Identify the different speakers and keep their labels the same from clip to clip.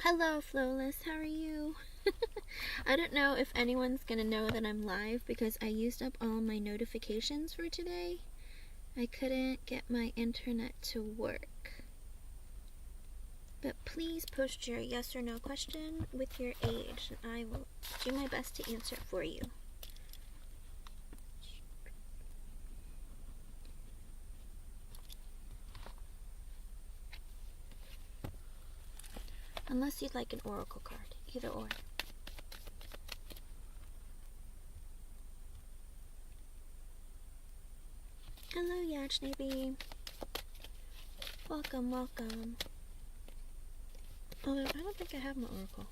Speaker 1: Hello, Flawless. How are you? I don't know if anyone's gonna know that I'm live because I used up all my notifications for today. I couldn't get my internet to work. But please post your yes or no question with your age, and I will do my best to answer it for you. Unless you'd like an oracle card, either or. Hello, Yachnaby. Welcome, welcome. Although, I don't think I have my oracle.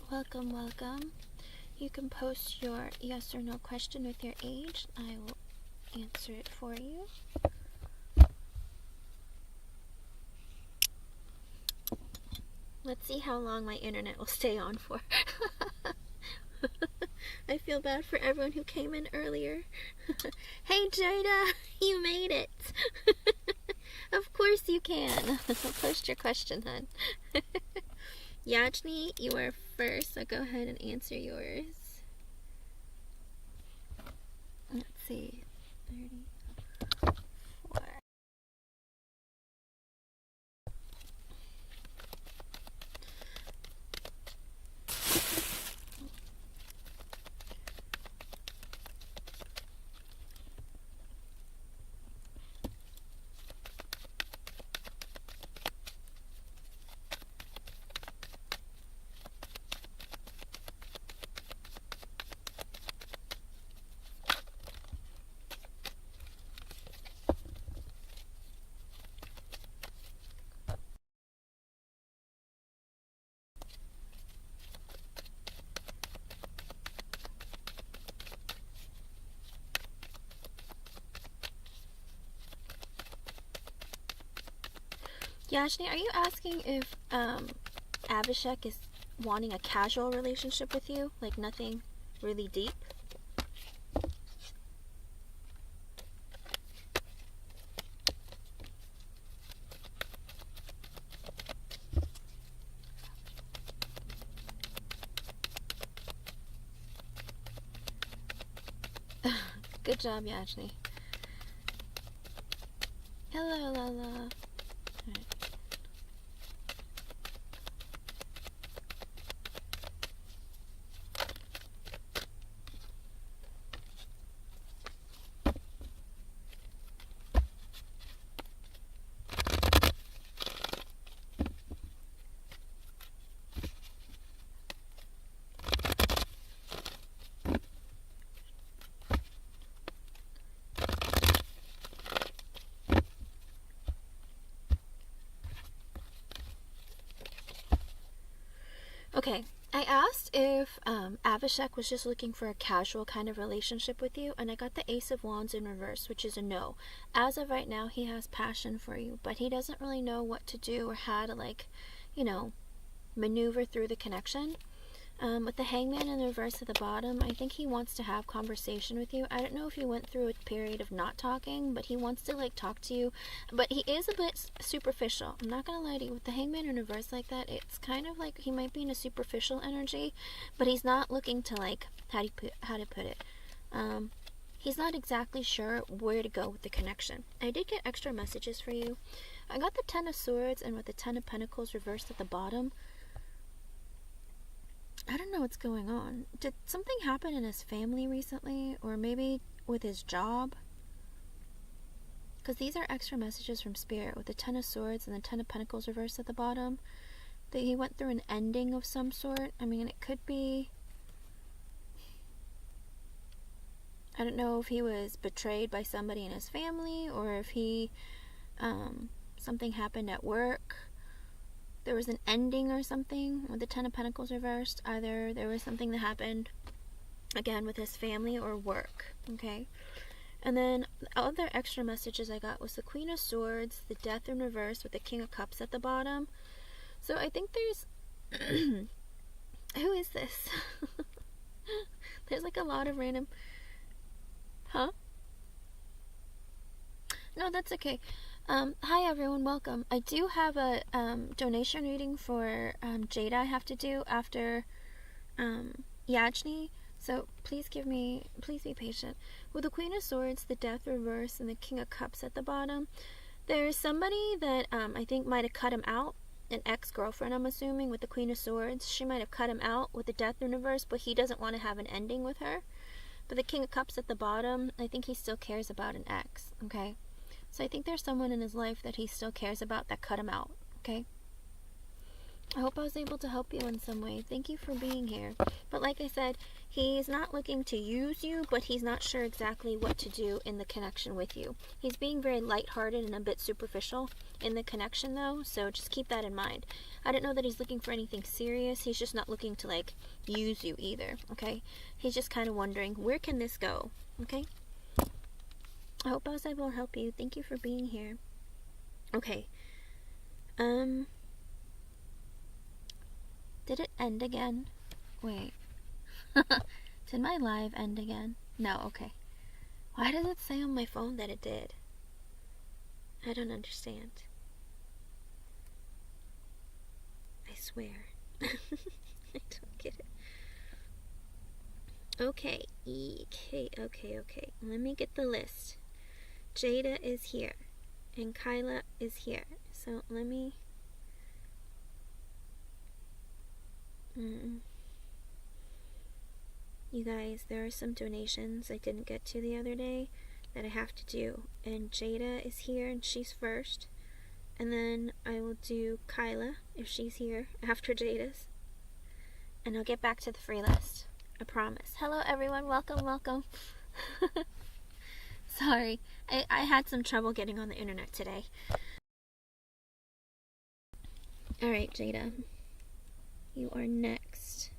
Speaker 1: Welcome, welcome. You can post your yes or no question with your age. I will answer it for you. Let's see how long my internet will stay on for. I feel bad for everyone who came in earlier. Hey Jada, you made it. Of course you can. Post your question, hun. Yachni, you are first, so go ahead and answer yours. Let's see. 34. Yashni, are you asking if Abhishek is wanting a casual relationship with you? Like nothing really deep? Good job, Yashni. Hello, Lala. Okay, I asked if Avishek was just looking for a casual kind of relationship with you, and I got the Ace of Wands in reverse, which is a no. As of right now, he has passion for you, but he doesn't really know what to do or how to, like, you know, maneuver through the connection. With the Hangman in the reverse at the bottom, I think he wants to have conversation with you. I don't know if you went through a period of not talking, but he wants to, like, talk to you. But he is a bit superficial. I'm not gonna lie to you. With the Hangman in reverse like that, it's kind of like he might be in a superficial energy, but he's not looking to, like, how to put it? He's not exactly sure where to go with the connection. I did get extra messages for you. I got the Ten of Swords and with the Ten of Pentacles reversed at the bottom. I don't know what's going on. Did something happen in his family recently? Or maybe with his job? Because these are extra messages from Spirit with the Ten of Swords and the Ten of Pentacles reversed at the bottom. That he went through an ending of some sort. I mean, it could be... I don't know if he was betrayed by somebody in his family or if he... something happened at work. There was an ending or something with the Ten of Pentacles reversed. Either there was something that happened, again, with his family or work, okay? And then the other extra messages I got was the Queen of Swords, the Death in reverse with the King of Cups at the bottom. So I think there's... Who is this? There's like a lot of random... Huh? No, that's okay. Hi everyone, welcome. I do have a donation reading for Jada I have to do after Yajni. So please be patient. With the Queen of Swords, the Death reverse, and the King of Cups at the bottom, there's somebody that I think might have cut him out. An ex-girlfriend, I'm assuming, with the Queen of Swords. She might have cut him out with the Death in reverse, but he doesn't want to have an ending with her. But the King of Cups at the bottom, I think he still cares about an ex, okay? So I think there's someone in his life that he still cares about that cut him out, okay? I hope I was able to help you in some way. Thank you for being here. But like I said, he's not looking to use you, but he's not sure exactly what to do in the connection with you. He's being very lighthearted and a bit superficial in the connection though, so just keep that in mind. I don't know that he's looking for anything serious. He's just not looking to like use you either, okay? He's just kind of wondering, where can this go, okay? I hope I was able to help you. Thank you for being here. Okay. Did it end again? Wait. Did my live end again? No, okay. Why does it say on my phone that it did? I don't understand. I swear. I don't get it. Okay. Okay. Let me get the list. Jada is here. And Kyla is here. So let me... You guys, there are some donations I didn't get to the other day that I have to do. And Jada is here and she's first. And then I will do Kyla if she's here after Jada's. And I'll get back to the free list. I promise. Hello everyone, welcome. Sorry, I had some trouble getting on the internet today. Alright, Jada. You are next.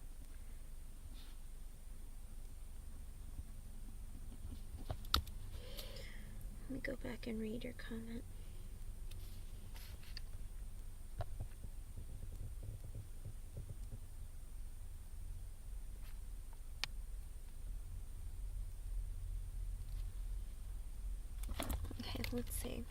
Speaker 1: Let me go back and read your comment. Okay, let's see.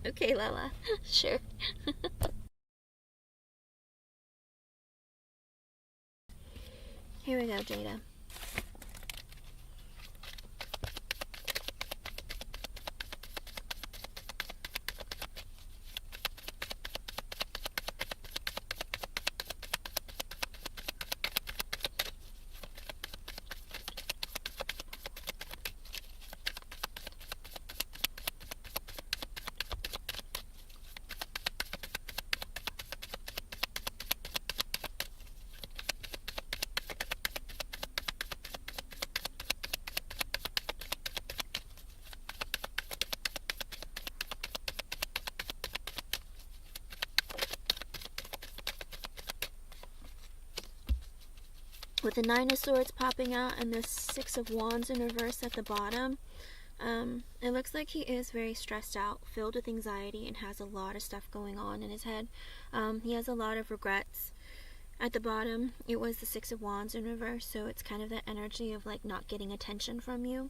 Speaker 1: Okay, Lala. Sure. Here we go, Jada. With the Nine of Swords popping out and the Six of Wands in reverse at the bottom, it looks like he is very stressed out, filled with anxiety, and has a lot of stuff going on in his head. He has a lot of regrets. At the bottom, it was the Six of Wands in reverse, so it's kind of that energy of like not getting attention from you.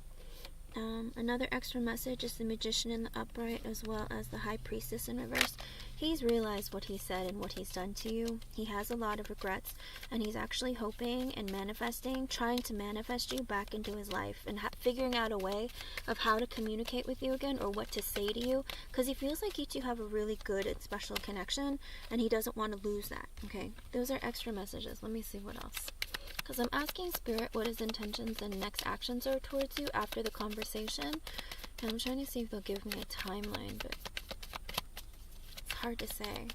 Speaker 1: Another extra message is the Magician in the upright as well as the High Priestess in reverse. He's realized what he said and what he's done to you. He has a lot of regrets and he's actually hoping and manifesting, trying to manifest you back into his life and figuring out a way of how to communicate with you again or what to say to you, because he feels like you two have a really good and special connection and he doesn't want to lose that. Okay, those are extra messages. Let me see what else. Because I'm asking Spirit what his intentions and next actions are towards you after the conversation. And I'm trying to see if they'll give me a timeline, but it's hard to say.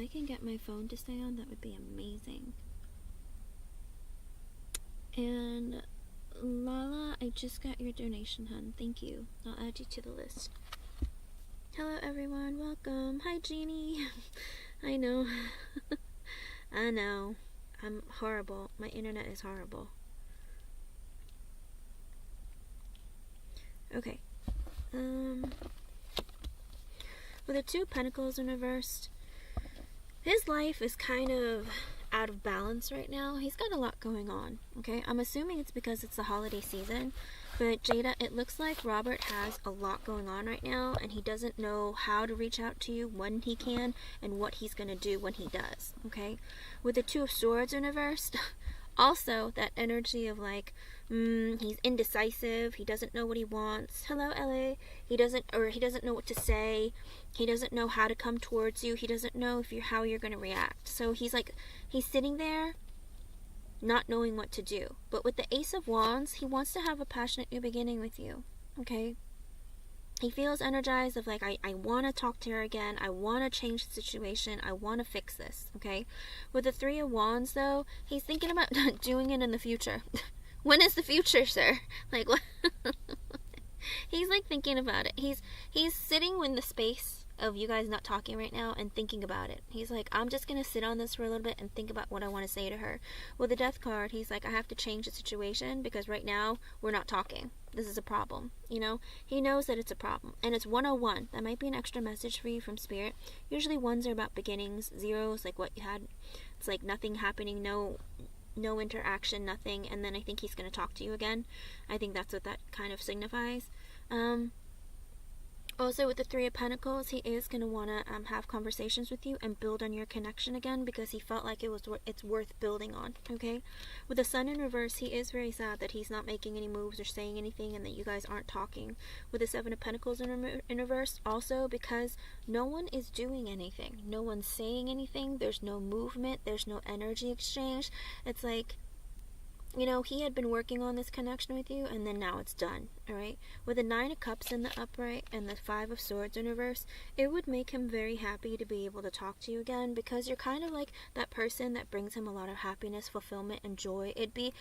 Speaker 1: I can get my phone to stay on, that would be amazing. And Lala, I just got your donation, hun. Thank you. I'll add you to the list. Hello, everyone. Welcome. Hi, Jeannie. I know. I know. I'm horrible. My internet is horrible. Okay. With the Two of Pentacles in reverse, his life is kind of out of balance right now. He's got a lot going on, okay? I'm assuming it's because it's the holiday season, but Jada, it looks like Robert has a lot going on right now, and he doesn't know how to reach out to you when he can, and what he's going to do when he does, okay? With the Two of Swords in reverse, also that energy of like, he's indecisive, he doesn't know what he wants. Hello, LA. He doesn't know what to say. He doesn't know how to come towards you. He doesn't know how you're going to react. So he's sitting there not knowing what to do. But with the Ace of Wands, he wants to have a passionate new beginning with you. Okay? He feels energized of like, I want to talk to her again. I want to change the situation. I want to fix this. Okay? With the Three of Wands, though, he's thinking about doing it in the future. When is the future, sir? Like, what? He's like thinking about it. He's sitting in the space of you guys not talking right now and thinking about it. He's like, I'm just gonna sit on this for a little bit and think about what I want to say to her. With the Death card, he's like, I have to change the situation because right now we're not talking. This is a problem. You know, he knows that it's a problem, and it's 101. That might be an extra message for you from Spirit. Usually ones are about beginnings, zeros like what you had. It's like nothing happening, no interaction, nothing, and then I think he's going to talk to you again. I think that's what that kind of signifies. Also, with the Three of Pentacles, he is going to want to have conversations with you and build on your connection again because he felt like it's worth building on, okay? With the Sun in reverse, he is very sad that he's not making any moves or saying anything and that you guys aren't talking. With the Seven of Pentacles in reverse, also because no one is doing anything. No one's saying anything. There's no movement. There's no energy exchange. It's like, you know, he had been working on this connection with you, and then now it's done, alright? With the Nine of Cups in the upright and the Five of Swords in reverse, it would make him very happy to be able to talk to you again, because you're kind of like that person that brings him a lot of happiness, fulfillment, and joy. It'd be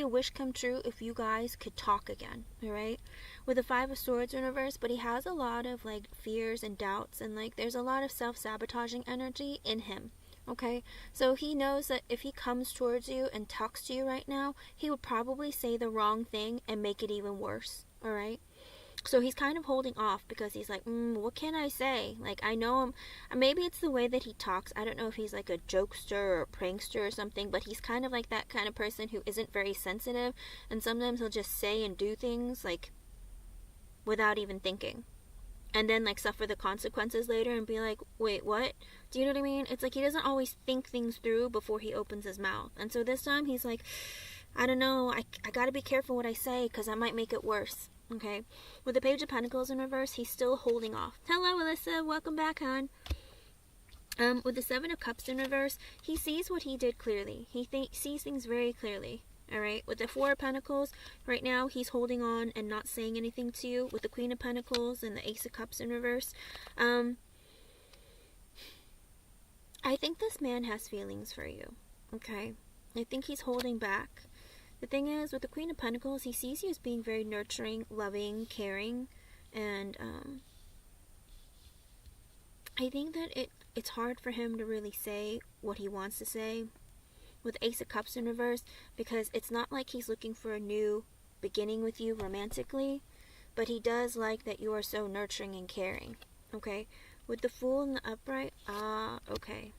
Speaker 1: a wish come true if you guys could talk again, alright? With the Five of Swords in reverse, but he has a lot of, like, fears and doubts, and, like, there's a lot of self-sabotaging energy in him. Okay, so he knows that if he comes towards you and talks to you right now, he would probably say the wrong thing and make it even worse, alright? So he's kind of holding off because he's like, what can I say? Like, I know him, maybe it's the way that he talks. I don't know if he's like a jokester or a prankster or something, but he's kind of like that kind of person who isn't very sensitive, and sometimes he'll just say and do things, like, without even thinking. And then, like, suffer the consequences later and be like, wait, what? Do you know what I mean? It's like he doesn't always think things through before he opens his mouth. And so this time he's like, I don't know, I gotta be careful what I say because I might make it worse. Okay? With the Page of Pentacles in reverse, he's still holding off. Hello, Alyssa. Welcome back, hon. With the Seven of Cups in reverse, he sees what he did clearly. He sees things very clearly. Alright, with the Four of Pentacles, right now he's holding on and not saying anything to you. With the Queen of Pentacles and the Ace of Cups in reverse, I think this man has feelings for you, okay? I think he's holding back. The thing is, with the Queen of Pentacles, he sees you as being very nurturing, loving, caring, and I think that it's hard for him to really say what he wants to say with Ace of Cups in reverse, because it's not like he's looking for a new beginning with you romantically, but he does like that you are so nurturing and caring, okay? With the Fool in the upright, okay.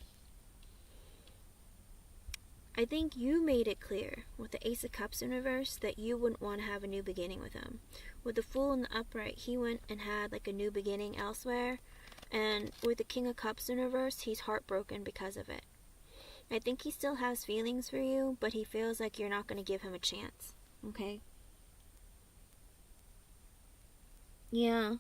Speaker 1: I think you made it clear with the Ace of Cups in reverse that you wouldn't want to have a new beginning with him. With the Fool in the upright, he went and had like a new beginning elsewhere, and with the King of Cups in reverse, he's heartbroken because of it. I think he still has feelings for you, but he feels like you're not going to give him a chance, okay? Yeah,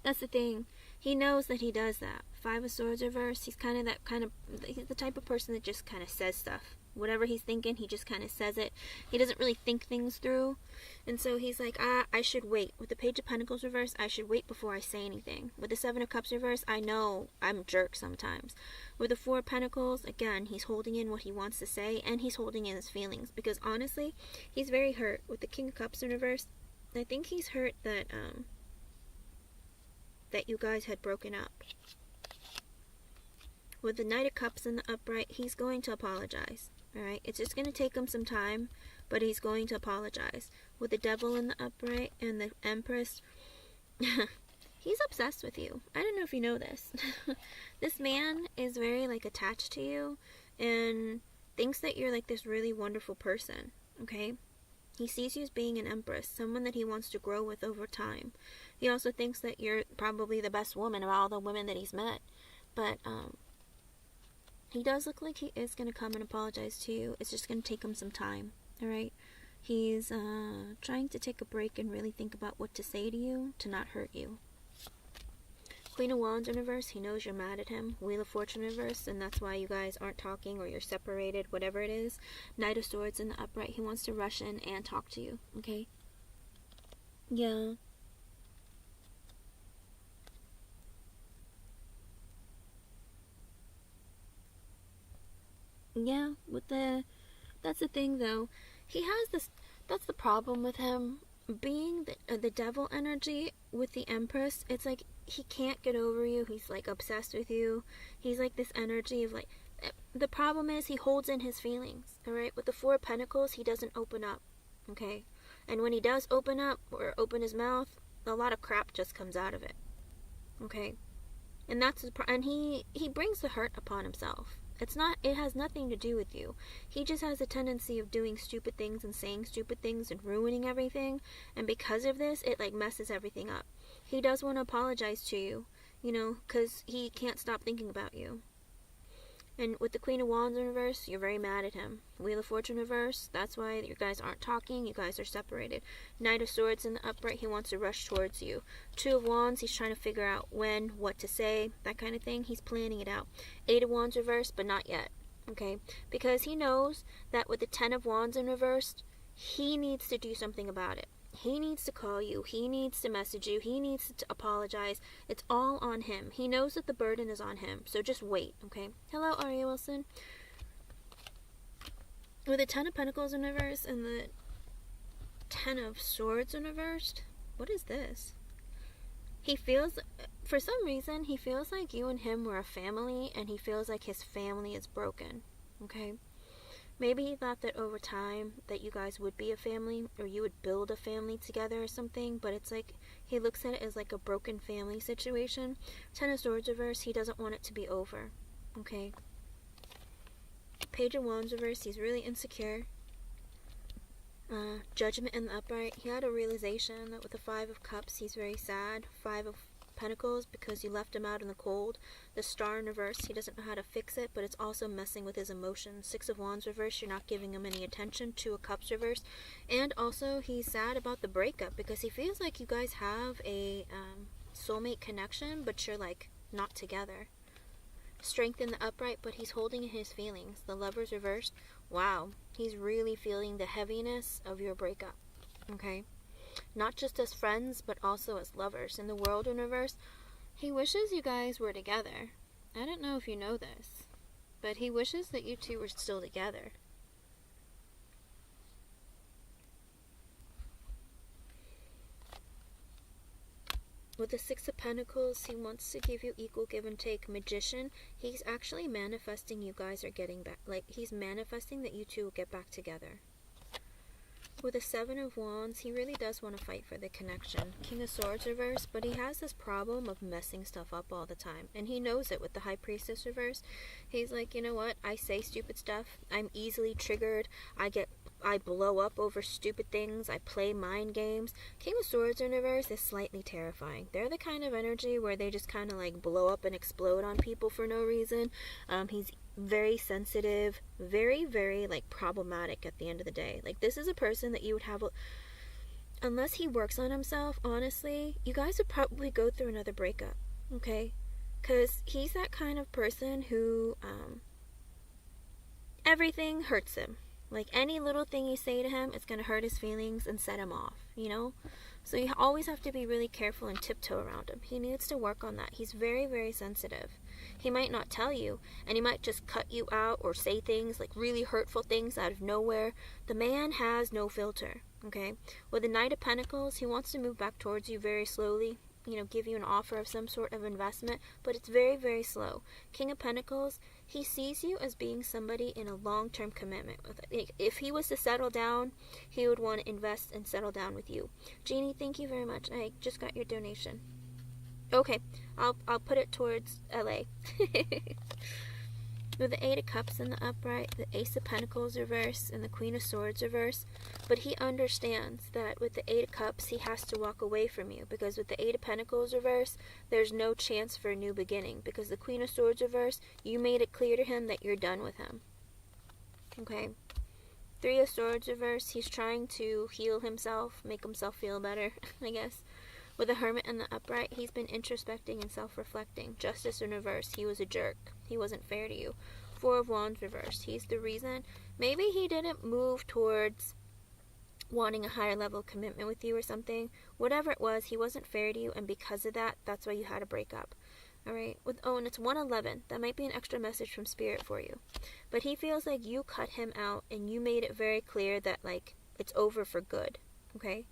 Speaker 1: that's the thing. He knows that he does that. Five of Swords reverse, he's the type of person that just kind of says stuff, whatever he's thinking, he just kind of says it. He doesn't really think things through. And so he's like, I should wait. With the Page of Pentacles reverse, I should wait before I say anything. With the Seven of Cups reverse, I know I'm a jerk sometimes. With the Four of Pentacles, again, he's holding in what he wants to say, and he's holding in his feelings, because honestly, he's very hurt. With the King of Cups in reverse, I think he's hurt that that you guys had broken up. With the Knight of Cups in the upright, he's going to apologize. Alright? It's just going to take him some time, but he's going to apologize. With the Devil in the upright and the Empress, he's obsessed with you. I don't know if you know this. This man is very, like, attached to you and thinks that you're, like, this really wonderful person. Okay? He sees you as being an empress, someone that he wants to grow with over time. He also thinks that you're probably the best woman of all the women that he's met. But, he does look like he is going to come and apologize to you. It's just going to take him some time, alright? He's trying to take a break and really think about what to say to you to not hurt you. Queen of Wands in reverse, he knows you're mad at him. Wheel of Fortune in reverse, and that's why you guys aren't talking or you're separated, whatever it is. Knight of Swords in the upright, he wants to rush in and talk to you, okay? Yeah. Yeah, that's the thing though. He has this, that's the problem with him. Being the devil energy with the Empress, it's like he can't get over you. He's like obsessed with you. He's like this energy of like, the problem is he holds in his feelings, alright? With the Four of Pentacles, he doesn't open up, okay? And when he does open up or open his mouth, a lot of crap just comes out of it, okay? And that's and he brings the hurt upon himself. It has nothing to do with you. He just has a tendency of doing stupid things and saying stupid things and ruining everything. And because of this, it like messes everything up. He does want to apologize to you, you know, because he can't stop thinking about you. And with the Queen of Wands in reverse, you're very mad at him. Wheel of Fortune reverse, that's why you guys aren't talking, you guys are separated. Knight of Swords in the upright, he wants to rush towards you. Two of Wands, he's trying to figure out when, what to say, that kind of thing. He's planning it out. Eight of Wands reverse, but not yet, okay? Because he knows that with the Ten of Wands in reverse, he needs to do something about it. He needs to call you. He needs to message you. He needs to apologize. It's all on him. He knows that the burden is on him. So just wait, okay? Hello, Aria Wilson. With the Ten of Pentacles in reverse and the Ten of Swords in reverse, what is this? He feels, for some reason, he feels like you and him were a family, and he feels like his family is broken, okay? Maybe he thought that over time that you guys would be a family, or you would build a family together or something, but it's like he looks at it as like a broken family situation. Ten of Swords reverse, he doesn't want it to be over, okay? Page of Wands reverse, he's really insecure. Judgment in the upright, he had a realization that with the Five of Cups, he's very sad. Five of Pentacles, because you left him out in the cold. The Star in reverse, he doesn't know how to fix it, but it's also messing with his emotions. Six of Wands reverse, you're not giving him any attention. Two of Cups reverse, and also he's sad about the breakup because he feels like you guys have a soulmate connection, but you're like not together. Strength in the upright, but he's holding in his feelings. The Lovers reversed, wow, he's really feeling the heaviness of your breakup, okay? Not just as friends, but also as lovers. In the World in reverse, he wishes you guys were together. I don't know if you know this, but he wishes that you two were still together. With the Six of Pentacles, he wants to give you equal give and take. Magician, he's actually manifesting you guys are getting back. Like, he's manifesting that you two will get back together. With the Seven of Wands, he really does want to fight for the connection. King of Swords reverse, but he has this problem of messing stuff up all the time. And he knows it with the High Priestess reverse. He's like, you know what? I say stupid stuff. I'm easily triggered. I blow up over stupid things. I play mind games. King of Swords in reverse is slightly terrifying. They're the kind of energy where they just kind of like blow up and explode on people for no reason. He's very sensitive, very, very like problematic at the end of the day. Like, this is a person that you would have, unless he works on himself, honestly, you guys would probably go through another breakup, okay? Because he's that kind of person who, everything hurts him. Like any little thing you say to him, it's going to hurt his feelings and set him off, you know? So you always have to be really careful and tiptoe around him. He needs to work on that. He's very, very sensitive. He might not tell you, and he might just cut you out or say things like really hurtful things out of nowhere. The man has no filter, okay? With the Knight of Pentacles, he wants to move back towards you very slowly, you know, give you an offer of some sort of investment, but it's very, very slow. King of Pentacles, he sees you as being somebody in a long-term commitment. If he was to settle down, he would want to invest and settle down with you. Jeannie, thank you very much. I just got your donation. Okay, I'll put it towards LA. With the Eight of Cups in the upright, the Ace of Pentacles reverse, and the Queen of Swords reverse. But he understands that with the Eight of Cups, he has to walk away from you. Because with the Eight of Pentacles reverse, there's no chance for a new beginning. Because the Queen of Swords reverse, you made it clear to him that you're done with him. Okay? Three of Swords reverse, he's trying to heal himself, make himself feel better, I guess. With the Hermit in the upright, he's been introspecting and self-reflecting. Justice in reverse, he was a jerk. He wasn't fair to you. Four of Wands reversed, he's the reason. Maybe he didn't move towards wanting a higher level of commitment with you or something. Whatever it was, he wasn't fair to you, and because of that, that's why you had to break up. Alright, and it's 111. That might be an extra message from Spirit for you. But he feels like you cut him out, and you made it very clear that, like, it's over for good. Okay?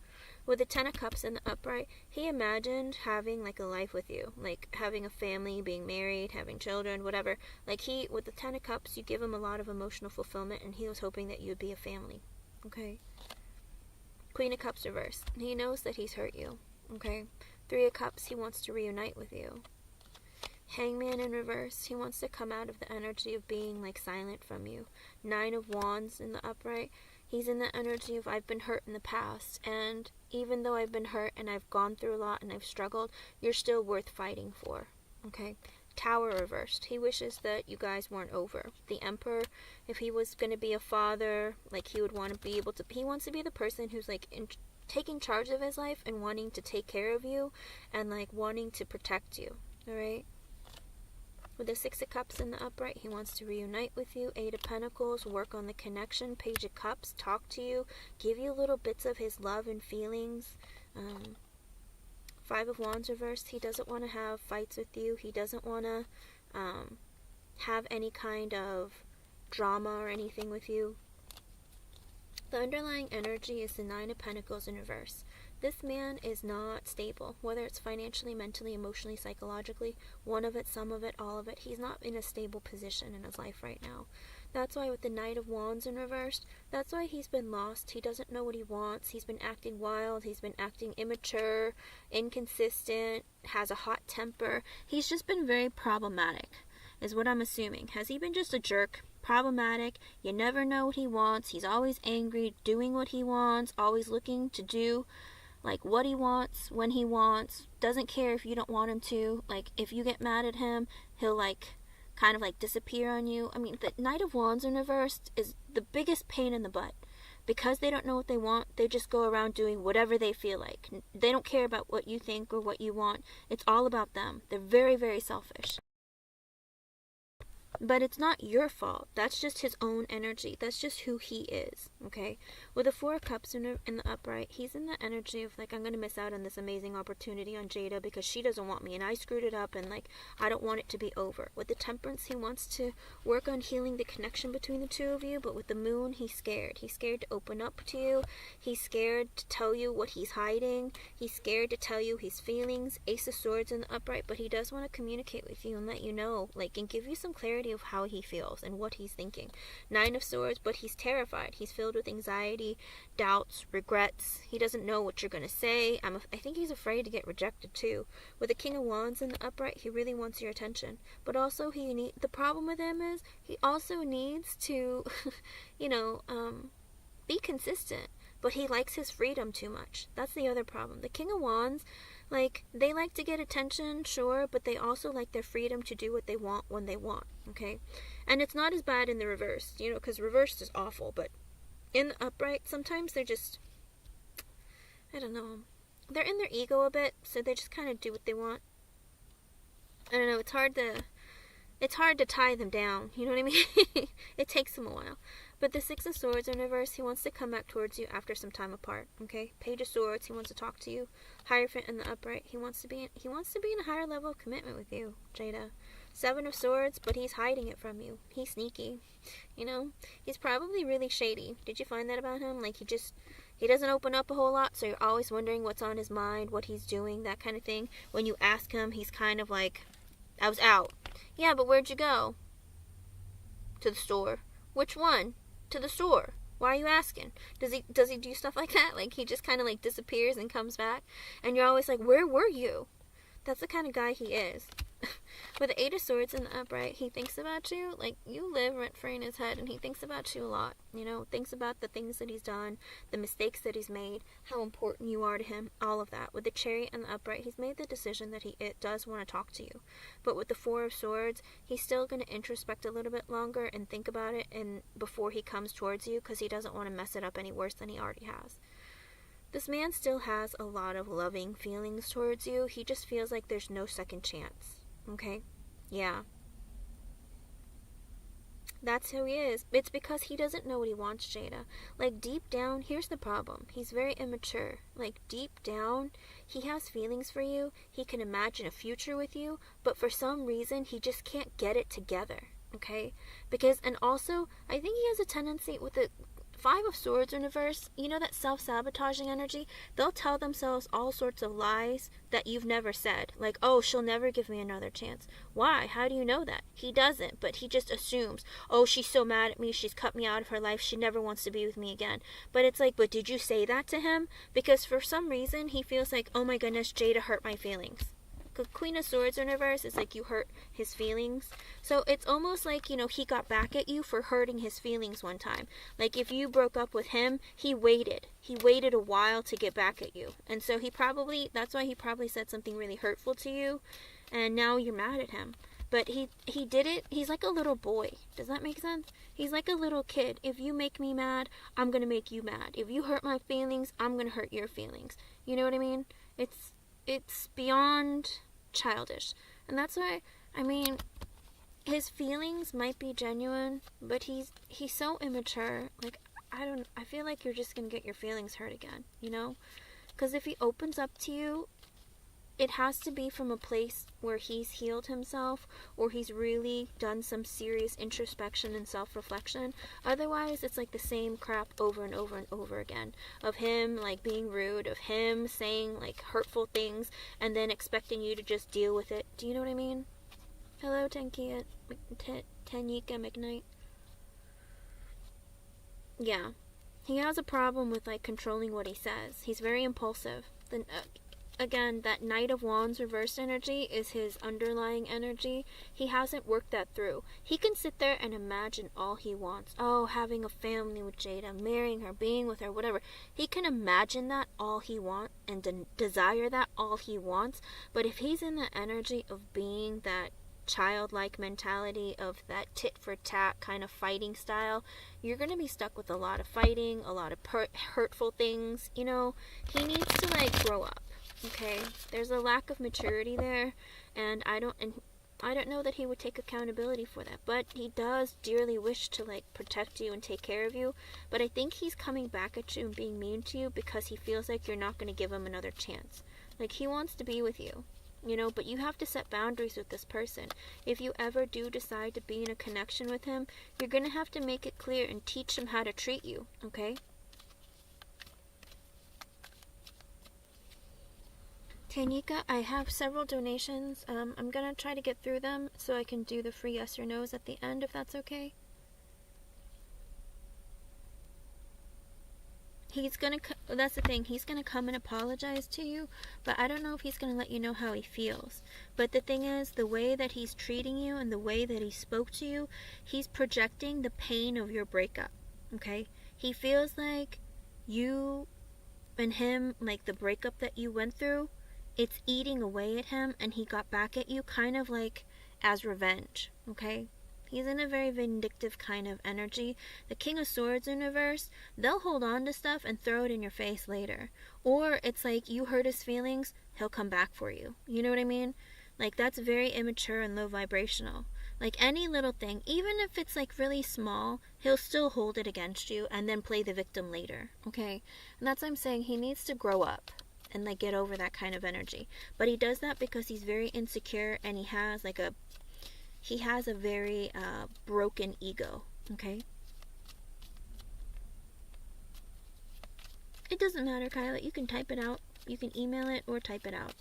Speaker 1: With the Ten of Cups in the upright, he imagined having, like, a life with you. Like, having a family, being married, having children, whatever. Like, with the Ten of Cups, you give him a lot of emotional fulfillment, and he was hoping that you would be a family. Okay? Queen of Cups reverse. He knows that he's hurt you. Okay? Three of Cups, he wants to reunite with you. Hangman in reverse, he wants to come out of the energy of being, like, silent from you. Nine of Wands in the upright, he's in the energy of I've been hurt in the past, and even though I've been hurt and I've gone through a lot and I've struggled, you're still worth fighting for. Okay? Tower reversed. He wishes that you guys weren't over. The Emperor, if he was going to be a father, like, he would want to be able to, he wants to be the person who's, like, taking charge of his life and wanting to take care of you and, like, wanting to protect you. Alright? With the Six of Cups in the upright, he wants to reunite with you. Eight of Pentacles, work on the connection. Page of Cups, talk to you, give you little bits of his love and feelings. Five of Wands reversed, he doesn't want to have fights with you. He doesn't want to have any kind of drama or anything with you. The underlying energy is the Nine of Pentacles in reverse. This man is not stable, whether it's financially, mentally, emotionally, psychologically, one of it, some of it, all of it. He's not in a stable position in his life right now. That's why with the Knight of Wands in reverse, that's why he's been lost. He doesn't know what he wants. He's been acting wild. He's been acting immature, inconsistent, has a hot temper. He's just been very problematic, is what I'm assuming. Has he been just a jerk? Problematic. You never know what he wants. He's always angry, doing what he wants, always looking to do like what he wants, when he wants, doesn't care if you don't want him to. Like, if you get mad at him, he'll, like, kind of, like, disappear on you. I mean, the Knight of Wands in reverse is the biggest pain in the butt. Because they don't know what they want, they just go around doing whatever they feel like. They don't care about what you think or what you want. It's all about them. They're very, very selfish. But it's not your fault. That's just his own energy. That's just who he is, okay? With the Four of Cups in the upright, he's in the energy of, like, I'm going to miss out on this amazing opportunity on Jada because she doesn't want me and I screwed it up and, like, I don't want it to be over. With the Temperance, he wants to work on healing the connection between the two of you, but with the Moon, he's scared. He's scared to open up to you. He's scared to tell you what he's hiding. He's scared to tell you his feelings. Ace of Swords in the upright, but he does want to communicate with you and let you know, like, and give you some clarity of how he feels and what he's thinking. Nine of Swords, but he's terrified. He's filled with anxiety, doubts, regrets. He doesn't know what you're going to say. I think he's afraid to get rejected too. With the King of Wands in the upright, he really wants your attention. But also the problem with him is he also needs to, be consistent. But he likes his freedom too much. That's the other problem. The King of Wands, like, they like to get attention, sure, but they also like their freedom to do what they want when they want, okay? And it's not as bad in the reverse, because reversed is awful, but in the upright, sometimes they're just, I don't know, they're in their ego a bit, so they just kind of do what they want. I don't know, it's hard to it's hard to tie them down. You know what I mean? It takes him a while. But the Six of Swords in reverse, he wants to come back towards you after some time apart. Okay? Page of Swords, he wants to talk to you. Hierophant in the upright, he wants to be in a higher level of commitment with you, Jada. Seven of Swords, but he's hiding it from you. He's sneaky. You know? He's probably really shady. Did you find that about him? Like, he doesn't open up a whole lot, so you're always wondering what's on his mind, what he's doing, that kind of thing. When you ask him, he's kind of like, I was out. Yeah, but where'd you go? To the store. Which one? To the store. Why are you asking? Does he do stuff like that? Like, he just kind of like disappears and comes back, and you're always like, where were you? That's the kind of guy he is. With the Eight of Swords in the upright, he thinks about you. Like, you live rent-free in his head, and he thinks about you a lot. You know, thinks about the things that he's done, the mistakes that he's made, how important you are to him, all of that. With the Chariot in the upright, he's made the decision that it does want to talk to you. But with the Four of Swords, he's still going to introspect a little bit longer and think about it and before he comes towards you, because he doesn't want to mess it up any worse than he already has. This man still has a lot of loving feelings towards you. He just feels like there's no second chance. Okay? Yeah. That's who he is. It's because he doesn't know what he wants, Jada. Like, deep down, here's the problem. He's very immature. Like, deep down, he has feelings for you. He can imagine a future with you. But for some reason, he just can't get it together. Okay? Because, and also, I think he has a tendency with the Five of Swords in reverse, you know, that self-sabotaging energy, they'll tell themselves all sorts of lies that you've never said. Like, oh, she'll never give me another chance. Why? How do you know that? He doesn't, but he just assumes, oh, she's so mad at me, she's cut me out of her life, she never wants to be with me again. But it's like, but did you say that to him? Because for some reason, he feels like, oh my goodness, Jada hurt my feelings. Queen of Swords in reverse is like you hurt his feelings. So it's almost like, you know, he got back at you for hurting his feelings one time. Like, if you broke up with him, he waited. He waited a while to get back at you. And so that's why he probably said something really hurtful to you. And now you're mad at him. But he did it. He's like a little boy. Does that make sense? He's like a little kid. If you make me mad, I'm going to make you mad. If you hurt my feelings, I'm going to hurt your feelings. You know what I mean? It's beyond childish. And that's why, I mean, his feelings might be genuine, but he's so immature. Like, I feel like you're just gonna get your feelings hurt again, you know? Because if he opens up to you, it has to be from a place where he's healed himself, or he's really done some serious introspection and self-reflection. Otherwise, it's like the same crap over and over and over again. Of him, like, being rude, of him saying, like, hurtful things, and then expecting you to just deal with it. Do you know what I mean? Hello, Tanika McKnight. Yeah. He has a problem with, like, controlling what he says. He's very impulsive. Again, that Knight of Wands reversed energy is his underlying energy. He hasn't worked that through. He can sit there and imagine all he wants. Oh, having a family with Jada, marrying her, being with her, whatever. He can imagine that all he wants and desire that all he wants. But if he's in the energy of being that childlike mentality, of that tit-for-tat kind of fighting style, you're going to be stuck with a lot of fighting, a lot of hurtful things. You know, he needs to, like, grow up. Okay, there's a lack of maturity there, and I don't know that he would take accountability for that, but he does dearly wish to, like, protect you and take care of you. But I think he's coming back at you and being mean to you because he feels like you're not going to give him another chance. Like, he wants to be with you, you know, but you have to set boundaries with this person. If you ever do decide to be in a connection with him, you're going to have to make it clear and teach him how to treat you, okay? Tanika, I have several donations. I'm going to try to get through them so I can do the free yes or no's at the end, if that's okay. That's the thing, he's going to come and apologize to you, but I don't know if he's going to let you know how he feels. But the thing is, the way that he's treating you and the way that he spoke to you, he's projecting the pain of your breakup, okay? He feels like you and him, like the breakup that you went through, it's eating away at him, and he got back at you kind of like as revenge, okay? He's in a very vindictive kind of energy. The King of Swords in reverse, they'll hold on to stuff and throw it in your face later. Or it's like you hurt his feelings, he'll come back for you. You know what I mean? Like, that's very immature and low vibrational. Like, any little thing, even if it's like really small, he'll still hold it against you and then play the victim later, okay? And that's what I'm saying. He needs to grow up and like get over that kind of energy. But he does that because he's very insecure, and he has a very broken ego, okay? It doesn't matter, Kyla. You can type it out. You can email it or type it out.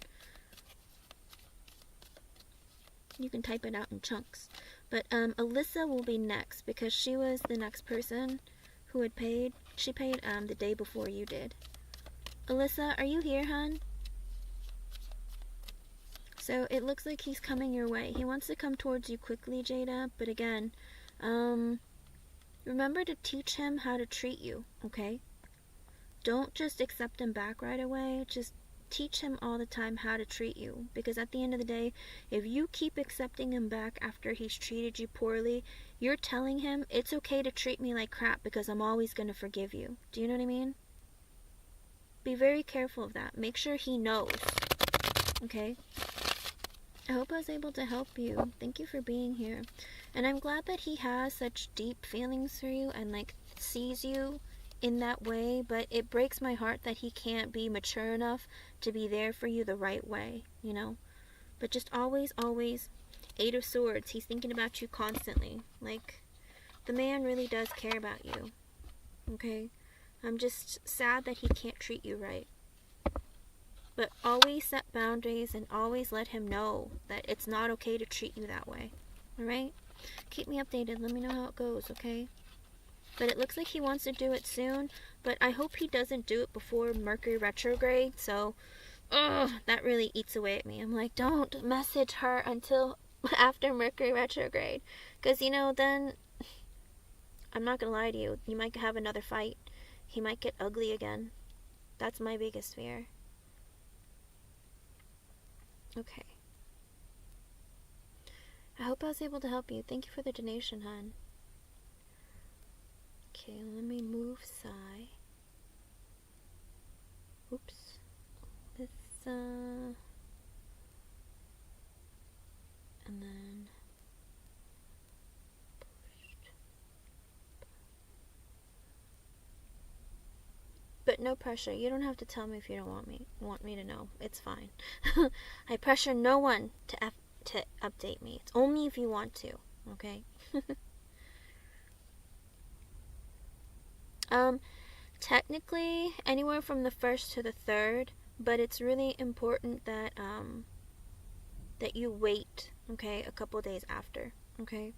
Speaker 1: You can type it out in chunks. But Alyssa will be next because she was the next person who had paid. She paid the day before you did. Alyssa, are you here, hon? So it looks like he's coming your way. He wants to come towards you quickly, Jada. But again, remember to teach him how to treat you, okay? Don't just accept him back right away. Just teach him all the time how to treat you. Because at the end of the day, if you keep accepting him back after he's treated you poorly, you're telling him it's okay to treat me like crap because I'm always going to forgive you. Do you know what I mean? Be very careful of that. Make sure he knows. Okay? I hope I was able to help you. Thank you for being here. And I'm glad that he has such deep feelings for you and like sees you in that way, but it breaks my heart that he can't be mature enough to be there for you the right way, you know? But just always, always, 8 of Swords, he's thinking about you constantly. Like, the man really does care about you, okay? I'm just sad that he can't treat you right. But always set boundaries and always let him know that it's not okay to treat you that way, alright? Keep me updated, let me know how it goes, okay? But it looks like he wants to do it soon, but I hope he doesn't do it before Mercury retrograde, so, that really eats away at me. I'm like, don't message her until after Mercury retrograde, because, you know, then, I'm not gonna lie to you, you might have another fight. He might get ugly again. That's my biggest fear. Okay. I hope I was able to help you. Thank you for the donation, hon. Okay, let me move Sai. Oops. This, and then pushed. But no pressure. You don't have to tell me if you don't want me to know. It's fine. I pressure no one to update me. It's only if you want to, okay? Technically anywhere from the 1st to the 3rd, but it's really important that that you wait, okay, a couple days after, okay?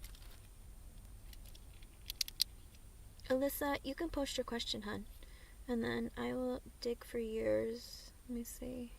Speaker 1: Alyssa, you can post your question, hun, and then I will dig for yours. Let me see.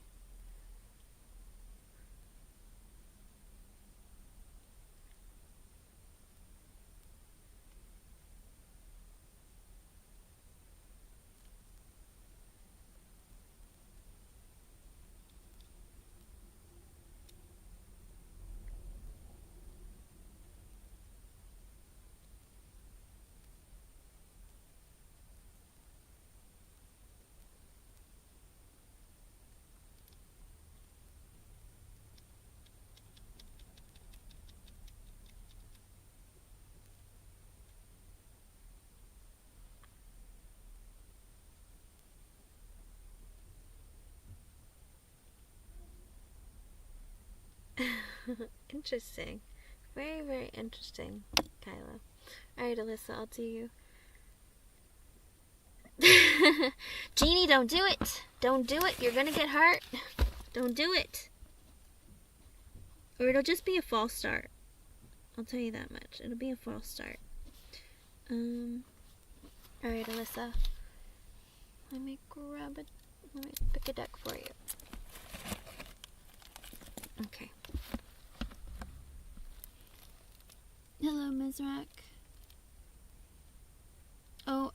Speaker 1: Interesting. Very, very interesting, Kyla. Alright, Alyssa, I'll do you. Jeannie, don't do it. Don't do it. You're gonna get hurt. Don't do it. Or it'll just be a false start. I'll tell you that much. It'll be a false start. Alright, Alyssa. Let me grab it. Let me pick a deck for you. Okay. Hello, Mizrak. Oh,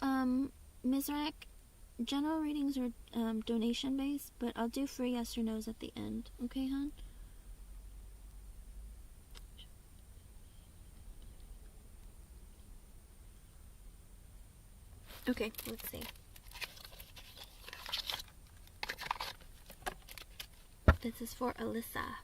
Speaker 1: Mizrak, general readings are donation based, but I'll do free yes or no's at the end. Okay, hon? Okay, let's see. This is for Alyssa.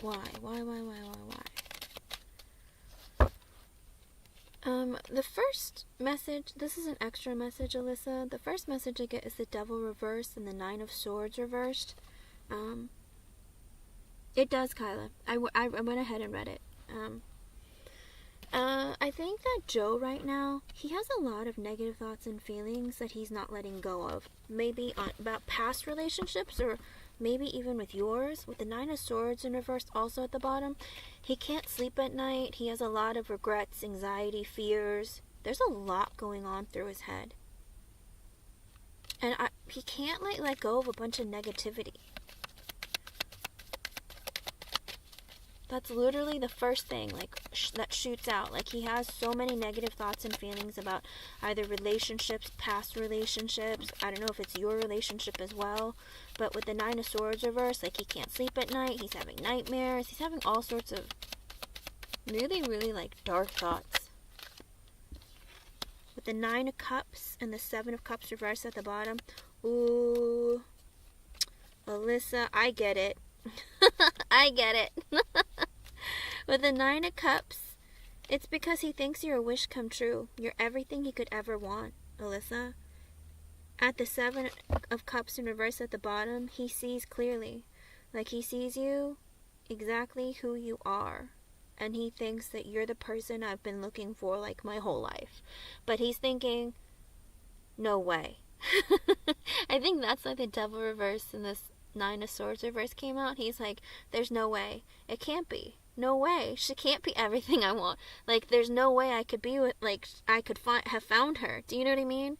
Speaker 1: Why? The first message, this is an extra message, Alyssa. The first message I get is the Devil reversed and the Nine of Swords reversed. It does, Kyla. I went ahead and read it. I think that Joe right now, he has a lot of negative thoughts and feelings that he's not letting go of. Maybe about past relationships, or maybe even with yours. With the Nine of Swords in reverse also at the bottom, he can't sleep at night. He has a lot of regrets, anxiety, fears. There's a lot going on through his head. And he can't let go of a bunch of negativity. That's literally the first thing, that shoots out. He has so many negative thoughts and feelings about either relationships, past relationships. I don't know if it's your relationship as well. But with the Nine of Swords reversed, he can't sleep at night. He's having nightmares. He's having all sorts of really, really, dark thoughts. With the Nine of Cups and the Seven of Cups reversed at the bottom. Ooh. Alyssa, I get it. I get it. With the Nine of Cups, it's because he thinks you're a wish come true. You're everything he could ever want, Alyssa. At the Seven of Cups in reverse at the bottom, he sees clearly. He sees you exactly who you are. And he thinks that you're the person I've been looking for my whole life. But he's thinking, no way. I think that's why the Devil reverse in this Nine of Swords reverse came out. He's there's no way. It can't be. No way. She can't be everything I want. There's no way I could be with, I could have found her. Do you know what I mean?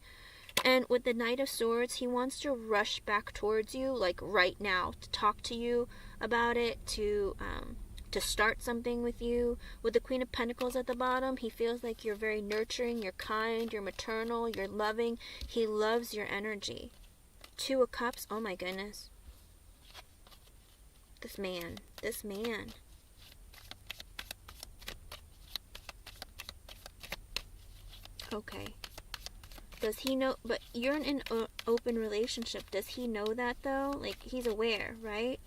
Speaker 1: And with the Knight of Swords, he wants to rush back towards you, right now, to talk to you about it, to start something with you. With the Queen of Pentacles at the bottom, he feels like you're very nurturing, you're kind, you're maternal, you're loving. He loves your energy. Two of Cups, oh my goodness. This man. Okay. Does he know, but you're in an open relationship. Does he know that though? He's aware, right?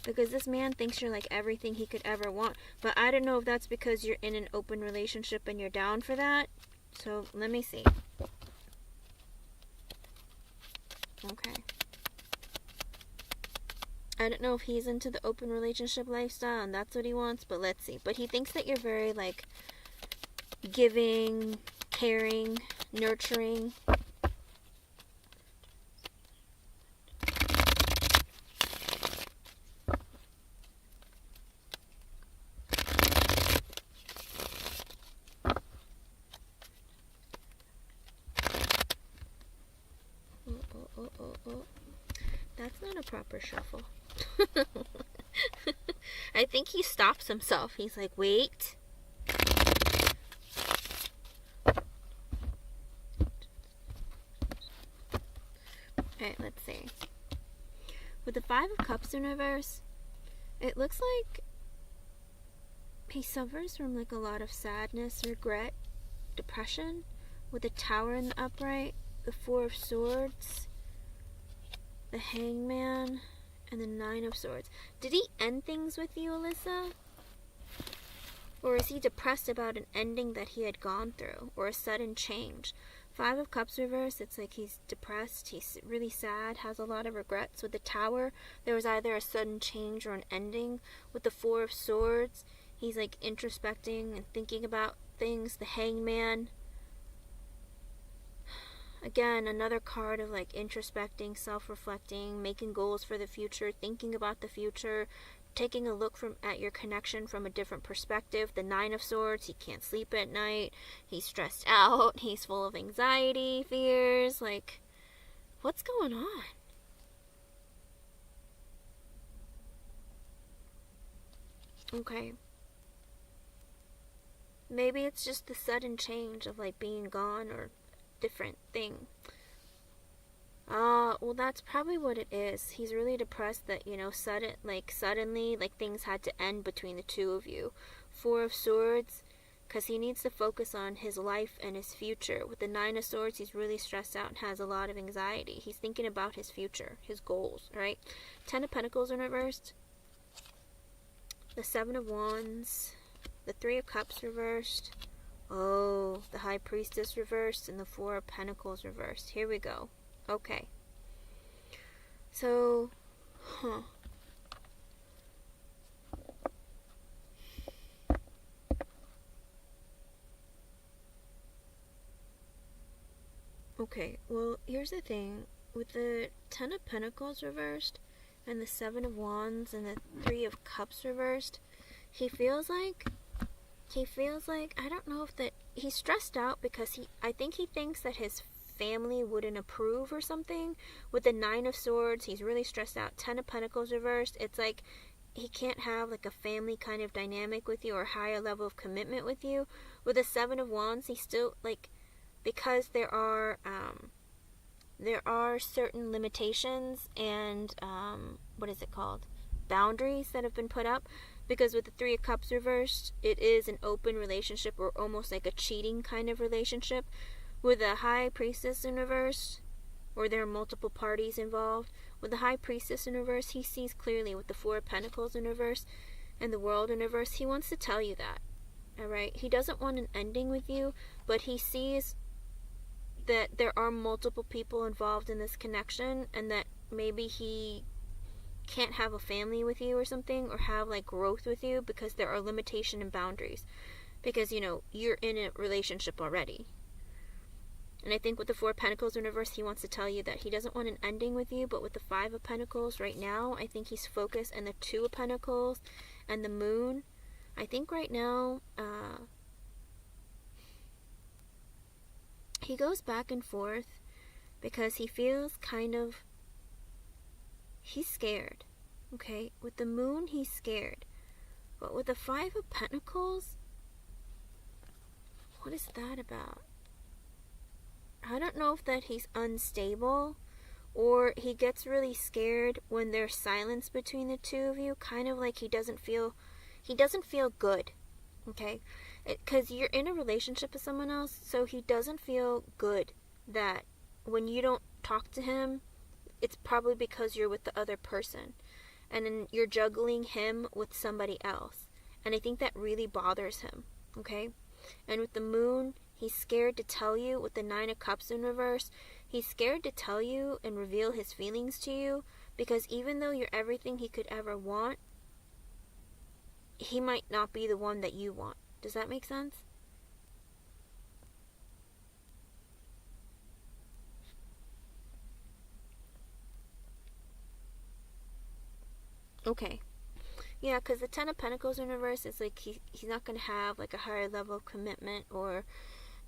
Speaker 1: Because this man thinks you're everything he could ever want. But I don't know if that's because you're in an open relationship and you're down for that. So let me see. Okay. I don't know if he's into the open relationship lifestyle and that's what he wants, but let's see. But he thinks that you're very, giving, caring, nurturing. Oh. That's not a proper shuffle. I think he stops himself. He's wait. Alright, let's see. With the Five of Cups in reverse, it looks like he suffers from a lot of sadness, regret, depression. With the Tower in the upright, the Four of Swords, the Hangman, and the Nine of Swords. Did he end things with you, Alyssa? Or is he depressed about an ending that he had gone through, or a sudden change? Five of Cups reverse, it's he's depressed, he's really sad, has a lot of regrets. With the Tower, there was either a sudden change or an ending. With the Four of Swords, he's introspecting and thinking about things. The Hangman, again, another card of introspecting, self-reflecting, making goals for the future, thinking about the future, taking a look at your connection from a different perspective. The Nine of Swords, he can't sleep at night, he's stressed out, he's full of anxiety, fears, what's going on? Okay. Maybe it's just the sudden change of being gone or different thing. Well, that's probably what it is. He's really depressed that, suddenly, things had to end between the two of you. Four of Swords, because he needs to focus on his life and his future. With the Nine of Swords, he's really stressed out and has a lot of anxiety. He's thinking about his future, his goals, right? Ten of Pentacles in reversed. the Seven of Wands, the Three of Cups reversed. Oh, the High Priestess reversed and the Four of Pentacles reversed. Here we go. Okay. So, Okay, well, here's the thing. With the Ten of Pentacles reversed and the Seven of Wands and the Three of Cups reversed, he feels like, I don't know if that, he's stressed out because I think he thinks that his family wouldn't approve or something. With the Nine of Swords, he's really stressed out. Ten of Pentacles reversed, it's like he can't have like a family kind of dynamic with you or higher level of commitment with you. With the Seven of Wands, he's still like, because there are certain limitations and what is it called, boundaries that have been put up, because with the Three of Cups reversed, it is an open relationship or almost like a cheating kind of relationship. With the High Priestess in reverse, or there are multiple parties involved, with the High Priestess in reverse, he sees clearly. With the Four of Pentacles in reverse and the World in reverse, he wants to tell you that, alright? He doesn't want an ending with you, but he sees that there are multiple people involved in this connection, and that maybe he can't have a family with you or something, or have like growth with you, because there are limitations and boundaries, because you're in a relationship already. And I think with the Four of Pentacles in reverse, he wants to tell you that he doesn't want an ending with you. But with the Five of Pentacles right now, I think he's focused, and the Two of Pentacles and the Moon, I think right now he goes back and forth because he feels he's scared. Okay, with the Moon, he's scared. But with the Five of Pentacles, what is that about? I don't know if that he's unstable, or he gets really scared when there's silence between the two of you, kind of like he doesn't feel good. Okay, because you're in a relationship with someone else, so he doesn't feel good that when you don't talk to him, it's probably because you're with the other person, and then you're juggling him with somebody else, and I think that really bothers him. Okay, and with the Moon, he's scared to tell you. With the Nine of Cups in reverse, he's scared to tell you and reveal his feelings to you, because even though you're everything he could ever want, he might not be the one that you want. Does that make sense? Okay. Yeah, because the Ten of Pentacles in reverse is like he's not going to have like a higher level of commitment or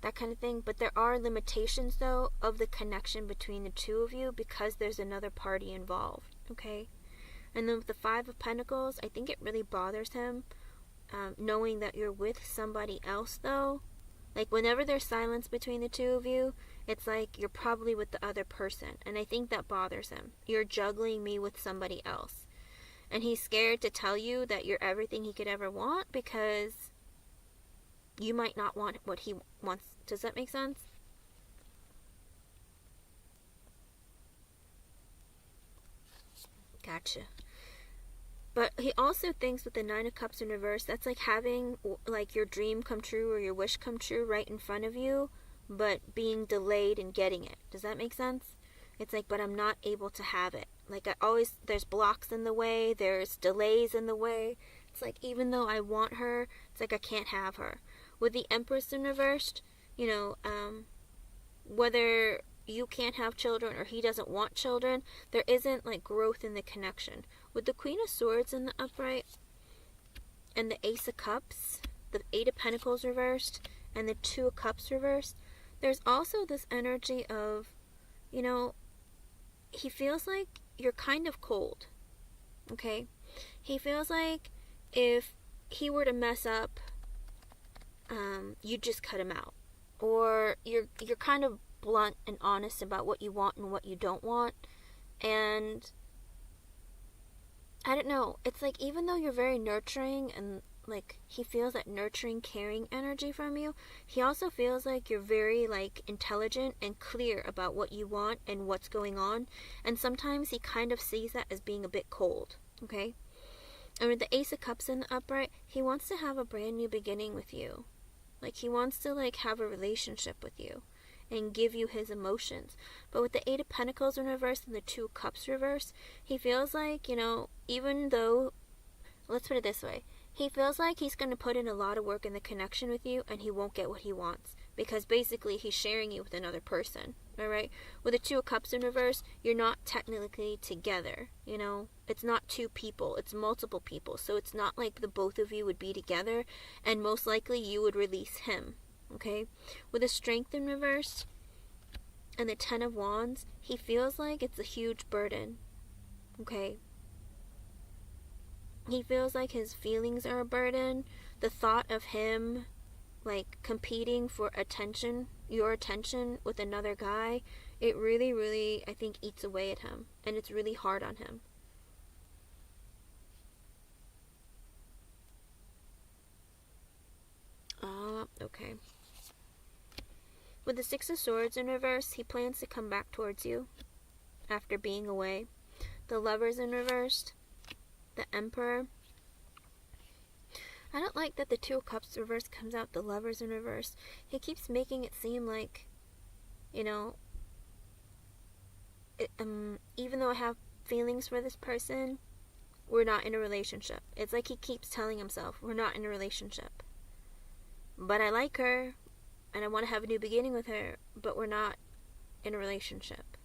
Speaker 1: that kind of thing. But there are limitations, though, of the connection between the two of you, because there's another party involved. Okay? And then with the Five of Pentacles, I think it really bothers him knowing that you're with somebody else, though. Like, whenever there's silence between the two of you, it's like you're probably with the other person. And I think that bothers him. You're juggling me with somebody else. And he's scared to tell you that you're everything he could ever want, because you might not want what he wants. Does that make sense? Gotcha. But he also thinks with the Nine of Cups in reverse, that's like having like your dream come true or your wish come true right in front of you, but being delayed in getting it. Does that make sense? It's like, but I'm not able to have it. Like, there's blocks in the way, there's delays in the way. It's like, even though I want her, it's like I can't have her. With the Empress in reversed, whether you can't have children or he doesn't want children, there isn't like growth in the connection. With the Queen of Swords in the upright and the Ace of Cups, the Eight of Pentacles reversed, and the Two of Cups reversed, there's also this energy of, he feels like you're kind of cold. Okay? He feels like if he were to mess up, you'd just cut him out. Or you're kind of blunt and honest about what you want and what you don't want. And I don't know, it's like, even though you're very nurturing and like he feels that nurturing, caring energy from you, he also feels like you're very like intelligent and clear about what you want and what's going on. And sometimes he kind of sees that as being a bit cold. Okay? And with the Ace of Cups in the upright, he wants to have a brand new beginning with you. Like, he wants to, like, have a relationship with you and give you his emotions. But with the Eight of Pentacles in reverse and the Two of Cups reverse, he feels like, you know, even though, let's put it this way, he feels like he's going to put in a lot of work in the connection with you and he won't get what he wants. Because basically he's sharing you with another person, alright? With the Two of Cups in reverse, you're not technically together, you know? It's not two people, it's multiple people. So it's not like the both of you would be together, and most likely you would release him, okay? With the Strength in reverse and the Ten of Wands, he feels like it's a huge burden, okay? He feels like his feelings are a burden. The thought of him, like, competing for attention, your attention with another guy, it really, really, I think, eats away at him. And it's really hard on him. Okay. With the Six of Swords in reverse, he plans to come back towards you after being away. The Lovers in reversed. The Emperor. I don't like that the Two of Cups reverse comes out, the Lovers in reverse. He keeps making it seem like, you know, even though I have feelings for this person, we're not in a relationship. It's like he keeps telling himself, we're not in a relationship. But I like her, and I want to have a new beginning with her, but we're not in a relationship.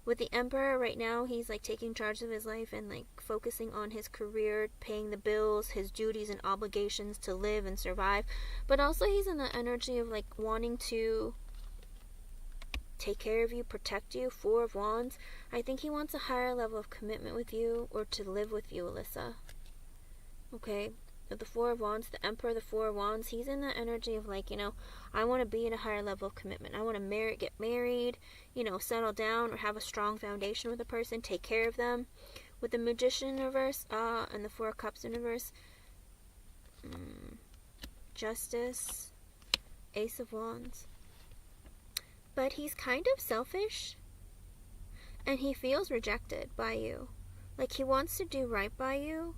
Speaker 1: With the Emperor right now, he's like taking charge of his life and like focusing on his career, paying the bills, his duties and obligations to live and survive. But also he's in the energy of like wanting to take care of you, protect you. Four of Wands. I think he wants a higher level of commitment with you, or to live with you, Alyssa. Okay? With the Four of Wands, the Emperor, the Four of Wands, he's in the energy of like, you know, I want to be in a higher level of commitment. I want to get married, you know, settle down, or have a strong foundation with a person, take care of them. With the Magician in reverse, and the Four of Cups in reverse, Justice, Ace of Wands. But he's kind of selfish, and he feels rejected by you. Like, he wants to do right by you,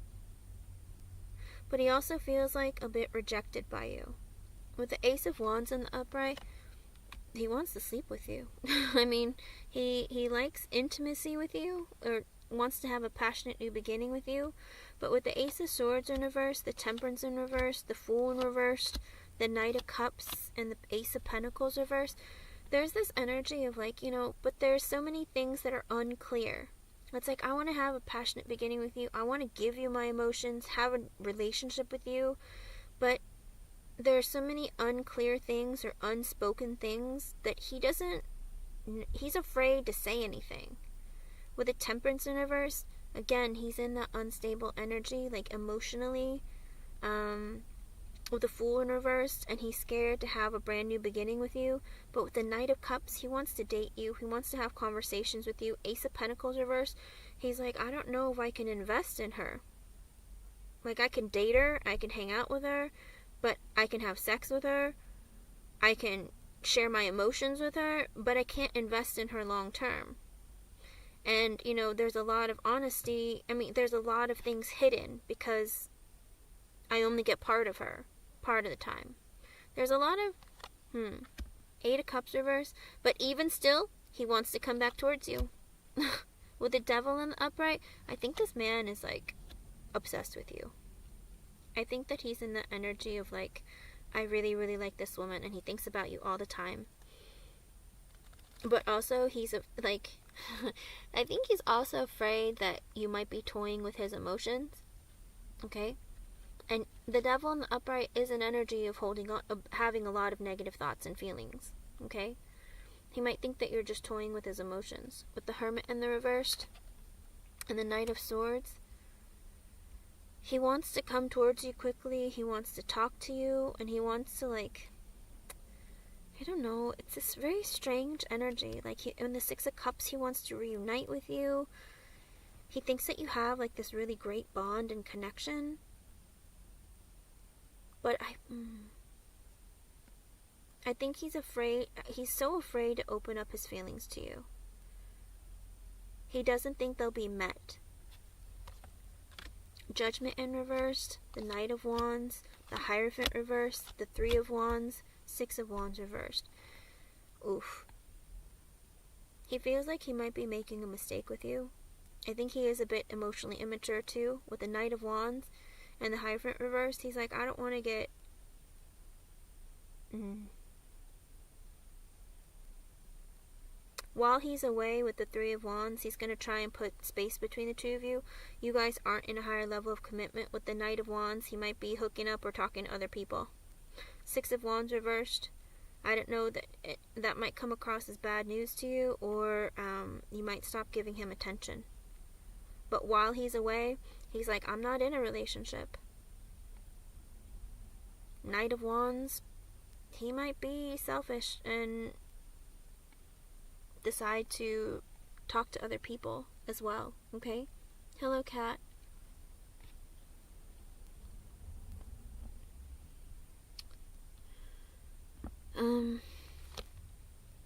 Speaker 1: but he also feels like a bit rejected by you. With the Ace of Wands in the upright, he wants to sleep with you. I mean, he likes intimacy with you, or wants to have a passionate new beginning with you. But with the Ace of Swords in reverse, the Temperance in reverse, the Fool in reverse, the Knight of Cups, and the Ace of Pentacles reverse, there's this energy of like, you know, but there's so many things that are unclear. It's like, I want to have a passionate beginning with you. I want to give you my emotions, have a relationship with you. But there's so many unclear things or unspoken things that he's afraid to say anything. With the Temperance in reverse, again, he's in that unstable energy, like emotionally. With the Fool in reverse, and he's scared to have a brand new beginning with you. But with the Knight of Cups, he wants to date you. He wants to have conversations with you. Ace of Pentacles reverse, he's like, I don't know if I can invest in her. Like, I can date her, I can hang out with her, but I can have sex with her, I can share my emotions with her, but I can't invest in her long term. And, you know, there's a lot of honesty. I mean, there's a lot of things hidden because I only get part of her, part of the time. There's a lot of, Eight of Cups reverse, but even still, he wants to come back towards you. With the Devil in the upright, I think this man is, like, obsessed with you. I think that he's in the energy of, like, I really, really like this woman, and he thinks about you all the time. But also, he's, like, I think he's also afraid that you might be toying with his emotions. Okay? And the Devil in the upright is an energy of holding on, of having a lot of negative thoughts and feelings. Okay? He might think that you're just toying with his emotions. With the Hermit in the reversed and the Knight of Swords, he wants to come towards you quickly. He wants to talk to you, and he wants to, like, I don't know, it's this very strange energy. Like, in the Six of Cups, he wants to reunite with you. He thinks that you have, like, this really great bond and connection. But I think he's so afraid to open up his feelings to you. He doesn't think they'll be met. Judgment in reverse, the Knight of Wands, the Hierophant reversed, the Three of Wands, Six of Wands reversed. Oof. He feels like he might be making a mistake with you. I think he is a bit emotionally immature too. With the Knight of Wands and the Hierophant reversed, he's like, I don't want to get... While he's away with the Three of Wands, he's going to try and put space between the two of you. You guys aren't in a higher level of commitment. With the Knight of Wands, he might be hooking up or talking to other people. Six of Wands reversed. I don't know, that might come across as bad news to you, or you might stop giving him attention. But while he's away, he's like, I'm not in a relationship. Knight of Wands, he might be selfish and decide to talk to other people as well, okay? Hello, cat.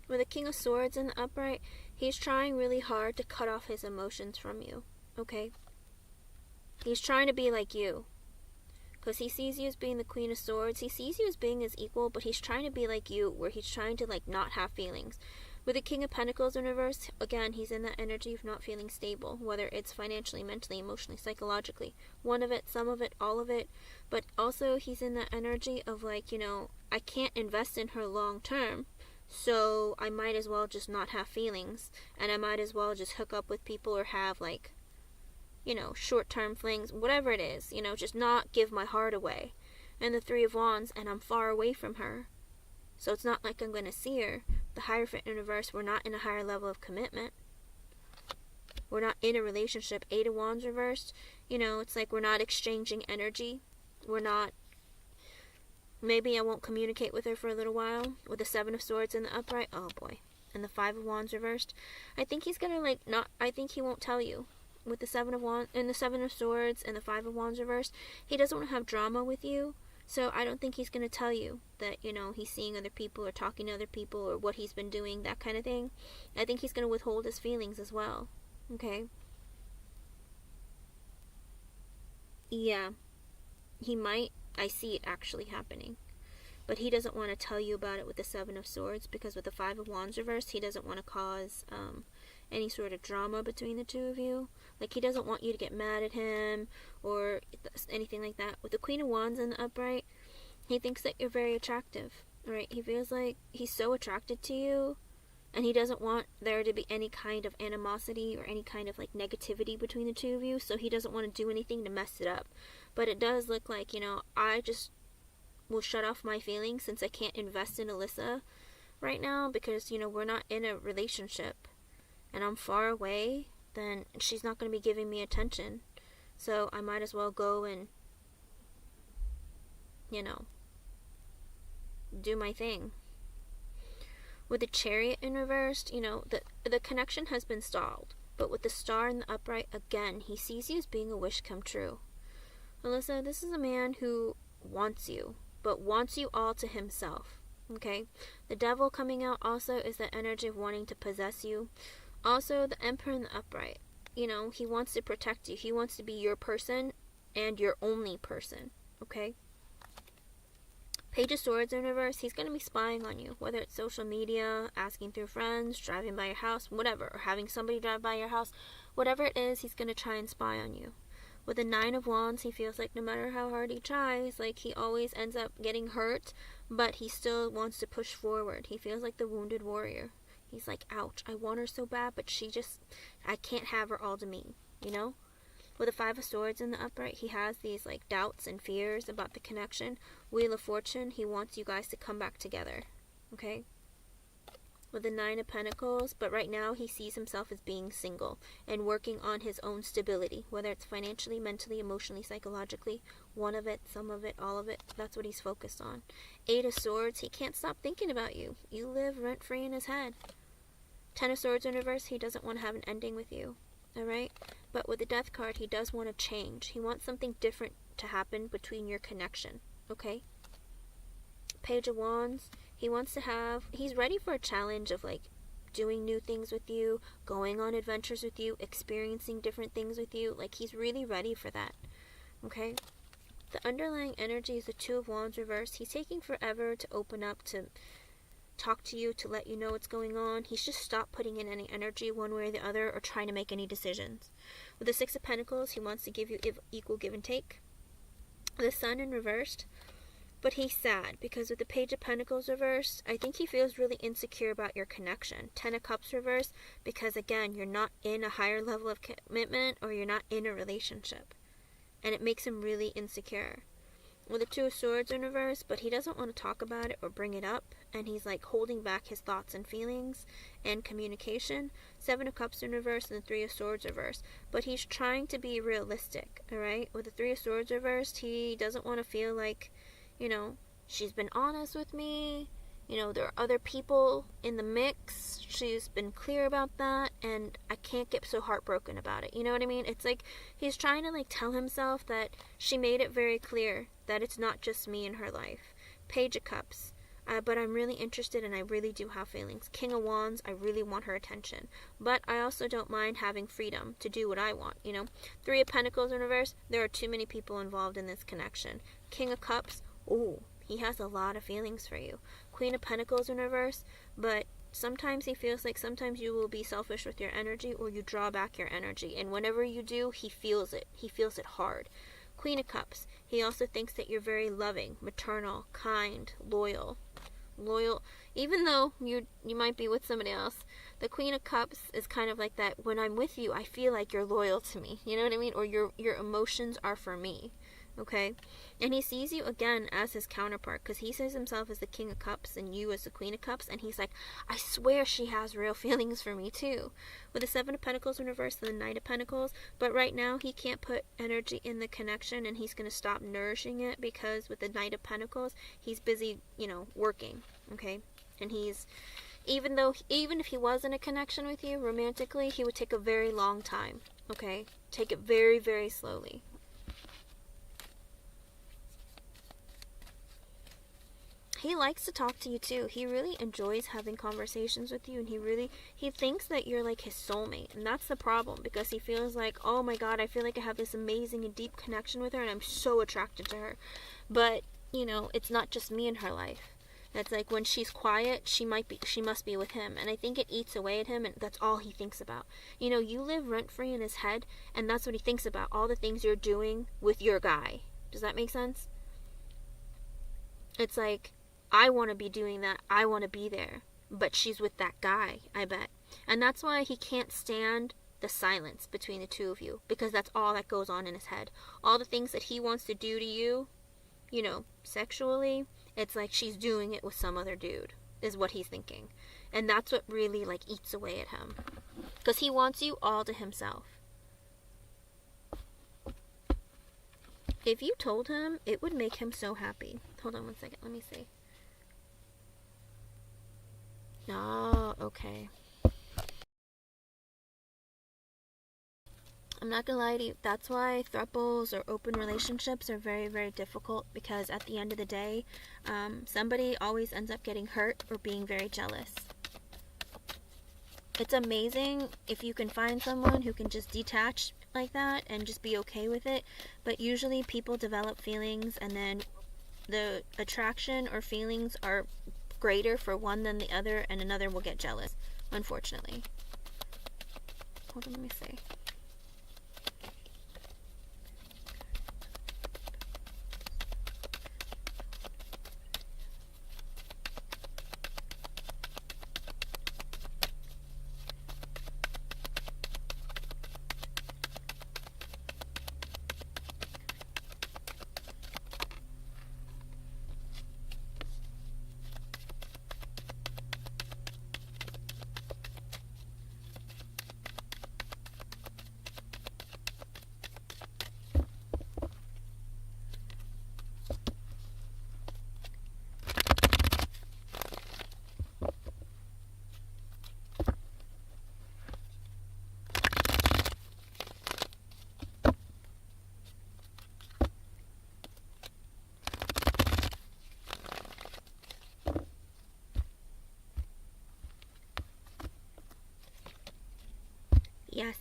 Speaker 1: With the King of Swords in the upright, he's trying really hard to cut off his emotions from you, okay? He's trying to be like you, because he sees you as being the Queen of Swords. He sees you as being his equal, but he's trying to be like you, where he's trying to, like, not have feelings. With the King of Pentacles in reverse, again, he's in that energy of not feeling stable, whether it's financially, mentally, emotionally, psychologically. One of it, some of it, all of it. But also, he's in that energy of, like, you know, I can't invest in her long term, so I might as well just not have feelings, and I might as well just hook up with people or have, like, you know, short-term flings, whatever it is, you know, just not give my heart away. And the Three of Wands, and I'm far away from her, so it's not like I'm going to see her. The Hierophant in reverse, we're not in a higher level of commitment. We're not in a relationship. Eight of Wands reversed, you know, it's like we're not exchanging energy. We're not, maybe I won't communicate with her for a little while. With the Seven of Swords in the upright, oh boy. And the Five of Wands reversed, I think he's going to, like, not, I think he won't tell you. With the Seven of Wands, and the Seven of Swords and the Five of Wands reversed, he doesn't want to have drama with you. So I don't think he's going to tell you that, you know, he's seeing other people or talking to other people or what he's been doing, that kind of thing. I think he's going to withhold his feelings as well. Okay? Yeah. He might. I see it actually happening. But he doesn't want to tell you about it with the Seven of Swords, because with the Five of Wands reversed, he doesn't want to cause any sort of drama between the two of you. Like, he doesn't want you to get mad at him or anything like that. With the Queen of Wands in the upright, he thinks that you're very attractive, right? He feels like he's so attracted to you, and he doesn't want there to be any kind of animosity or any kind of, like, negativity between the two of you, so he doesn't want to do anything to mess it up. But it does look like, you know, I just will shut off my feelings since I can't invest in Alyssa right now, because, you know, we're not in a relationship and I'm far away, then she's not going to be giving me attention. So I might as well go and, you know, do my thing. With the Chariot in reversed, you know, the connection has been stalled. But with the Star in the upright, again, he sees you as being a wish come true. Alyssa, this is a man who wants you, but wants you all to himself. Okay? The Devil coming out also is the energy of wanting to possess you. Also, the Emperor in the upright. You know, he wants to protect you. He wants to be your person and your only person. Okay? Page of Swords in reverse, he's going to be spying on you. Whether it's social media, asking through friends, driving by your house, whatever. Or having somebody drive by your house. Whatever it is, he's going to try and spy on you. With the Nine of Wands, he feels like no matter how hard he tries, like he always ends up getting hurt, but he still wants to push forward. He feels like the wounded warrior. He's like, ouch, I want her so bad, but I can't have her all to me, you know? With the Five of Swords in the upright, he has these, like, doubts and fears about the connection. Wheel of Fortune, he wants you guys to come back together, okay? With the Nine of Pentacles, but right now he sees himself as being single and working on his own stability, whether it's financially, mentally, emotionally, psychologically, one of it, some of it, all of it, that's what he's focused on. Eight of Swords, he can't stop thinking about you. You live rent-free in his head. Ten of Swords in reverse, he doesn't want to have an ending with you, alright? But with the Death card, he does want to change. He wants something different to happen between your connection, okay? Page of Wands, he's ready for a challenge of, like, doing new things with you, going on adventures with you, experiencing different things with you. Like, he's really ready for that. okay? The underlying energy is the Two of Wands reversed. He's taking forever to open up, to talk to you, to let you know what's going on. He's just stopped putting in any energy one way or the other, or trying to make any decisions. With the Six of Pentacles, he wants to give you equal give and take. The Sun in reversed, but he's sad because with the Page of Pentacles reversed, I think he feels really insecure about your connection. Ten of Cups reversed, because again, you're not in a higher level of commitment, or you're not in a relationship, and it makes him really insecure. With the Two of Swords in reverse, but he doesn't want to talk about it or bring it up, and he's like holding back his thoughts and feelings and communication. Seven of Cups in reverse and the Three of Swords reversed, but he's trying to be realistic, alright? With the Three of Swords reversed, he doesn't want to feel like, you know, she's been honest with me, you know, there are other people in the mix, she's been clear about that, and I can't get so heartbroken about it, you know what I mean? It's like he's trying to like tell himself that she made it very clear that it's not just me in her life. Page of Cups, but I'm really interested and I really do have feelings. King of Wands, I really want her attention, but I also don't mind having freedom to do what I want, you know? Three of Pentacles in reverse, there are too many people involved in this connection. King of Cups, ooh, he has a lot of feelings for you. Queen of Pentacles in reverse, but sometimes he feels like sometimes you will be selfish with your energy, or you draw back your energy, and whenever you do, he feels it. He feels it hard. Queen of Cups, he also thinks that you're very loving, maternal, kind, loyal, even though you might be with somebody else. The Queen of Cups is kind of like that, when I'm with you, I feel like you're loyal to me, you know what I mean? Or your emotions are for me, okay? And he sees you again as his counterpart, because he sees himself as the King of Cups and you as the Queen of Cups, and he's like, I swear she has real feelings for me too. With the Seven of Pentacles in reverse and the Knight of Pentacles, but right now he can't put energy in the connection, and he's going to stop nourishing it, because with the Knight of Pentacles, he's busy, you know, working, okay? And he's, even if he was in a connection with you romantically, he would take a very long time, okay? Take it very, very slowly. He likes to talk to you too. He really enjoys having conversations with you, and he thinks that you're like his soulmate, and that's the problem, because he feels like, oh my god, I feel like I have this amazing and deep connection with her, and I'm so attracted to her. But, you know, it's not just me in her life. It's like when she's quiet, she must be with him, and I think it eats away at him, and that's all he thinks about. You know, you live rent-free in his head, and that's what he thinks about, all the things you're doing with your guy. Does that make sense? It's like, I want to be doing that, I want to be there, but she's with that guy, I bet. And that's why he can't stand the silence between the two of you, because that's all that goes on in his head. All the things that he wants to do to you, you know, sexually, it's like she's doing it with some other dude, is what he's thinking. And that's what really like eats away at him, because he wants you all to himself. If you told him, it would make him so happy. Hold on one second, let me see. Oh, okay. I'm not gonna lie to you, that's why thruples or open relationships are very, very difficult, because at the end of the day, somebody always ends up getting hurt or being very jealous. It's amazing if you can find someone who can just detach like that and just be okay with it, but usually people develop feelings, and then the attraction or feelings are greater for one than the other, and another will get jealous, unfortunately. Hold on, let me see. Yes.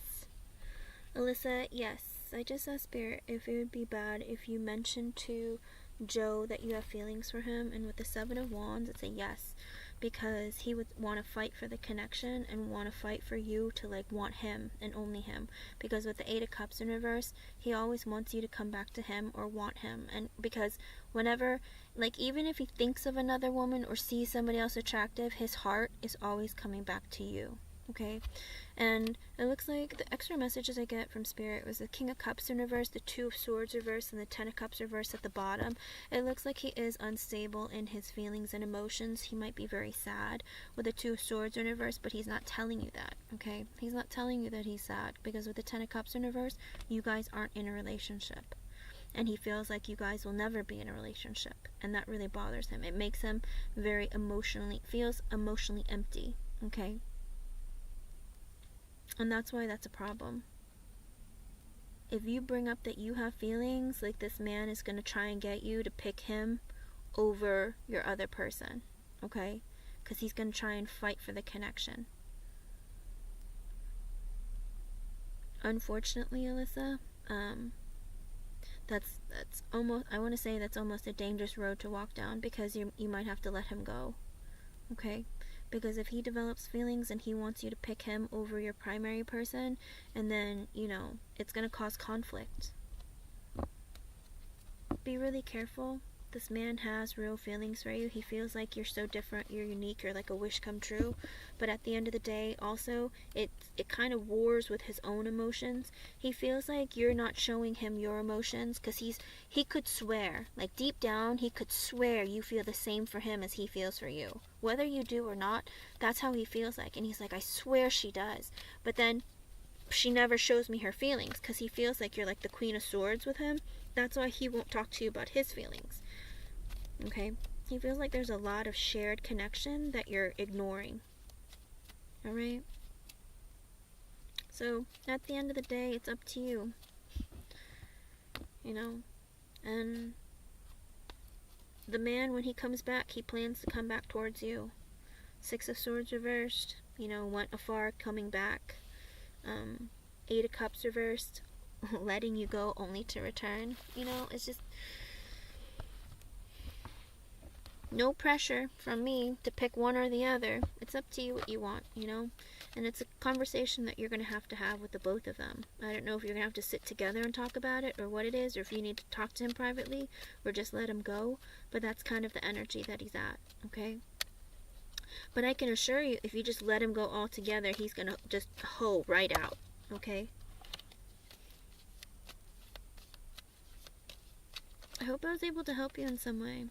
Speaker 1: Alyssa, yes. I just asked Spirit if it would be bad if you mentioned to Joe that you have feelings for him, and with the Seven of Wands, it's a yes, because he would want to fight for the connection and want to fight for you to like want him and only him, because with the Eight of Cups in reverse, he always wants you to come back to him or want him. And because whenever, like, even if he thinks of another woman or sees somebody else attractive, his heart is always coming back to you. Okay, and it looks like the extra messages I get from Spirit was the King of Cups in reverse, the Two of Swords reverse, and the Ten of Cups reverse at the bottom. It looks like he is unstable in his feelings and emotions. He might be very sad with the Two of Swords in reverse, but he's not telling you that, okay? He's not telling you that he's sad, because with the Ten of Cups in reverse, you guys aren't in a relationship. And he feels like you guys will never be in a relationship, and that really bothers him. It makes him feels emotionally empty, okay? And that's why that's a problem. If you bring up that you have feelings, like, this man is going to try and get you to pick him over your other person, okay? Because he's going to try and fight for the connection. Unfortunately, Alyssa, that's almost, I want to say that's almost a dangerous road to walk down, because you might have to let him go, okay? Because if he develops feelings and he wants you to pick him over your primary person, and then, you know, it's going to cause conflict. Be really careful. This man has real feelings for you. He feels like you're so different, you're unique, you're like a wish come true. But at the end of the day, also, it kind of wars with his own emotions. He feels like you're not showing him your emotions, because he could swear, like, deep down, he could swear you feel the same for him as he feels for you. Whether you do or not, that's how he feels like. And he's like, I swear she does. But then she never shows me her feelings, because he feels like you're like the Queen of Swords with him. That's why he won't talk to you about his feelings. Okay? He feels like there's a lot of shared connection that you're ignoring. Alright? So, at the end of the day, it's up to you. You know? And the man, when he comes back, he plans to come back towards you. Six of Swords reversed. You know, went afar, coming back. Eight of Cups reversed. Letting you go only to return. You know, it's just no pressure from me to pick one or the other. It's up to you what you want, you know? And it's a conversation that you're going to have with the both of them. I don't know if you're going to have to sit together and talk about it, or what it is, or if you need to talk to him privately, or just let him go. But that's kind of the energy that he's at, okay? But I can assure you, if you just let him go altogether, he's going to just hoe right out, okay? I hope I was able to help you in some way.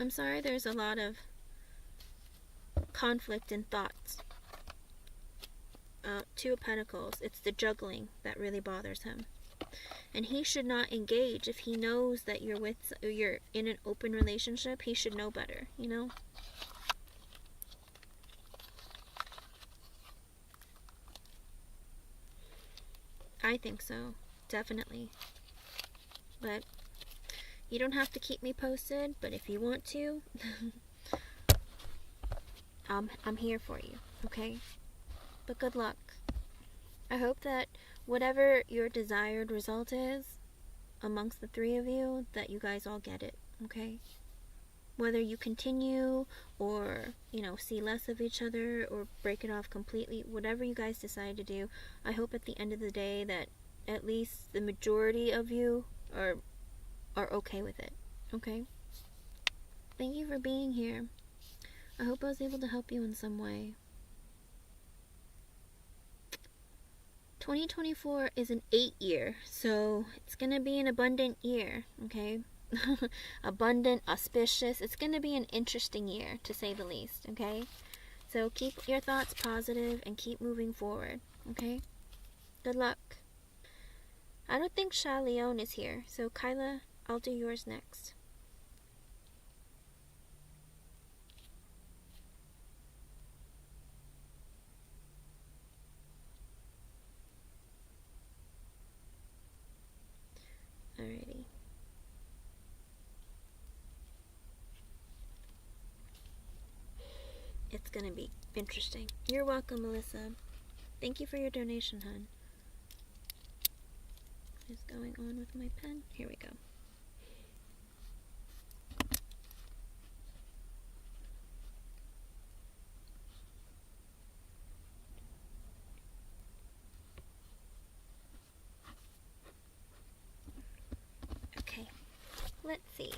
Speaker 1: I'm sorry there's a lot of conflict in thoughts. Two of Pentacles, it's the juggling that really bothers him. And he should not engage. If he knows that you're in an open relationship, he should know better, you know? I think so, definitely. But you don't have to keep me posted, but if you want to, I'm here for you, okay? But good luck. I hope that whatever your desired result is amongst the three of you, that you guys all get it, okay? Whether you continue or, you know, see less of each other or break it off completely, whatever you guys decide to do, I hope at the end of the day that at least the majority of you are okay with it, okay? Thank you for being here. I hope I was able to help you in some way. 2024 is an 8 year, so it's gonna be an abundant year, okay? Abundant, auspicious. It's gonna be an interesting year, to say the least, okay? So keep your thoughts positive and keep moving forward, okay? Good luck. I don't think Sha Leone is here, so Kyla, I'll do yours next. Alrighty. It's gonna be interesting. You're welcome, Melissa. Thank you for your donation, hon. is going on with my pen? Here we go. Okay, let's see.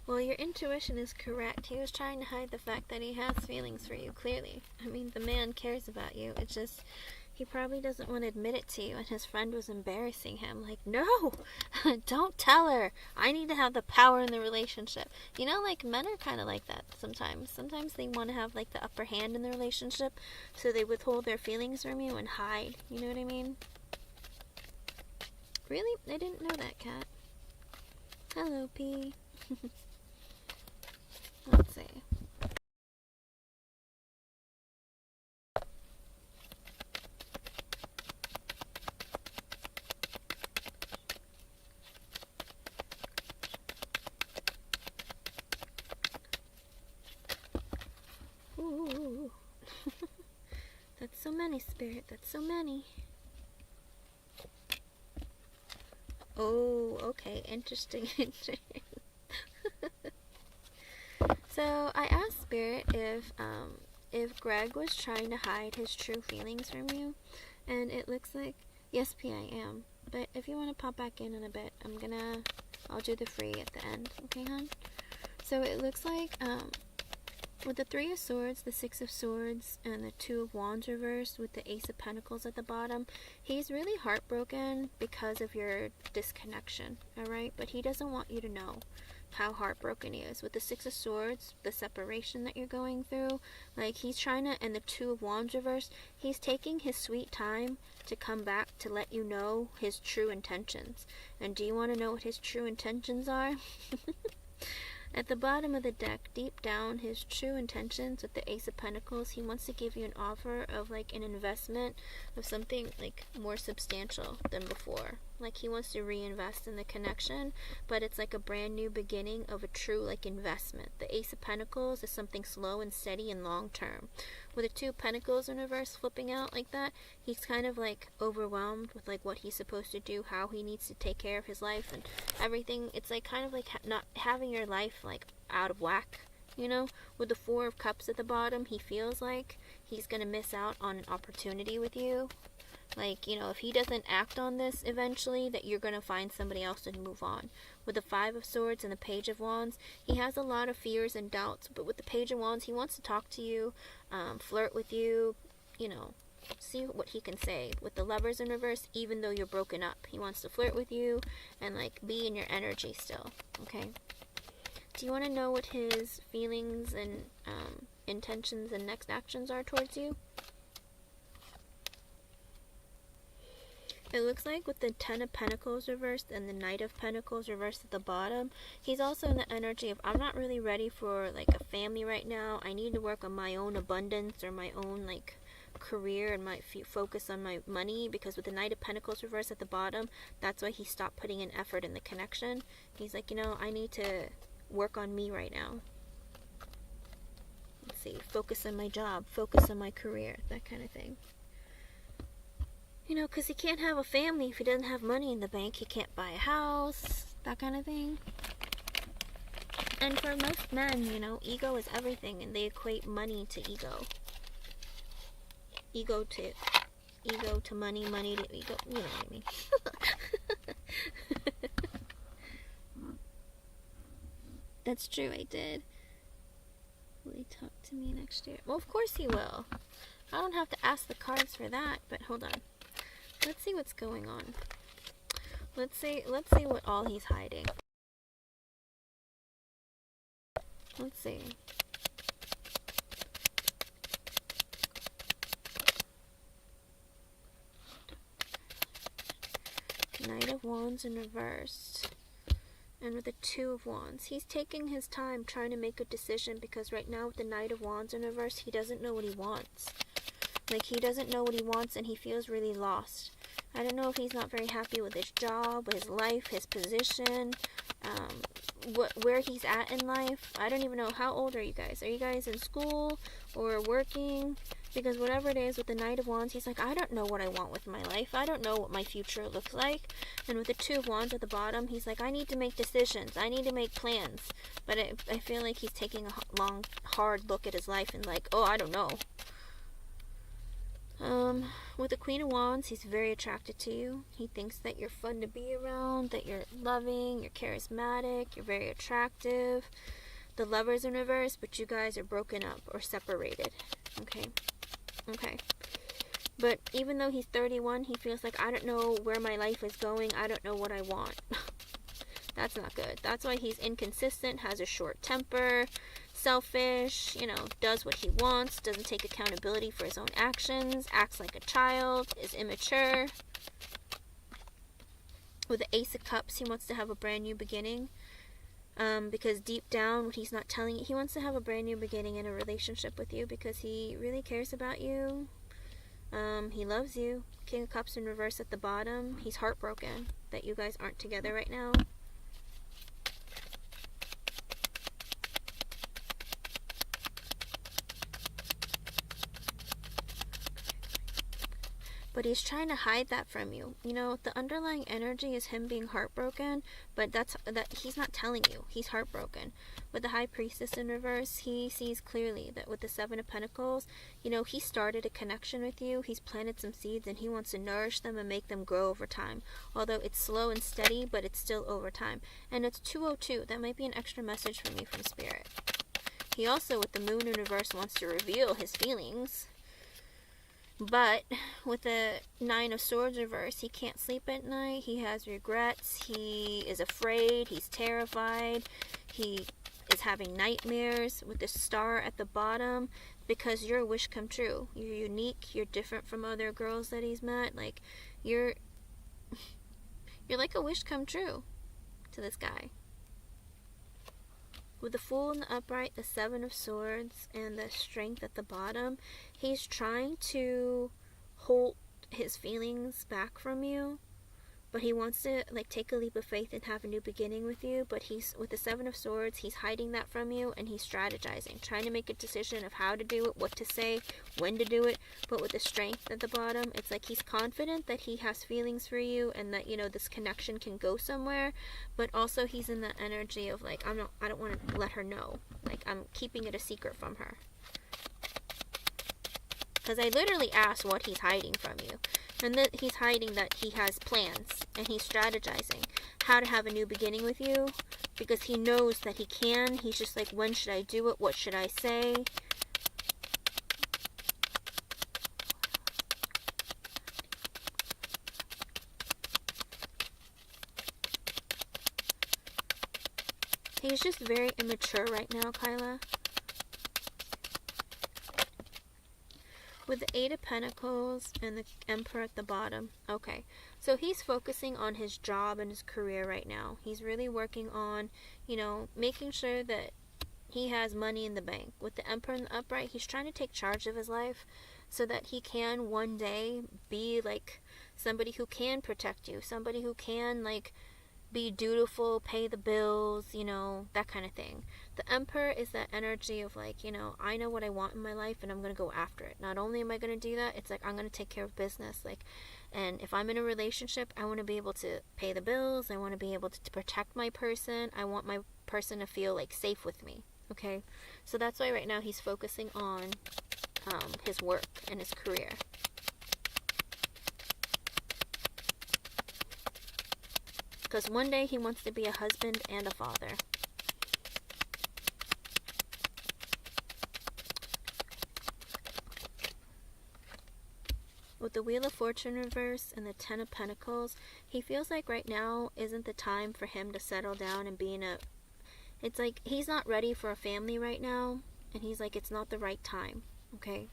Speaker 1: Well, your intuition is correct. He was trying to hide the fact that he has feelings for you, clearly. I mean, the man cares about you. It's just, he probably doesn't want to admit it to you, and his friend was embarrassing him. Like, no, don't tell her. I need to have the power in the relationship. You know, like, men are kind of like that sometimes. Sometimes they want to have, like, the upper hand in the relationship, so they withhold their feelings from you and hide. You know what I mean? Really? I didn't know that, Cat. Hello, P. Let's see. Ooh. That's so many, Spirit. That's so many. Oh, okay. Interesting. So I asked Spirit if Greg was trying to hide his true feelings from you, and it looks like yes, P, I am. But if you want to pop back in a bit, I'll do the free at the end. Okay, hon? So it looks like with the Three of Swords, the Six of Swords, and the Two of Wands reversed with the Ace of Pentacles at the bottom, he's really heartbroken because of your disconnection, alright? But he doesn't want you to know how heartbroken he is. With the Six of Swords, the separation that you're going through, like, he's trying to, and the Two of Wands reversed, he's taking his sweet time to come back to let you know his true intentions. And do you want to know what his true intentions are? At the bottom of the deck, deep down, his true intentions with the Ace of Pentacles, he wants to give you an offer of, like, an investment of something, like, more substantial than before. Like, he wants to reinvest in the connection, but it's like a brand new beginning of a true, like, investment. The Ace of Pentacles is something slow and steady and long term. With the Two of Pentacles in reverse flipping out like that, he's kind of, like, overwhelmed with, like, what he's supposed to do, how he needs to take care of his life and everything. It's like kind of like not having your life, like, out of whack, you know? With the Four of Cups at the bottom, he feels like he's gonna miss out on an opportunity with you. Like, you know, if he doesn't act on this eventually, that you're gonna find somebody else and move on. With the Five of Swords and the Page of Wands, he has a lot of fears and doubts, but with the Page of Wands, he wants to talk to you, flirt with you, you know, see what he can say. With the Lovers in reverse, even though you're broken up, he wants to flirt with you and, like, be in your energy still, okay? Do you want to know what his feelings and intentions and next actions are towards you? It looks like with the Ten of Pentacles reversed and the Knight of Pentacles reversed at the bottom, he's also in the energy of, I'm not really ready for, like, a family right now. I need to work on my own abundance or my own, like, career and my focus on my money, because with the Knight of Pentacles reversed at the bottom, that's why he stopped putting in effort in the connection. He's like, you know, I need to work on me right now. Let's see, focus on my job, focus on my career, that kind of thing. You know, because he can't have a family if he doesn't have money in the bank. He can't buy a house, that kind of thing. And for most men, you know, ego is everything, and they equate money to ego. Ego to money, money to ego. You know what I mean. That's true, I did. Will he talk to me next year? Well, of course he will. I don't have to ask the cards for that, but hold on. Let's see what's going on. Let's see what all he's hiding. Let's see. Knight of Wands in reverse. And with the Two of Wands, he's taking his time trying to make a decision, because right now with the Knight of Wands in reverse, he doesn't know what he wants. Like, he doesn't know what he wants, and he feels really lost. I don't know if he's not very happy with his job, his life, his position, where he's at in life. I don't even know. How old are you guys? Are you guys in school or working? Because whatever it is with the Knight of Wands, he's like, I don't know what I want with my life. I don't know what my future looks like. And with the Two of Wands at the bottom, he's like, I need to make decisions. I need to make plans. But I feel like he's taking a long, hard look at his life and like, oh, I don't know. With the Queen of Wands, he's very attracted to you. He thinks that you're fun to be around, that you're loving, you're charismatic, you're very attractive. The Lover's in reverse, but you guys are broken up or separated. Okay. But even though he's 31, he feels like, I don't know where my life is going. I don't know what I want. That's not good. That's why he's inconsistent, has a short temper, selfish, does what he wants, doesn't take accountability for his own actions, acts like a child, is immature. With the Ace of Cups, he wants to have a brand new beginning. Because deep down, what he's not telling you, he wants to have a brand new beginning in a relationship with you because he really cares about you. He loves you. King of Cups in reverse at the bottom. He's heartbroken that you guys aren't together right now. But he's trying to hide that from you. The underlying energy is him being heartbroken, but that he's not telling you. He's heartbroken. With the High Priestess in reverse, he sees clearly that with the Seven of Pentacles, he started a connection with you. He's planted some seeds, and he wants to nourish them and make them grow over time. Although it's slow and steady, but it's still over time. And it's 202. That might be an extra message from you from Spirit. He also, with the Moon in reverse, wants to reveal his feelings. But with the Nine of Swords reverse, he can't sleep at night. He has regrets. He is afraid. He's terrified. He is having nightmares with the Star at the bottom because you're a wish come true. You're unique. You're different from other girls that he's met. Like, you're like a wish come true to this guy. With the Fool in the upright, the Seven of Swords, and the Strength at the bottom, he's trying to hold his feelings back from you, but he wants to take a leap of faith and have a new beginning with you. But he's with the Seven of Swords, he's hiding that from you, and he's strategizing, trying to make a decision of how to do it, what to say, when to do it. But with the Strength at the bottom, it's like he's confident that he has feelings for you and that this connection can go somewhere. But also he's in the energy of I don't want to let her know. I'm keeping it a secret from her. Because I literally asked what he's hiding from you. And that he's hiding that he has plans. And he's strategizing how to have a new beginning with you. Because he knows that he can. He's just like, when should I do it? What should I say? He's just very immature right now, Kyla. With the Eight of Pentacles and the Emperor at the bottom. Okay, so he's focusing on his job and his career right now. He's really working on, making sure that he has money in the bank. With the Emperor in the upright, he's trying to take charge of his life so that he can one day be somebody who can protect you, somebody who can be dutiful, pay the bills, that kind of thing. The Emperor is that energy of I know what I want in my life and I'm going to go after it. Not only am I going to do that, it's I'm going to take care of business. And if I'm in a relationship, I want to be able to pay the bills. I want to be able to protect my person. I want my person to feel safe with me. Okay? So that's why right now he's focusing on his work and his career. Because one day he wants to be a husband and a father. With the Wheel of Fortune reverse and the Ten of Pentacles, he feels like right now isn't the time for him to settle down and be in a... It's he's not ready for a family right now. And he's it's not the right time. Okay?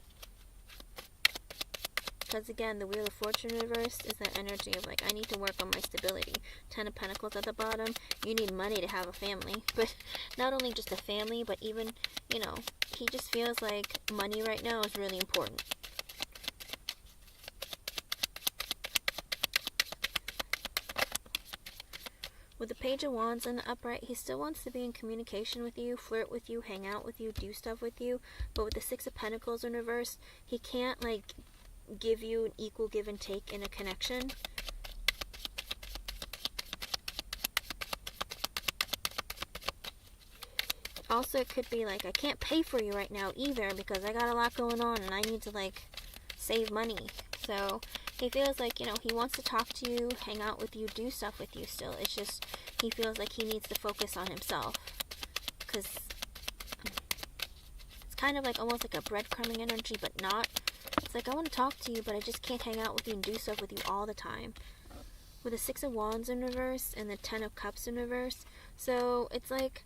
Speaker 1: because again, the Wheel of Fortune reverse is that energy of like, I need to work on my stability. 10 of Pentacles at the bottom, you need money to have a family. But not only just a family, but even, you know, he just feels like money right now is really important. With the Page of Wands in the upright, he still wants to be in communication with you, flirt with you, hang out with you, do stuff with you. But with the Six of Pentacles in reverse, he can't like give you an equal give and take in a connection. Also, it could be like, I can't pay for you right now either because I got a lot going on and I need to like save money. So he feels like, you know, he wants to talk to you, hang out with you, do stuff with you still. It's just, he feels like he needs to focus on himself. Because it's kind of like almost like a breadcrumbing energy, but not. It's like, I want to talk to you, but I just can't hang out with you and do stuff with you all the time. With the Six of Wands in reverse and the 10 of Cups in reverse. So it's like,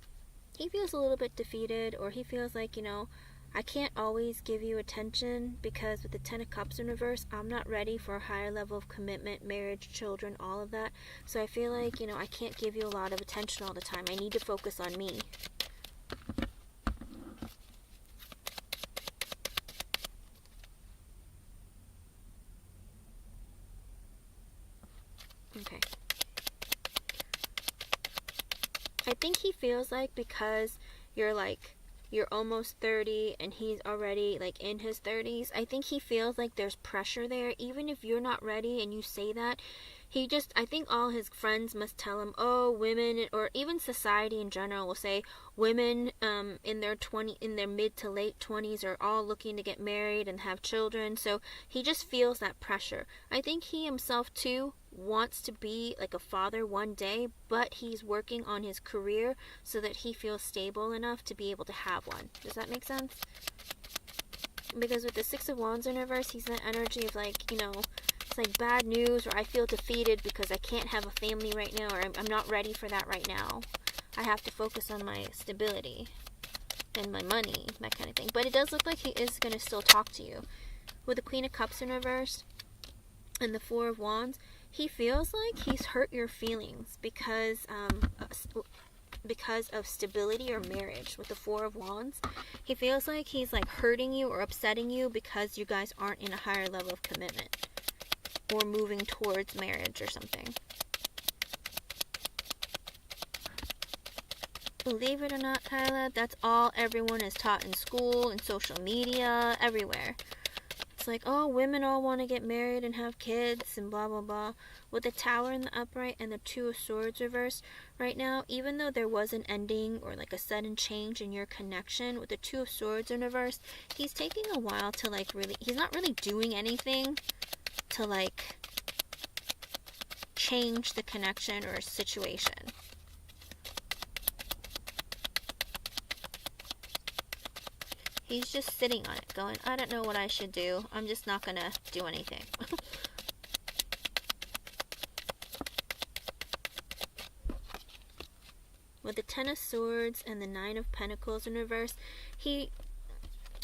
Speaker 1: he feels a little bit defeated, or he feels like, you know, I can't always give you attention because with the 10 of Cups in reverse, I'm not ready for a higher level of commitment, marriage, children, all of that. So I feel like, you know, I can't give you a lot of attention all the time. I need to focus on me. Okay. I think he feels like because you're almost 30 and he's already like in his 30s, I think he feels like there's pressure there. Even if you're not ready and you say that, I think all his friends must tell him, oh, women, or even society in general will say women in their mid to late 20s are all looking to get married and have children. So he just feels that pressure. I think he himself too wants to be like a father one day, but he's working on his career so that he feels stable enough to be able to have one. Does that make sense? Because with the Six of Wands in reverse, he's in the energy of like, you know, it's like bad news, or I feel defeated because I can't have a family right now, or I'm not ready for that right now. I have to focus on my stability and my money, that kind of thing. But it does look like he is going to still talk to you. With the Queen of Cups in reverse and the Four of Wands, he feels like he's hurt your feelings because of stability or marriage. With the Four of Wands, he feels like he's like hurting you or upsetting you because you guys aren't in a higher level of commitment or moving towards marriage or something. Believe it or not, Kyla, that's all everyone is taught in school, in social media, everywhere. It's like, oh, women all want to get married and have kids and blah, blah, blah. With the Tower in the upright and the Two of Swords reversed, right now, even though there was an ending or like a sudden change in your connection, with the Two of Swords in reverse, he's taking a while to like he's not really doing anything to like change the connection or situation. He's just sitting on it going, I don't know what I should do. I'm just not gonna do anything. With the Ten of Swords and the Nine of Pentacles in reverse, he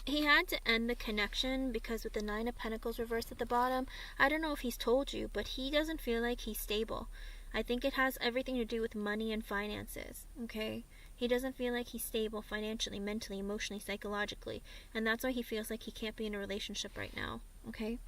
Speaker 1: had to end the connection because with the Nine of Pentacles reversed at the bottom, I don't know if he's told you, but he doesn't feel like he's stable. I think it has everything to do with money and finances, okay? He doesn't feel like he's stable financially, mentally, emotionally, psychologically. And that's why he feels like he can't be in a relationship right now, okay?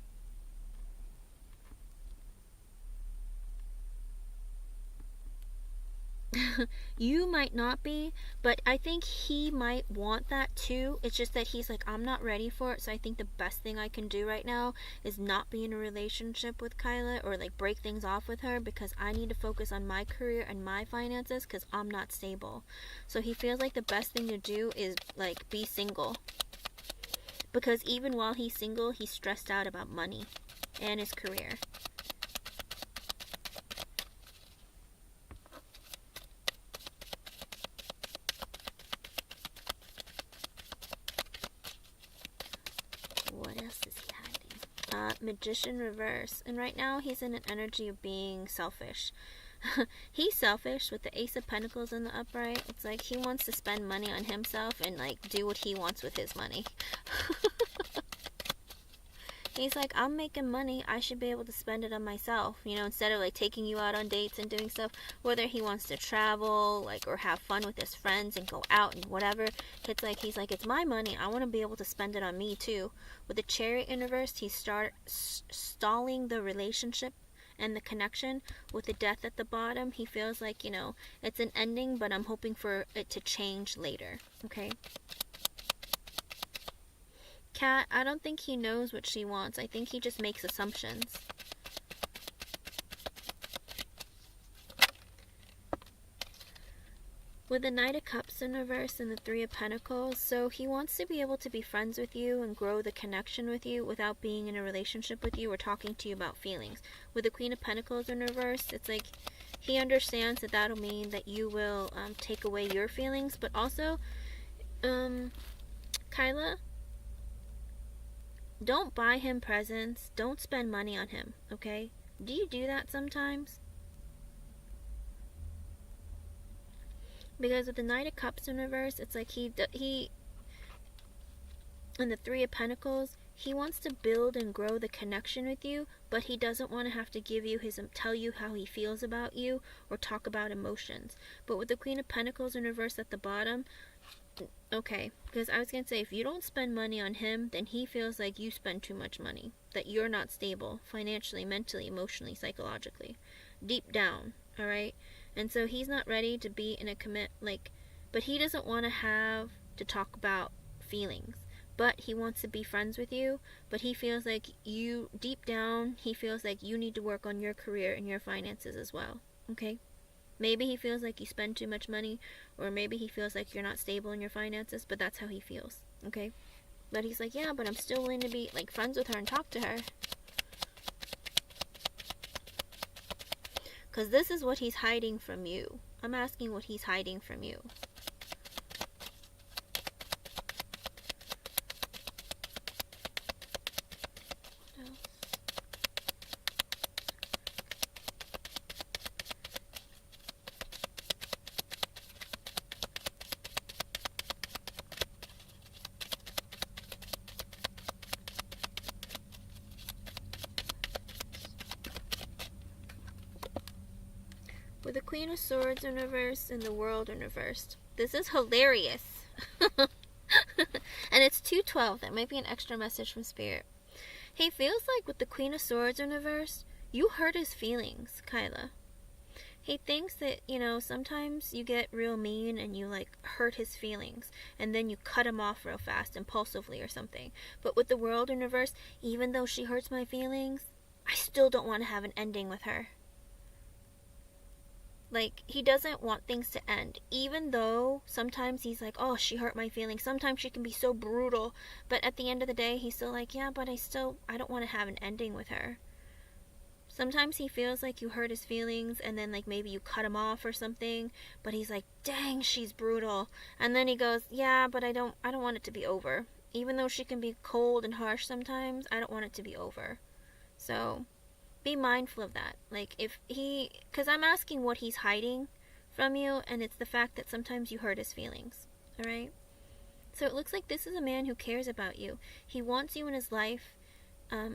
Speaker 1: You might not be, but I think he might want that too. It's just that he's like, I'm not ready for it, so I think the best thing I can do right now is not be in a relationship with Kyla or like break things off with her because I need to focus on my career and my finances because I'm not stable. So he feels like the best thing to do is like be single, because even while he's single, he's stressed out about money and his career. What else is he hiding? Magician reverse. And right now he's in an energy of being selfish. He's selfish with the Ace of Pentacles in the upright. It's like he wants to spend money on himself and like do what he wants with his money. He's like, I'm making money, I should be able to spend it on myself, you know, instead of like taking you out on dates and doing stuff. Whether he wants to travel, like, or have fun with his friends and go out and whatever, it's like, he's like, it's my money, I want to be able to spend it on me too. With the Chariot in reverse, he's stalling the relationship and the connection. With the Death at the bottom, he feels like, you know, it's an ending, but I'm hoping for it to change later. Okay. Cat, I don't think he knows what she wants. I think he just makes assumptions. With the Knight of Cups in reverse and the Three of Pentacles, so he wants to be able to be friends with you and grow the connection with you without being in a relationship with you or talking to you about feelings. With the Queen of Pentacles in reverse, it's like he understands that that'll mean that you will take away your feelings, but also, Kyla, don't buy him presents. Don't spend money on him, okay? Do you do that sometimes? Because with the Knight of Cups in reverse, it's like he and the Three of Pentacles, he wants to build and grow the connection with you, but he doesn't want to have to tell you how he feels about you or talk about emotions. But with the Queen of Pentacles in reverse at the bottom, okay, because I was going to say, if you don't spend money on him, then he feels like you spend too much money, that you're not stable financially, mentally, emotionally, psychologically, deep down, all right? And so he's not ready to be in a but he doesn't want to have to talk about feelings, but he wants to be friends with you, but he feels like you, deep down, he feels like you need to work on your career and your finances as well, okay? Maybe he feels like you spend too much money, or maybe he feels like you're not stable in your finances, but that's how he feels, okay? But he's like, yeah, but I'm still willing to be, like, friends with her and talk to her. Because this is what he's hiding from you. I'm asking what he's hiding from you. What else? With the Queen of Swords in reverse and the World in reverse. This is hilarious. And it's 2:12. That might be an extra message from Spirit. He feels like with the Queen of Swords in reverse, you hurt his feelings, Kyla. He thinks that, you know, sometimes you get real mean and you, like, hurt his feelings. And then you cut him off real fast, impulsively or something. But with the World in reverse, even though she hurts my feelings, I still don't want to have an ending with her. Like, he doesn't want things to end, even though sometimes he's like, oh, she hurt my feelings. Sometimes she can be so brutal, but at the end of the day, he's still like, yeah, but I don't want to have an ending with her. Sometimes he feels like you hurt his feelings, and then, like, maybe you cut him off or something, but he's like, dang, she's brutal. And then he goes, yeah, but I don't want it to be over. Even though she can be cold and harsh sometimes, I don't want it to be over. So be mindful of that. Like, because I'm asking what he's hiding from you, and it's the fact that sometimes you hurt his feelings, alright? So it looks like this is a man who cares about you. He wants you in his life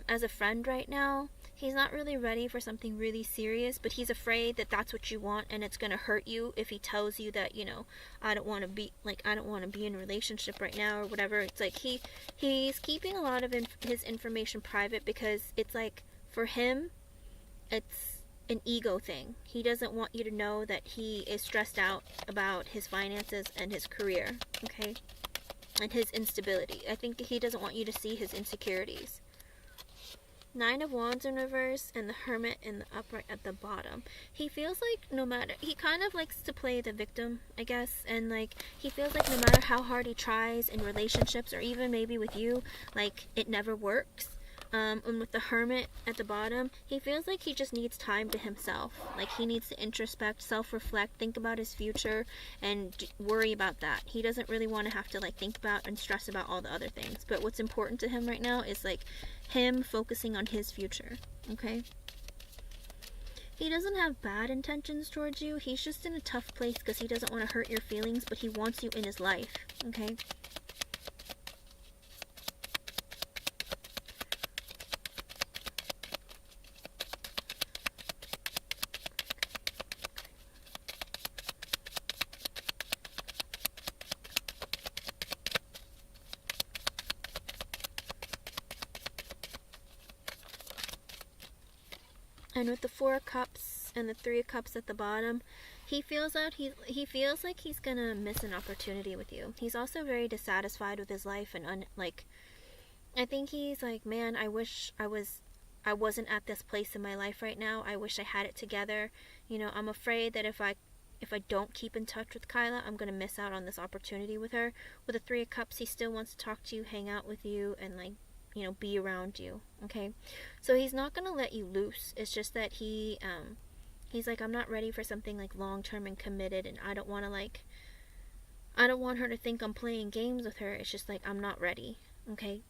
Speaker 1: as a friend right now. He's not really ready for something really serious, but he's afraid that that's what you want, and it's going to hurt you if he tells you that, you know, I don't want to be in a relationship right now or whatever. It's like he's keeping a lot of his information private, because it's like, for him, it's an ego thing. He doesn't want you to know that he is stressed out about his finances and his career, okay? And his instability. I think he doesn't want you to see his insecurities. Nine of Wands in reverse and the Hermit in the upright at the bottom. He feels like he kind of likes to play the victim, I guess, and like he feels like no matter how hard he tries in relationships or even maybe with you, like it never works. And with the Hermit at the bottom, he feels like he just needs time to himself. Like he needs to introspect, self-reflect, think about his future, and worry about that. He doesn't really want to have to like think about and stress about all the other things. But what's important to him right now is like him focusing on his future, okay? He doesn't have bad intentions towards you. He's just in a tough place because he doesn't want to hurt your feelings, but he wants you in his life, okay? And with the Four of Cups and the Three of Cups at the bottom, he feels like he's gonna miss an opportunity with you. He's also very dissatisfied with his life, and I think he's like, man, I wish I wasn't at this place in my life right now. I wish I had it together. I'm afraid that if I don't keep in touch with Kyla, I'm gonna miss out on this opportunity with her. With the Three of Cups, he still wants to talk to you, hang out with you, and be around you. Okay, so he's not gonna let you loose. It's just that he's like, I'm not ready for something like long term and committed, and I don't want her to think I'm playing games with her. It's just like, I'm not ready. Okay,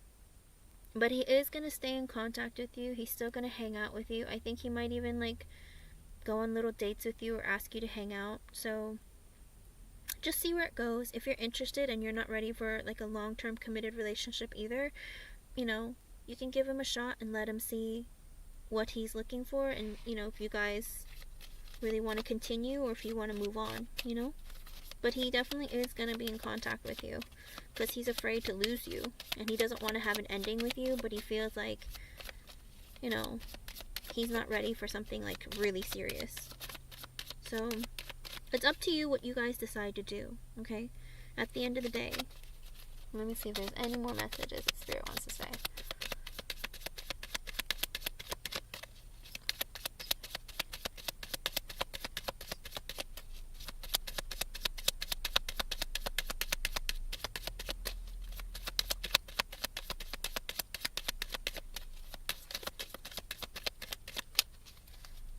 Speaker 1: but he is gonna stay in contact with you. He's still gonna hang out with you. I think he might even go on little dates with you or ask you to hang out. So just see where it goes. If you're interested and you're not ready for a long-term committed relationship either, you can give him a shot and let him see what he's looking for, and if you guys really want to continue or if you want to move on, but he definitely is going to be in contact with you because he's afraid to lose you, and he doesn't want to have an ending with you, but he feels like he's not ready for something really serious. So it's up to you what you guys decide to do. Okay, at the end of the day, let me see if there's any more messages that Spirit wants to say.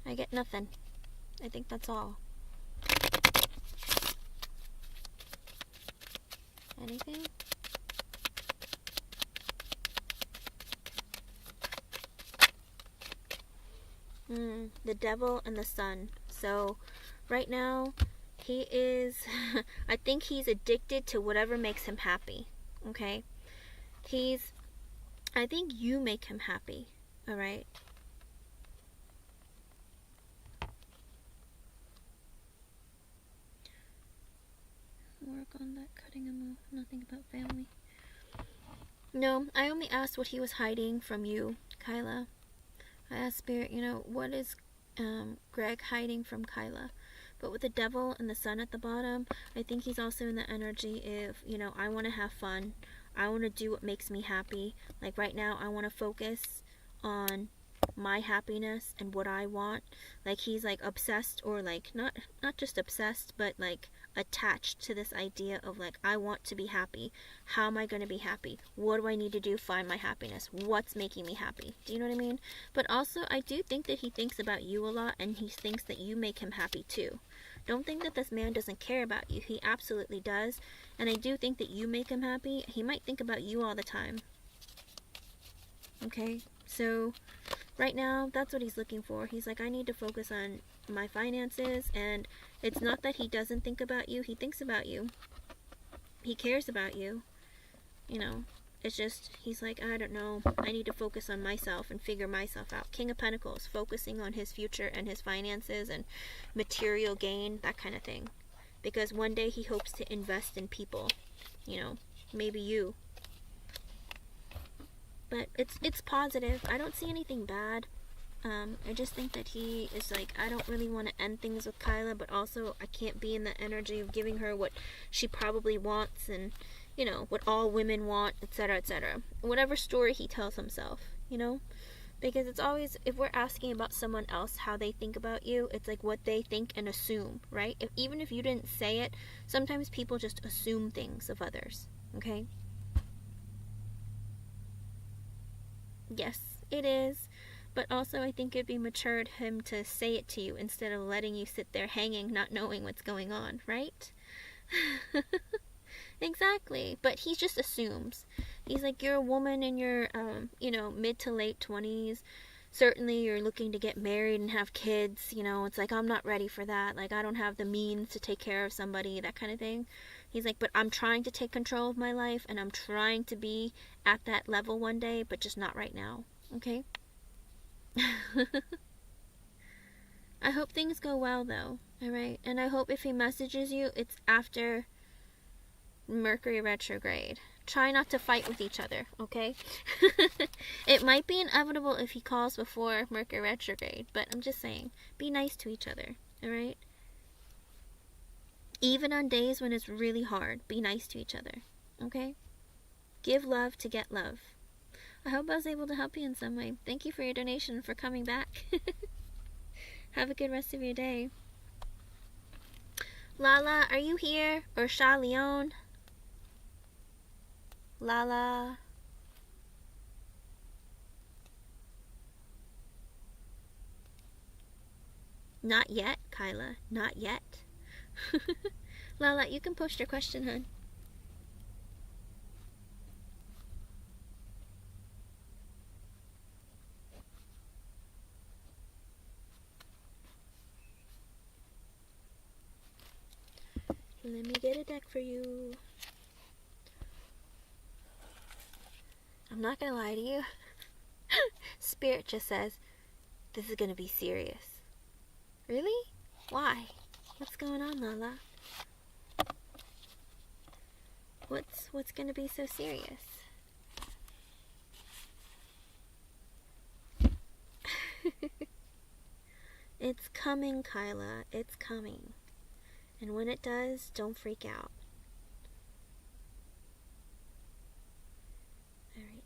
Speaker 1: I get nothing. I think that's all. Anything? The Devil and the Sun. So right now he is I think he's addicted to whatever makes him happy. Okay? I think you make him happy. Alright? Work on that, cutting him off. Nothing about family. No, I only asked what he was hiding from you, Kyla. I asked Spirit, what is Greg hiding from Kyla? But with the Devil and the Sun at the bottom, I think he's also in the energy of, I want to have fun. I want to do what makes me happy. Right now, I want to focus on my happiness and what I want. He's obsessed, or not just obsessed, but attached to this idea of I want to be happy. How am I going to be happy? What do I need to do to find my happiness? What's making me happy? Do you know what I mean? But also, I do think that he thinks about you a lot, and he thinks that you make him happy too. Don't think that this man doesn't care about you. He absolutely does. And I do think that you make him happy. He might think about you all the time. Okay? So right now, that's what he's looking for. He's like, I need to focus on my finances, and it's not that he doesn't think about you. He thinks about you. He cares about you. It's just, he's like, I don't know. I need to focus on myself and figure myself out. King of Pentacles, focusing on his future and his finances and material gain, that kind of thing. Because one day he hopes to invest in people. Maybe you. But it's positive. I don't see anything bad. I just think that he is I don't really want to end things with Kyla, but also I can't be in the energy of giving her what she probably wants, and what all women want, etc., etc. Whatever story he tells himself, because it's always, if we're asking about someone else, how they think about you, it's what they think and assume, right? Even if you didn't say it, sometimes people just assume things of others. Okay? Yes, it is. But also, I think it'd be mature of him to say it to you instead of letting you sit there hanging, not knowing what's going on, right? Exactly. But he just assumes. He's like, you're a woman in your, mid to late 20s. Certainly, you're looking to get married and have kids. It's I'm not ready for that. I don't have the means to take care of somebody, that kind of thing. He's like, but I'm trying to take control of my life, and I'm trying to be at that level one day, but just not right now. Okay? I hope things go well, though. Alright? And I hope if he messages you, it's after Mercury retrograde. Try not to fight with each other, okay? It might be inevitable if he calls before Mercury retrograde, but I'm just saying, be nice to each other, alright? Even on days when it's really hard, be nice to each other, okay? Give love to get love. I hope I was able to help you in some way. Thank you for your donation and for coming back. Have a good rest of your day. Lala, are you here? Or Sha Leon? Lala. Not yet, Kyla. Not yet. Lala, you can post your question, hon. Let me get a deck for you. I'm not gonna lie to you. Spirit just says, this is gonna be serious. Really? Why? What's going on, Lala? What's gonna be so serious? It's coming, Kyla. It's coming. And when it does, don't freak out. Alright.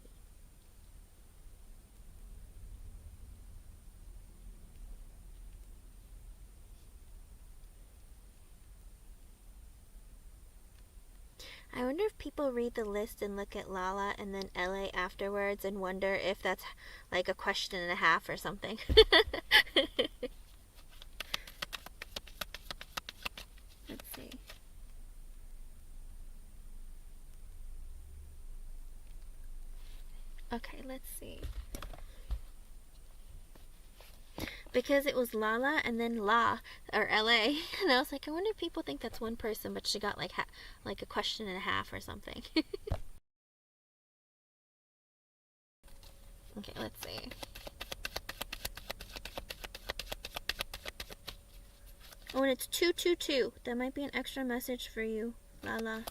Speaker 1: I wonder if people read the list and look at Lala and then LA afterwards and wonder if that's like a question and a half or something. Let's see. Okay, let's see. Because it was Lala and then La, or LA, and I was like, I wonder if people think that's one person, but she got like a question and a half or something. Okay, let's see. Oh, and it's 222. That might be an extra message for you, Lala.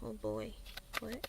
Speaker 1: Oh boy. What?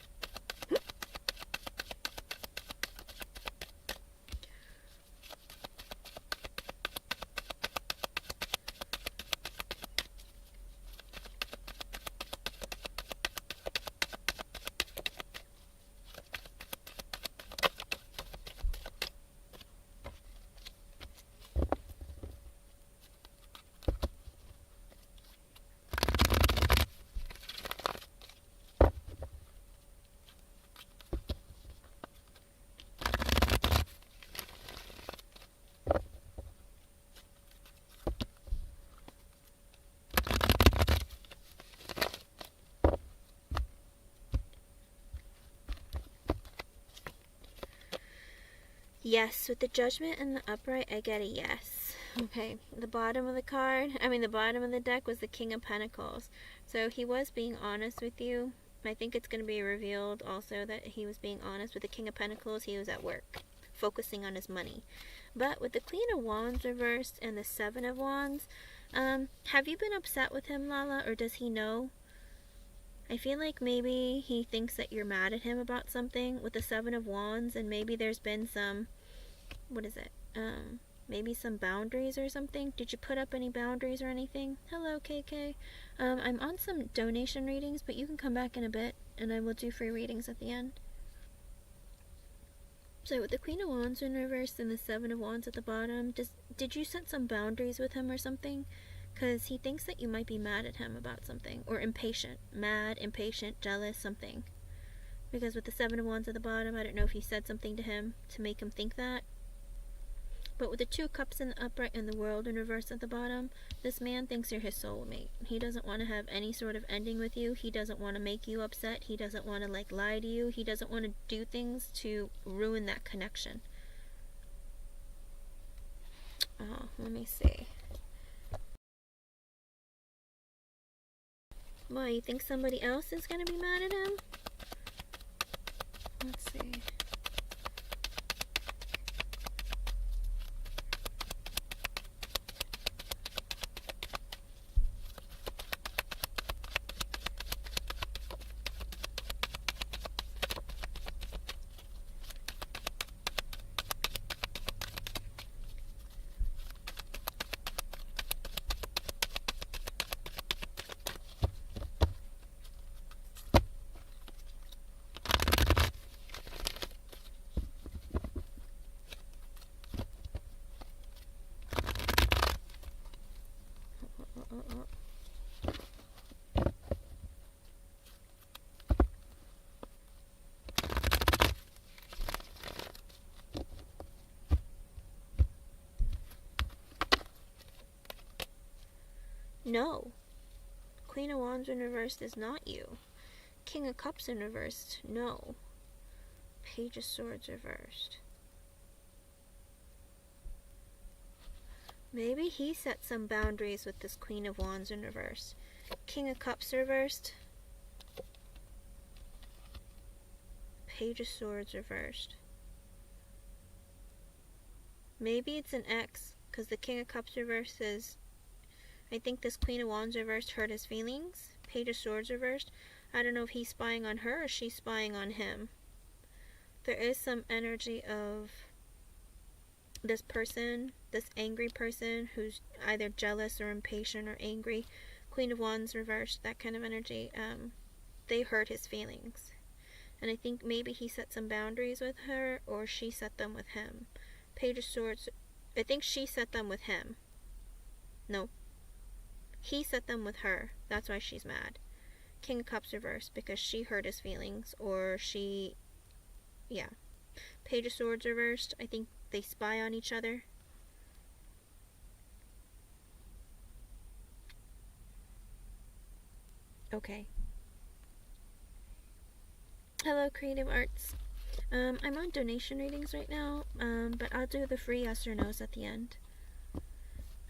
Speaker 1: Yes, with the Judgment and the Upright, I get a yes. Okay, the bottom of the deck was the King of Pentacles. So he was being honest with you. I think it's going to be revealed also that he was being honest. With the King of Pentacles, he was at work, focusing on his money. But with the Queen of Wands reversed and the Seven of Wands, have you been upset with him, Lala, or does he know? I feel like maybe he thinks that you're mad at him about something with the Seven of Wands, and maybe there's been some, what is it? Maybe some boundaries or something. Did you put up any boundaries or anything? Hello, KK. I'm on some donation readings, but you can come back in a bit, and I will do free readings at the end. So with the Queen of Wands in reverse and the Seven of Wands at the bottom, did you set some boundaries with him or something? Because he thinks that you might be mad at him about something, or impatient. Mad, impatient, jealous, something. Because with the Seven of Wands at the bottom, I don't know if you said something to him to make him think that. But with the Two Cups in the upright and the World in reverse at the bottom, this man thinks you're his soulmate. He doesn't want to have any sort of ending with you. He doesn't want to make you upset. He doesn't want to lie to you. He doesn't want to do things to ruin that connection. Oh, let me see. Why, you think somebody else is gonna be mad at him? Let's see. No. Queen of Wands in reversed is not you. King of Cups in reversed, no. Page of Swords reversed. Maybe he set some boundaries with this Queen of Wands in reverse. King of Cups reversed. Page of Swords reversed. Maybe it's an ex, because the King of Cups reversed is... I think this Queen of Wands reversed hurt his feelings. Page of Swords reversed. I don't know if he's spying on her or she's spying on him. There is some energy of this person, this angry person who's either jealous or impatient or angry. Queen of Wands reversed, that kind of energy. They hurt his feelings. And I think maybe he set some boundaries with her or she set them with him. Page of Swords, I think she set them with him. No. He set them with her. That's why she's mad. King of Cups reversed because she hurt his feelings or she... Yeah. Page of Swords reversed. I think they spy on each other. Okay. Hello, Creative Arts. I'm on donation readings right now, but I'll do the free yes or no's at the end.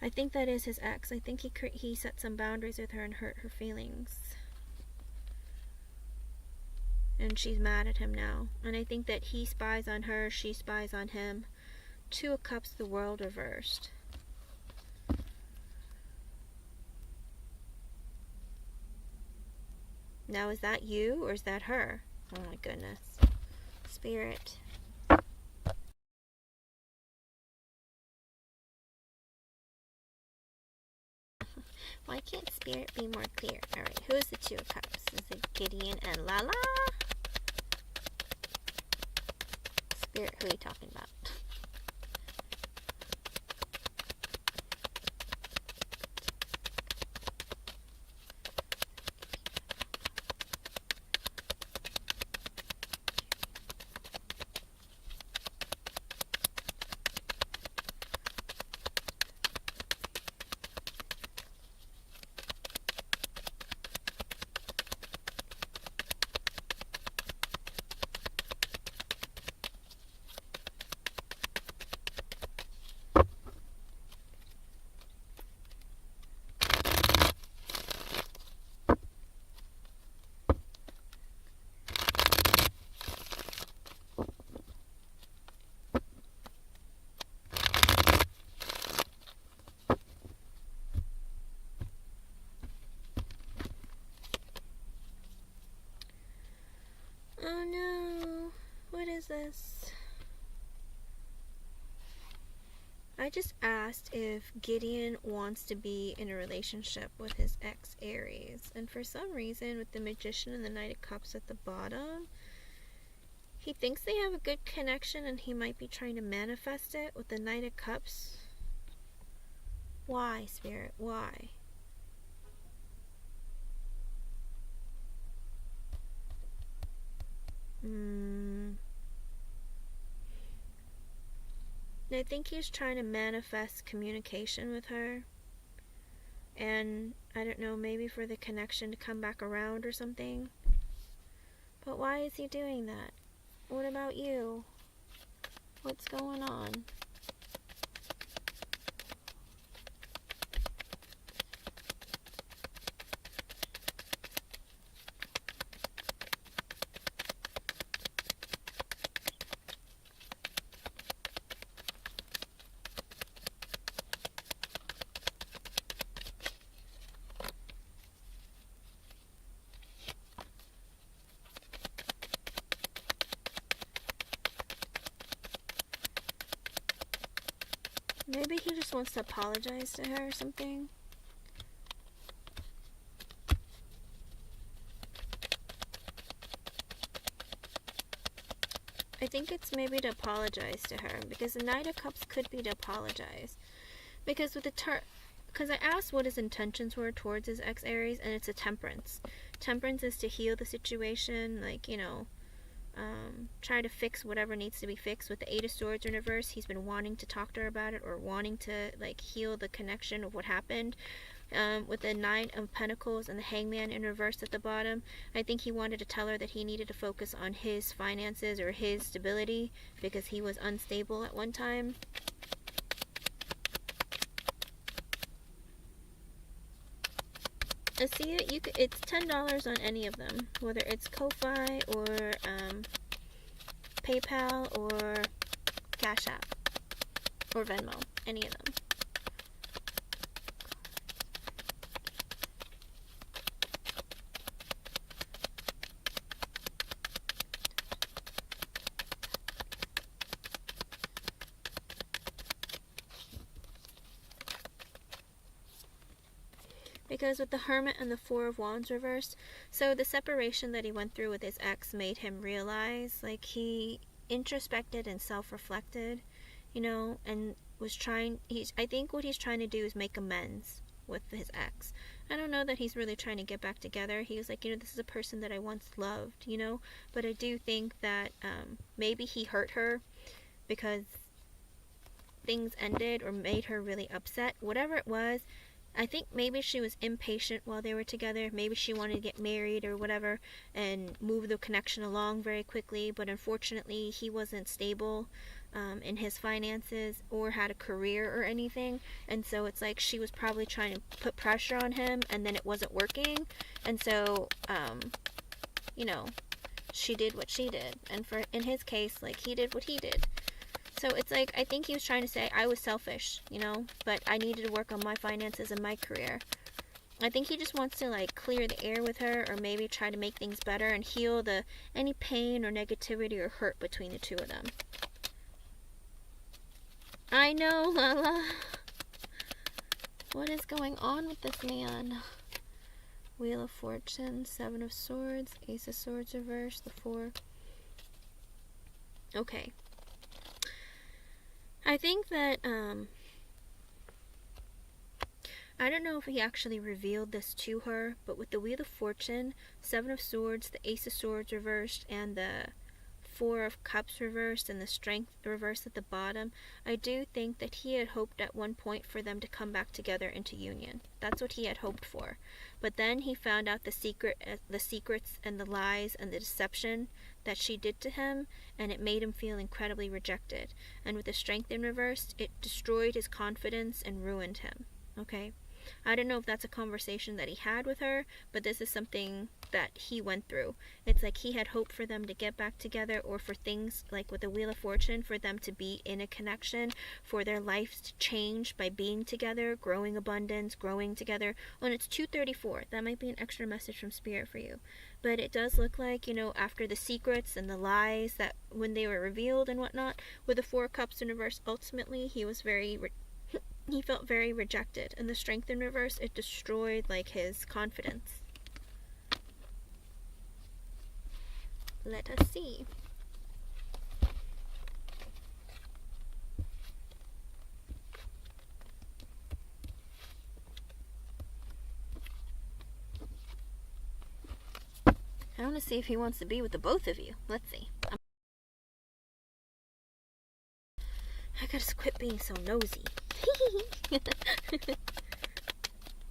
Speaker 1: I think that is his ex. I think he set some boundaries with her and hurt her feelings. And she's mad at him now. And I think that he spies on her, she spies on him. Two of Cups, the World reversed. Now, is that you or is that her? Oh my goodness. Spirit. Why can't Spirit be more clear? Alright, who is the Two of Cups? Is it Gideon and Lala? Spirit, who are you talking about? Oh no, what is this? I just asked if Gideon wants to be in a relationship with his ex Aries, and for some reason with the Magician and the Knight of Cups at the bottom, he thinks they have a good connection and he might be trying to manifest it with the Knight of Cups. Why, Spirit? Why? I think he's trying to manifest communication with her. And, I don't know, maybe for the connection to come back around or something. But why is he doing that? What about you? What's going on? Maybe he just wants to apologize to her or something. I think it's maybe to apologize to her, because the Knight of Cups could be to apologize. Because with the because I asked what his intentions were towards his ex-Aries, and it's a Temperance. Temperance is to heal the situation, like, you know, try to fix whatever needs to be fixed. With the Eight of Swords in reverse, he's been wanting to talk to her about it, or wanting to, like, heal the connection of what happened. With the Nine of Pentacles and the Hangman in reverse at the bottom, I think he wanted to tell her that he needed to focus on his finances or his stability, because he was unstable at one time. I see it. It's $10 on any of them, whether it's Ko-Fi or PayPal or CashApp or Venmo, any of them. Because with the Hermit and the Four of Wands reversed, so the separation that he went through with his ex made him realize, like, he introspected and self-reflected, you know, and was trying, I think what he's trying to do is make amends with his ex. I don't know that he's really trying to get back together. He was like, you know, this is a person that I once loved, you know, but I do think that maybe he hurt her because things ended or made her really upset. Whatever it was, I think maybe she was impatient while they were together. Maybe she wanted to get married or whatever and move the connection along very quickly. But unfortunately, he wasn't stable in his finances or had a career or anything. And so it's like she was probably trying to put pressure on him, and then it wasn't working. And so, you know, she did what she did. And in his case, like, he did what he did. So it's like, I think he was trying to say, I was selfish, you know, but I needed to work on my finances and my career. I think he just wants to, like, clear the air with her, or maybe try to make things better and heal any pain or negativity or hurt between the two of them. I know, Lala. What is going on with this man? Wheel of Fortune, Seven of Swords, Ace of Swords reversed, the Four. Okay. I think that, I don't know if he actually revealed this to her, but with the Wheel of Fortune, Seven of Swords, the Ace of Swords reversed, and the Four of Cups reversed, and the Strength reversed at the bottom, I do think that he had hoped at one point for them to come back together into union. That's what he had hoped for. But then he found out the secrets and the lies and the deception that she did to him, and it made him feel incredibly rejected. And with the Strength in reverse, it destroyed his confidence and ruined him. Okay? I don't know if that's a conversation that he had with her, but this is something that he went through. It's like he had hoped for them to get back together, or for things like with the Wheel of Fortune, for them to be in a connection, for their lives to change by being together, growing abundance, growing together. And it's 234. That might be an extra message from Spirit for you. But it does look like, you know, after the secrets and the lies that when they were revealed and whatnot, with the Four Cups in reverse, ultimately he was he felt very rejected. And the Strength in reverse, it destroyed, like, his confidence. Let us see. I want to see if he wants to be with the both of you. Let's see. I gotta quit being so nosy.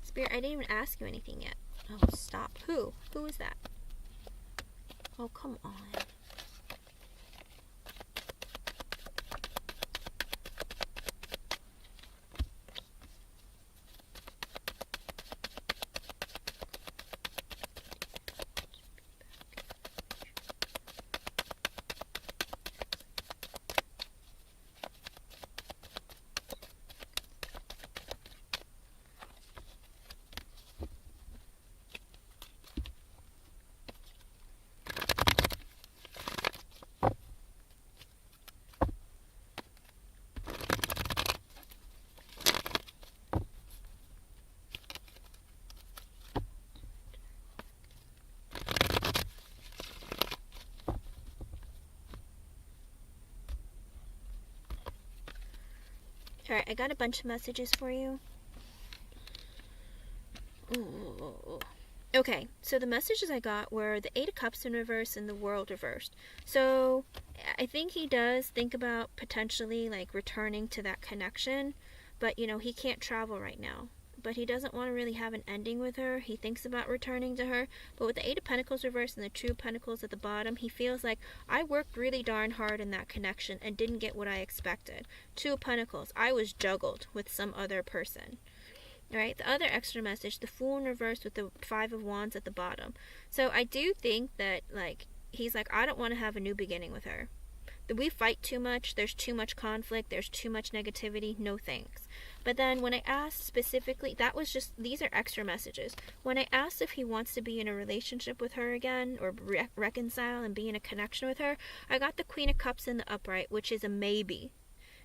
Speaker 1: Spirit, I didn't even ask you anything yet. Oh, stop. Who? Who is that? Oh, come on. Alright, I got a bunch of messages for you. Ooh. Okay, so the messages I got were the Eight of Cups in reverse and the World reversed. So I think he does think about potentially like returning to that connection, but you know, he can't travel right now. But he doesn't want to really have an ending with her. He thinks about returning to her. But with the Eight of Pentacles reversed and the Two of Pentacles at the bottom, he feels like, I worked really darn hard in that connection and didn't get what I expected. Two of Pentacles, I was juggled with some other person. Alright, the other extra message, the Fool in reverse with the Five of Wands at the bottom. So I do think that, like, he's like, I don't want to have a new beginning with her. That we fight too much, there's too much conflict, there's too much negativity, no thanks. But then when I asked specifically, that was just, these are extra messages. When I asked if he wants to be in a relationship with her again, or reconcile and be in a connection with her, I got the Queen of Cups in the upright, which is a maybe.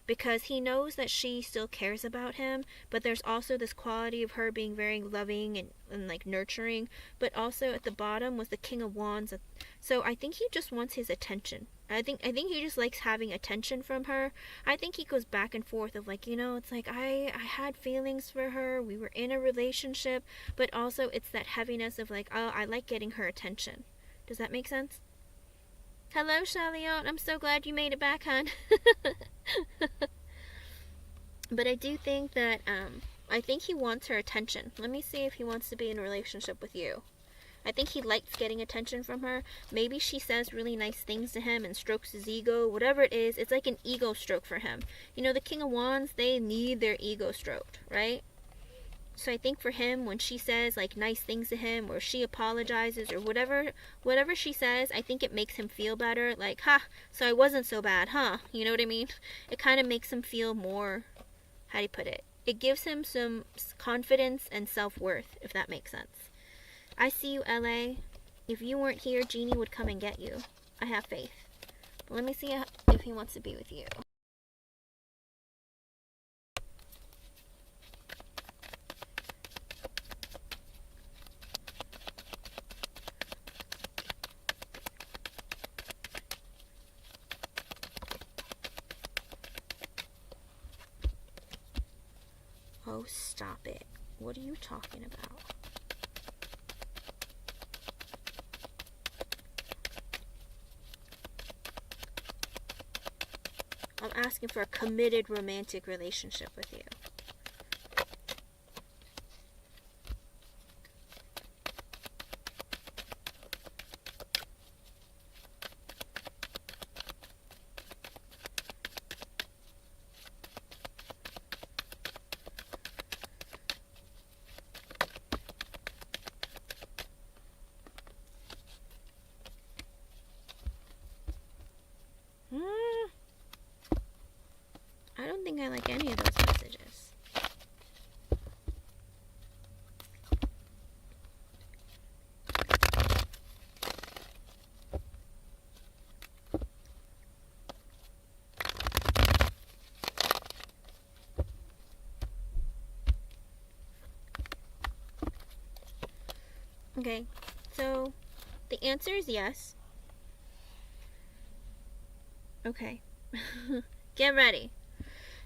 Speaker 1: Because he knows that she still cares about him, but there's also this quality of her being very loving and like nurturing. But also at the bottom was the King of Wands. So I think he just wants his attention. I think he just likes having attention from her. I think he goes back and forth of like, you know, it's like I had feelings for her, we were in a relationship, but also it's that heaviness of like, oh, I like getting her attention. Does that make sense? Hello, Shaliot. I'm so glad you made it back, hon. But I do think that, I think he wants her attention. Let me see if he wants to be in a relationship with you. I think he likes getting attention from her. Maybe she says really nice things to him and strokes his ego. Whatever it is, it's like an ego stroke for him. You know, the King of Wands, they need their ego stroked, right? So I think for him, when she says like nice things to him, or she apologizes, or whatever she says, I think it makes him feel better. Like, ha, so I wasn't so bad, huh? You know what I mean? It kind of makes him feel more, how do you put it? It gives him some confidence and self-worth, if that makes sense. I see you, LA. If you weren't here, Jeannie would come and get you. I have faith. But let me see if he wants to be with you. Oh, stop it. What are you talking about? I'm asking for a committed romantic relationship with you. I don't think I like any of those messages. Okay, so the answer is yes. Okay. Get ready.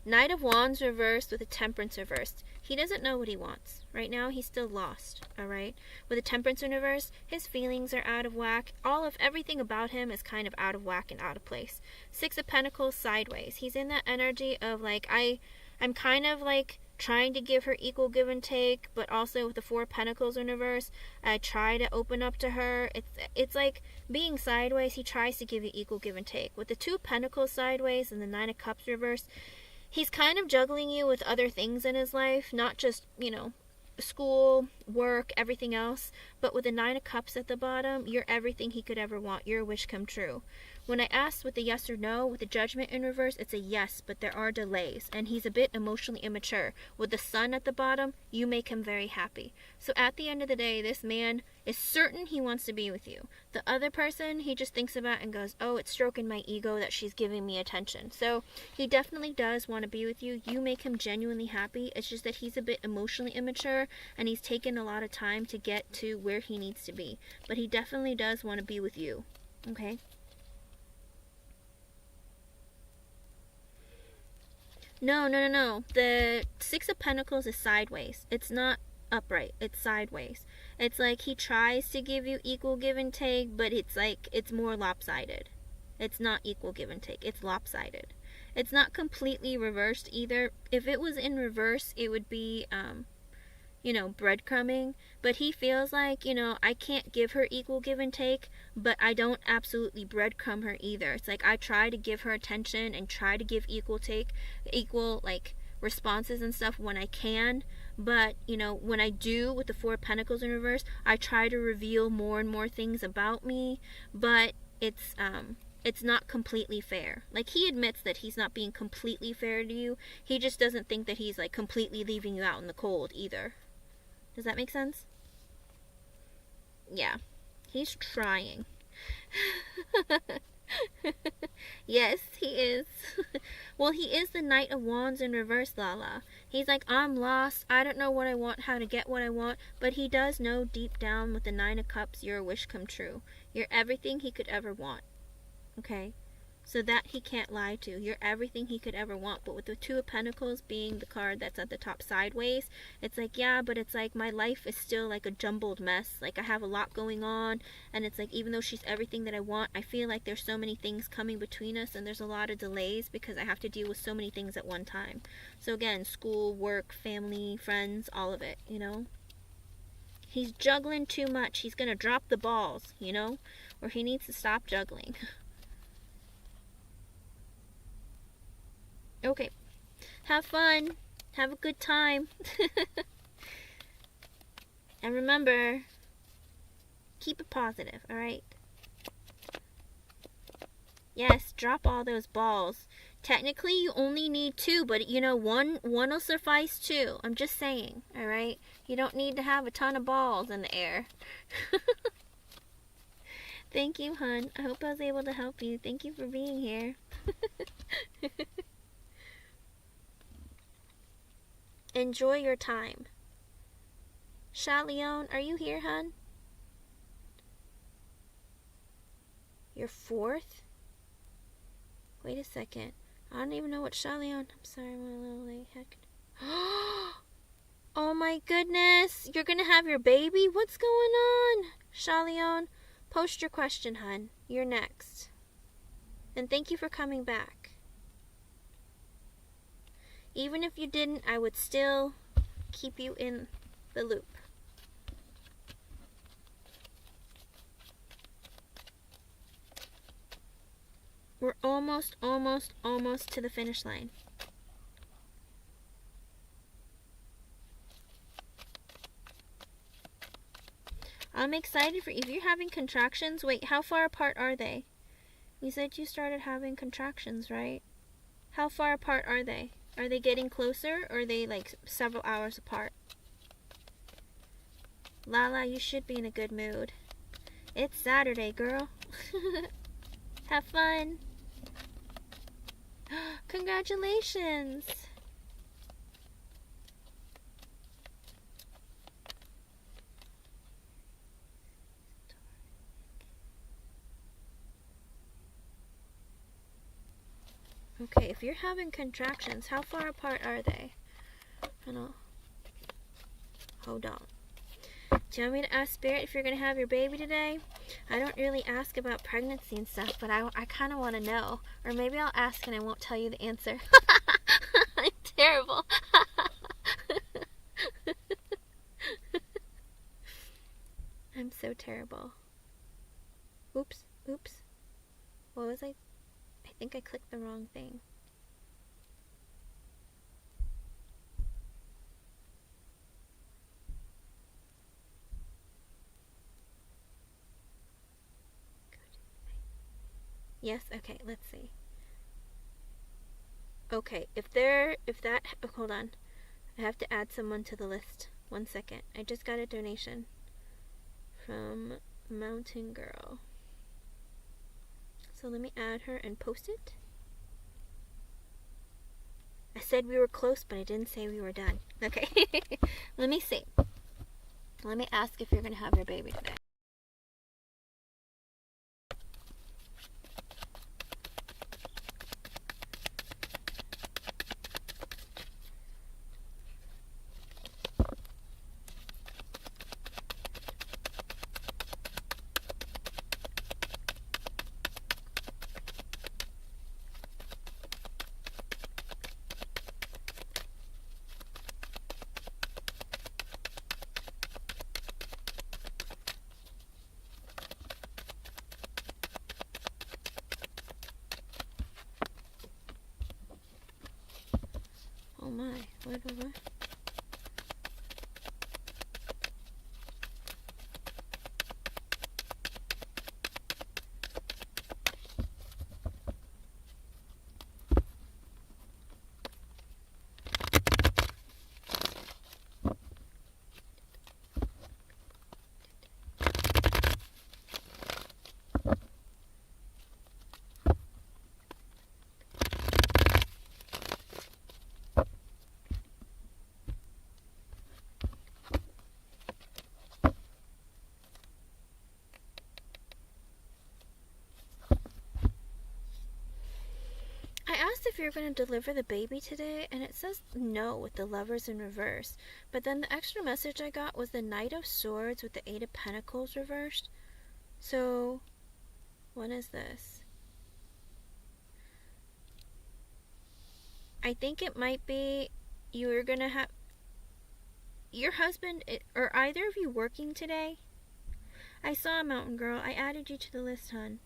Speaker 1: Knight of Wands reversed with a Temperance reversed. He doesn't know what he wants. Right now, he's still lost, alright? With a Temperance in reverse, his feelings are out of whack. Everything about him is kind of out of whack and out of place. Six of Pentacles sideways. He's in that energy of like, I'm kind of like trying to give her equal give and take, but also with the Four of Pentacles in reverse, I try to open up to her. It's like being sideways, he tries to give you equal give and take. With the Two of Pentacles sideways and the Nine of Cups reversed, he's kind of juggling you with other things in his life, not just, you know, school, work, everything else, but with the Nine of Cups at the bottom, you're everything he could ever want. Your wish come true. When I asked with the yes or no, with the Judgment in reverse, it's a yes, but there are delays, and he's a bit emotionally immature. With the Sun at the bottom, you make him very happy. So at the end of the day, this man is certain he wants to be with you. The other person, he just thinks about and goes, oh, it's stroking my ego that she's giving me attention. So he definitely does want to be with you. You make him genuinely happy. It's just that he's a bit emotionally immature, and he's taken a lot of time to get to where he needs to be. But he definitely does want to be with you. Okay? No, no, no, no. The Six of Pentacles is sideways. It's not upright. It's sideways. It's like he tries to give you equal give and take, but it's like it's more lopsided. It's not equal give and take. It's lopsided. It's not completely reversed either. If it was in reverse, it would be breadcrumbing, but he feels like, I can't give her equal give and take, but I don't absolutely breadcrumb her either. It's like I try to give her attention and try to give equal like responses and stuff when I can, but when I do with the Four of Pentacles in reverse, I try to reveal more and more things about me, but it's not completely fair. Like, he admits that he's not being completely fair to you. He just doesn't think that he's like completely leaving you out in the cold either. Does that make sense? Yeah. He's trying. Yes, he is. Well, he is the Knight of Wands in reverse, Lala. He's like, I'm lost. I don't know what I want, how to get what I want. But he does know deep down with the Nine of Cups, you're a wish come true. You're everything he could ever want. Okay? So that he can't lie to. You're everything he could ever want. But with the Two of Pentacles being the card that's at the top sideways, it's like, yeah, but it's like my life is still like a jumbled mess. Like, I have a lot going on, and it's like, even though she's everything that I want, I feel like there's so many things coming between us, and there's a lot of delays because I have to deal with so many things at one time. So again, school, work, family, friends, all of it, He's juggling too much. He's gonna drop the balls, or he needs to stop juggling. Okay. Have fun. Have a good time. And remember, keep it positive, alright? Yes, drop all those balls. Technically, you only need 2, but one will suffice too. I'm just saying, alright? You don't need to have a ton of balls in the air. Thank you, hon. I hope I was able to help you. Thank you for being here. Enjoy your time. Shaleon, are you here, hun? You're 4th? Wait a second. I don't even know what Shaleon... I'm sorry, I'm a little late. Heck. Oh my goodness. You're gonna have your baby? What's going on? Shaleon, post your question, hun. You're next. And thank you for coming back. Even if you didn't, I would still keep you in the loop. We're almost to the finish line. I'm excited for you. If you're having contractions, wait, how far apart are they? You said you started having contractions, right? How far apart are they? Are they getting closer, or are they like several hours apart? Lala, you should be in a good mood. It's Saturday, girl. Have fun. Congratulations. Okay, if you're having contractions, how far apart are they? Hold on. Do you want me to ask Spirit if you're going to have your baby today? I don't really ask about pregnancy and stuff, but I kind of want to know. Or maybe I'll ask and I won't tell you the answer. I'm terrible. I'm so terrible. Oops. What was I think I clicked the wrong thing. Yes, okay, let's see. Okay, hold on. I have to add someone to the list. 1 second. I just got a donation from Mountain Girl. So let me add her and post it. I said we were close, but I didn't say we were done. Okay. Let me see. Let me ask if you're going to have your baby today. my. What? I asked if you're going to deliver the baby today, and it says no with the Lovers in reverse. But then the extra message I got was the Knight of Swords with the Eight of Pentacles reversed. So, what is this? I think it might be you're going to have your husband, or either of you working today? I saw a mountain girl. I added you to the list, hon.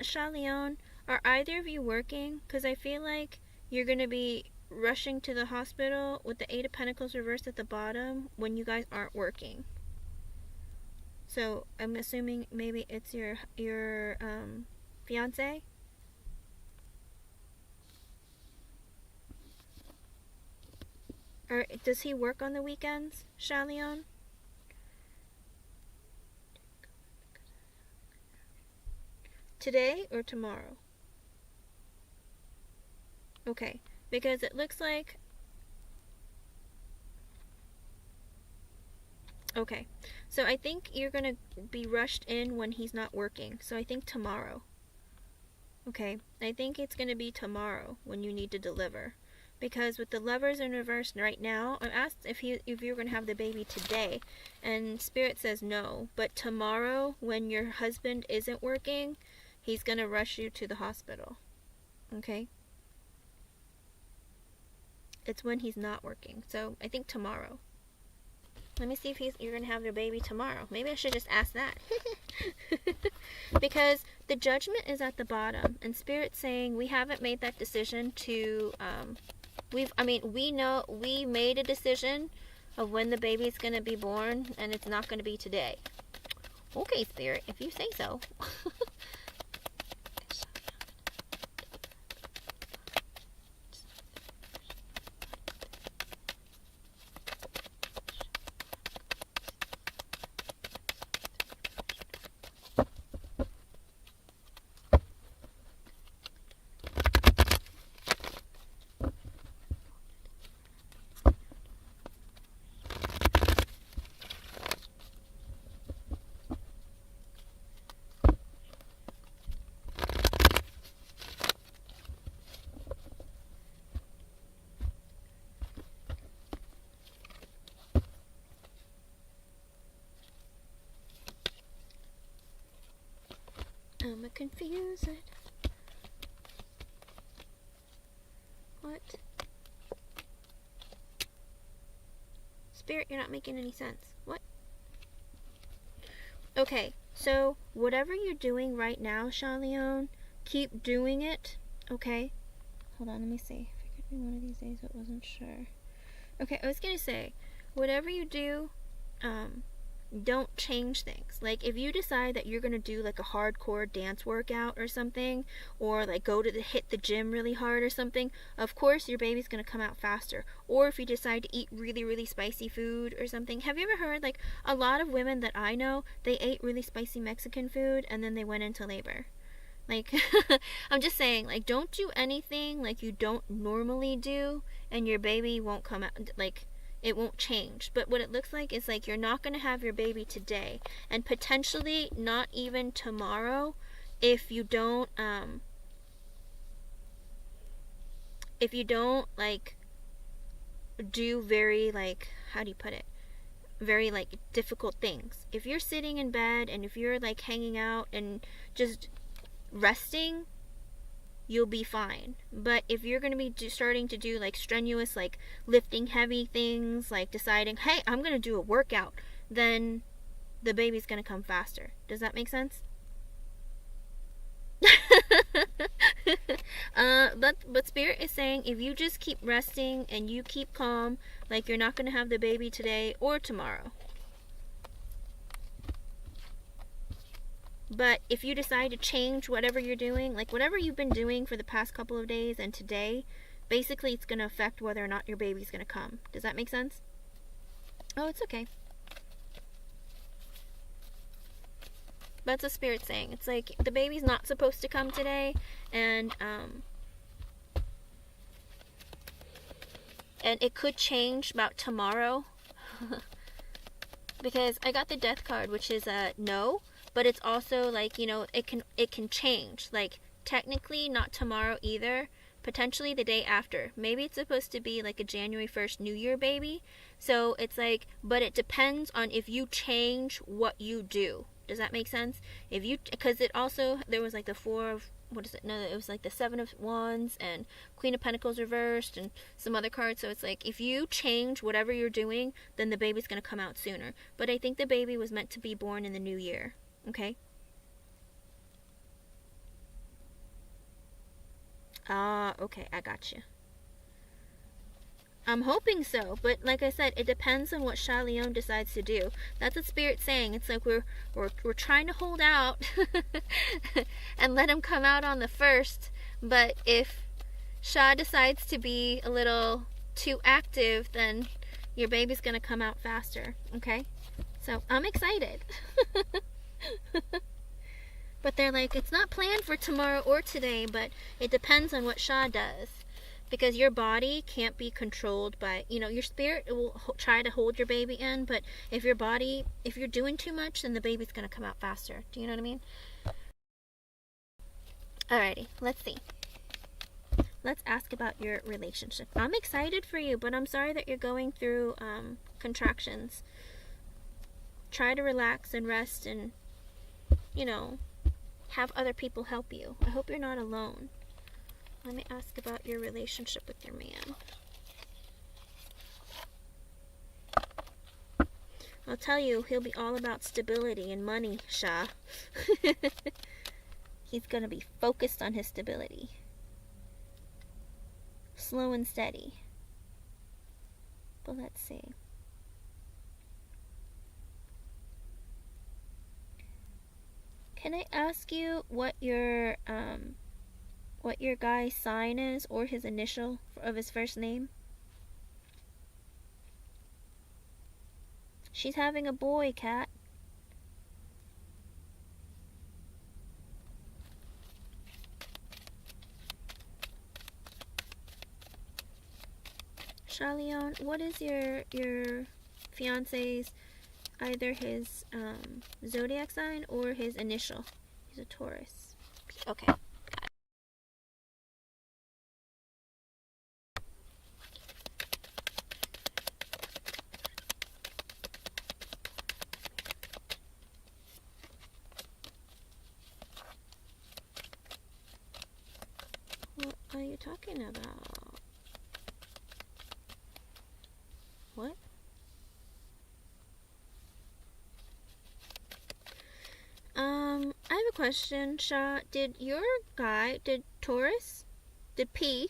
Speaker 1: Shaleon, are either of you working? Because I feel like you're going to be rushing to the hospital with the Eight of Pentacles reversed at the bottom when you guys aren't working. So, I'm assuming maybe it's your fiancé? Or does he work on the weekends, Shaleon? Today or tomorrow? Okay, because it looks like... Okay, so I think you're going to be rushed in when he's not working. So I think tomorrow. Okay, I think it's going to be tomorrow when you need to deliver. Because with the Lovers in reverse right now, I'm asked if you're going to have the baby today. And Spirit says no. But tomorrow, when your husband isn't working, he's going to rush you to the hospital. Okay? It's when he's not working. So, I think tomorrow. Let me see if you're going to have your baby tomorrow. Maybe I should just ask that. Because the Judgment is at the bottom. And Spirit's saying we haven't made that decision to... we made a decision of when the baby's going to be born. And it's not going to be today. Okay, Spirit, if you say so. I'ma confuse it. What? Spirit, you're not making any sense. What? Okay, so whatever you're doing right now, Shaleon, keep doing it, okay? Hold on, let me see. If it could be one of these days, I wasn't sure. Okay, I was gonna say, whatever you do, don't change things. Like, if you decide that you're gonna do like a hardcore dance workout or something, or like go to hit the gym really hard or something, of course your baby's gonna come out faster. Or if you decide to eat really, really spicy food or something. Have you ever heard, like, a lot of women that I know, they ate really spicy Mexican food and then they went into labor? Like, I'm just saying, like, don't do anything like you don't normally do and your baby won't come out, like, it won't change. But what it looks like is like you're not going to have your baby today, and potentially not even tomorrow if you don't like do very, like, how do you put it, very like difficult things. If you're sitting in bed and if you're like hanging out and just resting, you'll be fine. But if you're going to be starting to do like strenuous, like lifting heavy things, like deciding, hey, I'm going to do a workout, then the baby's going to come faster. Does that make sense? But Spirit is saying if you just keep resting and you keep calm, like you're not going to have the baby today or tomorrow. But if you decide to change whatever you're doing, like whatever you've been doing for the past couple of days and today, basically it's going to affect whether or not your baby's going to come. Does that make sense? Oh, it's okay. That's what Spirit's saying. It's like the baby's not supposed to come today, and it could change about tomorrow. Because I got the death card, which is a no, but it's also like, you know, it can change. Like technically not tomorrow either, potentially the day after. Maybe it's supposed to be like a January 1st New Year baby. So it's like, but it depends on if you change what you do. Does that make sense? If you, because it also, there was like the four of, what is it? No, it was like the 7 of Wands and Queen of Pentacles reversed and some other cards. So it's like if you change whatever you're doing, then the baby's going to come out sooner. But I think the baby was meant to be born in the new year. Okay? Ah, okay, I got you. I'm hoping so, but like I said, it depends on what Sha Leon decides to do. That's what Spirit's saying. It's like we're trying to hold out and let him come out on the 1st. But if Sha decides to be a little too active, then your baby's gonna come out faster. Okay? So I'm excited. But they're like, it's not planned for tomorrow or today, but it depends on what Sha does. Because your body can't be controlled by, you know, your spirit will try to hold your baby in, but if your body, if you're doing too much, then the baby's going to come out faster. Do you know what I mean? Alrighty, let's see. Let's ask about your relationship. I'm excited for you, but I'm sorry that you're going through contractions. Try to relax and rest and, you know, have other people help you. I hope you're not alone. Let me ask about your relationship with your man. I'll tell you, he'll be all about stability and money, Sha. He's going to be focused on his stability. Slow and steady. But let's see. Can I ask you what your guy's sign is, or his initial of his first name? She's having a boy, Cat. Sha Leon, what is your fiance's, either his zodiac sign or his initial? He's a Taurus. Okay. What are you talking about? What? I have a question, Sha. Did your guy, did P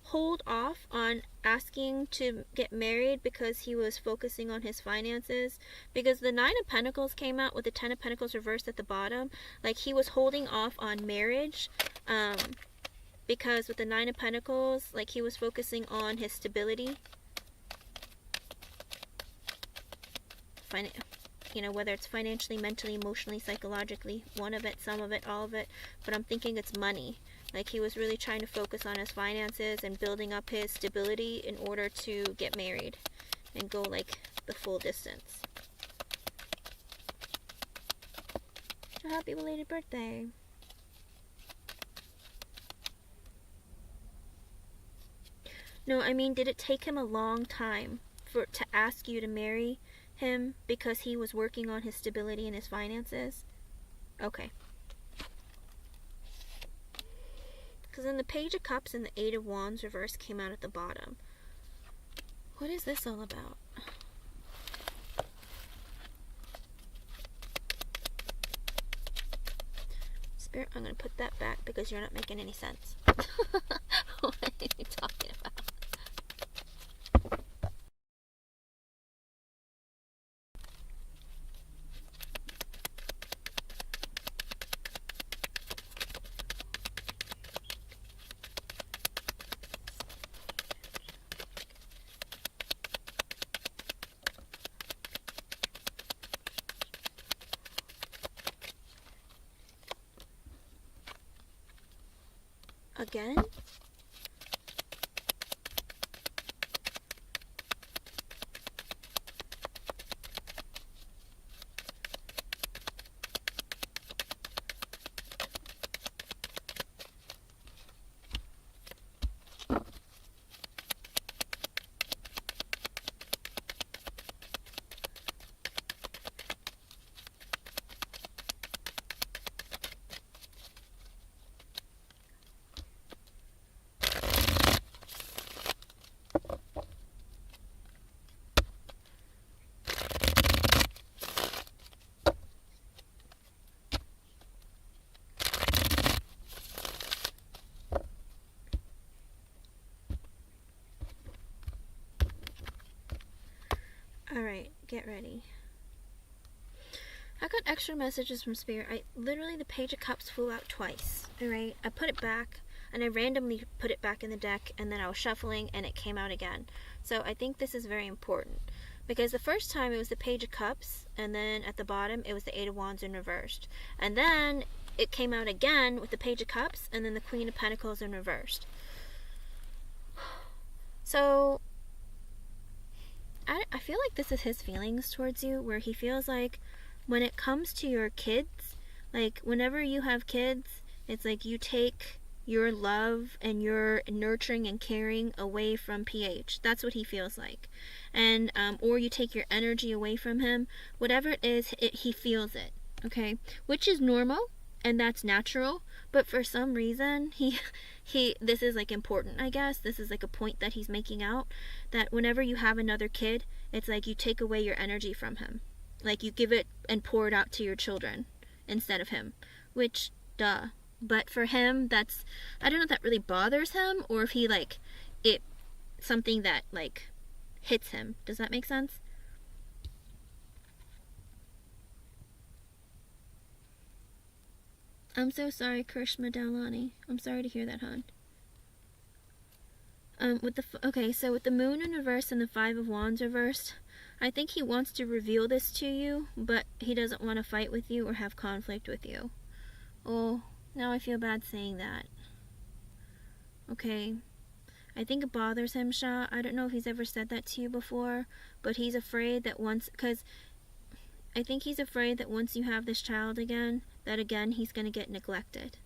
Speaker 1: hold off on asking to get married because he was focusing on his finances? Because the 9 of Pentacles came out with the 10 of Pentacles reversed at the bottom. Like he was holding off on marriage. Because with the 9 of Pentacles, like he was focusing on his stability. You know, whether it's financially, mentally, emotionally, psychologically, one of it, some of it, all of it. But I'm thinking it's money. Like he was really trying to focus on his finances and building up his stability in order to get married and go like the full distance. So happy belated birthday. No, I mean, did it take him a long time to ask you to marry him because he was working on his stability and his finances? Okay. Because then the Page of Cups and the 8 of Wands reverse came out at the bottom. What is this all about? Spirit, I'm going to put that back because you're not making any sense. What are you talking about? Again? Alright, get ready. I got extra messages from Spirit. Literally, the Page of Cups flew out twice. Alright, I put it back, and I randomly put it back in the deck, and then I was shuffling, and it came out again. So I think this is very important. Because the first time it was the Page of Cups, and then at the bottom it was the Eight of Wands in reversed. And then it came out again with the Page of Cups, and then the Queen of Pentacles in reversed. So I feel like this is his feelings towards you, where he feels like when it comes to your kids, like whenever you have kids, it's like you take your love and your nurturing and caring away from PH. That's what he feels like. And or you take your energy away from him. Whatever it is, he feels it, okay? Which is normal, and that's natural, but for some reason this is like important, I guess. This is like a point that he's making out, that whenever you have another kid, it's like you take away your energy from him. Like you give it and pour it out to your children instead of him, which, duh. But for him, that's, I don't know if that really bothers him, or if he like, it, something that like hits him. Does that make sense? I'm so sorry, Krishma Dalani. I'm sorry to hear that, hon. Okay, so with the Moon in reverse and the Five of Wands reversed, I think he wants to reveal this to you, but he doesn't want to fight with you or have conflict with you. Oh, now I feel bad saying that. Okay. I think it bothers him, Shah. I don't know if he's ever said that to you before, but he's afraid that I think he's afraid that once you have this child again, that again he's going to get neglected.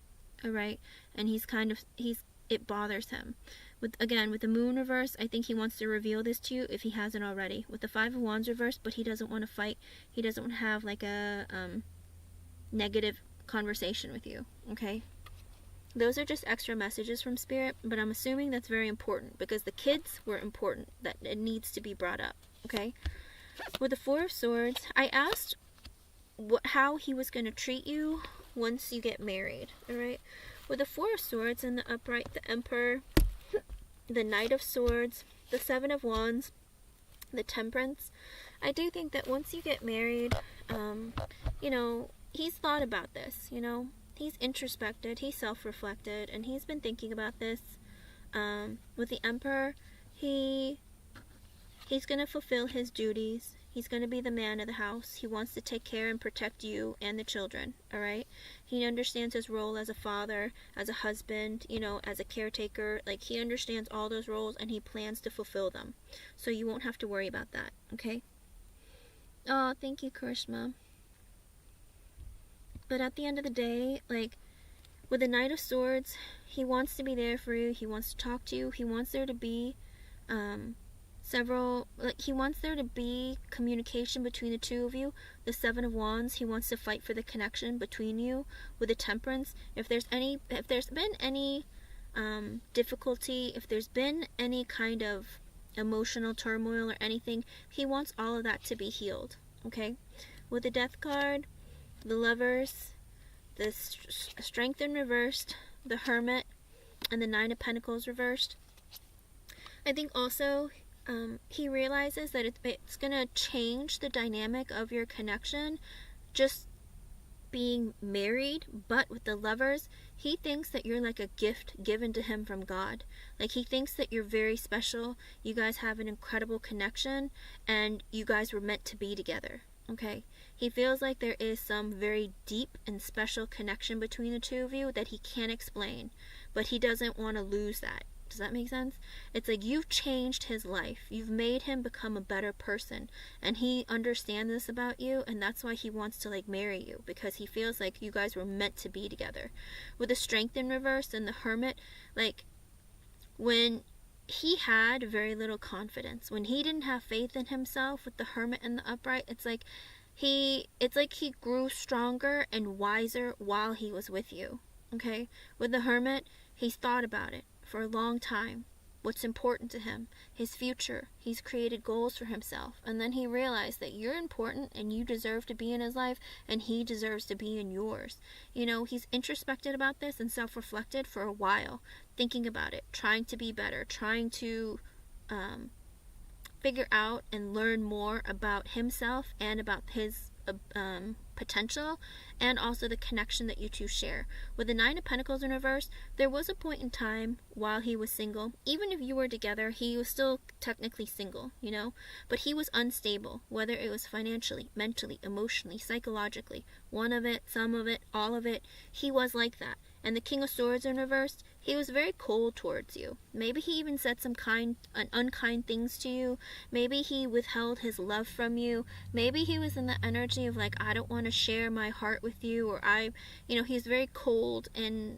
Speaker 1: Alright? And it bothers him. With the Moon reverse, I think he wants to reveal this to you if he hasn't already. With the Five of Wands reverse, but he doesn't want to fight. He doesn't want to have like a negative conversation with you. Okay? Those are just extra messages from Spirit, but I'm assuming that's very important because the kids were important, that it needs to be brought up. Okay? With the Four of Swords, I asked how he was going to treat you once you get married. Alright? With the Four of Swords in the upright, the Emperor, the Knight of Swords, the Seven of Wands, the Temperance, I do think that once you get married, you know, he's thought about this, you know. He's introspected, he's self-reflected, and he's been thinking about this. With the Emperor, he's going to fulfill his duties. He's going to be the man of the house. He wants to take care and protect you and the children, alright? He understands his role as a father, as a husband, you know, as a caretaker. Like, he understands all those roles, and he plans to fulfill them. So you won't have to worry about that, okay? Oh, thank you, Karishma. But at the end of the day, like, with the Knight of Swords, he wants to be there for you. He wants to talk to you. He wants there to be he wants there to be communication between the two of you. The Seven of Wands, he wants to fight for the connection between you. With the Temperance, if there's been any difficulty, if there's been any kind of emotional turmoil or anything, he wants all of that to be healed. Okay? With the Death card, the Lovers, the Strength in reversed, the Hermit, and the Nine of Pentacles reversed. I think also he realizes that it's going to change the dynamic of your connection just being married. But with the Lovers, he thinks that you're like a gift given to him from God. Like, he thinks that you're very special. You guys have an incredible connection, and you guys were meant to be together. Okay? He feels like there is some very deep and special connection between the two of you that he can't explain, but he doesn't want to lose that. Does that make sense? It's like you've changed his life. You've made him become a better person. And he understands this about you, and that's why he wants to, like, marry you, because he feels like you guys were meant to be together. With the Strength in reverse and the Hermit, like, when he had very little confidence, when he didn't have faith in himself, with the Hermit and the Upright, it's like he grew stronger and wiser while he was with you. Okay? With the Hermit, he's thought about it for a long time, what's important to him, his future. He's created goals for himself, and then he realized that you're important and you deserve to be in his life, and he deserves to be in yours. You know, he's introspected about this and self-reflected for a while, thinking about it, trying to be better, trying to figure out and learn more about himself and about his potential, and also the connection that you two share. With the Nine of Pentacles in reverse, there was a point in time while he was single, even if you were together, he was still technically single, you know, but he was unstable, whether it was financially, mentally, emotionally, psychologically, one of it, some of it, all of it. He was like that. And the King of Swords in reverse, he was very cold towards you. Maybe he even said some unkind things to you. Maybe he withheld his love from you. Maybe he was in the energy of like, I don't want to share my heart with you, or he's very cold and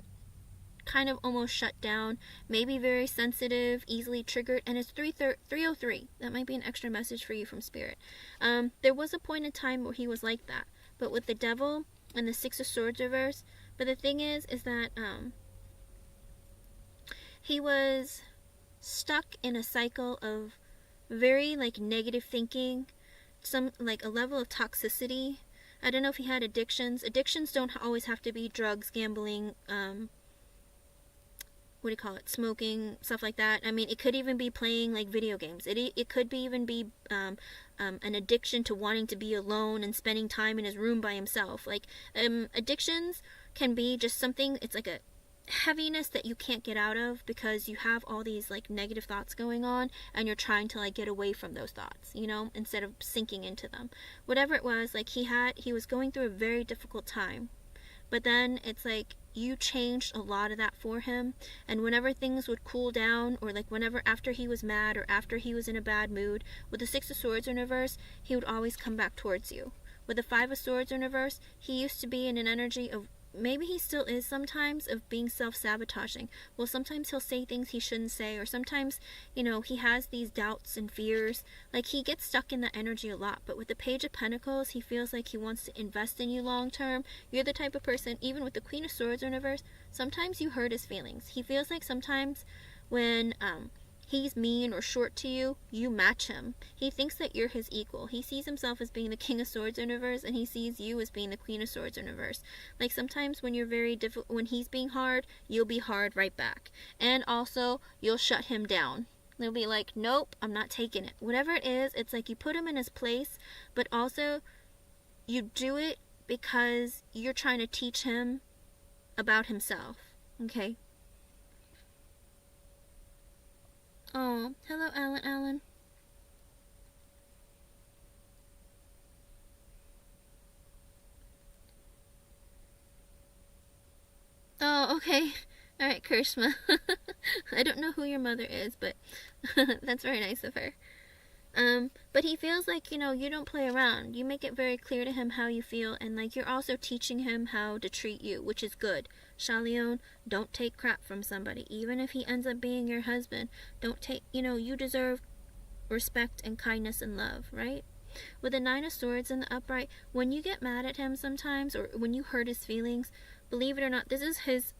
Speaker 1: kind of almost shut down, maybe very sensitive, easily triggered, and it's 303. That might be an extra message for you from Spirit. There was a point in time where he was like that, but with the Devil and the Six of Swords reverse, but the thing is that he was stuck in a cycle of very like negative thinking, some like a level of toxicity. I don't know if he had addictions. Addictions don't always have to be drugs, gambling, smoking, stuff like that. I mean, it could even be playing like video games. It could be even be an addiction to wanting to be alone and spending time in his room by himself. Like addictions can be just something, it's like a heaviness that you can't get out of because you have all these like negative thoughts going on, and you're trying to like get away from those thoughts, you know, instead of sinking into them. Whatever it was, like he was going through a very difficult time, but then it's like you changed a lot of that for him, and whenever things would cool down, or like whenever after he was mad or after he was in a bad mood, with the Six of Swords in reverse, he would always come back towards you. With the Five of Swords in reverse, he used to be in an energy of, maybe he still is sometimes, of being self-sabotaging. Well, sometimes he'll say things he shouldn't say, or sometimes, you know, he has these doubts and fears. Like, he gets stuck in that energy a lot. But with the Page of Pentacles, he feels like he wants to invest in you long term. You're the type of person, even with the Queen of Swords in reverse, sometimes you hurt his feelings. He feels like sometimes when he's mean or short to you, you match him. He thinks that you're his equal. He sees himself as being the King of Swords in reverse, and he sees you as being the Queen of Swords in reverse. Like, sometimes when you're when he's being hard, you'll be hard right back. And also, you'll shut him down. They'll be like, nope, I'm not taking it. Whatever it is, it's like you put him in his place, but also you do it because you're trying to teach him about himself. Okay? Oh, hello, Alan. Oh, okay. Alright, Karishma. I don't know who your mother is, but that's very nice of her. But he feels like, you know, you don't play around. You make it very clear to him how you feel, and like you're also teaching him how to treat you, which is good. Shaleon, don't take crap from somebody. Even if he ends up being your husband, don't take, you know, you deserve respect and kindness and love, right? With the Nine of Swords in the upright, when you get mad at him sometimes, or when you hurt his feelings, believe it or not, this is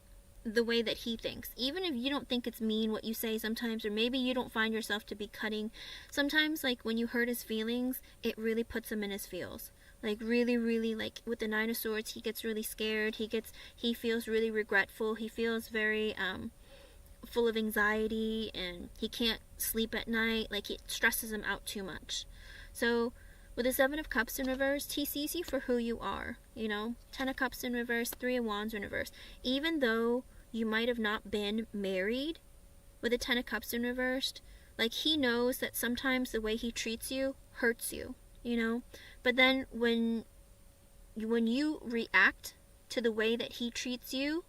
Speaker 1: the way that he thinks. Even if you don't think it's mean what you say sometimes, or maybe you don't find yourself to be cutting, sometimes like when you hurt his feelings, it really puts him in his feels. Like really, really, like with the Nine of Swords, he gets really scared. He feels really regretful. He feels very full of anxiety, and he can't sleep at night. Like it stresses him out too much. So with the Seven of Cups in reverse, he sees you for who you are. Ten of Cups in reverse, Three of Wands in reverse. Even though you might have not been married, with the Ten of Cups in reverse, like he knows that sometimes the way he treats you hurts you. But then when you react to the way that he treats you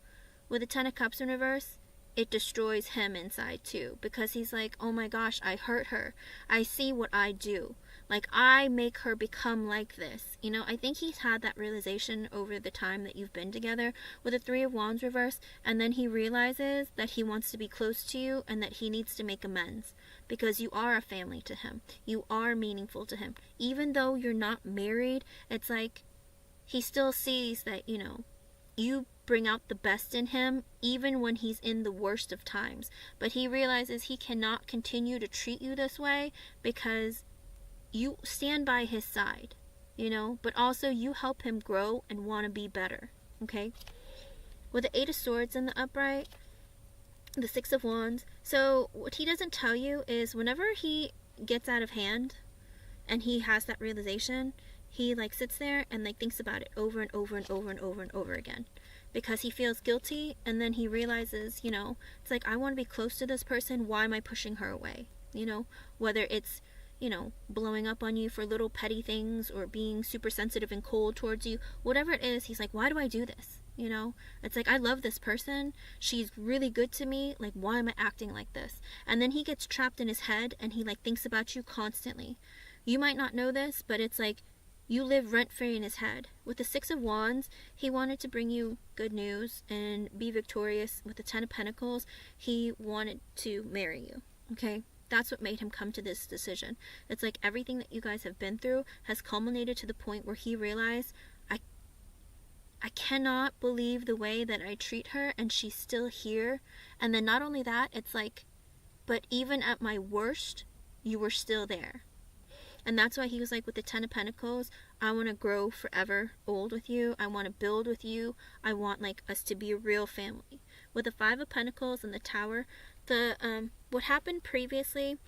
Speaker 1: with the Ten of Cups in reverse, it destroys him inside too, because he's like, oh my gosh, I hurt her. I see what I do. Like, I make her become like this. I think he's had that realization over the time that you've been together with the Three of Wands reverse, and then he realizes that he wants to be close to you and that he needs to make amends, because you are a family to him. You are meaningful to him. Even though you're not married, it's like he still sees that, you bring out the best in him even when he's in the worst of times. But he realizes he cannot continue to treat you this way because you stand by his side, but also you help him grow and want to be better, okay? With the Eight of Swords in the upright, the Six of Wands. So what he doesn't tell you is whenever he gets out of hand and he has that realization, he like sits there and like thinks about it over and over and over and over and over again, because he feels guilty, and then he realizes, it's like, I want to be close to this person. Why am I pushing her away? Whether it's, blowing up on you for little petty things or being super sensitive and cold towards you, whatever it is, he's like, why do I do this? It's like, I love this person. She's really good to me. Like, why am I acting like this? And then he gets trapped in his head and he like thinks about you constantly. You might not know this, but it's like, you live rent-free in his head. With the Six of Wands, he wanted to bring you good news and be victorious. With the Ten of Pentacles, he wanted to marry you, okay? That's what made him come to this decision. It's like everything that you guys have been through has culminated to the point where he realized, I cannot believe the way that I treat her and she's still here. And then not only that, it's like, but even at my worst, you were still there. And that's why he was like, with the Ten of Pentacles, I want to grow forever old with you. I want to build with you. I want like us to be a real family. With the Five of Pentacles and the Tower, what happened previously,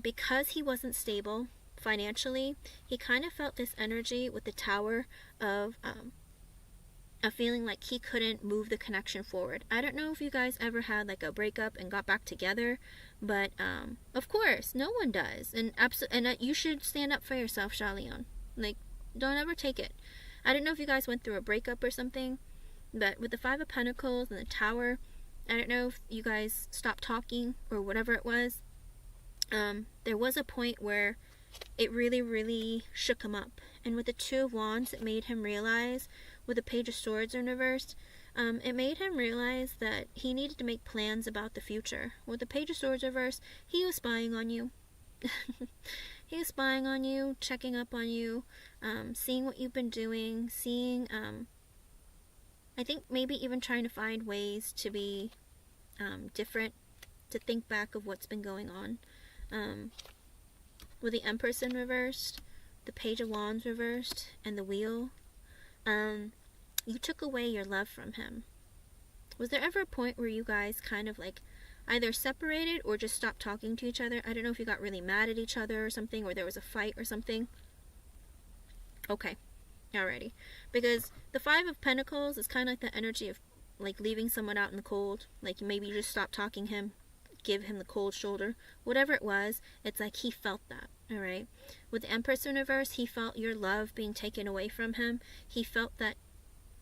Speaker 1: because he wasn't stable financially, he kind of felt this energy with the Tower of a feeling like he couldn't move the connection forward. I don't know if you guys ever had like a breakup and got back together, but of course, no one does. And you should stand up for yourself, Charlion. Like, don't ever take it. I don't know if you guys went through a breakup or something, but with the Five of Pentacles and the Tower, I don't know if you guys stopped talking or whatever it was. There was a point where it really, really shook him up. And with the Two of Wands, it made him realize, with the Page of Swords in reverse, it made him realize that he needed to make plans about the future. With the Page of Swords reverse, he was spying on you. He was spying on you, checking up on you, seeing what you've been doing, seeing, I think maybe even trying to find ways to be different, to think back of what's been going on. With the Empress in reversed, the Page of Wands reversed, and the Wheel, you took away your love from him. Was there ever a point where you guys kind of like either separated or just stopped talking to each other? I don't know if you got really mad at each other or something, or there was a fight or something. Okay, alrighty. Because the Five of Pentacles is kind of like the energy of like leaving someone out in the cold. Like maybe you just stopped talking to him, give him the cold shoulder, whatever it was. It's like he felt that. All right. With the Empress in reverse, he felt your love being taken away from him. He felt that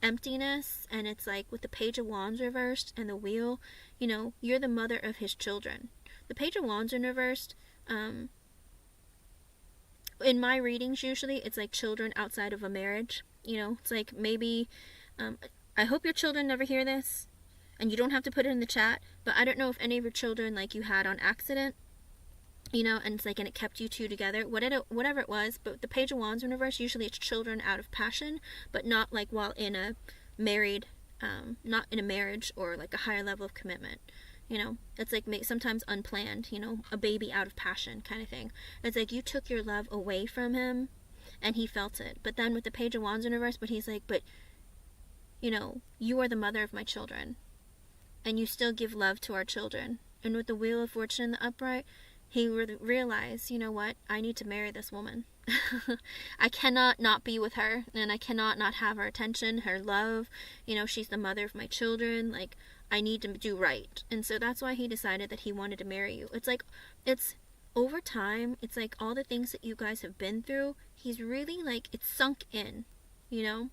Speaker 1: emptiness. And it's like with the Page of Wands reversed and the Wheel, you're the mother of his children. The Page of Wands in reversed, in my readings usually it's like children outside of a marriage. It's like maybe I hope your children never hear this, and you don't have to put it in the chat, but I don't know if any of your children like you had on accident, and it's like, and it kept you two together, whatever it was. But the Page of Wands in reverse, usually it's children out of passion, but not like while in a married, not in a marriage or like a higher level of commitment. It's like sometimes unplanned, a baby out of passion kind of thing. It's like you took your love away from him, and he felt it. But then with the Page of Wands in reverse, but he's like, but, you know, you are the mother of my children, and you still give love to our children. And with the Wheel of Fortune in the upright, he realized, you know what, I need to marry this woman. I cannot not be with her, and I cannot not have her attention, her love. You know, she's the mother of my children. Like, I need to do right. And so that's why he decided that he wanted to marry you. It's like, it's over time, it's like all the things that you guys have been through, he's really like, it's sunk in, you know?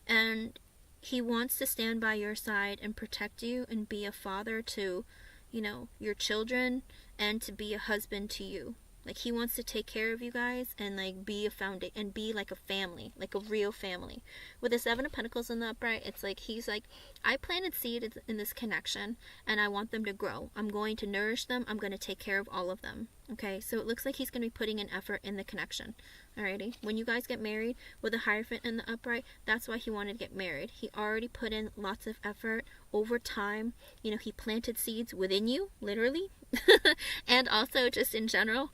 Speaker 1: And he wants to stand by your side and protect you and be a father to, you know, your children, and to be a husband to you. Like, he wants to take care of you guys and like be a foundation and be like a family, like a real family. With the Seven of Pentacles in the upright, it's like he's like, I planted seeds in this connection and I want them to grow. I'm going to nourish them. I'm going to take care of all of them. Okay, so it looks like he's going to be putting an effort in the connection. Alrighty, when you guys get married with the Hierophant in the upright, that's why he wanted to get married. He already put in lots of effort over time. You know, he planted seeds within you, literally, and also just in general.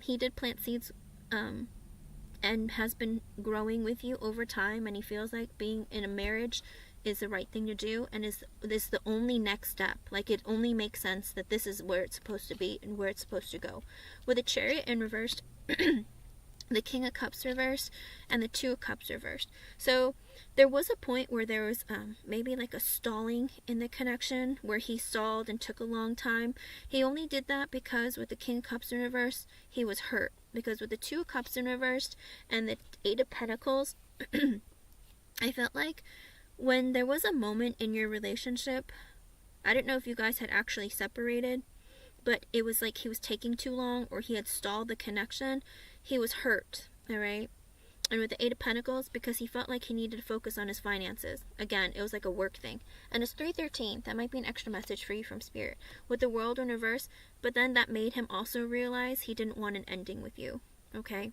Speaker 1: He did plant seeds and has been growing with you over time, and he feels like being in a marriage is the right thing to do, and is the only next step. Like, it only makes sense that this is where it's supposed to be and where it's supposed to go. With the Chariot in reversed, the King of Cups reversed, and the Two of Cups reversed. So there was a point where there was maybe like a stalling in the connection, where he stalled and took a long time. He only did that because with the King of Cups in reverse, he was hurt. Because with the Two of Cups in reversed and the Eight of Pentacles, I felt like when there was a moment in your relationship, I don't know if you guys had actually separated, but it was like he was taking too long, or he had stalled the connection. He was hurt, alright? And with the Eight of Pentacles, because he felt like he needed to focus on his finances. Again, it was like a work thing. And it's 313. That might be an extra message for you from Spirit. With the World in reverse, but then that made him also realize he didn't want an ending with you, okay?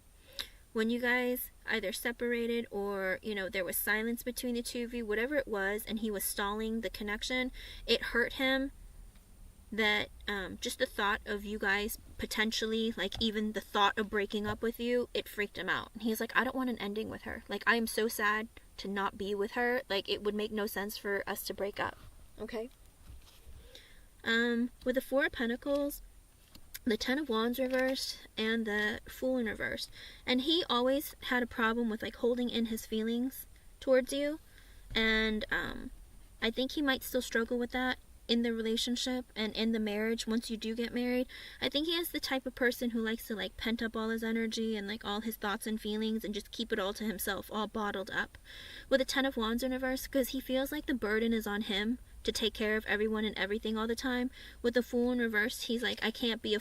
Speaker 1: When you guys either separated, or, you know, there was silence between the two of you, whatever it was, and he was stalling the connection, it hurt him that just the thought of you guys potentially, like even the thought of breaking up with you, it freaked him out. And he's like, I don't want an ending with her. Like, I am so sad to not be with her. Like, it would make no sense for us to break up. Okay? With the Four of Pentacles, the Ten of Wands reversed, and the Fool in reversed. And he always had a problem with like holding in his feelings towards you. And I think he might still struggle with that in the relationship and in the marriage once you do get married. I think he is the type of person who likes to like pent up all his energy and like all his thoughts and feelings and just keep it all to himself, all bottled up. With the Ten of Wands in reverse, because he feels like the burden is on him to take care of everyone and everything all the time. With the Fool in reverse, he's like, I can't be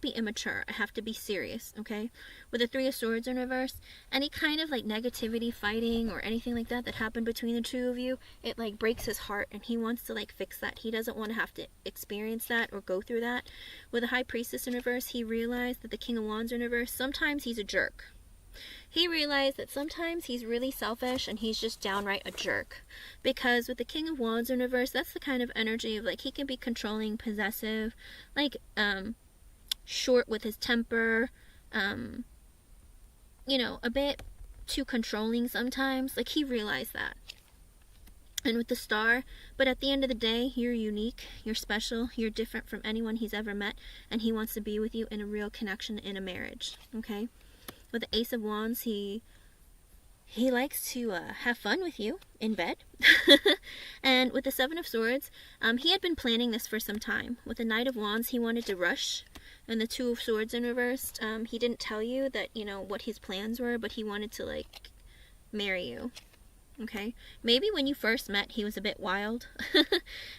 Speaker 1: immature. I have to be serious, okay? With the Three of Swords in reverse, any kind of like negativity, fighting, or anything like that happened between the two of you, it like breaks his heart, and he wants to like fix that. He doesn't want to have to experience that or go through that. With the High Priestess in reverse, he realized that the King of Wands in reverse, sometimes he's a jerk. He realized that sometimes he's really selfish and he's just downright a jerk. Because with the King of Wands in reverse, that's the kind of energy of like he can be controlling, possessive, like short with his temper, you know, a bit too controlling sometimes. Like, he realized that. And with the Star, but at the end of the day, you're unique, you're special, you're different from anyone he's ever met, and he wants to be with you in a real connection in a marriage, okay? With the Ace of Wands, he likes to have fun with you in bed. And with the Seven of Swords, he had been planning this for some time. With the Knight of Wands, he wanted to rush. And the Two of Swords in reverse, he didn't tell you that, you know, what his plans were, but he wanted to, like, marry you. Okay? Maybe when you first met, he was a bit wild.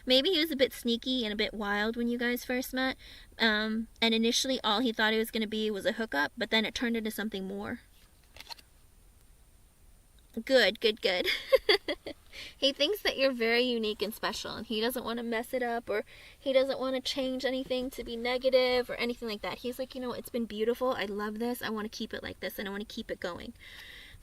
Speaker 1: Maybe he was a bit sneaky and a bit wild when you guys first met. And initially, all he thought it was going to be was a hookup, but then it turned into something more. Good, good, good. He thinks that you're very unique and special, and he doesn't want to mess it up, or he doesn't want to change anything to be negative or anything like that. He's like, you know, it's been beautiful. I love this. I want to keep it like this, and I want to keep it going.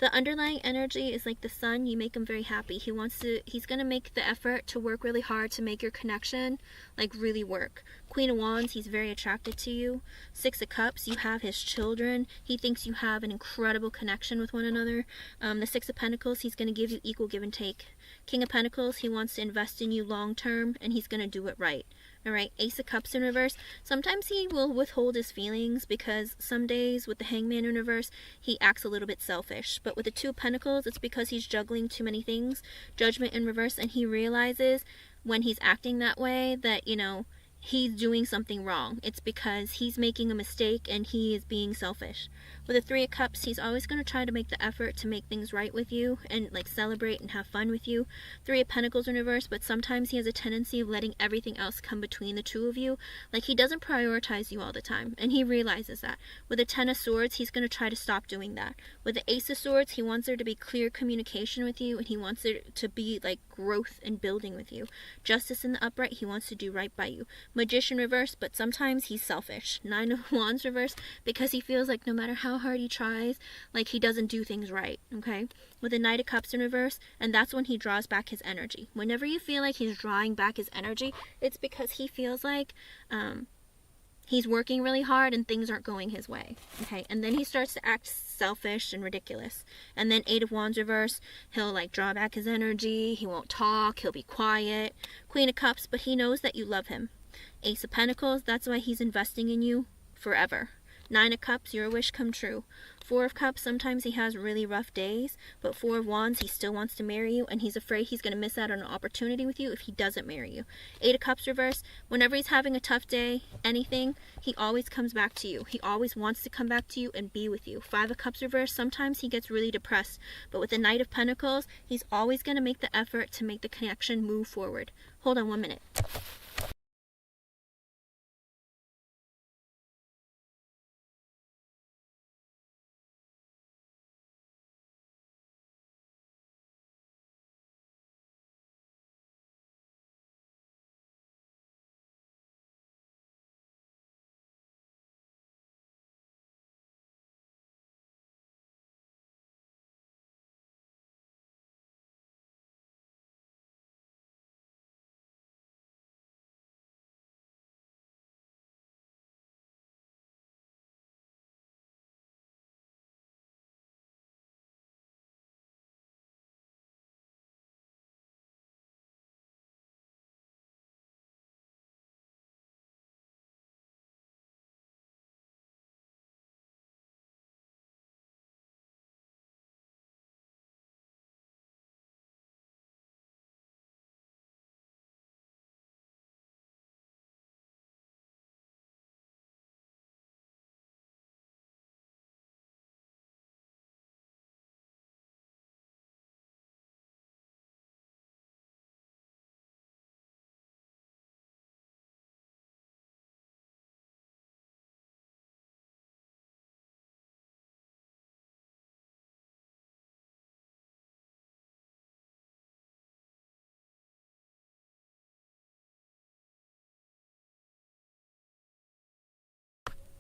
Speaker 1: The underlying energy is like the sun. You make him very happy. He's going to make the effort to work really hard to make your connection like really work. Queen of Wands, he's very attracted to you. Six of Cups, you have his children. He thinks you have an incredible connection with one another. The Six of Pentacles, he's going to give you equal give and take. King of Pentacles, he wants to invest in you long term, and he's going to do it right. Alright, Ace of Cups in reverse. Sometimes he will withhold his feelings because some days with the Hangman in reverse, he acts a little bit selfish. But with the Two of Pentacles, it's because he's juggling too many things. Judgment in reverse, and he realizes when he's acting that way that, you know, he's doing something wrong. It's because he's making a mistake and he is being selfish. With the Three of Cups, he's always going to try to make the effort to make things right with you and like celebrate and have fun with you. Three of Pentacles in reverse, but sometimes he has a tendency of letting everything else come between the two of you. Like he doesn't prioritize you all the time, and he realizes that. With the Ten of Swords, he's going to try to stop doing that. With the Ace of Swords, he wants there to be clear communication with you, and he wants there to be like growth and building with you. Justice in the upright, he wants to do right by you. Magician reverse, but sometimes he's selfish. Nine of Wands reverse, because he feels like no matter how hard he tries, like he doesn't do things right, okay? With the Knight of Cups in reverse, and that's when he draws back his energy. Whenever you feel like he's drawing back his energy, it's because he feels like he's working really hard and things aren't going his way, okay? And then he starts to act selfish and ridiculous. And then Eight of Wands reverse, he'll like draw back his energy, he won't talk, he'll be quiet. Queen of Cups, but he knows that you love him. Ace of Pentacles, that's why he's investing in you forever. Nine of Cups, your wish come true. Four of Cups, sometimes he has really rough days, but Four of Wands, he still wants to marry you, and he's afraid he's going to miss out on an opportunity with you if he doesn't marry you. Eight of Cups reverse, whenever he's having a tough day, anything, he always comes back to you. He always wants to come back to you and be with you. Five of Cups reverse, sometimes he gets really depressed, but with the Knight of Pentacles, he's always going to make the effort to make the connection move forward. Hold on 1 minute.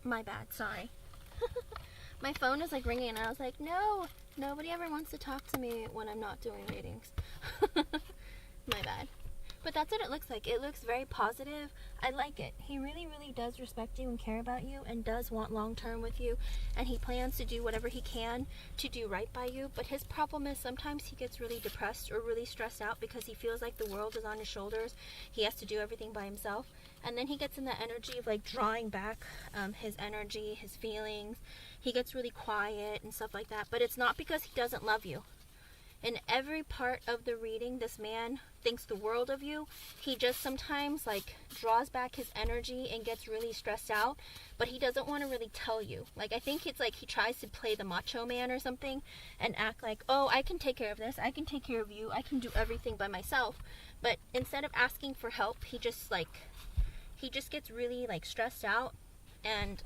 Speaker 1: My bad, sorry. My phone is like ringing and I was like, no, nobody ever wants to talk to me when I'm not doing readings. My bad. But that's what it looks like. It looks very positive. I like it. He really, really does respect you and care about you and does want long term with you. And he plans to do whatever he can to do right by you. But his problem is sometimes he gets really depressed or really stressed out because he feels like the world is on his shoulders. He has to do everything by himself. And then he gets in that energy of like drawing back his energy, his feelings. He gets really quiet and stuff like that. But it's not because he doesn't love you. In every part of the reading, this man thinks the world of you. He just sometimes like draws back his energy and gets really stressed out, but he doesn't want to really tell you. Like, I think it's like he tries to play the macho man or something and act like, oh, I can take care of this. I can take care of you. I can do everything by myself. But instead of asking for help, he just gets really like stressed out and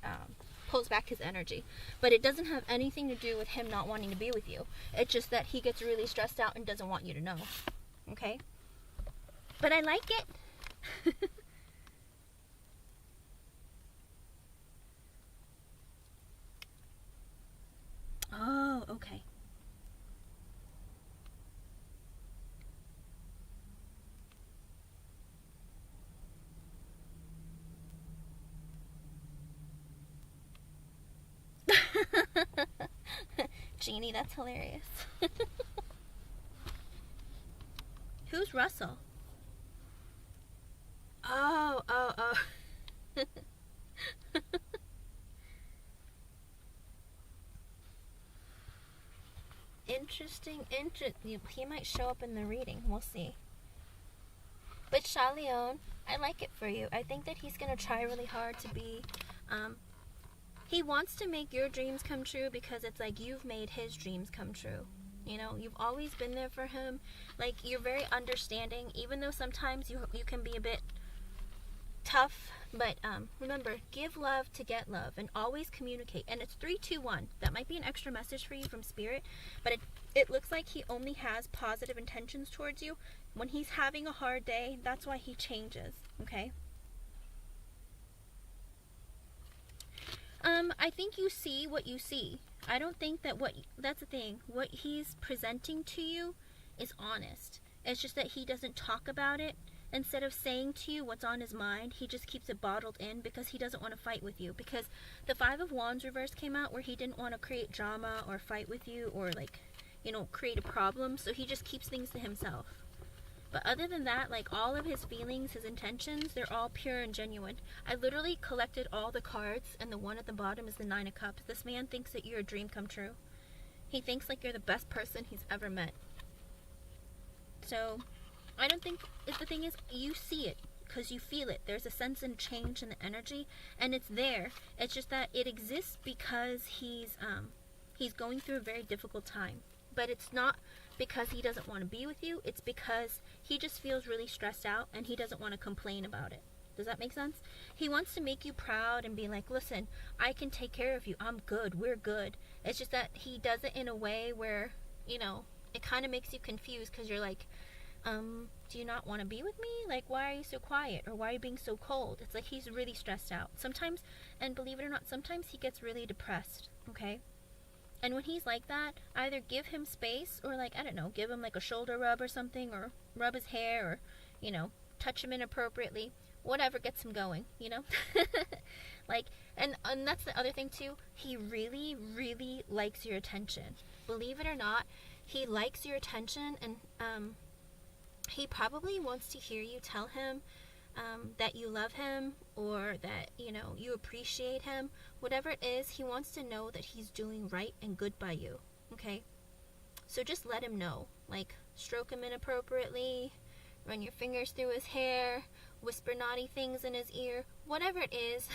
Speaker 1: pulls back his energy. But it doesn't have anything to do with him not wanting to be with you. It's just that he gets really stressed out and doesn't want you to know. Okay? But I like it. Oh, okay. Jeannie, that's hilarious. Who's Russell? Oh. Interesting. He might show up in the reading. We'll see. But Shaleon, I like it for you. I think that he's going to try really hard to be... he wants to make your dreams come true because it's like you've made his dreams come true. You know, you've always been there for him. Like, you're very understanding, even though sometimes you can be a bit tough. But remember, give love to get love, and always communicate. And it's 3-2-1. That might be an extra message for you from Spirit, but it looks like he only has positive intentions towards you. When he's having a hard day, that's why he changes, okay? I think you see what you see. I don't think that that's the thing. What he's presenting to you is honest. It's just that he doesn't talk about it. Instead of saying to you what's on his mind, he just keeps it bottled in because he doesn't want to fight with you. Because the Five of Wands reverse came out where he didn't want to create drama or fight with you or, like, you know, create a problem. So he just keeps things to himself. But other than that, like, all of his feelings, his intentions, they're all pure and genuine. I literally collected all the cards, and the one at the bottom is the Nine of Cups. This man thinks that you're a dream come true. He thinks like you're the best person he's ever met. So, I don't think, the thing is, you see it, because you feel it. There's a sense and change in the energy, and it's there. It's just that it exists because he's going through a very difficult time. But it's not because he doesn't want to be with you. It's because he just feels really stressed out and he doesn't want to complain about it. Does that make sense? He wants to make you proud and be like, listen, I can take care of you. I'm good. We're good. It's just that he does it in a way where, you know, it kind of makes you confused because you're like, do you not want to be with me? Like, why are you so quiet? Or why are you being so cold? It's like he's really stressed out. Sometimes, and believe it or not, sometimes he gets really depressed, okay? And when he's like that, either give him space or, like, I don't know, give him like a shoulder rub or something, or rub his hair, or, you know, touch him inappropriately. Whatever gets him going, you know? Like, and that's the other thing too. He really, really likes your attention. Believe it or not, he likes your attention, and he probably wants to hear you tell him that you love him, or that, you know, you appreciate him. Whatever it is, he wants to know that he's doing right and good by you, okay? So just let him know. Like, stroke him inappropriately, run your fingers through his hair, whisper naughty things in his ear, whatever it is.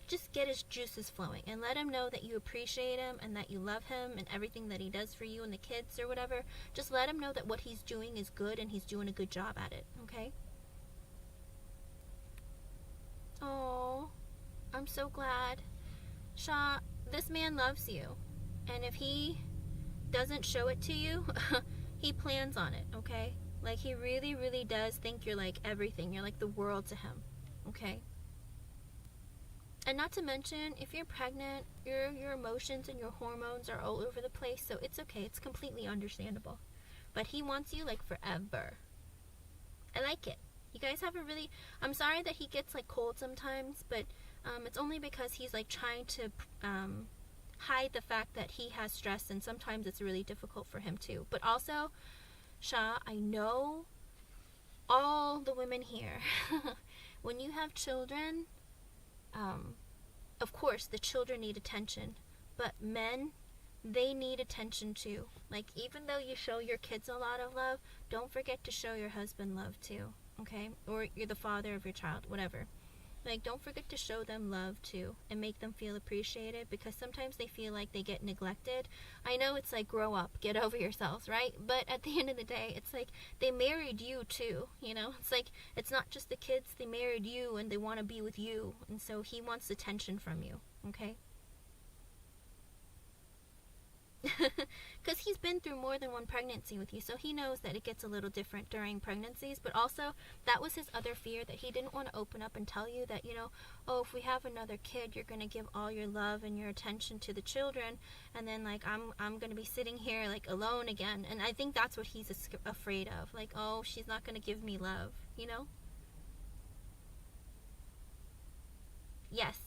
Speaker 1: Just get his juices flowing and let him know that you appreciate him and that you love him and everything that he does for you and the kids or whatever. Just let him know that what he's doing is good and he's doing a good job at it, okay? Oh, I'm so glad. Shaw, this man loves you. And if he doesn't show it to you, he plans on it, okay? Like, he really, really does think you're like everything. You're like the world to him, okay? And not to mention, if you're pregnant, your emotions and your hormones are all over the place, so it's okay. It's completely understandable. But he wants you, like, forever. I like it. You guys have a really... I'm sorry that he gets, like, cold sometimes, but it's only because he's, like, trying to hide the fact that he has stress, and sometimes it's really difficult for him, too. But also, Shah, I know all the women here. When you have children, of course, the children need attention. But men, they need attention, too. Like, even though you show your kids a lot of love, don't forget to show your husband love, too. Okay? Or you're the father of your child, whatever. Like, don't forget to show them love, too, and make them feel appreciated, because sometimes they feel like they get neglected. I know it's like, grow up, get over yourselves, right? But at the end of the day, it's like, they married you, too, you know? It's like, it's not just the kids, they married you, and they want to be with you, and so he wants attention from you, okay? Because he's been through more than one pregnancy with you, so he knows that it gets a little different during pregnancies. But also, that was his other fear, that he didn't want to open up and tell you that, you know, oh, if we have another kid, you're going to give all your love and your attention to the children, and then, like, I'm going to be sitting here, like, alone again. And I think that's what he's afraid of. Like, oh, she's not going to give me love, you know? Yes,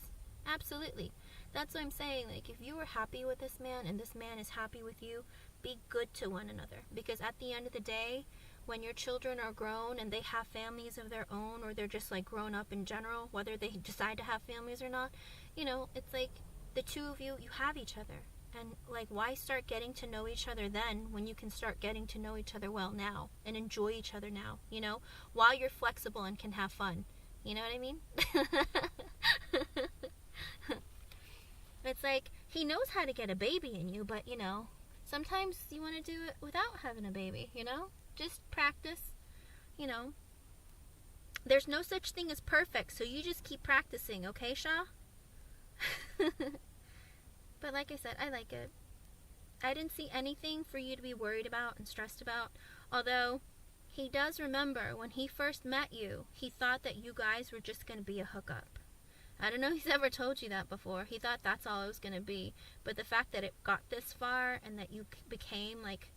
Speaker 1: absolutely. That's what I'm saying. Like, if you were happy with this man and this man is happy with you, be good to one another. Because at the end of the day, when your children are grown and they have families of their own, or they're just like grown up in general, whether they decide to have families or not, you know, it's like the two of you have each other. And like, why start getting to know each other then when you can start getting to know each other well now and enjoy each other now, you know, while you're flexible and can have fun. You know what I mean? It's like, he knows how to get a baby in you, but, you know, sometimes you want to do it without having a baby, you know? Just practice, you know. There's no such thing as perfect, so you just keep practicing, okay, Shaw? But like I said, I like it. I didn't see anything for you to be worried about and stressed about, although he does remember when he first met you, he thought that you guys were just going to be a hookup. I don't know if he's ever told you that before. He thought that's all it was going to be. But the fact that it got this far and that you became like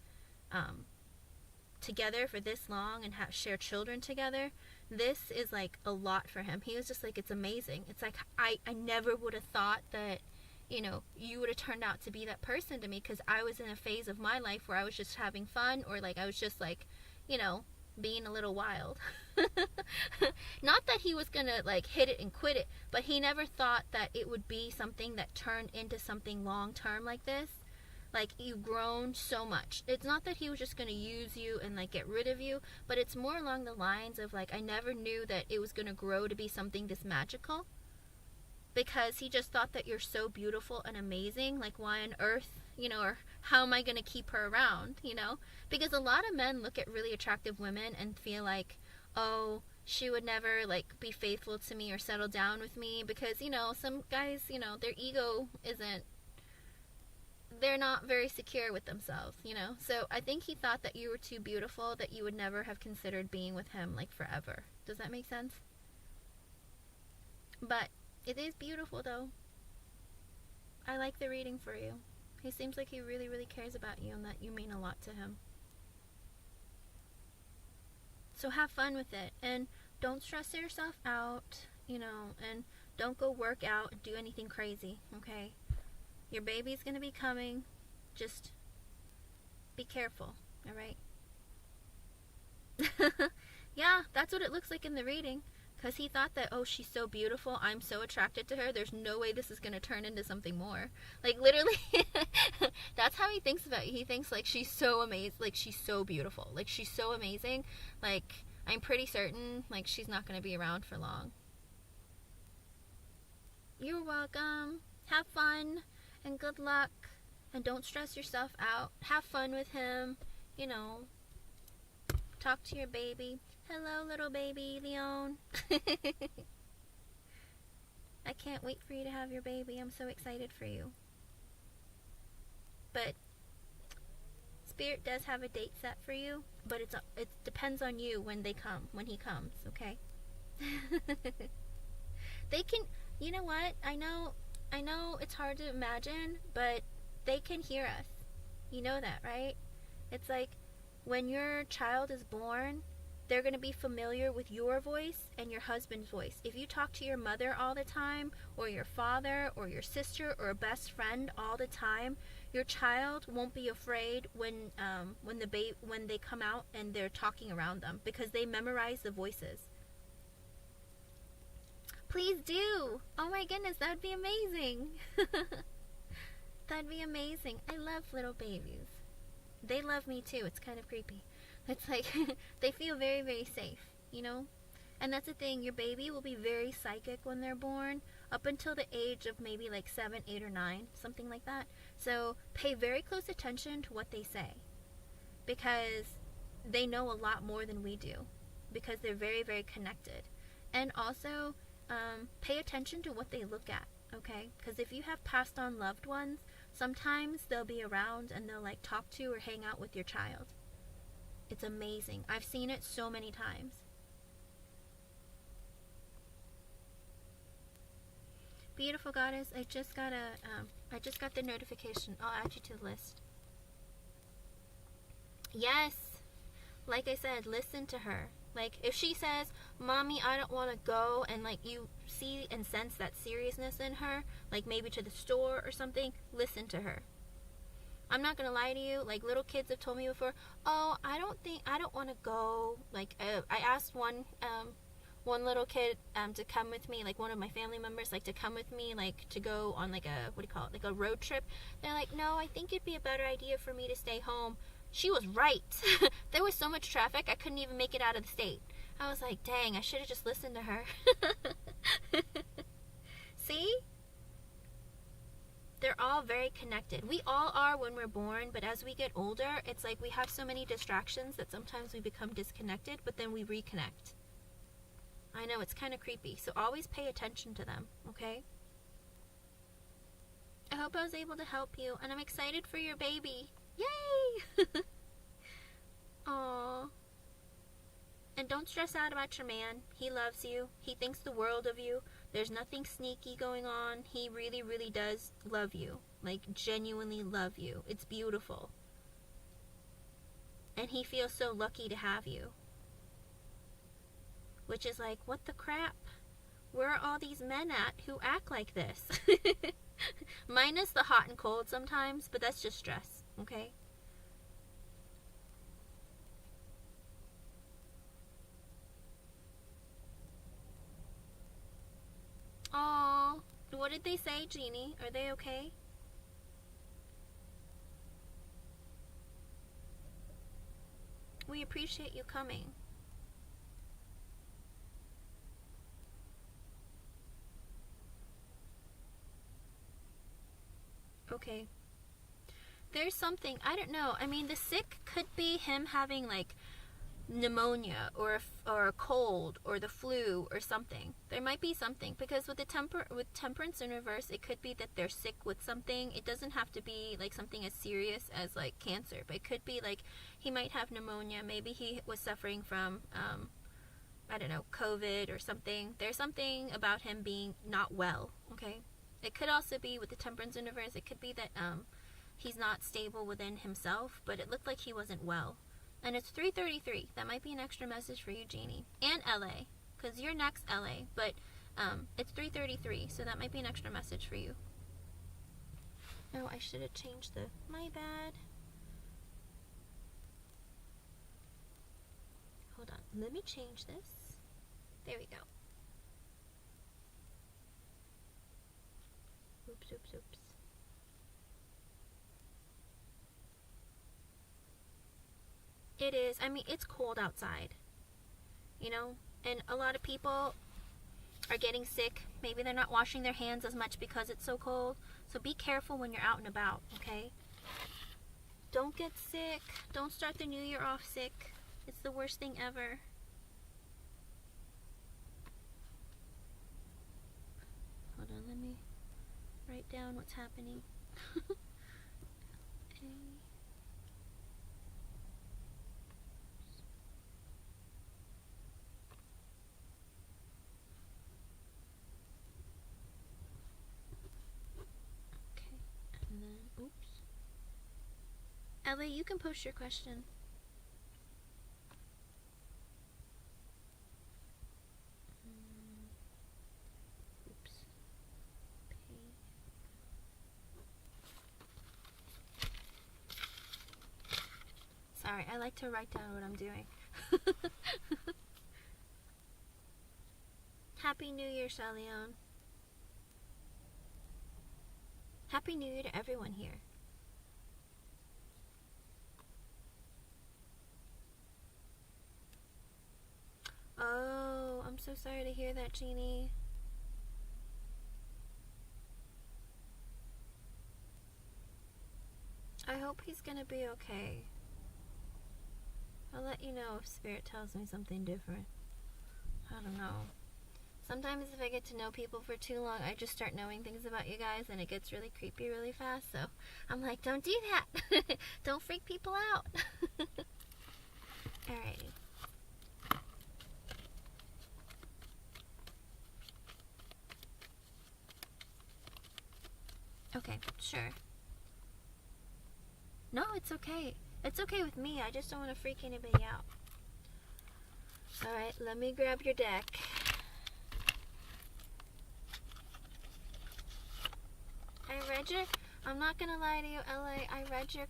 Speaker 1: together for this long and share children together, this is like a lot for him. He was just like, it's amazing. It's like, I never would have thought that, you know, you would have turned out to be that person to me, because I was in a phase of my life where I was just having fun, or like I was just like, you know, being a little wild. Not that he was gonna like hit it and quit it, but he never thought that it would be something that turned into something long term like this. Like, you've grown so much. It's not that he was just gonna use you and like get rid of you, but it's more along the lines of like, I never knew that it was gonna grow to be something this magical, because he just thought that you're so beautiful and amazing. Like, why on earth, you know, or how am I going to keep her around, you know? Because a lot of men look at really attractive women and feel like, oh, she would never, like, be faithful to me or settle down with me, because, you know, some guys, you know, their ego isn't, they're not very secure with themselves, you know? So I think he thought that you were too beautiful, that you would never have considered being with him, like, forever. Does that make sense? But it is beautiful, though. I like the reading for you. He seems like he really, really cares about you and that you mean a lot to him. So have fun with it. And don't stress yourself out, you know, and don't go work out and do anything crazy, okay? Your baby's going to be coming. Just be careful, alright? Yeah, that's what it looks like in the reading. Because he thought that, oh, she's so beautiful, I'm so attracted to her, there's no way this is going to turn into something more. Like, literally, that's how he thinks about you. He thinks, like, she's so amazing, like, she's so beautiful. Like, she's so amazing. Like, I'm pretty certain, like, she's not going to be around for long. You're welcome. Have fun, and good luck. And don't stress yourself out. Have fun with him, you know. Talk to your baby. Hello, little baby Leon. I can't wait for you to have your baby. I'm so excited for you. But Spirit does have a date set for you, but it depends on you when he comes, okay? They can, you know what? I know it's hard to imagine, but they can hear us. You know that, right? It's like when your child is born, they're going to be familiar with your voice and your husband's voice. If you talk to your mother all the time, or your father, or your sister, or a best friend all the time, your child won't be afraid when they come out and they're talking around them, because they memorize the voices. Please do. Oh my goodness, that'd be amazing. That'd be amazing. I love little babies. They love me too. It's kind of creepy. It's like, they feel very, very safe, you know? And that's the thing, your baby will be very psychic when they're born, up until the age of maybe like 7, 8, or 9, something like that. So pay very close attention to what they say, because they know a lot more than we do, because they're very, very connected. And also, pay attention to what they look at, okay? Because if you have passed on loved ones, sometimes they'll be around and they'll like talk to or hang out with your child. It's amazing. I've seen it so many times. Beautiful goddess, I just got the notification. I'll add you to the list. Yes, like I said, listen to her. Like, if she says, Mommy, I don't want to go, and, like, you see and sense that seriousness in her, like, maybe to the store or something, listen to her. I'm not going to lie to you. Like, little kids have told me before, oh, I don't want to go. Like, I asked one little kid to come with me, like, one of my family members, like, to come with me, like, to go on, like, a, what do you call it, like, a road trip. They're like, no, I think it'd be a better idea for me to stay home. She was right. There was so much traffic, I couldn't even make it out of the state. I was like, dang, I should have just listened to her. See? They're all very connected. We all are when we're born, but as we get older, it's like we have so many distractions that sometimes we become disconnected, but then we reconnect. I know, it's kind of creepy, so always pay attention to them, okay? I hope I was able to help you, and I'm excited for your baby. Yay! Aww. And don't stress out about your man. He loves you. He thinks the world of you. There's nothing sneaky going on. He really, really does love you. Like, genuinely love you. It's beautiful. And he feels so lucky to have you. Which is like, what the crap? Where are all these men at who act like this? Minus the hot and cold sometimes, but that's just stress, okay? Oh, what did they say, Jeannie? Are they okay? We appreciate you coming. Okay. There's something, I don't know. I mean, the sick could be him having, like, pneumonia or a cold or the flu or something. There might be something, because with temperance in reverse, it could be that they're sick with something. It doesn't have to be like something as serious as like cancer, but it could be like he might have pneumonia. Maybe he was suffering from I don't know, COVID or something. There's something about him being not well, okay? It could also be with the temperance in reverse, it could be that he's not stable within himself, but it looked like he wasn't well. And it's 3:33. That might be an extra message for you, Jeannie. And LA. Because you're next, LA. But it's 3:33. So that might be an extra message for you. Oh, I should have changed the... My bad. Hold on. Let me change this. There we go. Oops, oops, oops. It is. I mean, it's cold outside, you know, and a lot of people are getting sick. Maybe they're not washing their hands as much because it's so cold. So be careful when you're out and about, okay? Don't get sick. Don't start the new year off sick. It's the worst thing ever. Hold on, let me write down what's happening. Okay. And then, oops. Ellie, you can post your question. Oops. Sorry, I like to write down what I'm doing. Happy New Year, Shaleon. Happy New Year to everyone here. Oh, I'm so sorry to hear that, Jeannie. I hope he's gonna be okay. I'll let you know if Spirit tells me something different. I don't know. Sometimes if I get to know people for too long, I just start knowing things about you guys and it gets really creepy really fast. So I'm like, don't do that. Don't freak people out. Alrighty. Okay, sure. No, it's okay. It's okay with me. I just don't want to freak anybody out. Alright, let me grab your deck. I read your, I'm not gonna lie to you, LA, I read your,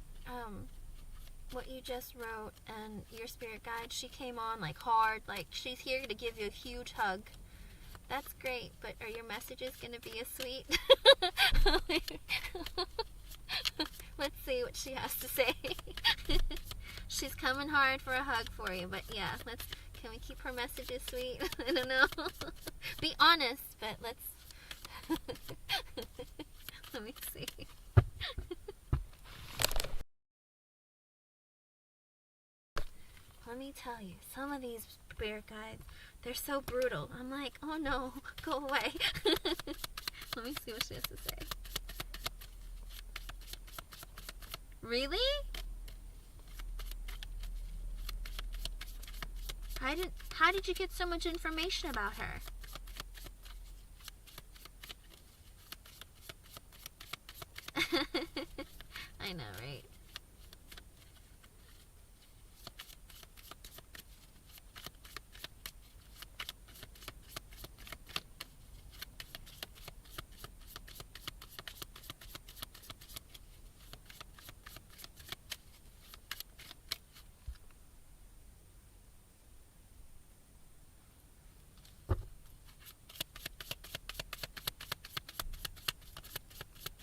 Speaker 1: what you just wrote, and your spirit guide, she came on like hard, like she's here to give you a huge hug. That's great, but are your messages gonna be as sweet? Let's see what she has to say. She's coming hard for a hug for you, but yeah, can we keep her messages sweet? I don't know. Be honest, but let's, let me see. Let me tell you, some of these spirit guides, they're so brutal. I'm like, oh no, go away. Let me see what she has to say. Really? How did you get so much information about her? I know, right?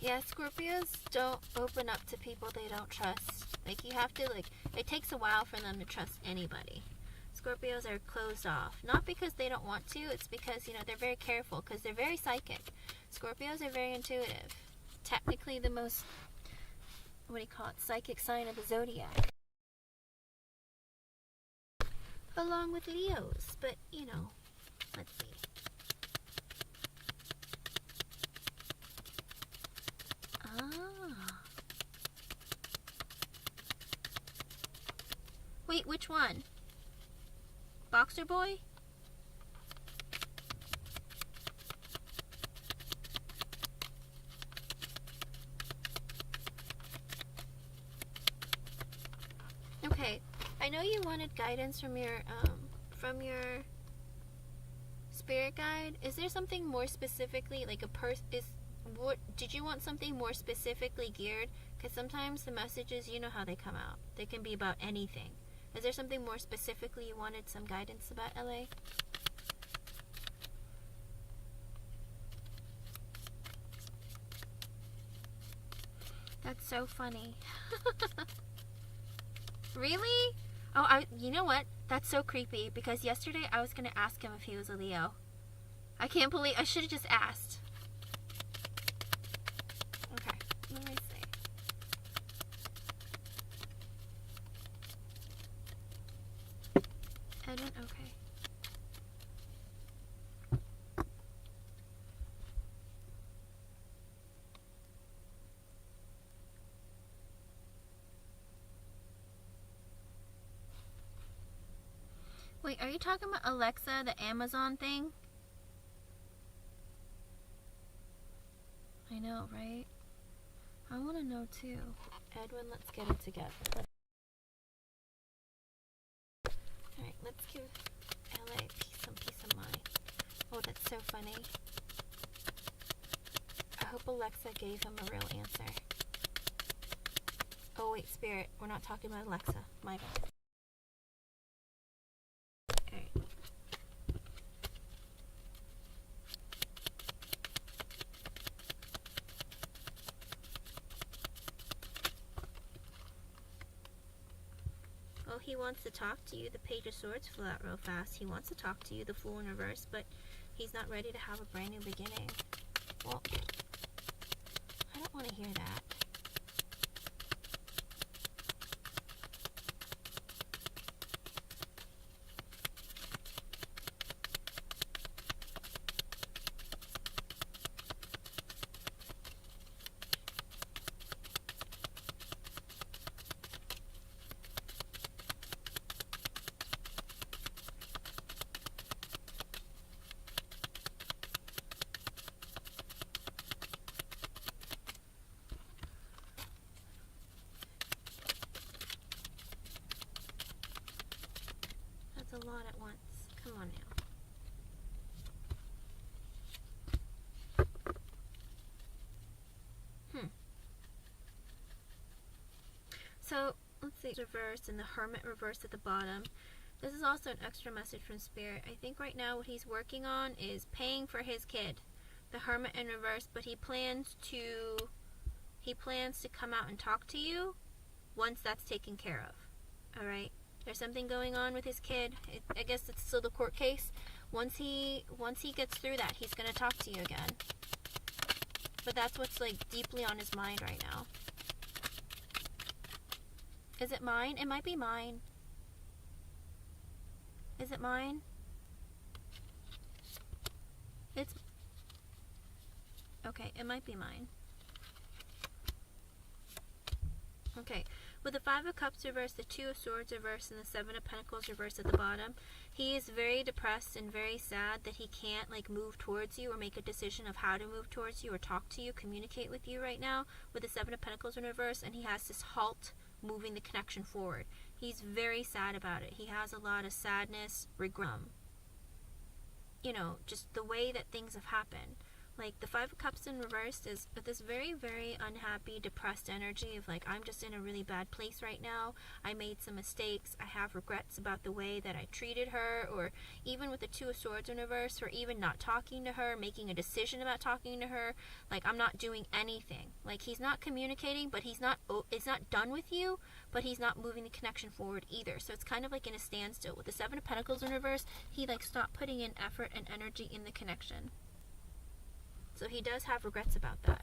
Speaker 1: Yeah, Scorpios don't open up to people they don't trust. Like, you have to, like, it takes a while for them to trust anybody. Scorpios are closed off. Not because they don't want to, it's because, you know, they're very careful, because they're very psychic. Scorpios are very intuitive. Technically the most, what do you call it, psychic sign of the zodiac. Along with Leos, but, you know, let's see. Ah. Wait, which one? Boxer Boy? Okay, I know you wanted guidance from your spirit guide. Is there something more specifically, like what did you want something more specifically geared? Because sometimes the messages, you know how they come out. They can be about anything. Is there something more specifically you wanted some guidance about, LA? That's so funny. Really? Oh, you know what? That's so creepy, because yesterday I was going to ask him if he was a Leo. I can't believe, I should have just asked. Okay, let me see. Edwin, okay. Wait, are you talking about Alexa, the Amazon thing? I know, right? I want to know too. Edwin, let's get it together. Alright, let's give LA some peace of mind. Oh, that's so funny. I hope Alexa gave him a real answer. Oh wait, Spirit, we're not talking about Alexa. My bad. Alright. Oh, he wants to talk to you. The Page of Swords flew out real fast. He wants to talk to you, the Fool in reverse, but he's not ready to have a brand new beginning. Well, I don't want to hear that. A lot at once. Come on now. So, let's see, reverse and the Hermit reverse at the bottom. This is also an extra message from Spirit. I think right now what he's working on is paying for his kid. The Hermit in reverse, but he plans to come out and talk to you once that's taken care of. Alright? There's something going on with his kid. I guess it's still the court case. Once he gets through that, he's going to talk to you again. But that's what's like deeply on his mind right now. Is it mine? It might be mine. Is it mine? It's... Okay, it might be mine. Okay, with the Five of Cups reversed, the Two of Swords reversed, and the Seven of Pentacles reversed at the bottom, he is very depressed and very sad that he can't like move towards you or make a decision of how to move towards you or talk to you, communicate with you right now with the Seven of Pentacles in reverse, and he has this halt moving the connection forward. He's very sad about it. He has a lot of sadness, regret. You know, just the way that things have happened. Like, the Five of Cups in reverse is this very, very unhappy, depressed energy of, like, I'm just in a really bad place right now. I made some mistakes. I have regrets about the way that I treated her. Or even with the Two of Swords in reverse, or even not talking to her, making a decision about talking to her. Like, I'm not doing anything. Like, he's not communicating, but it's not done with you, but he's not moving the connection forward either. So it's kind of like in a standstill. With the Seven of Pentacles in reverse, he, like, stopped putting in effort and energy in the connection. So he does have regrets about that.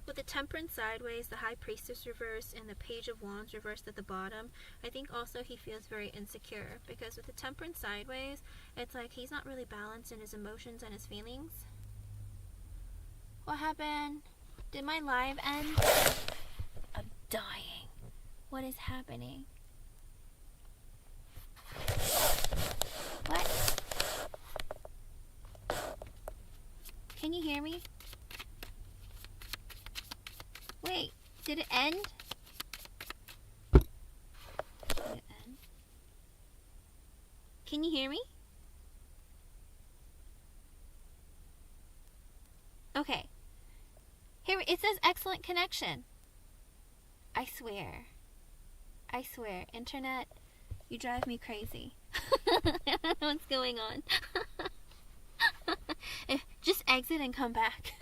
Speaker 1: With the Temperance sideways, the High Priestess reversed, and the Page of Wands reversed at the bottom, I think also he feels very insecure. Because with the Temperance sideways, it's like he's not really balanced in his emotions and his feelings. What happened? Did my live end? I'm dying. What is happening? What? Can you hear me? Wait, did it end? Did it end? Can you hear me? Okay. Here, it says excellent connection. I swear. I swear. Internet, you drive me crazy. I don't know what's going on. Just exit and come back.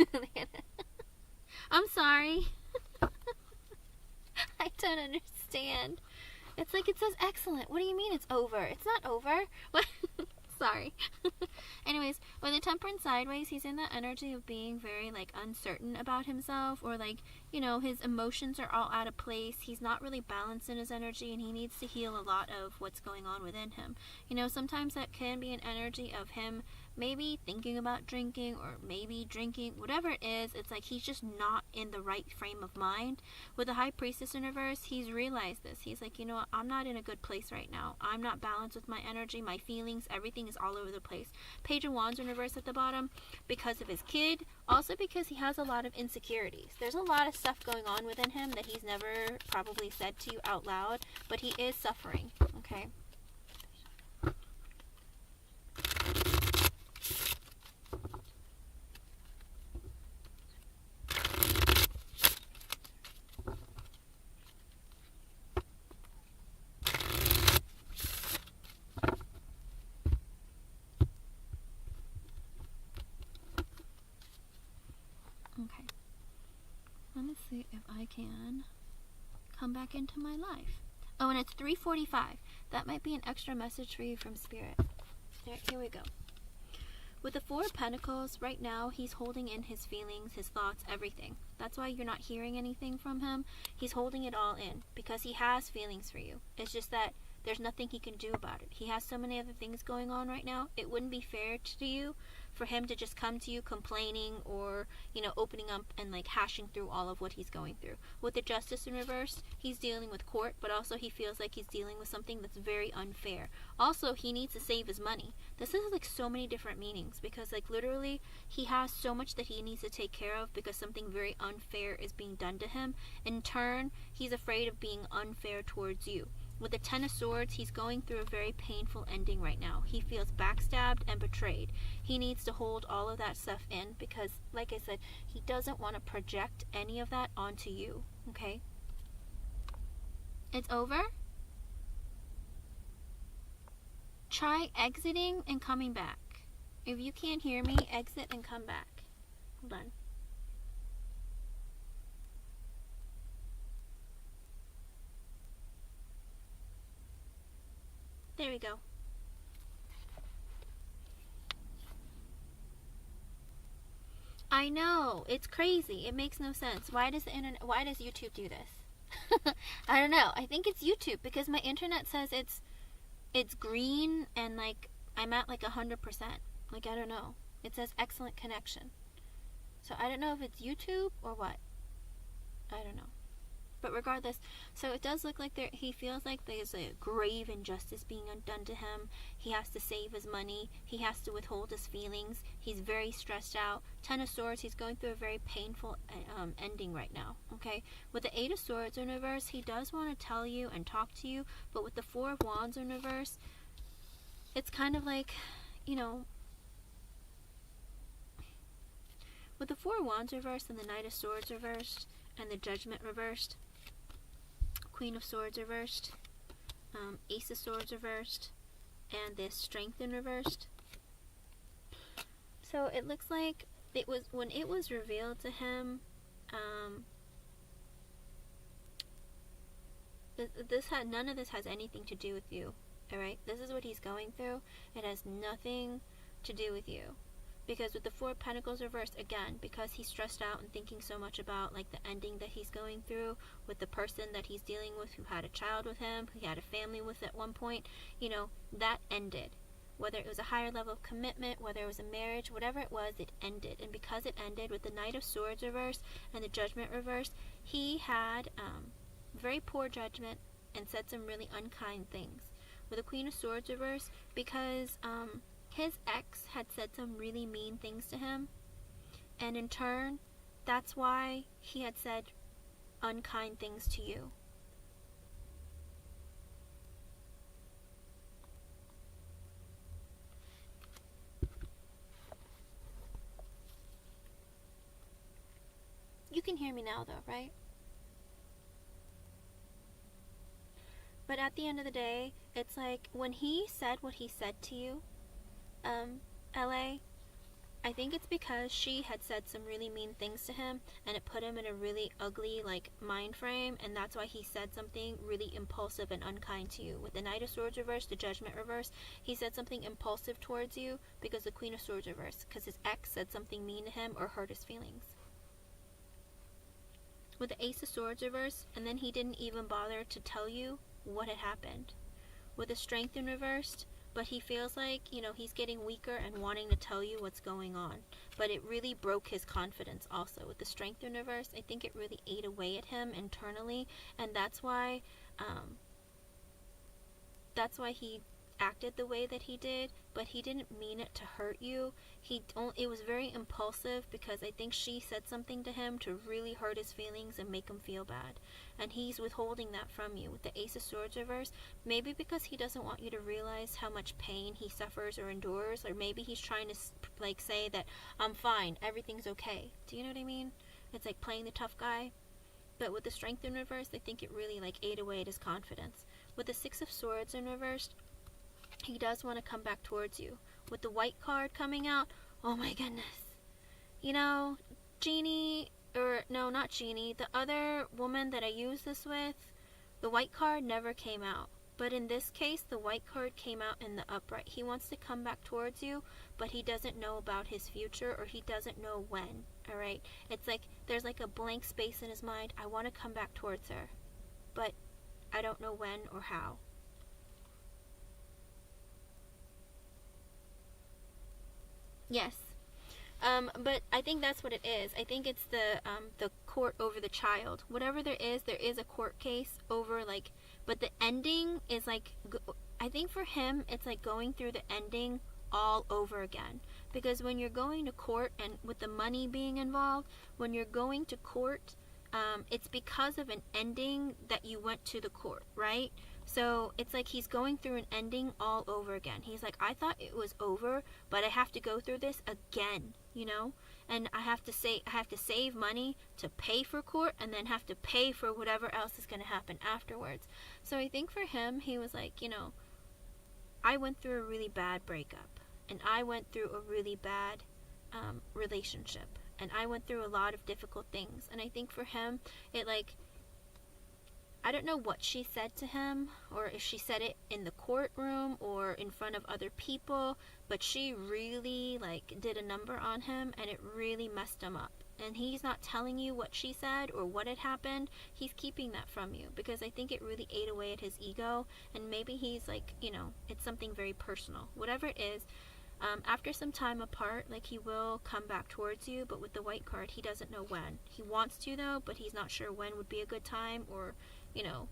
Speaker 1: I'm sorry. I don't understand. It's like it says excellent. What do you mean it's over? It's not over. What? Sorry. Anyways, with the Temperance sideways, he's in that energy of being very, like, uncertain about himself, or, like, you know, his emotions are all out of place. He's not really balanced in his energy, and he needs to heal a lot of what's going on within him. You know, sometimes that can be an energy of him maybe thinking about drinking, or maybe drinking, whatever it is. It's like he's just not in the right frame of mind. With the High Priestess in reverse, he's realized this. He's like, you know what, I'm not in a good place right now. I'm not balanced with my energy, my feelings, everything is all over the place. Page of Wands in reverse at the bottom, because of his kid, also because he has a lot of insecurities. There's a lot of stuff going on within him that he's never probably said to you out loud, but he is suffering, okay? Okay, let me see if I can come back into my life. Oh, and it's 3:45. That might be an extra message for you from Spirit. Here we go. With the Four of Pentacles, right now, he's holding in his feelings, his thoughts, everything. That's why you're not hearing anything from him. He's holding it all in because he has feelings for you. It's just that there's nothing he can do about it. He has so many other things going on right now. It wouldn't be fair to you for him to just come to you complaining or, opening up and like hashing through all of what he's going through. With the Justice in reverse, he's dealing with court, but also he feels like he's dealing with something that's very unfair. Also, he needs to save his money. This has like so many different meanings, because like literally he has so much that he needs to take care of because something very unfair is being done to him. In turn, he's afraid of being unfair towards you. With the Ten of Swords, he's going through a very painful ending right now. He feels backstabbed and betrayed. He needs to hold all of that stuff in because, like I said, he doesn't want to project any of that onto you, okay? It's over. Try exiting and coming back. If you can't hear me, exit and come back. Hold on. There we go. I know, it's crazy. It makes no sense. Why does YouTube do this? I don't know. I think it's YouTube because my internet says it's green and like I'm at like 100%. Like I don't know. It says excellent connection. So I don't know if it's YouTube or what. I don't know. But regardless, so it does look like he feels like there's a grave injustice being done to him. He has to save his money. He has to withhold his feelings. He's very stressed out. Ten of Swords, he's going through a very painful ending right now, okay? With the Eight of Swords in reverse, he does want to tell you and talk to you, but with the Four of Wands in reverse, it's kind of like, with the Four of Wands reversed and the Knight of Swords reversed and the Judgment reversed, Queen of Swords reversed, Ace of Swords reversed, and this Strength in reversed. So it looks like it was when it was revealed to him. None of this has anything to do with you. All right, this is what he's going through. It has nothing to do with you. Because with the Four of Pentacles reversed, again, because he's stressed out and thinking so much about like the ending that he's going through with the person that he's dealing with who had a child with him, who he had a family with at one point, that ended. Whether it was a higher level of commitment, whether it was a marriage, whatever it was, it ended. And because it ended with the Knight of Swords reversed and the Judgment reversed, he had very poor judgment and said some really unkind things. With the Queen of Swords reversed, because his ex had said some really mean things to him, and in turn, that's why he had said unkind things to you. You can hear me now though, right? But at the end of the day, it's like when he said what he said to you, LA, I think it's because she had said some really mean things to him and it put him in a really ugly like mind frame, and that's why he said something really impulsive and unkind to you. With the Knight of Swords reversed, the Judgment reversed, he said something impulsive towards you because the Queen of Swords reversed, because his ex said something mean to him or hurt his feelings. With the Ace of Swords reversed, and then he didn't even bother to tell you what had happened. With the Strength in reversed, but he feels like, he's getting weaker and wanting to tell you what's going on. But it really broke his confidence also. With the Strength in reverse, I think it really ate away at him internally, and that's why he acted the way that he did, but he didn't mean it to hurt you. It was very impulsive because I think she said something to him to really hurt his feelings and make him feel bad, and he's withholding that from you. With the Ace of Swords reverse, maybe because he doesn't want you to realize how much pain he suffers or endures, or maybe he's trying to like say that I'm fine, everything's okay. Do you know what I mean? It's like playing the tough guy. But with the Strength in reverse, I think it really like ate away at his confidence. With the Six of Swords in reverse, he does want to come back towards you. With the White card coming out, oh my goodness. Jeannie, or no, not Jeannie, the other woman that I used this with, the White card never came out. But in this case, the White card came out in the upright. He wants to come back towards you, but he doesn't know about his future, or he doesn't know when, alright? It's like, there's like a blank space in his mind. I want to come back towards her, but I don't know when or how. Yes. But I think that's what it is. I think it's the court over the child. Whatever there is a court case over, like, but the ending is like, I think for him it's like going through the ending all over again. Because when you're going to court, and with the money being involved, when you're going to court, it's because of an ending that you went to the court, right? So it's like he's going through an ending all over again. He's like, I thought it was over, but I have to go through this again, you know? And I have to save money to pay for court, and then have to pay for whatever else is going to happen afterwards. So I think for him, he was like, you know, I went through a really bad breakup, and I went through a really bad relationship, and I went through a lot of difficult things. And I think for him, it like, I don't know what she said to him, or if she said it in the courtroom or in front of other people, but she really like did a number on him, and it really messed him up. And he's not telling you what she said or what had happened. He's keeping that from you, because I think it really ate away at his ego, and maybe he's like, you know, it's something very personal. Whatever it is, after some time apart, like, he will come back towards you, but with the white card, he doesn't know when. He wants to, though, but he's not sure when would be a good time, or, you know,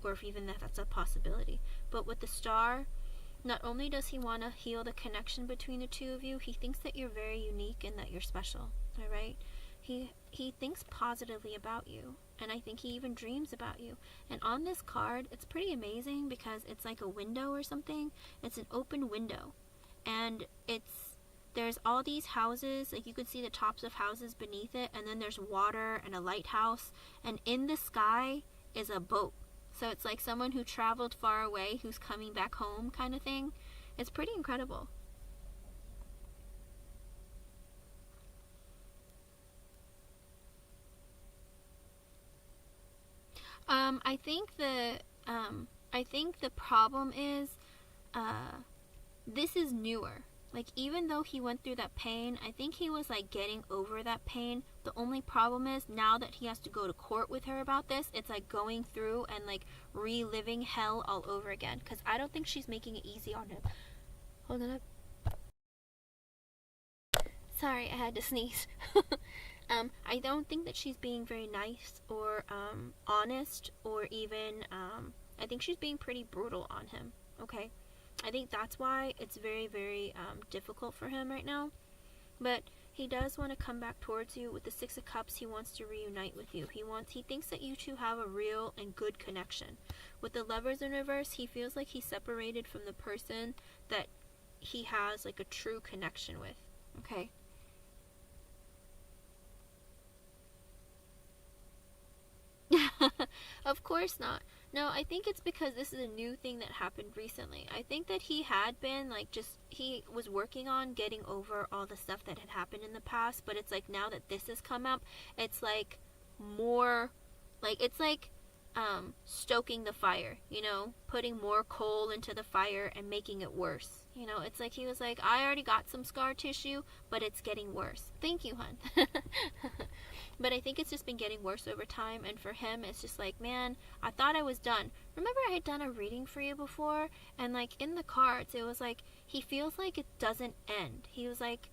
Speaker 1: or if even that's a possibility. But with the star, not only does he want to heal the connection between the two of you, he thinks that you're very unique and that you're special, all right? He thinks positively about you, and I think he even dreams about you. And on this card, it's pretty amazing because it's like a window or something. It's an open window, and there's all these houses, like you could see the tops of houses beneath it, and then there's water and a lighthouse, and in the sky is a boat. So it's like someone who traveled far away who's coming back home kind of thing. It's pretty incredible. I think the problem is, this is newer. Like, even though he went through that pain, I think he was like getting over that pain. The only problem is now that he has to go to court with her about this, it's like going through and like reliving hell all over again. Because I don't think she's making it easy on him. Hold on. Sorry, I had to sneeze. I don't think that she's being very nice or honest, or even, I think she's being pretty brutal on him, okay? I think that's why it's very, very difficult for him right now. But he does want to come back towards you. With the Six of Cups, he wants to reunite with you. He thinks that you two have a real and good connection. With the Lovers in reverse, he feels like he's separated from the person that he has like a true connection with, okay? Of course not. No, I think it's because this is a new thing that happened recently. I think that he had been like, he was working on getting over all the stuff that had happened in the past, but it's like now that this has come up, it's like more like, it's like stoking the fire, you know, putting more coal into the fire and making it worse. You know, it's like he was like, I already got some scar tissue, but it's getting worse. Thank you, hun. But I think it's just been getting worse over time, and for him, it's just like, man, I thought I was done. Remember I had done a reading for you before, and like in the cards, it was like, he feels like it doesn't end. He was like,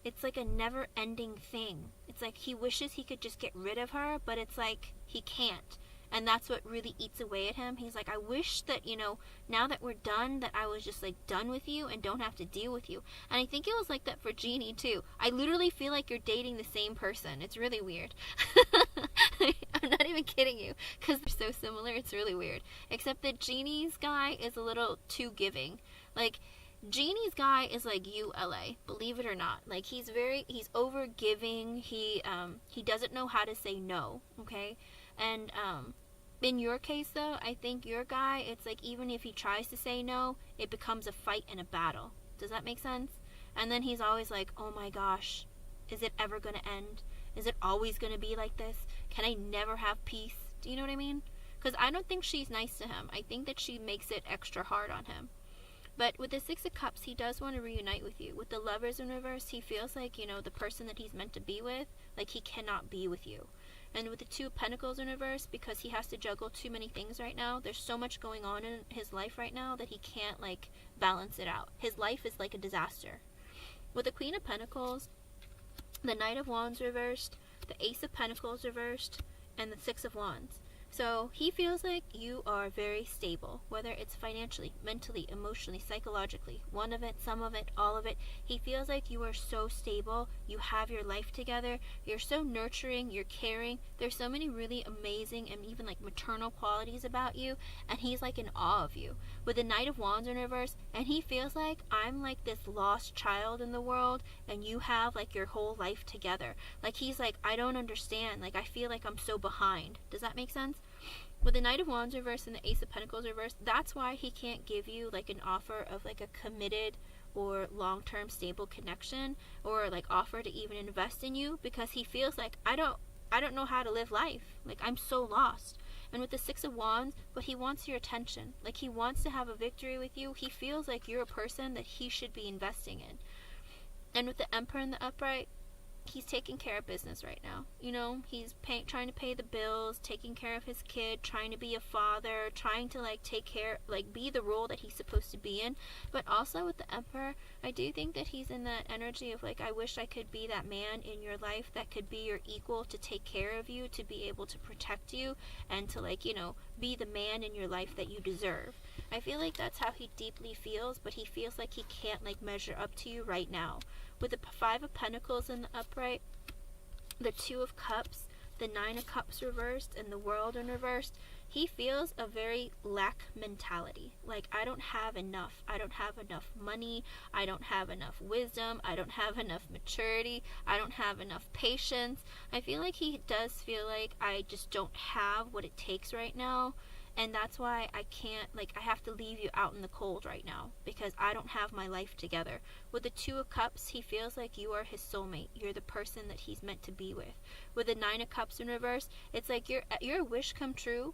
Speaker 1: it's like a never-ending thing. It's like he wishes he could just get rid of her, but it's like he can't. And that's what really eats away at him. He's like, I wish that, you know, now that we're done, that I was just like done with you and don't have to deal with you. And I think it was like that for Jeannie too. I literally feel like you're dating the same person. It's really weird. I'm not even kidding you, because they're so similar. It's really weird. Except that Jeannie's guy is a little too giving. Like, Jeannie's guy is like ULA, believe it or not. Like, he's over giving. He doesn't know how to say no, okay? And in your case, though, I think your guy, it's like even if he tries to say no, it becomes a fight and a battle. Does that make sense? And then he's always like, oh my gosh, is it ever going to end? Is it always going to be like this? Can I never have peace? Do you know what I mean? Because I don't think she's nice to him. I think that she makes it extra hard on him. But with the Six of Cups, he does want to reunite with you. With the Lovers in reverse, he feels like, you know, the person that he's meant to be with, like, he cannot be with you. And with the Two of Pentacles in reverse, because he has to juggle too many things right now, there's so much going on in his life right now that he can't like balance it out. His life is like a disaster. With the Queen of Pentacles, the Knight of Wands reversed, the Ace of Pentacles reversed, and the Six of Wands. So he feels like you are very stable, whether it's financially, mentally, emotionally, psychologically, one of it, some of it, all of it. He feels like you are so stable, you have your life together, you're so nurturing, you're caring. There's so many really amazing and even like maternal qualities about you, and he's like in awe of you. With the Knight of Wands in reverse, and he feels like I'm like this lost child in the world, and you have like your whole life together. Like he's like, I don't understand, like I feel like I'm so behind. Does that make sense? With the Knight of Wands reverse and the Ace of Pentacles reverse, that's why he can't give you like an offer of like a committed or long-term stable connection, or like offer to even invest in you, because he feels like I don't know how to live life. Like I'm so lost. And with the Six of Wands, but he wants your attention. Like he wants to have a victory with you. He feels like you're a person that he should be investing in. And with the Emperor in the upright, he's taking care of business right now. You know, he's trying to pay the bills, taking care of his kid, trying to be a father, trying to like take care, like be the role that he's supposed to be in. But also with the Emperor, I do think that he's in that energy of like, I wish I could be that man in your life that could be your equal, to take care of you, to be able to protect you, and to like, you know, be the man in your life that you deserve. I feel like that's how he deeply feels, but he feels like he can't like measure up to you right now. With the Five of Pentacles in the upright, the Two of Cups, the Nine of Cups reversed, and the World in reversed, he feels a very lack mentality. Like, I don't have enough. I don't have enough money. I don't have enough wisdom. I don't have enough maturity. I don't have enough patience. I feel like he does feel like I just don't have what it takes right now. And that's why I can't, like, I have to leave you out in the cold right now, because I don't have my life together. With the Two of Cups, he feels like you are his soulmate. You're the person that he's meant to be with. With the Nine of Cups in reverse, it's like your wish come true.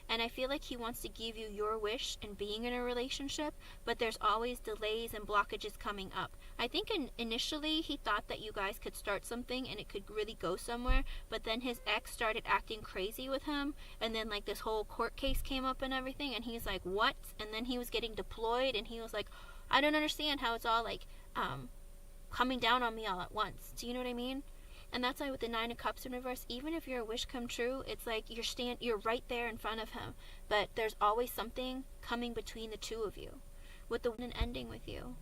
Speaker 1: And I feel like he wants to give you your wish in being in a relationship, but there's always delays and blockages coming up. I think initially he thought that you guys could start something and it could really go somewhere, but then his ex started acting crazy with him, and then like this whole court case came up and everything, and he's like, what? And then he was getting deployed, and he was like, I don't understand how it's all like coming down on me all at once. Do you know what I mean? And that's why with the Nine of Cups in reverse, even if your wish come true, it's like you're right there in front of him, but there's always something coming between the two of you, with the one ending with you.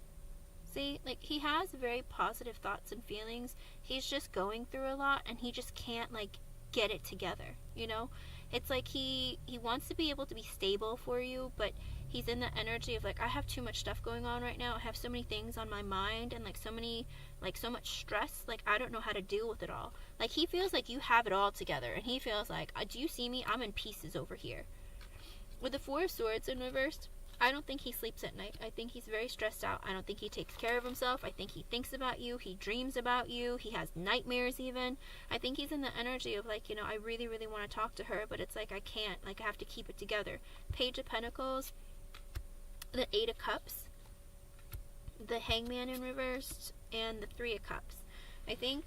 Speaker 1: See, like, he has very positive thoughts and feelings. He's just going through a lot, and he just can't like get it together, you know? It's like he wants to be able to be stable for you, but he's in the energy of like, I have too much stuff going on right now. I have so many things on my mind, and like so much stress. Like, I don't know how to deal with it all. Like, he feels like you have it all together, and he feels like, do you see me? I'm in pieces over here. With the Four of Swords in reverse, I don't think he sleeps at night. I think he's very stressed out. I don't think he takes care of himself. I think he thinks about you. He dreams about you. He has nightmares even. I think he's in the energy of like, you know, I really, really want to talk to her, but it's like I can't. Like, I have to keep it together. Page of Pentacles, the Eight of Cups, the Hangman in reverse, and the Three of Cups. I think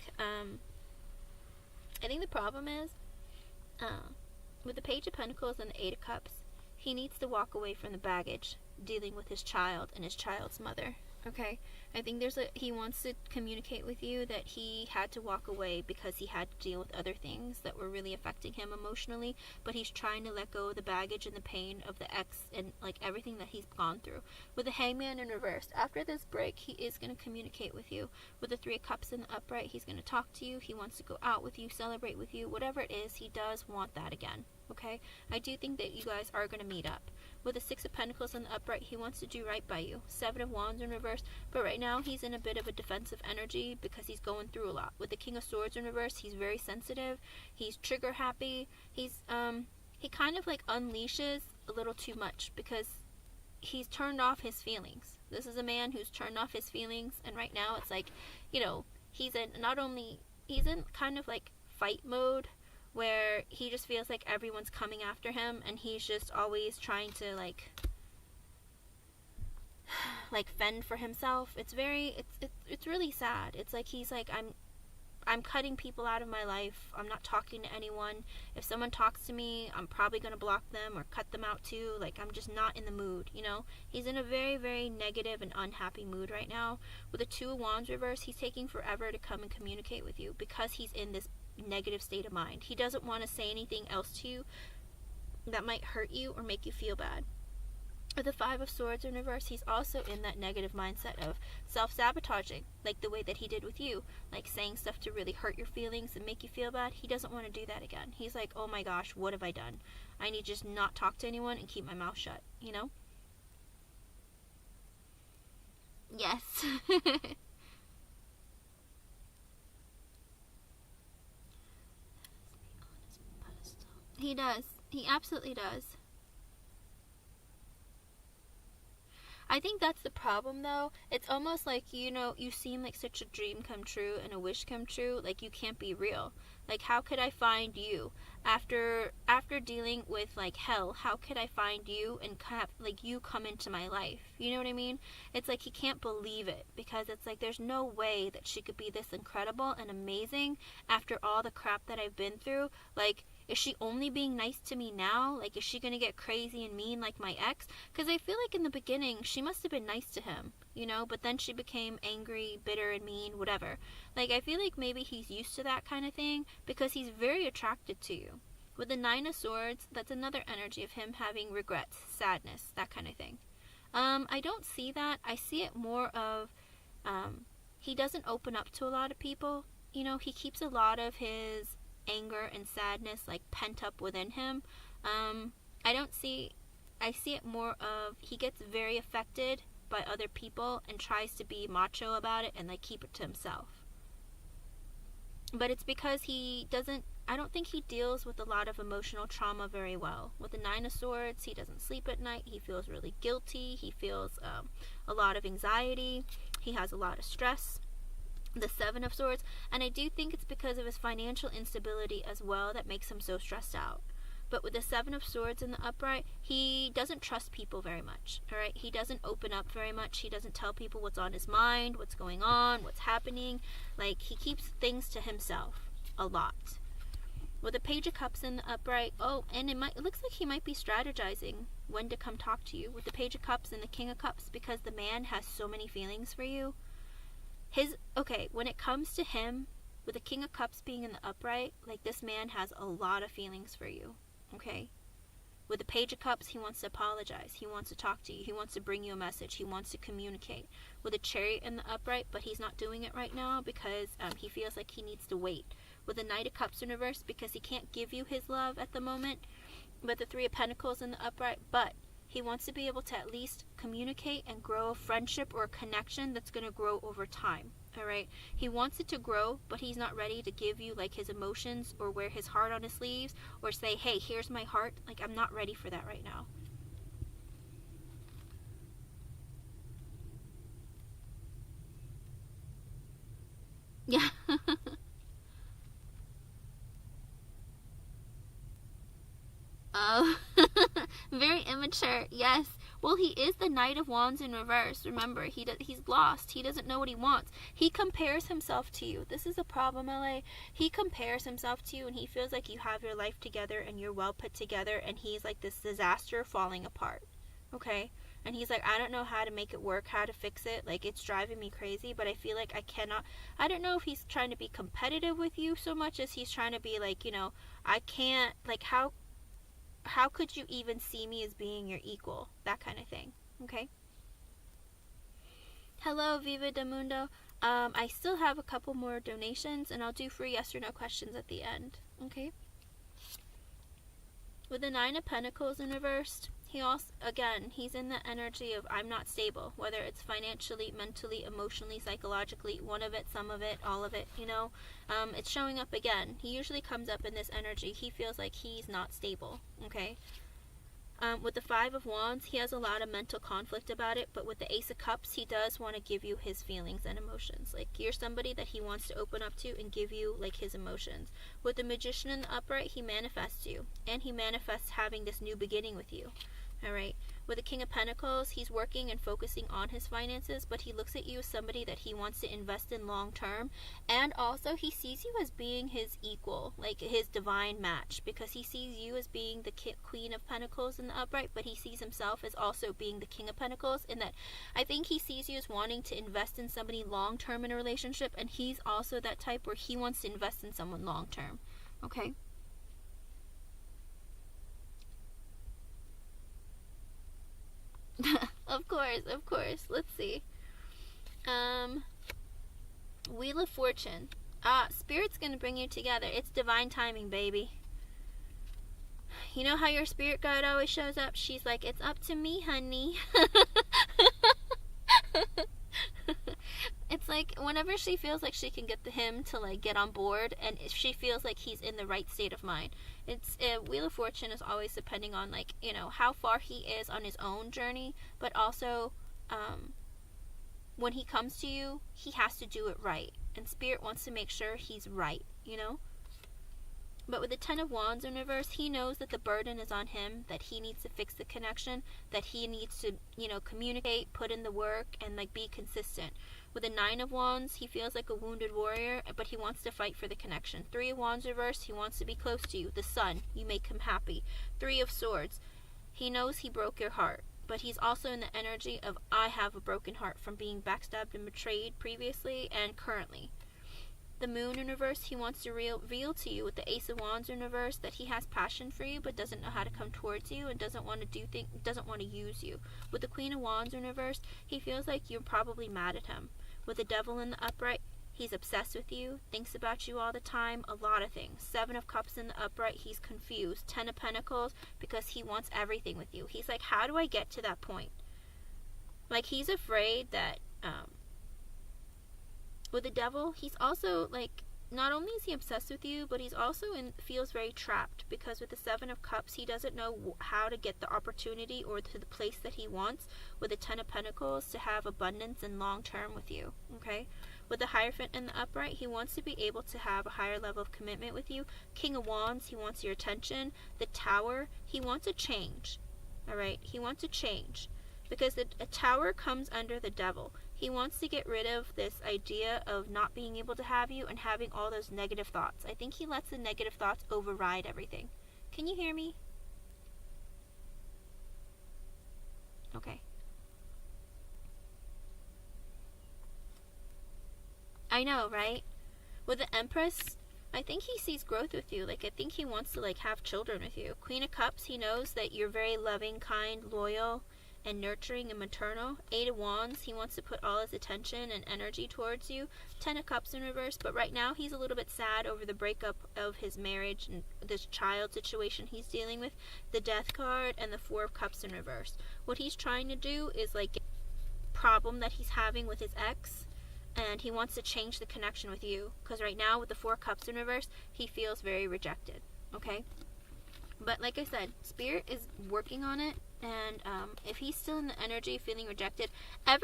Speaker 1: the problem is with the Page of Pentacles and the Eight of Cups, he needs to walk away from the baggage dealing with his child and his child's mother. Okay? I think he wants to communicate with you that he had to walk away because he had to deal with other things that were really affecting him emotionally, but he's trying to let go of the baggage and the pain of the ex and like everything that he's gone through. With the Hangman in reverse, after this break, he is going to communicate with you. With the Three of Cups in the upright, he's going to talk to you. He wants to go out with you, celebrate with you, whatever it is, he does want that again. Okay? I do think that you guys are going to meet up. With the Six of Pentacles in the upright, he wants to do right by you. Seven of Wands in reverse, but right now he's in a bit of a defensive energy because he's going through a lot. With the King of Swords in reverse, he's very sensitive. He's trigger happy. He's he kind of like unleashes a little too much because he's turned off his feelings. This is a man who's turned off his feelings, and right now it's like, you know, he's in kind of like fight mode, where he just feels like everyone's coming after him, and he's just always trying to like fend for himself. It's really sad. It's like he's like, I'm cutting people out of my life. I'm not talking to anyone. If someone talks to me, I'm probably going to block them or cut them out too. Like, I'm just not in the mood, you know? He's in a very, very negative and unhappy mood right now. With the Two of Wands reverse, he's taking forever to come and communicate with you because he's in this negative state of mind. He doesn't want to say anything else to you that might hurt you or make you feel bad. With the Five of Swords in reverse, he's also in that negative mindset of self-sabotaging, like the way that he did with you, like saying stuff to really hurt your feelings and make you feel bad. He doesn't want to do that again. He's like, oh my gosh, what have I done? I need to just not talk to anyone and keep my mouth shut, you know? Yes. He does. He absolutely does. I think that's the problem, though. It's almost like, you know, you seem like such a dream come true and a wish come true. Like, you can't be real. Like, how could I find you? After dealing with, like, hell, how could I find you and have, like, you come into my life? You know what I mean? It's like he can't believe it because it's like there's no way that she could be this incredible and amazing after all the crap that I've been through. Like, is she only being nice to me now? Like, is she going to get crazy and mean like my ex? Because I feel like in the beginning, she must have been nice to him, you know? But then she became angry, bitter, and mean, whatever. Like, I feel like maybe he's used to that kind of thing because he's very attracted to you. With the Nine of Swords, that's another energy of him having regrets, sadness, that kind of thing. I don't see that. I see it more of he doesn't open up to a lot of people. You know, he keeps a lot of his anger and sadness like pent up within him. I see it more of he gets very affected by other people and tries to be macho about it and like keep it to himself. But it's because I don't think he deals with a lot of emotional trauma very well. With the Nine of Swords, he doesn't sleep at night. He feels really guilty. He feels a lot of anxiety. He has a lot of stress. The Seven of Swords, and I do think it's because of his financial instability as well that makes him so stressed out. But with the Seven of Swords in the upright, he doesn't trust people very much, all right? He doesn't open up very much. He doesn't tell people what's on his mind, what's going on, what's happening. Like, he keeps things to himself a lot. With the Page of Cups in the upright, and it looks like he might be strategizing when to come talk to you. With the Page of Cups and the King of Cups, because the man has so many feelings for you. When it comes to him, with the King of Cups being in the upright, like, this man has a lot of feelings for you, okay? With the Page of Cups, he wants to apologize. He wants to talk to you. He wants to bring you a message. He wants to communicate. With the Chariot in the upright, but he's not doing it right now because he feels like he needs to wait. With the Knight of Cups in reverse, because he can't give you his love at the moment. With the Three of Pentacles in the upright, but he wants to be able to at least communicate and grow a friendship or a connection that's going to grow over time, all right? He wants it to grow, but he's not ready to give you, like, his emotions or wear his heart on his sleeves or say, hey, here's my heart. Like, I'm not ready for that right now. Yeah. Oh, very immature. Yes. Well, he is the Knight of Wands in reverse. Remember, he's lost. He doesn't know what he wants. He compares himself to you. This is a problem, LA. He compares himself to you, and he feels like you have your life together and you're well put together, and he's like this disaster falling apart. Okay? And he's like, I don't know how to make it work, how to fix it. Like, it's driving me crazy, but I feel like I cannot. I don't know if he's trying to be competitive with you so much as he's trying to be like, you know, I can't, like, how could you even see me as being your equal? That kind of thing. Okay? Hello, Viva de Mundo. I still have a couple more donations, and I'll do free yes or no questions at the end. Okay? With the Nine of Pentacles in reversed, he also, again, he's in the energy of I'm not stable, whether it's financially, mentally, emotionally, psychologically, one of it, some of it, all of it, you know. It's showing up again. He usually comes up in this energy. He feels like he's not stable, okay? With the Five of Wands, he has a lot of mental conflict about it, but with the Ace of Cups, he does want to give you his feelings and emotions. Like, you're somebody that he wants to open up to and give you, like, his emotions. With the Magician in the upright, he manifests you, and he manifests having this new beginning with you. All right. With the King of Pentacles, he's working and focusing on his finances, but he looks at you as somebody that he wants to invest in long term. And also, he sees you as being his equal, like his divine match, because he sees you as being the Queen of Pentacles in the upright, but he sees himself as also being the King of Pentacles, in that I think he sees you as wanting to invest in somebody long term in a relationship, and he's also that type where he wants to invest in someone long term. Okay? Of course. Let's see. Wheel of Fortune. Spirit's gonna bring you together. It's divine timing, baby. You know how your spirit guide always shows up? She's like, it's up to me, honey. It's like whenever she feels like she can get him to like get on board, and if she feels like he's in the right state of mind. It's Wheel of Fortune is always depending on, like, you know, how far he is on his own journey, but also when he comes to you, he has to do it right, and Spirit wants to make sure he's right, you know. But with the Ten of Wands in reverse, he knows that the burden is on him, that he needs to fix the connection, that he needs to, you know, communicate, put in the work, and like be consistent. With the Nine of Wands, he feels like a wounded warrior, but he wants to fight for the connection. Three of Wands reverse, he wants to be close to you. The Sun, you make him happy. Three of Swords, he knows he broke your heart, but he's also in the energy of, I have a broken heart from being backstabbed and betrayed previously and currently. The Moon in reverse, he wants to reveal to you with the Ace of Wands in reverse that he has passion for you but doesn't know how to come towards you and doesn't want to use you. With the Queen of Wands in reverse, he feels like you're probably mad at him. With the Devil in the upright, he's obsessed with you, thinks about you all the time, a lot of things. Seven of Cups in the upright, he's confused. Ten of Pentacles, because he wants everything with you. He's like, how do I get to that point? Like, he's afraid that with the Devil, he's also like, not only is he obsessed with you, but he's also feels very trapped, because with the Seven of Cups, he doesn't know how to get the opportunity or to the place that he wants with the Ten of Pentacles to have abundance and long term with you. Okay? With the Hierophant in the upright, he wants to be able to have a higher level of commitment with you. King of Wands, he wants your attention. The Tower, he wants a change. Alright? He wants a change. Because a Tower comes under the Devil. He wants to get rid of this idea of not being able to have you and having all those negative thoughts. I think he lets the negative thoughts override everything. Can you hear me? Okay. I know, right? With the Empress, I think he sees growth with you. Like, I think he wants to, like, have children with you. Queen of Cups, he knows that you're very loving, kind, loyal, and nurturing and maternal. Eight of Wands, he wants to put all his attention and energy towards you. Ten of Cups in reverse, but right now he's a little bit sad over the breakup of his marriage and this child situation he's dealing with. The Death card and the Four of Cups in reverse. What he's trying to do is, like, get the problem that he's having with his ex, and he wants to change the connection with you, because right now with the Four Cups in reverse, he feels very rejected. Okay? But like I said, Spirit is working on it, and if he's still in the energy of feeling rejected, I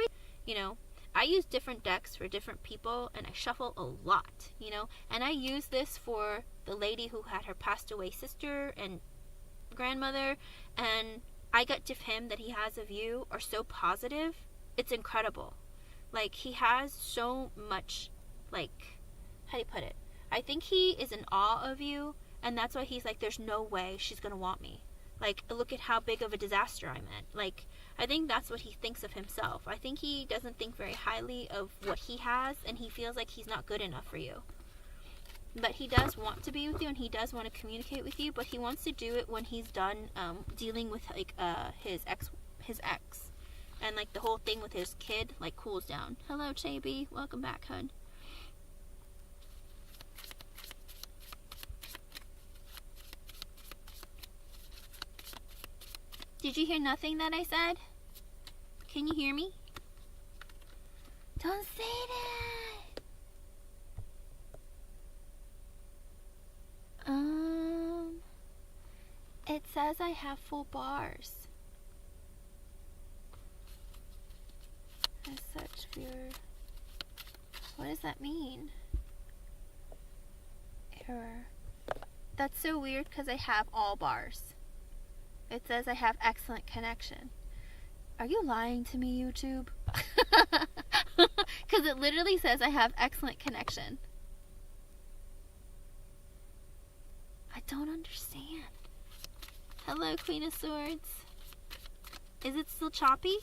Speaker 1: use different decks for different people, and I shuffle a lot, and I use this for the lady who had her passed away sister and grandmother, and I got to him that he has of you are so positive, it's incredible. Like, he has so much, like, how do you put it? I think he is in awe of you, and that's why he's like, there's no way she's gonna want me. Like, look at how big of a disaster I'm in. Like, I think that's what he thinks of himself. I think he doesn't think very highly of what he has, and he feels like he's not good enough for you. But he does want to be with you, and he does want to communicate with you, but he wants to do it when he's done dealing with, like, his ex. And, like, the whole thing with his kid, like, cools down. Hello, Chaby. Welcome back, hun. Did you hear nothing that I said? Can you hear me? Don't say that! It says I have full bars. As such, viewer. What does that mean? Error. That's so weird because I have all bars. It says I have excellent connection. Are you lying to me, YouTube? Because it literally says I have excellent connection. I don't understand. Hello, Queen of Swords. Is it still choppy?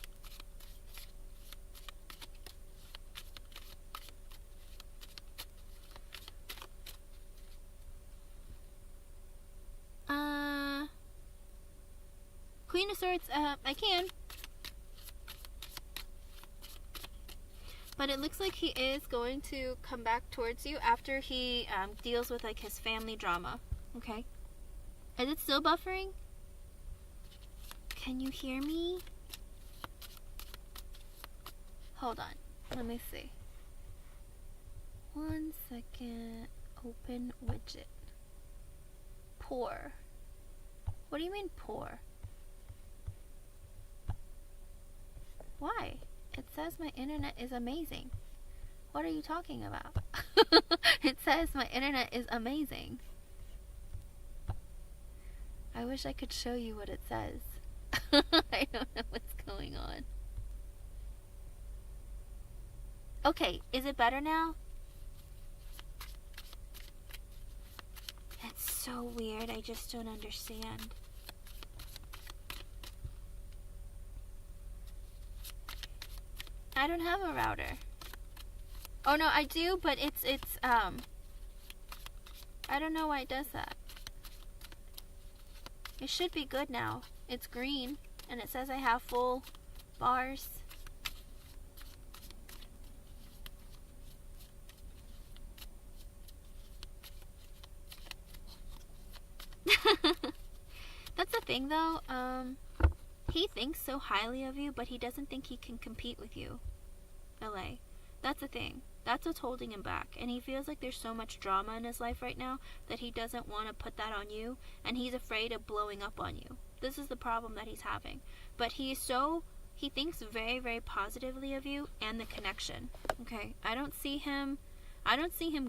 Speaker 1: Queen of Swords, I can. But it looks like he is going to come back towards you after he deals with like his family drama. Okay. Is it still buffering? Can you hear me? Hold on. Let me see. 1 second. Open widget. Poor. What do you mean poor? Why? It says my internet is amazing. What are you talking about? It says my internet is amazing. I wish I could show you what it says. I don't know what's going on. Okay, is it better now? It's so weird, I just don't understand. I don't have a router. Oh no, I do, but it's I don't know why it does that. It should be good now. It's green and it says I have full bars. That's the thing though, he thinks so highly of you, but he doesn't think he can compete with you. LA. That's the thing. That's what's holding him back. And he feels like there's so much drama in his life right now that he doesn't want to put that on you. And he's afraid of blowing up on you. This is the problem that he's having. But he thinks very, very positively of you and the connection. Okay? I don't see him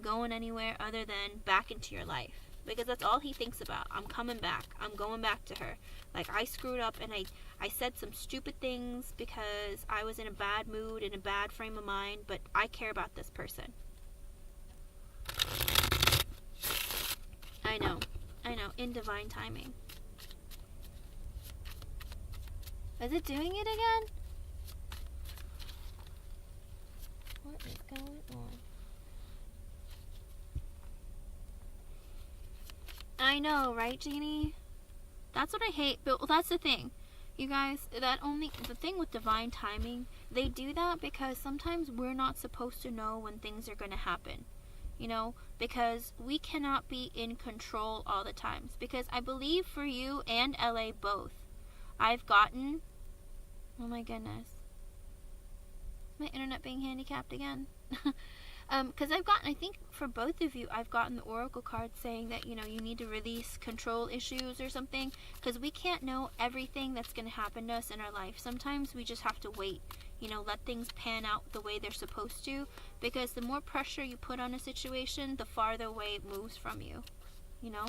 Speaker 1: going anywhere other than back into your life. Because that's all he thinks about. I'm coming back. I'm going back to her. Like, I screwed up and I said some stupid things because I was in a bad mood, in a bad frame of mind, but I care about this person. I know. In divine timing. Is it doing it again? What is going on? I know, right, Jeannie? That's what I hate. But well, that's the thing. You guys, the thing with divine timing, they do that because sometimes we're not supposed to know when things are going to happen. You know, because we cannot be in control all the times. Because I believe for you and LA both, I've gotten, oh my goodness, my internet being handicapped again. Because I think for both of you, I've gotten the oracle card saying that, you know, you need to release control issues or something. Because we can't know everything that's going to happen to us in our life. Sometimes we just have to wait, you know, let things pan out the way they're supposed to. Because the more pressure you put on a situation, the farther away it moves from you, you know.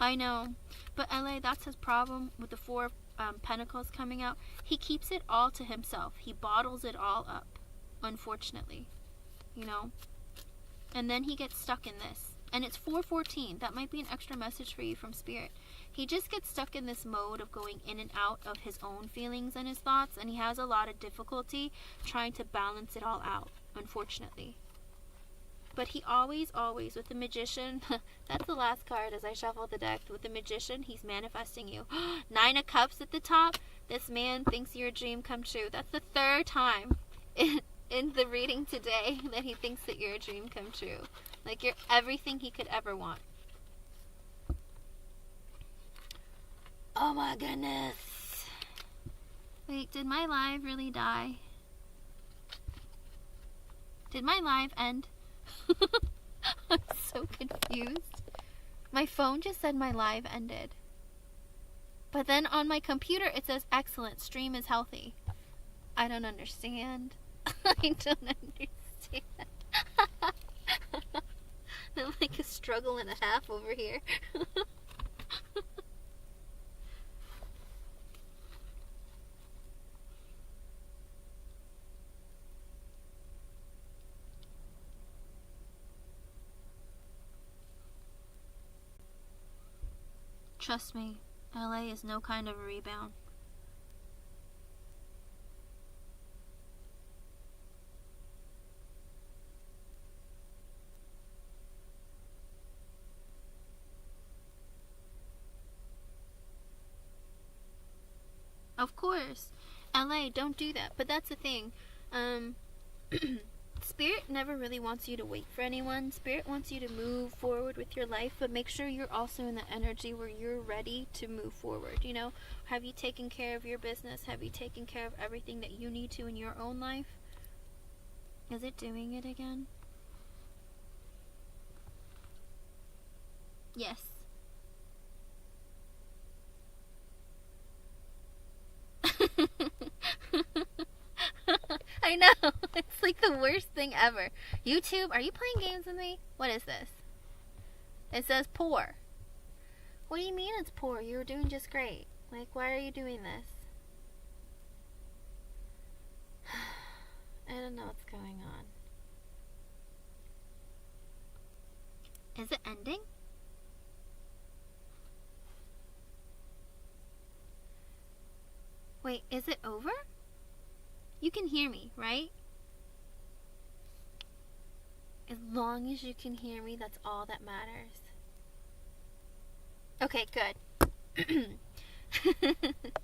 Speaker 1: I know, but LA, that's his problem with the Four of Pentacles coming out. He keeps it all to himself. He bottles it all up, unfortunately, you know. And then he gets stuck in this. And it's 4:14. That might be an extra message for you from Spirit. He just gets stuck in this mode of going in and out of his own feelings and his thoughts. And he has a lot of difficulty trying to balance it all out, unfortunately. But he always, with the Magician, that's the last card as I shuffle the deck. With the Magician, he's manifesting you. 9 of Cups at the top. This man thinks your dream come true. That's the 3rd time in the reading today that he thinks that your dream come true. Like, you're everything he could ever want. Oh my goodness. Wait, did my live really die? Did my live end? I'm so confused. My phone just said my live ended. But then on my computer it says excellent, stream is healthy. I don't understand. I don't understand. I'm like a struggle and a half over here. Trust me, LA is no kind of a rebound. Of course. LA, don't do that. But that's the thing. Spirit never really wants you to wait for anyone. Spirit wants you to move forward with your life, but make sure you're also in the energy where you're ready to move forward. You know, have you taken care of your business? Have you taken care of everything that you need to in your own life? Is it doing it again? Yes. I know. It's like the worst thing ever. YouTube, are you playing games with me? What is this? It says poor. What do you mean it's poor? You were doing just great. Like, why are you doing this? I don't know what's going on. Is it ending? Wait, is it over? You can hear me, right? As long as you can hear me, that's all that matters. Okay, good.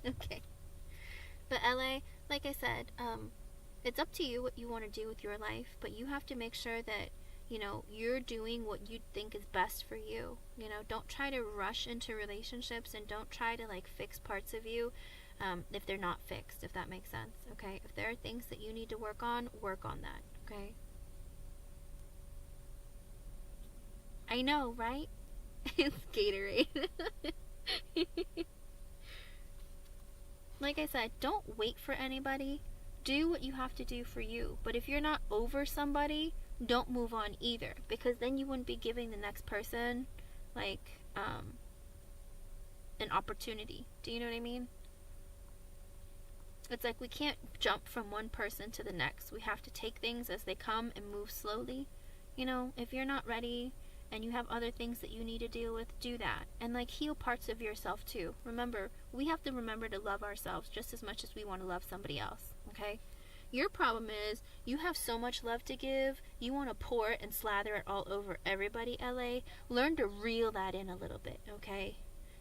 Speaker 1: Okay. But LA, like I said, it's up to you what you want to do with your life, but you have to make sure that, you know, you're doing what you think is best for you. You know, don't try to rush into relationships, and don't try to like fix parts of you if they're not fixed, if that makes sense. Okay, if there are things that you need to work on that. Okay. I know, right? It's Gatorade. Like I said, don't wait for anybody. Do what you have to do for you. But if you're not over somebody, don't move on either, because then you wouldn't be giving the next person like an opportunity. Do you know what I mean? It's like we can't jump from one person to the next. We have to take things as they come and move slowly. You know, if you're not ready and you have other things that you need to deal with, do that. And like heal parts of yourself too. Remember, we have to remember to love ourselves just as much as we want to love somebody else, okay? Your problem is you have so much love to give, you want to pour it and slather it all over everybody, LA. Learn to reel that in a little bit, okay?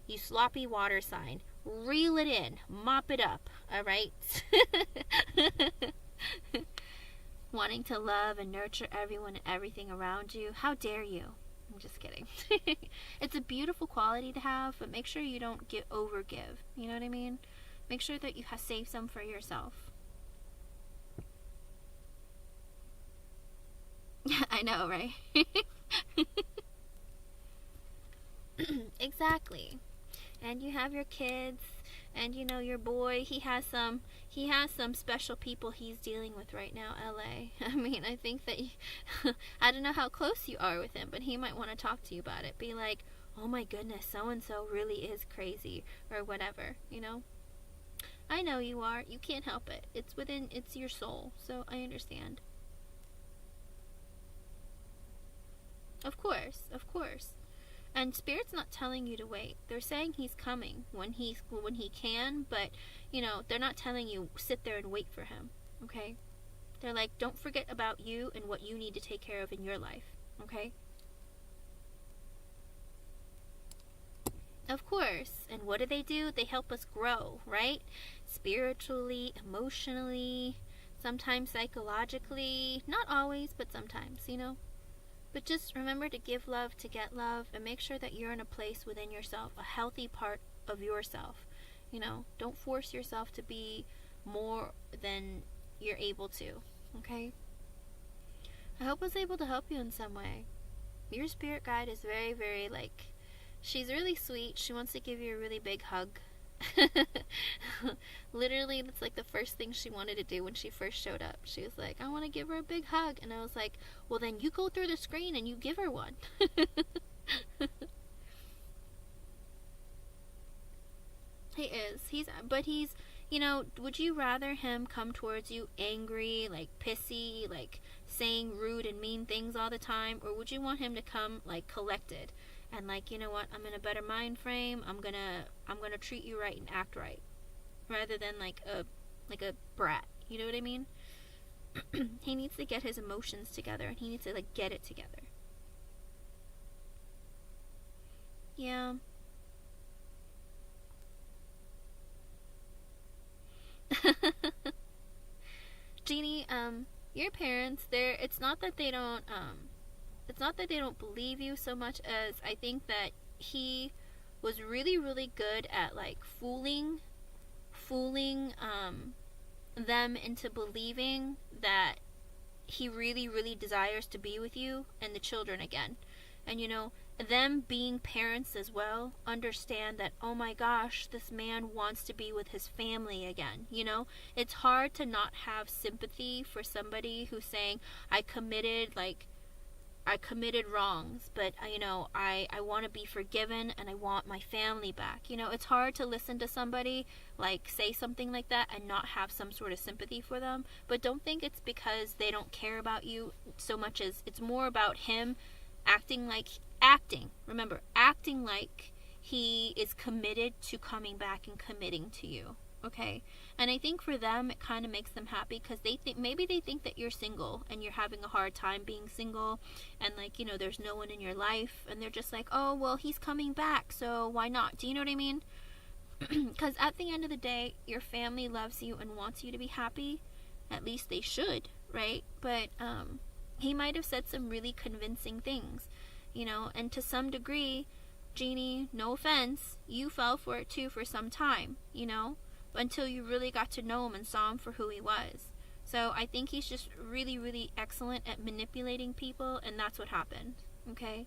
Speaker 1: You sloppy water sign. Reel it in. Mop it up, alright? Wanting to love and nurture everyone and everything around you. How dare you? I'm just kidding. It's a beautiful quality to have, but make sure you don't overgive. You know what I mean? Make sure that you save some for yourself. I know, right? Exactly. And you have your kids, and you know your boy, he has some special people he's dealing with right now, LA. I mean, I think that I don't know how close you are with him, but he might want to talk to you about it. Be like, oh my goodness, so and so really is crazy, or whatever, you know. I know you are. You can't help it. It's your soul, so I understand. Of course. And Spirit's not telling you to wait. They're saying he's coming when he can, but, you know, they're not telling you sit there and wait for him, okay? They're like, don't forget about you and what you need to take care of in your life, okay? Of course. And what do? They help us grow, right? Spiritually, emotionally, sometimes psychologically. Not always, but sometimes, you know? But just remember to give love to get love, and make sure that you're in a place within yourself, a healthy part of yourself. You know, don't force yourself to be more than you're able to, okay? I hope I was able to help you in some way. Your spirit guide is very, very, like, she's really sweet. She wants to give you a really big hug. Literally, that's like the first thing she wanted to do when she first showed up. She was like, I want to give her a big hug. And I was like, well, then you go through the screen and you give her one. He is. But he's, would you rather him come towards you angry, like pissy, like saying rude and mean things all the time? Or would you want him to come like collected and like, you know what, I'm in a better mind frame. I'm gonna treat you right and act right. Rather than like a brat. You know what I mean? He needs to get his emotions together and he needs to like get it together. Yeah. Jeannie, your parents, it's not that they don't believe you so much as I think that he was really, really good at like fooling them into believing that he really, really desires to be with you and the children again. And them being parents as well understand that, oh my gosh, this man wants to be with his family again. It's hard to not have sympathy for somebody who's saying, I committed wrongs, but I want to be forgiven and I want my family back. It's hard to listen to somebody like say something like that and not have some sort of sympathy for them. But don't think it's because they don't care about you so much as it's more about him acting like he is committed to coming back and committing to you. Okay? And I think for them it kind of makes them happy because they think that you're single and you're having a hard time being single and like there's no one in your life and they're just like, oh well, he's coming back, so why not? Do you know what I mean? Because at the end of the day, your family loves you and wants you to be happy. At least they should, right? But he might have said some really convincing things, and to some degree, Jeannie, no offense, you fell for it too for some time, until you really got to know him and saw him for who he was. So I think he's just really, really excellent at manipulating people, and that's what happened, okay?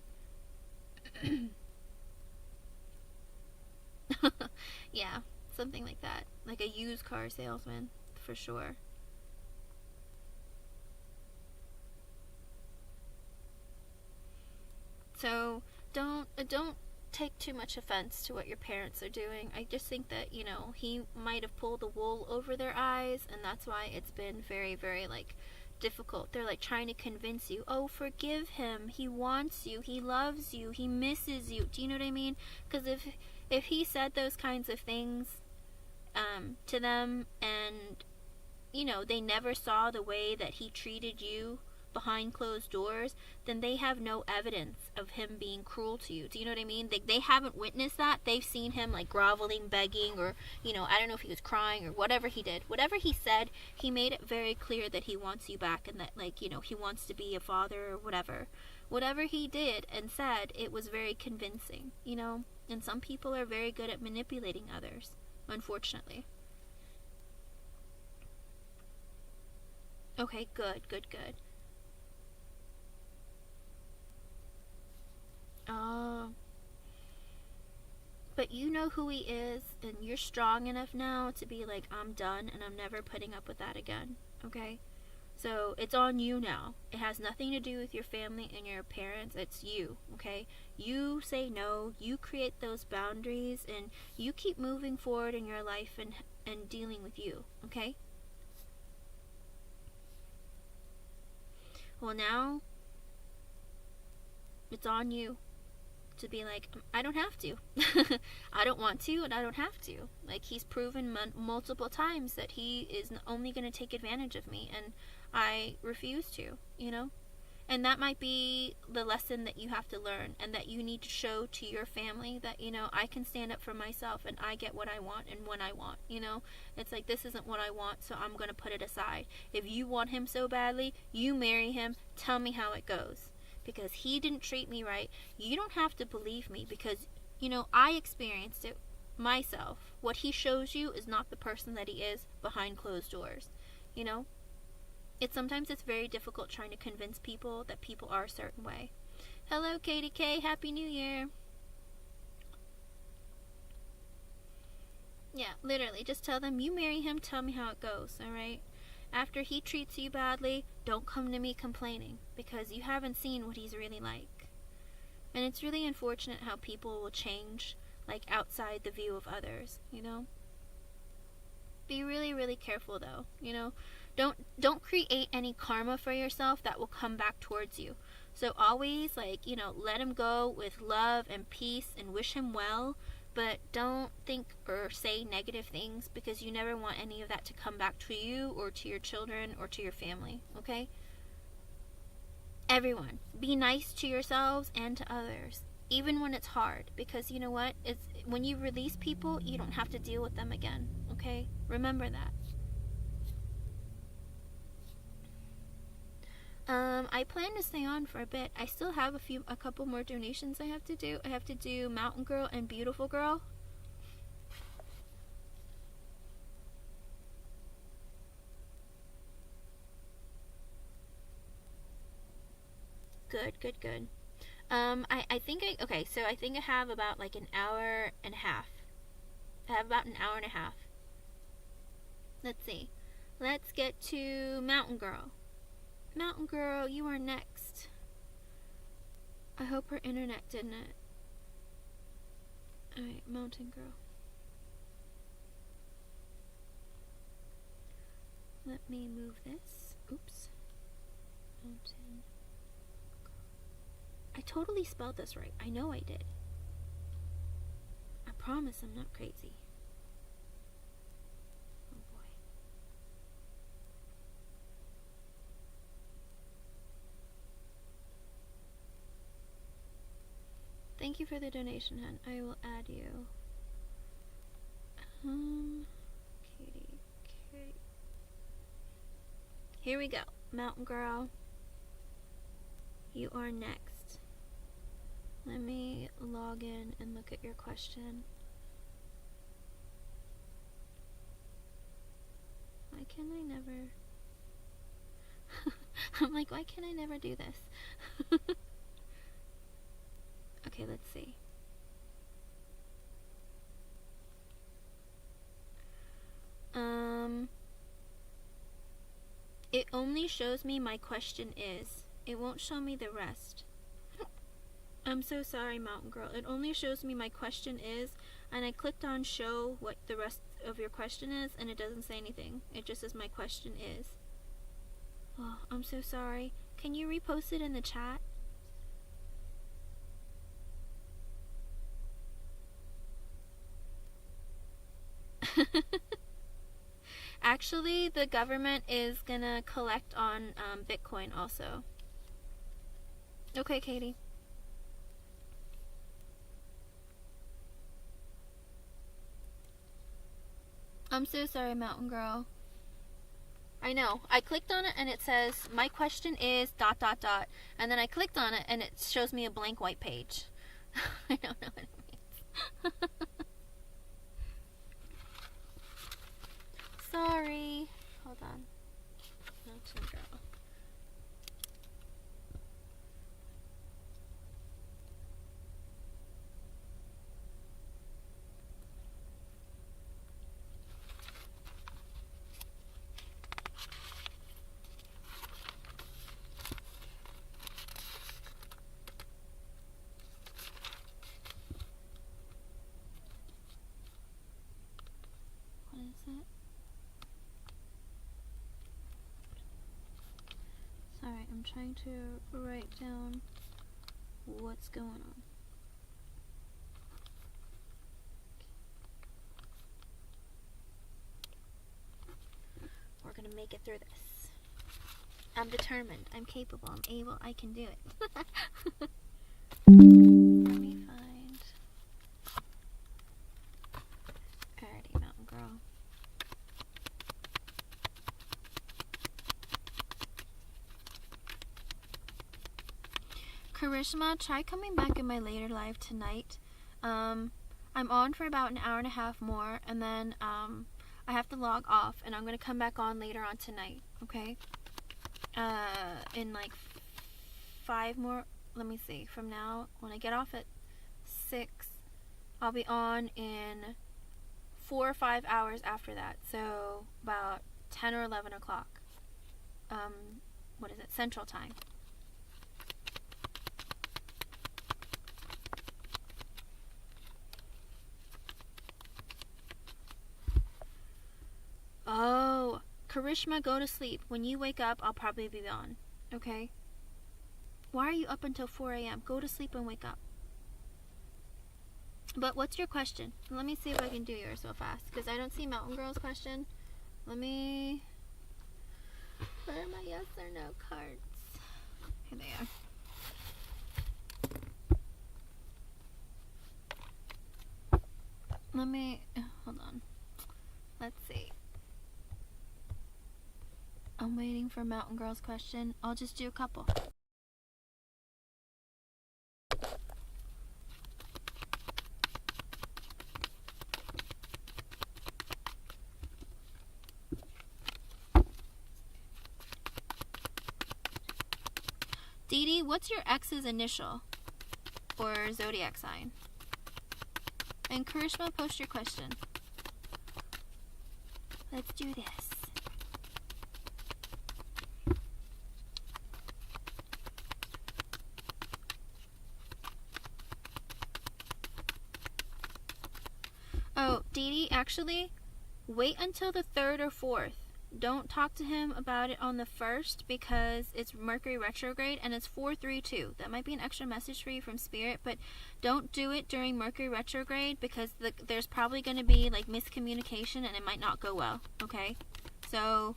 Speaker 1: Yeah, something like that. Like a used car salesman, for sure. So don't take too much offense to what your parents are doing. I just think that, he might have pulled the wool over their eyes, and that's why it's been very, very, like, difficult. They're, like, trying to convince you, oh, forgive him. He wants you. He loves you. He misses you. Do you know what I mean? Because if he said those kinds of things to them and, they never saw the way that he treated you behind closed doors, then they have no evidence of him being cruel to you. Do you know what I mean? They haven't witnessed that. They've seen him like groveling, begging, or I don't know if he was crying or whatever he did. Whatever he said, he made it very clear that he wants you back and that he wants to be a father or whatever. Whatever he did and said, it was very convincing, And some people are very good at manipulating others, unfortunately. Okay, good. Oh. But you know who he is, and you're strong enough now to be like, I'm done, and I'm never putting up with that again. Okay? So, it's on you now. It has nothing to do with your family and your parents. It's you, okay? You say no, you create those boundaries, and you keep moving forward in your life and dealing with you, okay? Well, now, it's on you to be like, I don't have to. I don't want to, and I don't have to. Like, he's proven multiple times that he is only going to take advantage of me, and I refuse to, And that might be the lesson that you have to learn, and that you need to show to your family that, I can stand up for myself, and I get what I want and when I want, It's like, this isn't what I want, so I'm going to put it aside. If you want him so badly, you marry him, tell me how it goes. Because he didn't treat me right. You don't have to believe me because, I experienced it myself. What he shows you is not the person that he is behind closed doors. Sometimes it's very difficult trying to convince people that people are a certain way. Hello, Katie K. Happy New Year. Yeah, literally. Just tell them, you marry him, tell me how it goes, alright? After he treats you badly, don't come to me complaining, because you haven't seen what he's really like. And it's really unfortunate how people will change, like, outside the view of others, you know? Be really, really careful, though, you know? Don't create any karma for yourself that will come back towards you. So always, like, you know, let him go with love and peace and wish him well, but don't think or say negative things, because you never want any of that to come back to you or to your children or to your family, okay? Everyone, be nice to yourselves and to others, even when it's hard, because you know what? It's when you release people, you don't have to deal with them again, okay? Remember that. I plan to stay on for a bit. I still have a couple more donations I have to do. I have to do Mountain Girl and Beautiful Girl. Good. I think I have about like an hour and a half. I have about an hour and a half. Let's see. Let's get to Mountain Girl. Mountain Girl, you are next. I hope her internet didn't it. Alright, Mountain Girl. Let me move this. Oops. Mountain Girl. I totally spelled this right. I know I did. I promise I'm not crazy. Thank you for the donation, hun. I will add you. Katie. Here we go. Mountain Girl. You are next. Let me log in and look at your question. Why can I never... I'm like, why can I never do this? Okay, let's see. It only shows me my question is. It won't show me the rest. I'm so sorry, Mountain Girl. It only shows me my question is, and I clicked on show what the rest of your question is, and it doesn't say anything. It just says my question is. Oh, I'm so sorry. Can you repost it in the chat? Actually, the government is gonna collect on Bitcoin also. Okay, Katie. I'm so sorry, Mountain Girl. I know. I clicked on it and it says, my question is ... And then I clicked on it and it shows me a blank white page. I don't know what it means. Sorry. Hold on. Mountain Girl. What is it? Sorry, I'm trying to write down what's going on. We're gonna make it through this. I'm determined. I'm capable. I'm able. I can do it. Let me find... Alrighty, Mountain Girl. Karishma, try coming back in my later live tonight. I'm on for about an hour and a half more, and then I have to log off, and I'm gonna come back on later on tonight, okay? In like 5 more, let me see, from now, when I get off at 6, I'll be on in 4 or 5 hours after that. So about 10 or 11 o'clock. What is it? Central Time. Oh, Karishma, go to sleep. When you wake up, I'll probably be on. Okay? Why are you up until 4 a.m.? Go to sleep and wake up. But what's your question? Let me see if I can do yours so fast, because I don't see Mountain Girl's question. Let me... Where are my yes or no cards? Here they are. Let me... Hold on. Let's see. I'm waiting for Mountain Girl's question. I'll just do a couple. Dee Dee, what's your ex's initial or zodiac sign? And Karishma, post your question. Let's do this. Oh, Dee Dee, actually, wait until the 3rd or 4th. Don't talk to him about it on the 1st because it's Mercury retrograde and it's 432. That might be an extra message for you from Spirit, but don't do it during Mercury retrograde because there's probably going to be like miscommunication and it might not go well, okay? So,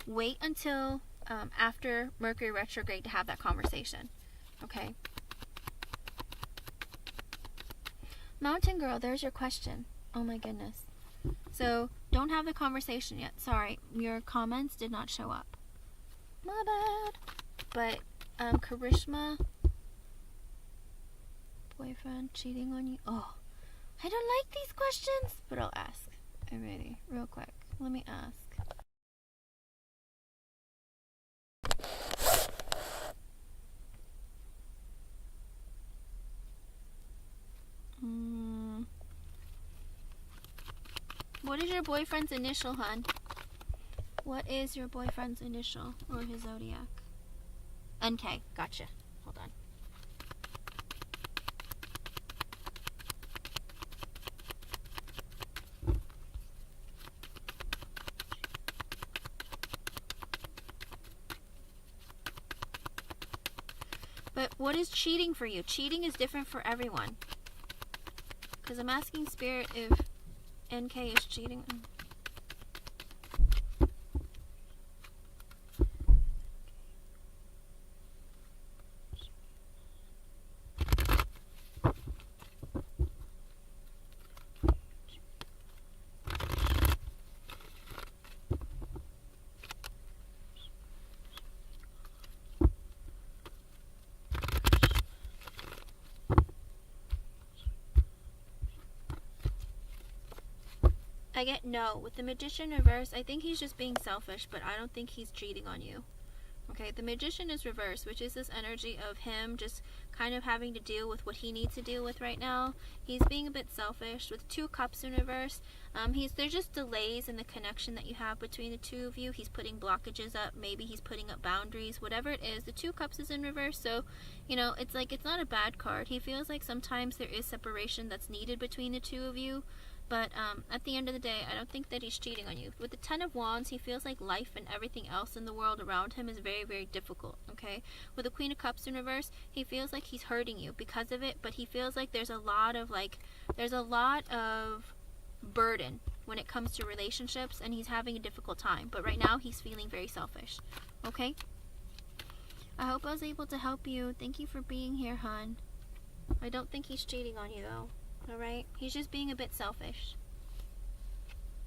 Speaker 1: wait until after Mercury retrograde to have that conversation, okay? Mountain Girl, there's your question. Oh my goodness. So, don't have the conversation yet. Sorry, your comments did not show up. My bad. But, Karishma, boyfriend cheating on you. Oh, I don't like these questions, but I'll ask. I'm ready. Real quick. Let me ask. What is your boyfriend's initial, hun? What is your boyfriend's initial or his zodiac? NK. Gotcha. Hold on. But what is cheating for you? Cheating is different for everyone. Because I'm asking Spirit if NK is cheating. I get no. With the Magician reverse, I think he's just being selfish, but I don't think he's cheating on you. Okay, the Magician is reverse, which is this energy of him just kind of having to deal with what he needs to deal with right now. He's being a bit selfish. With 2 cups in reverse, there's just delays in the connection that you have between the two of you. He's putting blockages up. Maybe he's putting up boundaries. Whatever it is, the 2 cups is in reverse, so, you know, it's like it's not a bad card. He feels like sometimes there is separation that's needed between the two of you. But at the end of the day, I don't think that he's cheating on you. With the 10 of Wands, he feels like life and everything else in the world around him is very, very difficult, okay? With the Queen of Cups in reverse, he feels like he's hurting you because of it, but he feels like there's a lot of burden when it comes to relationships, and he's having a difficult time. But right now, he's feeling very selfish, okay? I hope I was able to help you. Thank you for being here, hon. I don't think he's cheating on you, though. Alright? He's just being a bit selfish.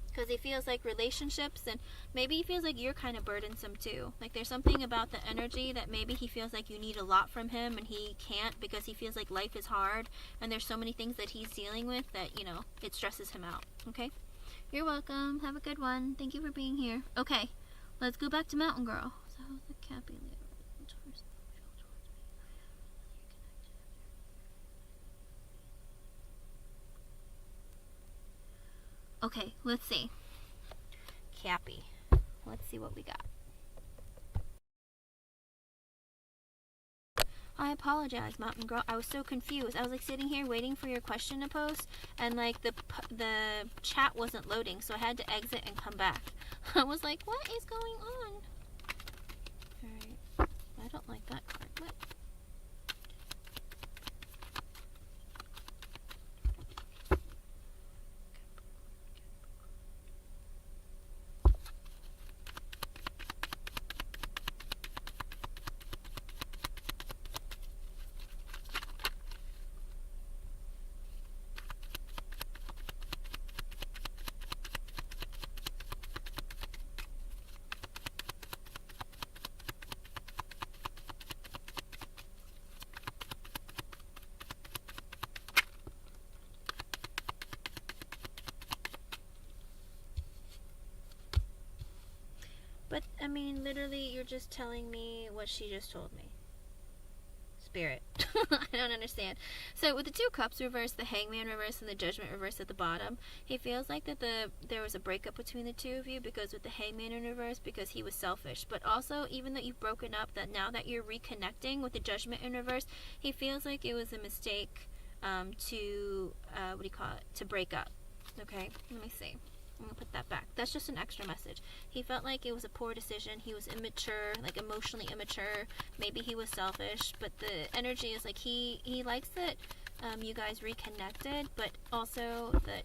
Speaker 1: Because he feels like relationships, and maybe he feels like you're kind of burdensome too. Like there's something about the energy that maybe he feels like you need a lot from him and he can't because he feels like life is hard and there's so many things that he's dealing with that, you know, it stresses him out. Okay? You're welcome. Have a good one. Thank you for being here. Okay. Let's go back to Mountain Girl. So how's the Cappy Leo? Okay, let's see. Cappy. Let's see what we got. I apologize, Mountain Girl. I was so confused. I was like sitting here waiting for your question to post, and like the chat wasn't loading, so I had to exit and come back. I was like, what is going on? Alright. I don't like that card. What? But, I mean, literally, you're just telling me what she just told me. Spirit. I don't understand. So, with the 2 cups reversed, the Hangman reversed, and the Judgment reversed at the bottom, he feels like that there was a breakup between the 2 of you, because with the Hangman in reverse, because he was selfish. But also, even though you've broken up, that now that you're reconnecting with the Judgment in reverse, he feels like it was a mistake to, to break up. Okay? Let me see. I'm going to put that back. That's just an extra message. He felt like it was a poor decision. He was immature, like emotionally immature. Maybe he was selfish, but the energy is like he likes that you guys reconnected, but also that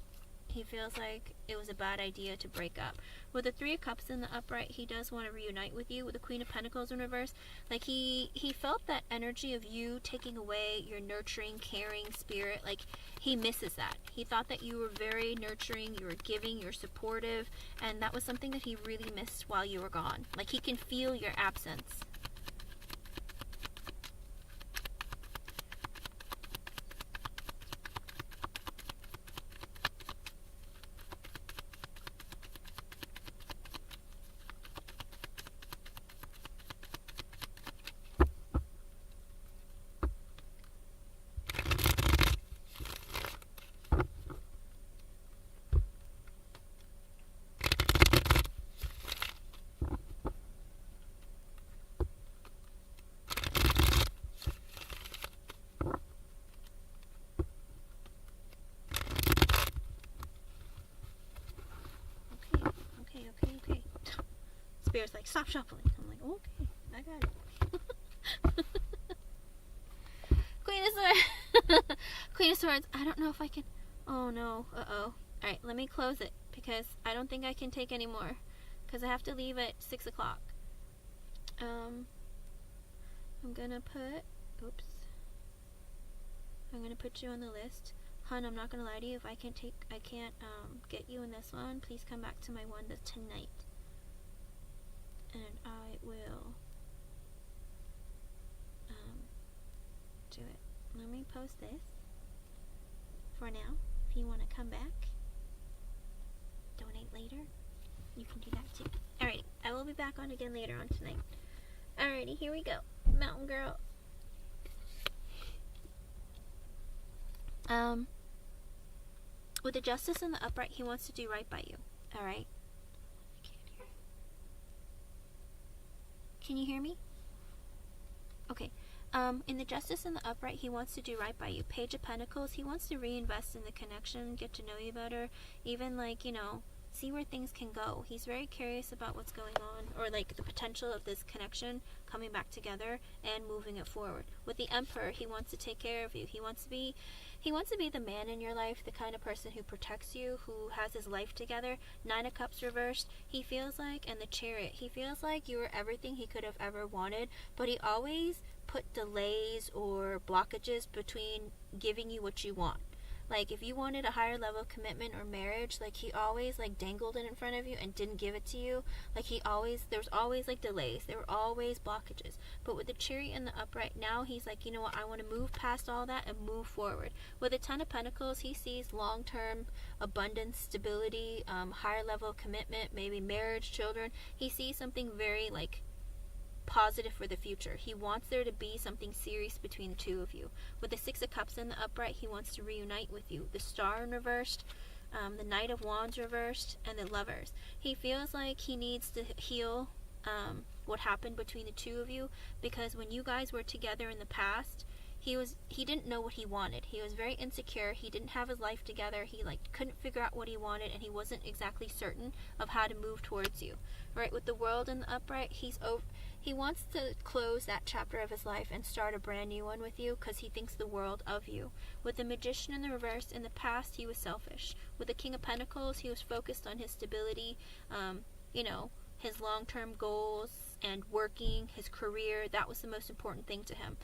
Speaker 1: he feels like it was a bad idea to break up. With the 3 of Cups in the upright, he does want to reunite with you. With the Queen of Pentacles in reverse, like he felt that energy of you taking away your nurturing, caring spirit. Like he misses that. He thought that you were very nurturing, you were giving, you're supportive, and that was something that he really missed while you were gone. Like he can feel your absence. Okay. Spirit's like, stop shuffling. I'm like, okay, I got it. Queen of Swords. Queen of Swords. I don't know if I can. Oh no. Uh-oh. Alright, let me close it because I don't think I can take any more. Because I have to leave at 6 o'clock. I'm gonna put. Oops. I'm gonna put you on the list. Hun, I'm not gonna lie to you. If I can't get you in this one, please come back to my one that's tonight. And I will do it. Let me post this for now. If you want to come back, donate later, you can do that too. Alrighty, I will be back on again later on tonight. Alrighty, here we go. Mountain Girl. With the Justice in the upright, he wants to do right by you. Alright? Can you hear me? Okay. In the Justice in the upright, he wants to do right by you. Page of Pentacles, he wants to reinvest in the connection, get to know you better, even like, see where things can go. He's very curious about what's going on, or like the potential of this connection coming back together and moving it forward. With the Emperor, he wants to take care of you. He wants to be the man in your life, the kind of person who protects you, who has his life together. 9 of Cups reversed, he feels like, and the Chariot, he feels like you were everything he could have ever wanted, but he always put delays or blockages between giving you what you want. Like, if you wanted a higher level of commitment or marriage, like, he always, like, dangled it in front of you and didn't give it to you. Like, there's always, like, delays. There were always blockages. But with the Chariot and the upright, now he's like, you know what, I want to move past all that and move forward. With the 10 of Pentacles, he sees long-term abundance, stability, higher level of commitment, maybe marriage, children. He sees something very, like, positive for the future. He wants there to be something serious between the two of you. With the 6 of Cups in the upright, he wants to reunite with you. The Star in reversed, the Knight of Wands reversed, and the Lovers. He feels like he needs to heal what happened between the two of you, because when you guys were together in the past, he didn't know what he wanted. He was very insecure. He didn't have his life together. He couldn't figure out what he wanted, and he wasn't exactly certain of how to move towards you. Right? With the World in the upright, he wants to close that chapter of his life and start a brand new one with you, because he thinks the world of you. With the Magician in the reverse, in the past he was selfish. With the King of Pentacles, he was focused on his stability, his long-term goals and working, his career. That was the most important thing to him.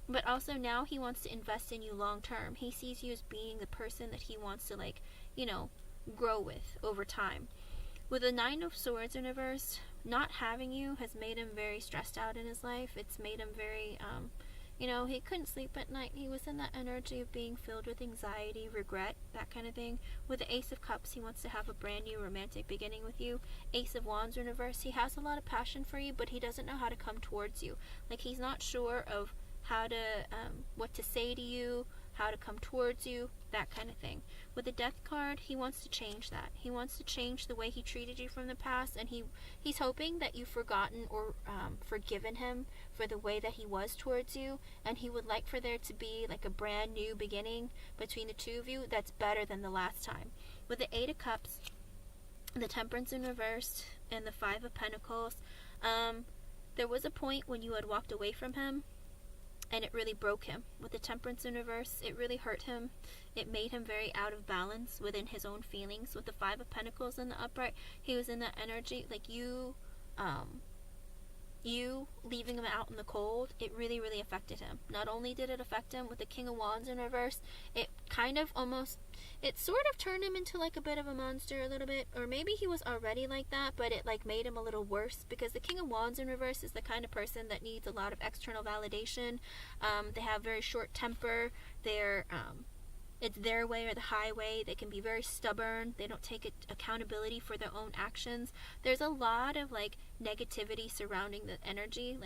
Speaker 1: But also now he wants to invest in you long-term. He sees you as being the person that he wants to grow with over time. With the Nine of Swords in reverse, not having you has made him very stressed out in his life. It's made him very, he couldn't sleep at night. He was in that energy of being filled with anxiety, regret, that kind of thing. With the Ace of Cups, he wants to have a brand new romantic beginning with you. Ace of Wands in reverse, he has a lot of passion for you, but he doesn't know how to come towards you. He's not sure of how to, what to say to you, how to come towards you, that kind of thing. With the Death card, he wants to change that. He wants to change the way he treated you from the past, and he's hoping that you've forgotten or forgiven him for the way that he was towards you, and he would like for there to be a brand new beginning between the two of you that's better than the last time. With the Eight of Cups, the Temperance in reverse, and the Five of Pentacles, there was a point when you had walked away from him, and it really broke him. With the Temperance in reverse, it really hurt him. It made him very out of balance within his own feelings. With the Five of Pentacles in the upright, he was in that energy, you leaving him out in the cold, it really, really affected him. Not only did it affect him with the King of Wands in reverse, it sort of turned him into a bit of a monster a little bit, or maybe he was already like that, but it made him a little worse, because the King of Wands in reverse is the kind of person that needs a lot of external validation. They have very short temper. It's their way or the highway. They can be very stubborn. They don't take accountability for their own actions. There's a lot of negativity surrounding the energy.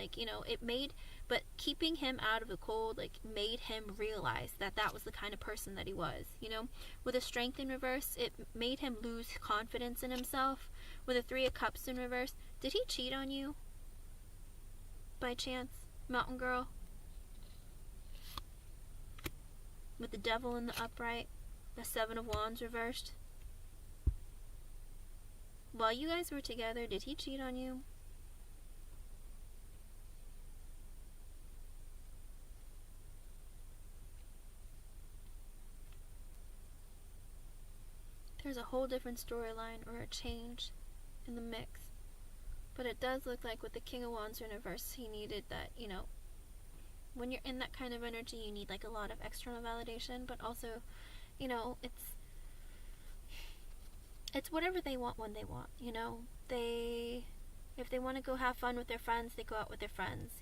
Speaker 1: But keeping him out of the cold made him realize that was the kind of person that he was. With a Strength in reverse, it made him lose confidence in himself. With a Three of Cups in reverse, did he cheat on you by chance, Mountain Girl? With the Devil in the upright, the Seven of Wands reversed. While you guys were together, did he cheat on you? There's a whole different storyline or a change in the mix. But it does look like with the King of Wands in reverse, he needed that, when you're in that kind of energy, you need a lot of external validation, but also, it's whatever they want when they want. If they want to go have fun with their friends, they go out with their friends.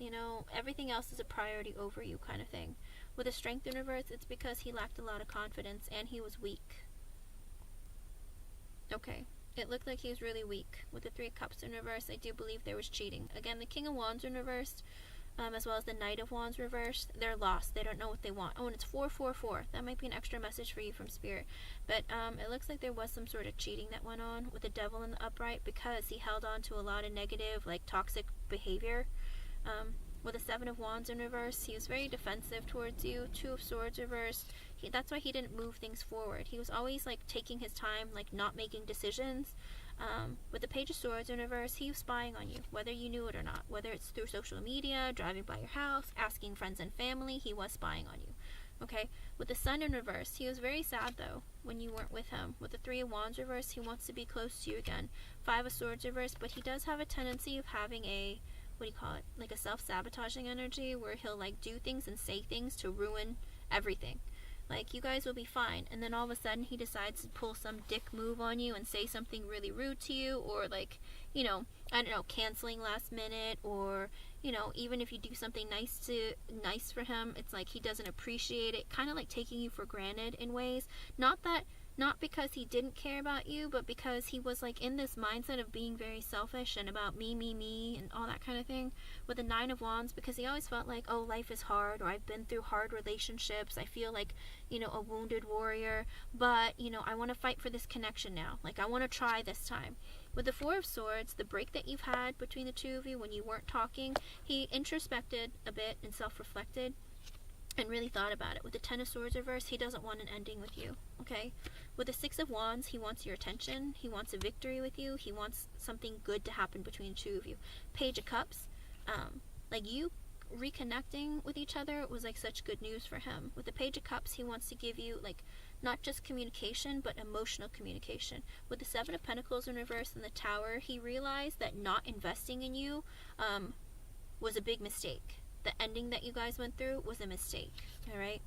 Speaker 1: Everything else is a priority over you, kind of thing. With a Strength in reverse, it's because he lacked a lot of confidence and he was weak. Okay. It looked like he was really weak. With the Three of Cups in reverse, I do believe there was cheating. Again, the King of Wands in reverse, as well as the Knight of Wands reversed, they're lost. They don't know what they want. Oh, and it's 444. That might be an extra message for you from Spirit. But it looks like there was some sort of cheating that went on with the Devil in the upright, because he held on to a lot of negative, toxic behavior. With the Seven of Wands in reverse, he was very defensive towards you. Two of Swords reversed. That's why he didn't move things forward. He was always taking his time, not making decisions. With the Page of Swords in reverse, he was spying on you, whether you knew it or not. Whether it's through social media, driving by your house, asking friends and family, he was spying on you. Okay, with the Sun in reverse, he was very sad though when you weren't with him. With the Three of Wands reverse, he wants to be close to you again. Five of Swords reverse, but he does have a tendency of having a, a self-sabotaging energy, where he'll do things and say things to ruin everything. You guys will be fine, and then all of a sudden he decides to pull some dick move on you and say something really rude to you, or I don't know, canceling last minute, or even if you do something nice for him, it's he doesn't appreciate it, kind of taking you for granted in ways. Not that Not because he didn't care about you, but because he was like in this mindset of being very selfish and about me, and all that kind of thing. With the Nine of Wands, because he always felt like, oh, life is hard, or I've been through hard relationships. I feel like, a wounded warrior, but, I want to fight for this connection now. Like, I want to try this time. With the Four of Swords, the break that you've had between the two of you when you weren't talking, he introspected a bit and self-reflected and really thought about it. With the Ten of Swords reverse, he doesn't want an ending with you, okay? With the Six of Wands, he wants your attention. He wants a victory with you. He wants something good to happen between the two of you. Page of Cups, like you reconnecting with each other was like such good news for him. With the Page of Cups, he wants to give you like not just communication, but emotional communication. With the Seven of Pentacles in reverse and the Tower, he realized that not investing in you was a big mistake. The ending that you guys went through was a mistake, all right?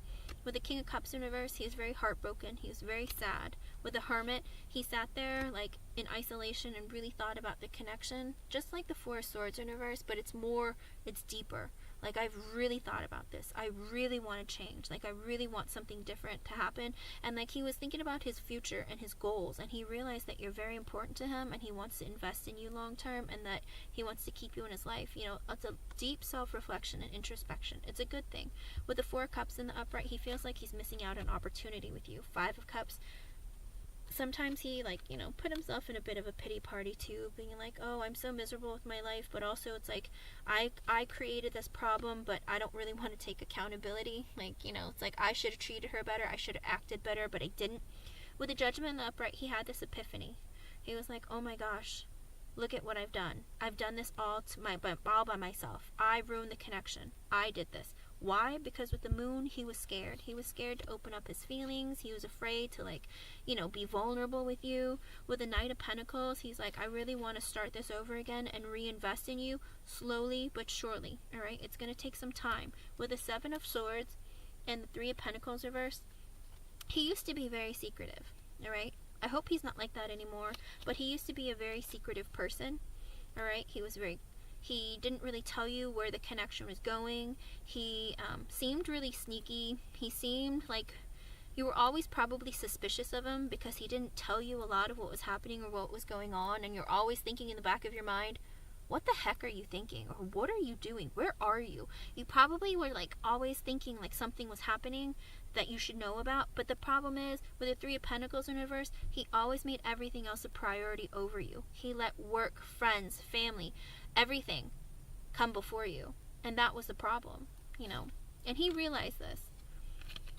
Speaker 1: With the King of Cups in reverse, he was very heartbroken. He was very sad. With the Hermit, he sat there like in isolation and really thought about the connection, just like the Four of Swords in reverse, but it's deeper. Like, I've really thought about this. I really want to change. Like, I really want something different to happen. And like, he was thinking about his future and his goals, and he realized that you're very important to him, and he wants to invest in you long term, and that he wants to keep you in his life. It's a deep self-reflection and introspection. It's a good thing. With the Four of Cups in the upright, he feels like he's missing out on opportunity with you. Five of Cups, sometimes he put himself in a bit of a pity party too, being like, oh, I'm so miserable with my life, but also it's like I created this problem, but I don't really want to take accountability. Like, it's like I should have treated her better, I should have acted better, but I didn't. With the Judgment in the upright, he had this epiphany. He was like, oh my gosh, look at what I've done. I've done this all by myself. I ruined the connection. I did this. Why? Because with the Moon, he was scared. He was scared to open up his feelings. He was afraid to be vulnerable with you. With the Knight of Pentacles, he's like, I really want to start this over again and reinvest in you slowly but surely. All right, it's going to take some time. With the Seven of Swords and the Three of Pentacles reversed, he used to be very secretive. All right, I hope he's not like that anymore, but he used to be a very secretive person. All right, he didn't really tell you where the connection was going. He seemed really sneaky. He seemed like you were always probably suspicious of him because he didn't tell you a lot of what was happening or what was going on, and you're always thinking in the back of your mind, what the heck are you thinking? Or what are you doing? Where are you? You probably were always thinking something was happening that you should know about, but the problem is, with the Three of Pentacles in reverse, he always made everything else a priority over you. He let work, friends, family, everything come before you, and that was the problem, and he realized this,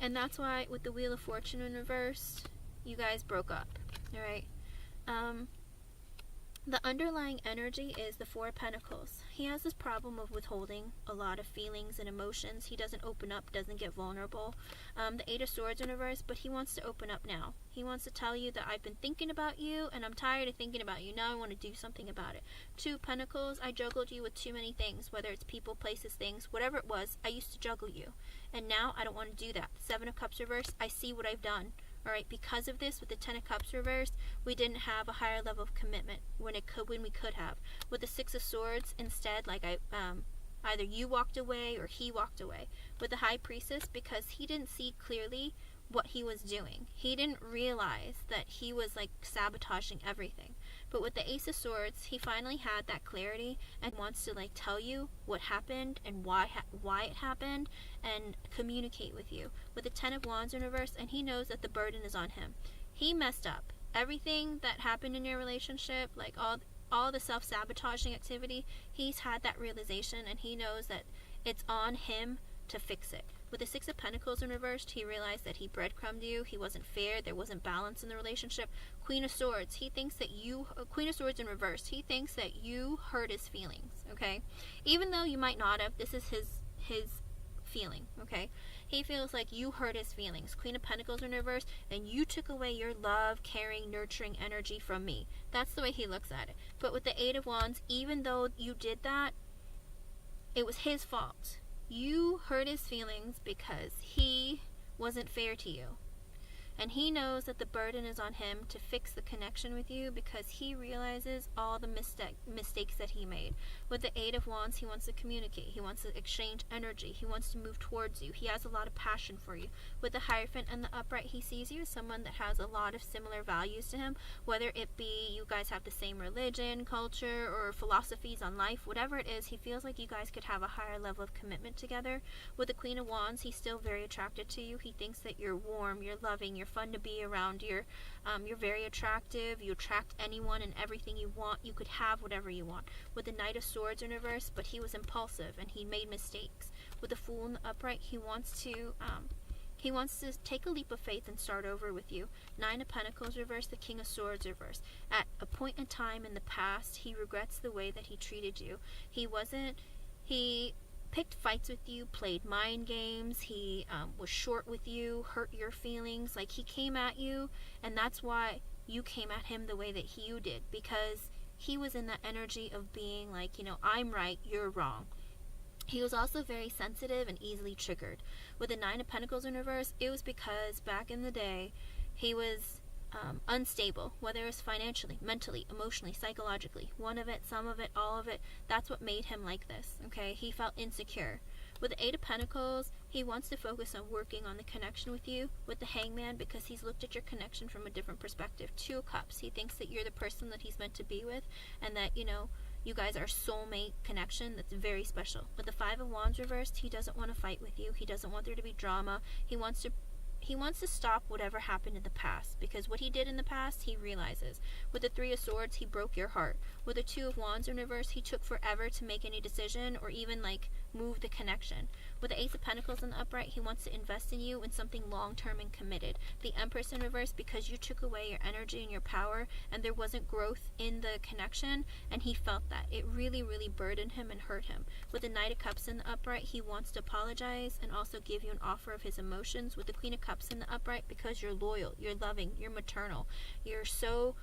Speaker 1: and that's why with the Wheel of Fortune in reverse, you guys broke up. All right, the underlying energy is the Four of Pentacles. He has this problem of withholding a lot of feelings and emotions. He doesn't open up, doesn't get vulnerable. The Eight of Swords in reverse, but he wants to open up now. He wants to tell you that I've been thinking about you, and I'm tired of thinking about you. Now I want to do something about it. Two of Pentacles, I juggled you with too many things, whether it's people, places, things, whatever it was, I used to juggle you. And now I don't want to do that. Seven of Cups reversed, I see what I've done. Alright, because of this, with the Ten of Cups reversed, we didn't have a higher level of commitment when we could have. With the Six of Swords, instead, either you walked away or he walked away. With the High Priestess, because he didn't see clearly what he was doing. He didn't realize that he was sabotaging everything. But with the Ace of Swords, he finally had that clarity and wants to tell you what happened and why it happened and communicate with you. With the Ten of Wands in reverse, and he knows that the burden is on him. He messed up. Everything that happened in your relationship, all the self-sabotaging activity, he's had that realization, and he knows that it's on him to fix it. With the Six of Pentacles in reversed, he realized that he breadcrumbed you. He wasn't fair. There wasn't balance in the relationship. Queen of Swords, he thinks that Queen of Swords in reversed, he thinks that you hurt his feelings, okay? Even though you might not have, this is his feeling, okay? He feels like you hurt his feelings. Queen of Pentacles in reverse, and you took away your love, caring, nurturing energy from me. That's the way he looks at it. But with the Eight of Wands, even though you did that, it was his fault. You hurt his feelings because he wasn't fair to you. And he knows that the burden is on him to fix the connection with you because he realizes all the mistakes that he made. With the Eight of Wands, he wants to communicate. He wants to exchange energy. He wants to move towards you. He has a lot of passion for you. With the Hierophant and the Upright, he sees you as someone that has a lot of similar values to him, whether it be you guys have the same religion, culture, or philosophies on life, whatever it is, he feels like you guys could have a higher level of commitment together. With the Queen of Wands, he's still very attracted to you. He thinks that you're warm, you're loving, you're fun to be around, you're very attractive, you attract anyone and everything you want, you could have whatever you want. With the Knight of Swords in reverse, but he was impulsive and he made mistakes. With the Fool in the Upright, he wants to take a leap of faith and start over with you. Nine of Pentacles reverse, the King of Swords reverse. At a point in time in the past, he regrets the way that he treated you. He picked fights with you, played mind games, he was short with you, hurt your feelings. Like, he came at you, and that's why you came at him the way that you did, because he was in that energy of being like, I'm right, you're wrong. He was also very sensitive and easily triggered. With the Nine of Pentacles in reverse, it was because back in the day, he was unstable, whether it was financially, mentally, emotionally, psychologically. One of it, some of it, all of it. That's what made him like this, okay? He felt insecure. With the Eight of Pentacles, he wants to focus on working on the connection with you. With the Hangman, because he's looked at your connection from a different perspective. Two of Cups, he thinks that you're the person that he's meant to be with, and that, you guys are soulmate connection that's very special. With the Five of Wands reversed, he doesn't want to fight with you. He doesn't want there to be drama. He wants to stop whatever happened in the past, because what he did in the past, he realizes. With the Three of Swords, he broke your heart. With the Two of Wands in reverse, he took forever to make any decision or even move the connection. With the Ace of Pentacles in the Upright, he wants to invest in you in something long-term and committed. The Empress in reverse, because you took away your energy and your power and there wasn't growth in the connection, and he felt that. It really, really burdened him and hurt him. With the Knight of Cups in the Upright, he wants to apologize and also give you an offer of his emotions. With the Queen of Cups in the Upright, because you're loyal, you're loving, you're maternal, you're so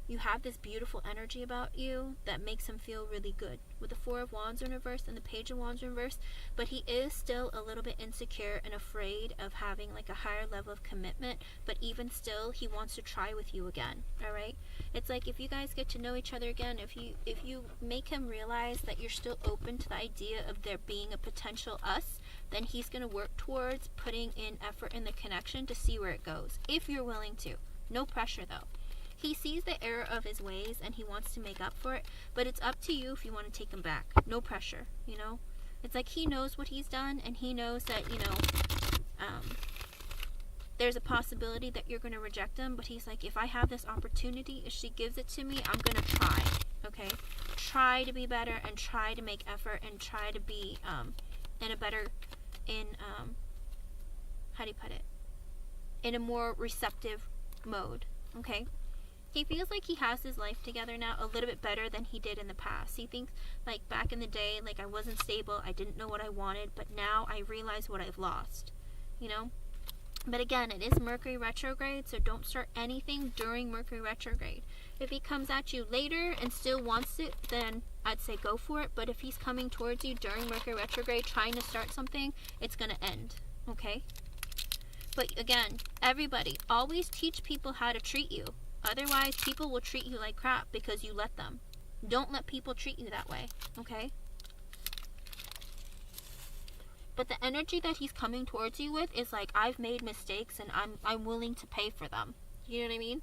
Speaker 1: you have this beautiful energy about you that makes him feel really good. With the Four of Wands in reverse and the Page of Wands in reverse, but he is still a little bit insecure and afraid of having a higher level of commitment, but even still, he wants to try with you again, alright? It's like if you guys get to know each other again, if you make him realize that you're still open to the idea of there being a potential us, then he's going to work towards putting in effort in the connection to see where it goes, if you're willing to. No pressure though. He sees the error of his ways and he wants to make up for it, but it's up to you if you want to take him back. No pressure, It's like he knows what he's done, and he knows that, there's a possibility that you're going to reject him, but he's like, if I have this opportunity, if she gives it to me, I'm going to try, okay? Try to be better and try to make effort and try to be in a more receptive mode, okay? He feels like he has his life together now a little bit better than he did in the past. He thinks, back in the day, I wasn't stable, I didn't know what I wanted, but now I realize what I've lost, But again, it is Mercury retrograde, so don't start anything during Mercury retrograde. If he comes at you later and still wants it, then I'd say go for it. But if he's coming towards you during Mercury retrograde trying to start something, it's going to end, okay? But again, everybody, always teach people how to treat you. Otherwise, people will treat you like crap because you let them. Don't let people treat you that way, okay? But the energy that he's coming towards you with is I've made mistakes and I'm willing to pay for them. You know what I mean?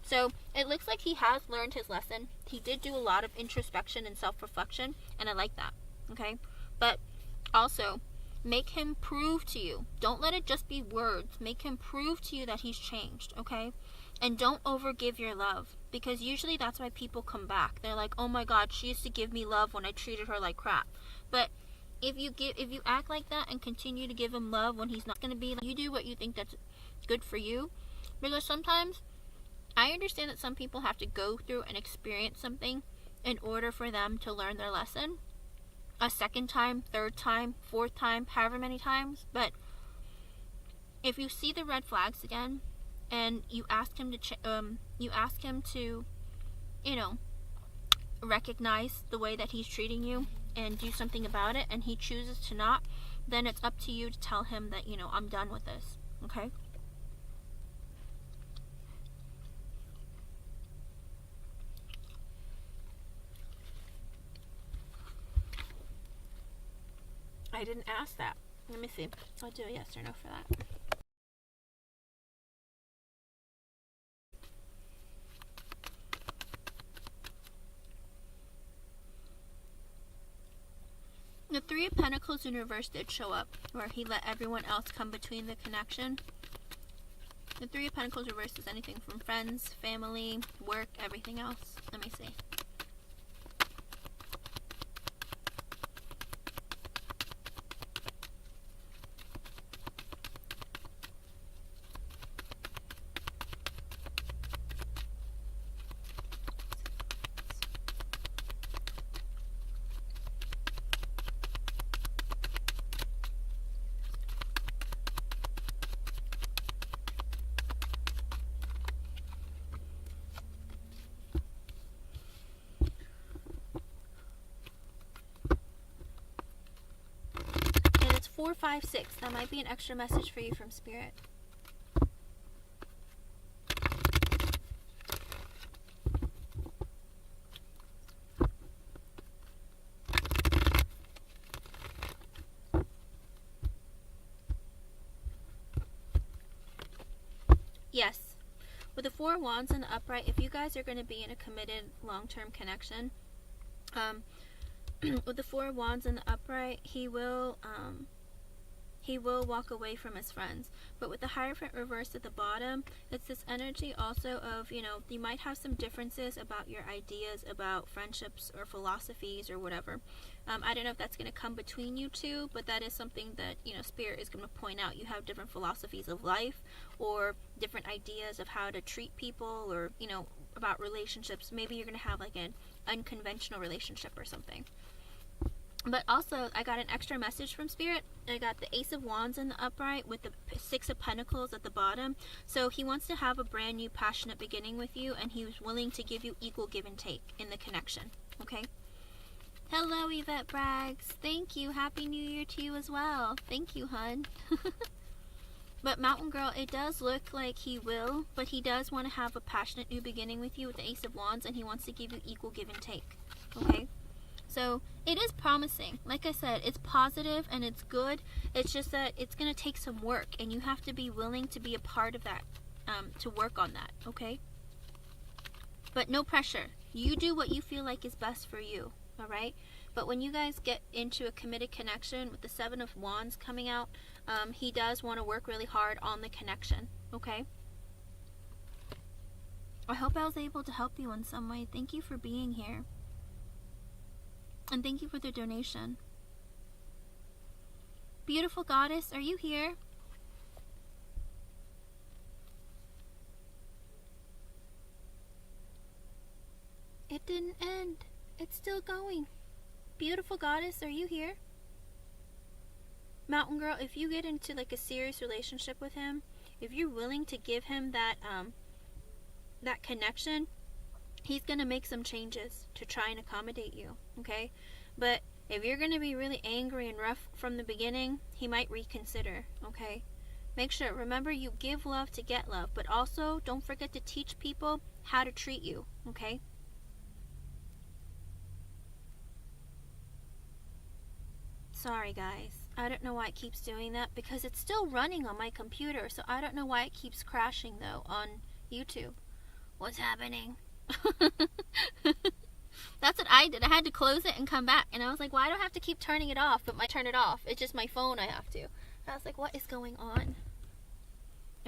Speaker 1: So, it looks like he has learned his lesson. He did do a lot of introspection and self-reflection, and I like that, okay? But also, make him prove to you. Don't let it just be words. Make him prove to you that he's changed, okay? And don't overgive your love, because usually that's why people come back. They're like, oh my god, she used to give me love when I treated her like crap. But if you act like that and continue to give him love when he's not going to be, you do what you think that's good for you. Because sometimes, I understand that some people have to go through and experience something in order for them to learn their lesson. A second time, third time, fourth time, however many times. But if you see the red flags again, and you ask him to, recognize the way that he's treating you and do something about it, and he chooses to not, then it's up to you to tell him that, I'm done with this, okay? I didn't ask that. Let me see. I'll do a yes or no for that. The Three of Pentacles in reverse did show up, where he let everyone else come between the connection. The Three of Pentacles reverse is anything from friends, family, work, everything else. Let me see. And it's 4, 5, 6. That might be an extra message for you from Spirit. Yes. With the Four of Wands in the upright, if you guys are going to be in a committed long-term connection, with the Four of Wands in the upright, he will walk away from his friends. But with the Hierophant reversed at the bottom, it's this energy also of, you know, you might have some differences about your ideas about friendships or philosophies or whatever. I don't know if that's going to come between you two, but that is something that, you know, Spirit is going to point out. You have different philosophies of life or different ideas of how to treat people, or, you know, about relationships. Maybe you're going to have like an unconventional relationship or something. But also, I got an extra message from Spirit. I got the Ace of Wands in the upright with the Six of Pentacles at the bottom. So he wants to have a brand new passionate beginning with you, and he was willing to give you equal give and take in the connection. Okay? Hello, Yvette Braggs. Thank you. Happy New Year to you as well. Thank you, hun. But Mountain Girl, it does look like he will, but he does want to have a passionate new beginning with you with the Ace of Wands, and he wants to give you equal give and take. Okay? So it is promising. Like I said, it's positive and it's good. It's just that it's going to take some work, and you have to be willing to be a part of that, to work on that, okay? But no pressure. You do what you feel like is best for you, all right? But when you guys get into a committed connection with the Seven of Wands coming out, he does want to work really hard on the connection, okay? I hope I was able to help you in some way. Thank you for being here. And thank you for the donation. Beautiful Goddess, are you here? It didn't end. It's still going. Beautiful Goddess, are you here? Mountain Girl, if you get into like a serious relationship with him, if you're willing to give him that that connection, he's going to make some changes to try and accommodate you, okay? But if you're going to be really angry and rough from the beginning, he might reconsider, okay? Make sure, remember, you give love to get love, but also don't forget to teach people how to treat you, okay? Sorry, guys. I don't know why it keeps doing that, because it's still running on my computer, so I don't know why it keeps crashing, though, on YouTube. What's happening? That's what I did. I had to close it and come back, and I was like, why do I have to keep turning it off? But I turn it off. It's just my phone I have to. And I was like, what is going on?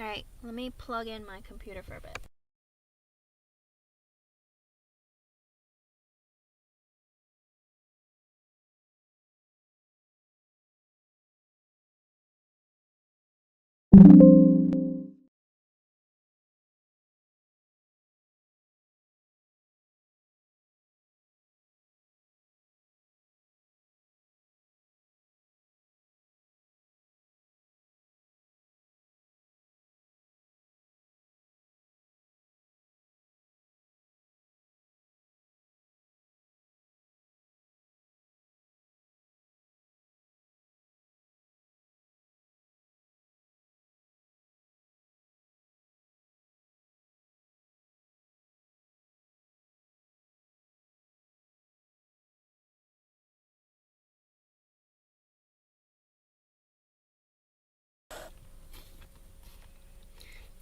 Speaker 1: Alright, let me plug in my computer for a bit.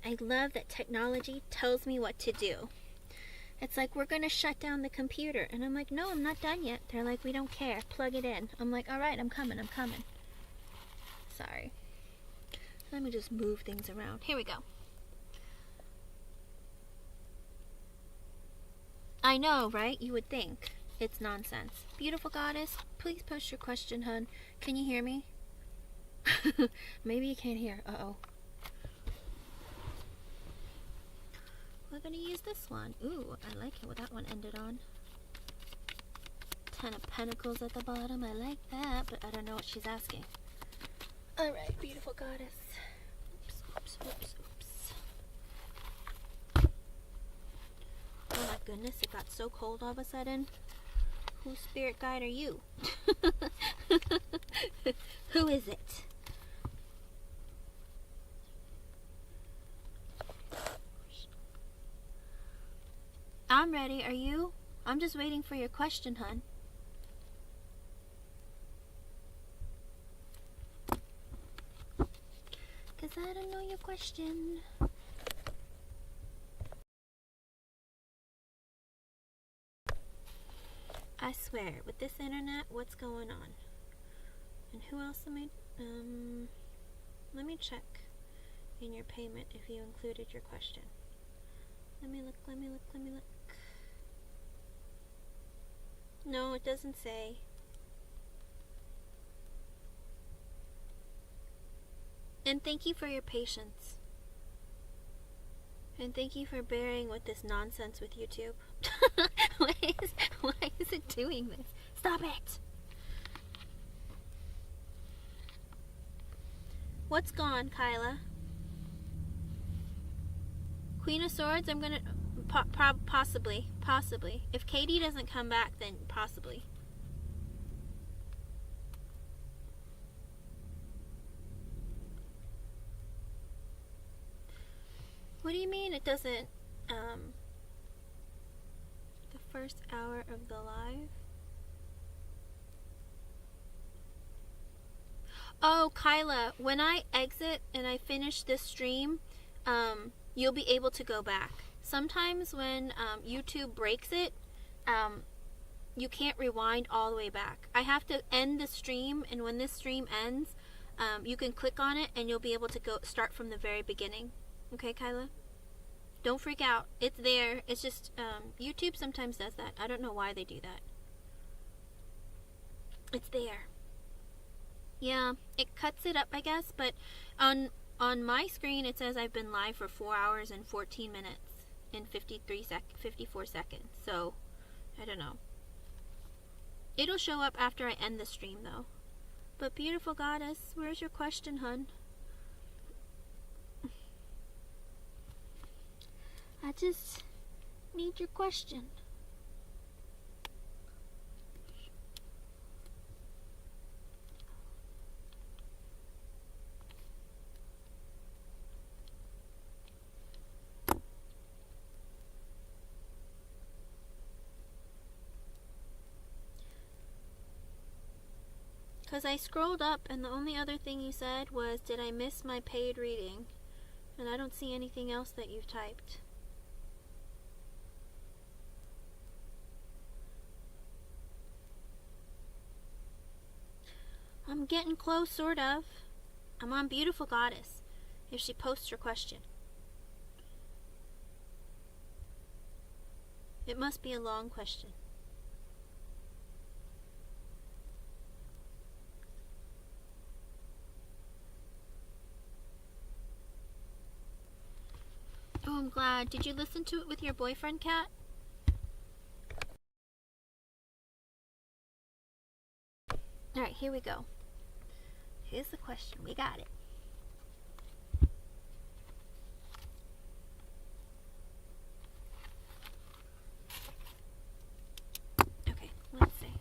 Speaker 1: I love that technology tells me what to do. It's like, we're going to shut down the computer. And I'm like, no, I'm not done yet. They're like, we don't care. Plug it in. I'm like, all right, I'm coming. Sorry. Let me just move things around. Here we go. I know, right? You would think it's nonsense. Beautiful goddess, please post your question, hun. Can you hear me? Maybe you can't hear. Uh-oh. We're gonna use this one. Ooh, I like what that one ended on. 10 of Pentacles at the bottom. I like that, but I don't know what she's asking. Alright, beautiful goddess. Oops. Oh my goodness, it got so cold all of a sudden. Whose spirit guide are you? Who is it? I'm ready. Are you? I'm just waiting for your question, hun. Cause I don't know your question. I swear, with this internet, what's going on? And who else am I? Let me check in your payment if you included your question. Let me look. No, it doesn't say. And thank you for your patience. And thank you for bearing with this nonsense with YouTube. Why is it doing this? Stop it! What's gone, Kyla? Queen of Swords, I'm gonna... possibly. If Katie doesn't come back, then possibly. What do you mean it doesn't, the first hour of the live? Oh, Kyla, when I exit and I finish this stream, you'll be able to go back. Sometimes when YouTube breaks it, you can't rewind all the way back. I have to end the stream, and when this stream ends, you can click on it and you'll be able to go start from the very beginning. Okay, Kyla? Don't freak out. It's there. It's just, YouTube sometimes does that. I don't know why they do that. It's there. Yeah, it cuts it up, I guess, but on my screen it says I've been live for 4 hours and 14 minutes and 54 seconds. So, I don't know. It'll show up after I end the stream, though. But beautiful goddess, where's your question, hun? I just need your question. Because I scrolled up and the only other thing you said was, did I miss my paid reading? And I don't see anything else that you've typed. I'm getting close, sort of. I'm on Beautiful Goddess, if she posts her question. It must be a long question. Oh, I'm glad. Did you listen to it with your boyfriend, Kat? Alright, here we go. Here's the question. We got it. Okay, let's see.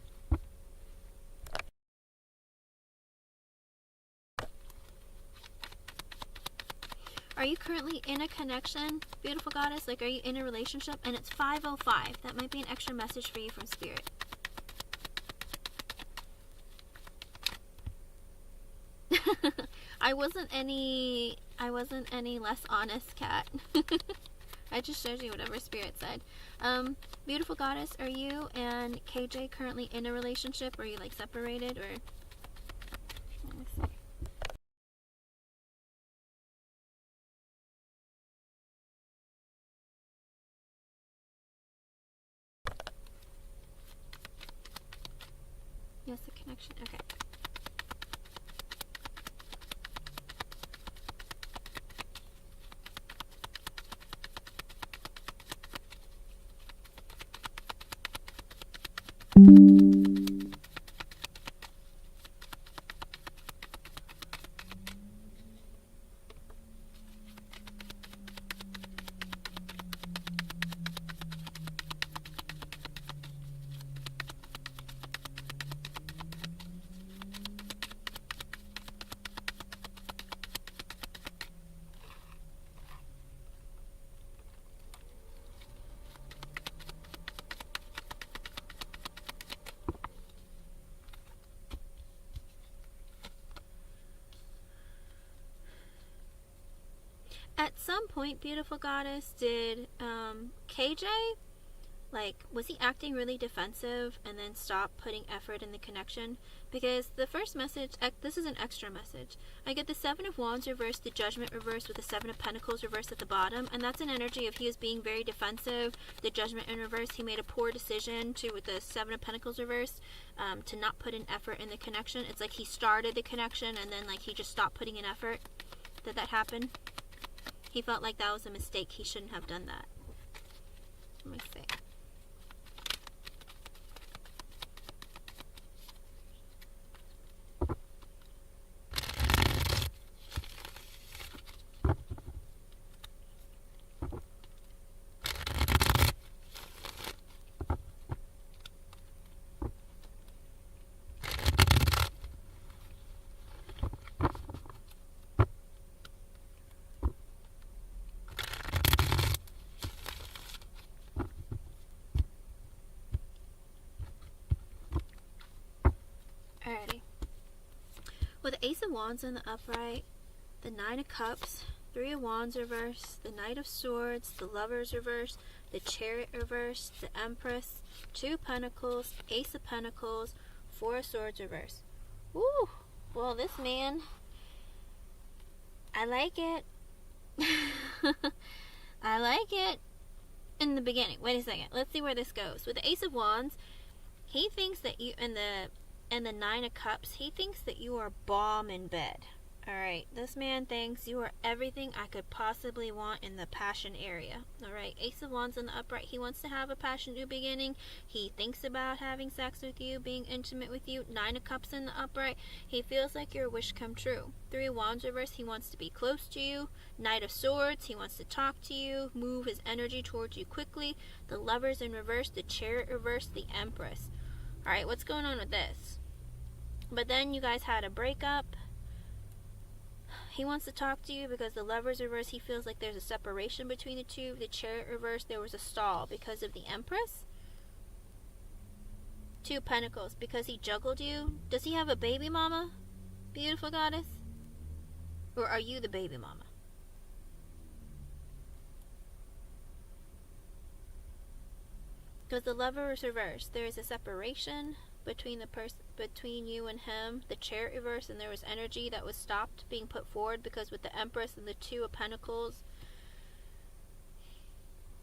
Speaker 1: Are you currently in a connection, Beautiful Goddess? Like, are you in a relationship? And it's 5:05. That might be an extra message for you from Spirit. I wasn't any less honest, cat. I just showed you whatever spirit said. Beautiful goddess, are you and KJ currently in a relationship? Or are you like separated, or let me see. Yes, the connection. Okay. At some point, beautiful goddess, did KJ, like, was he acting really defensive and then stop putting effort in the connection? Because the first message, this is an extra message. I get the Seven of Wands reversed, the Judgment reversed with the Seven of Pentacles reversed at the bottom, and that's an energy of he was being very defensive. The Judgment in reverse, he made a poor decision to, with the Seven of Pentacles reversed, to not put in effort in the connection. It's like he started the connection and then like he just stopped putting in effort. Did that happen? He felt like that was a mistake. He shouldn't have done that. Let me see. Alrighty. With the Ace of Wands in the upright, the Nine of Cups, Three of Wands reversed, the Knight of Swords, the Lovers reversed, the Chariot reversed, the Empress, Two of Pentacles, Ace of Pentacles, Four of Swords reversed. Woo! Well, this man, I like it. I like it in the beginning. Wait a second. Let's see where this goes. With the Ace of Wands, he thinks that you, and the Nine of Cups, he thinks that you are bomb in bed. Alright, this man thinks you are everything I could possibly want in the passion area. Alright, Ace of Wands in the upright, he wants to have a passion new beginning. He thinks about having sex with you, being intimate with you. Nine of Cups in the upright, he feels like your wish come true. Three of Wands reverse, he wants to be close to you. Knight of Swords, he wants to talk to you, move his energy towards you quickly. The Lovers in reverse, the Chariot reverse, the Empress. Alright, what's going on with this? But then you guys had a breakup. He wants to talk to you because the Lovers reverse, he feels like there's a separation between the two. The Chariot reverse, there was a stall because of the Empress. Two of Pentacles, because he juggled you. Does he have a baby mama, beautiful goddess? Or are you the baby mama? Because the Lovers reverse, there is a separation between between you and him. The Chariot reverse, and there was energy that was stopped being put forward because with the Empress and the Two of Pentacles,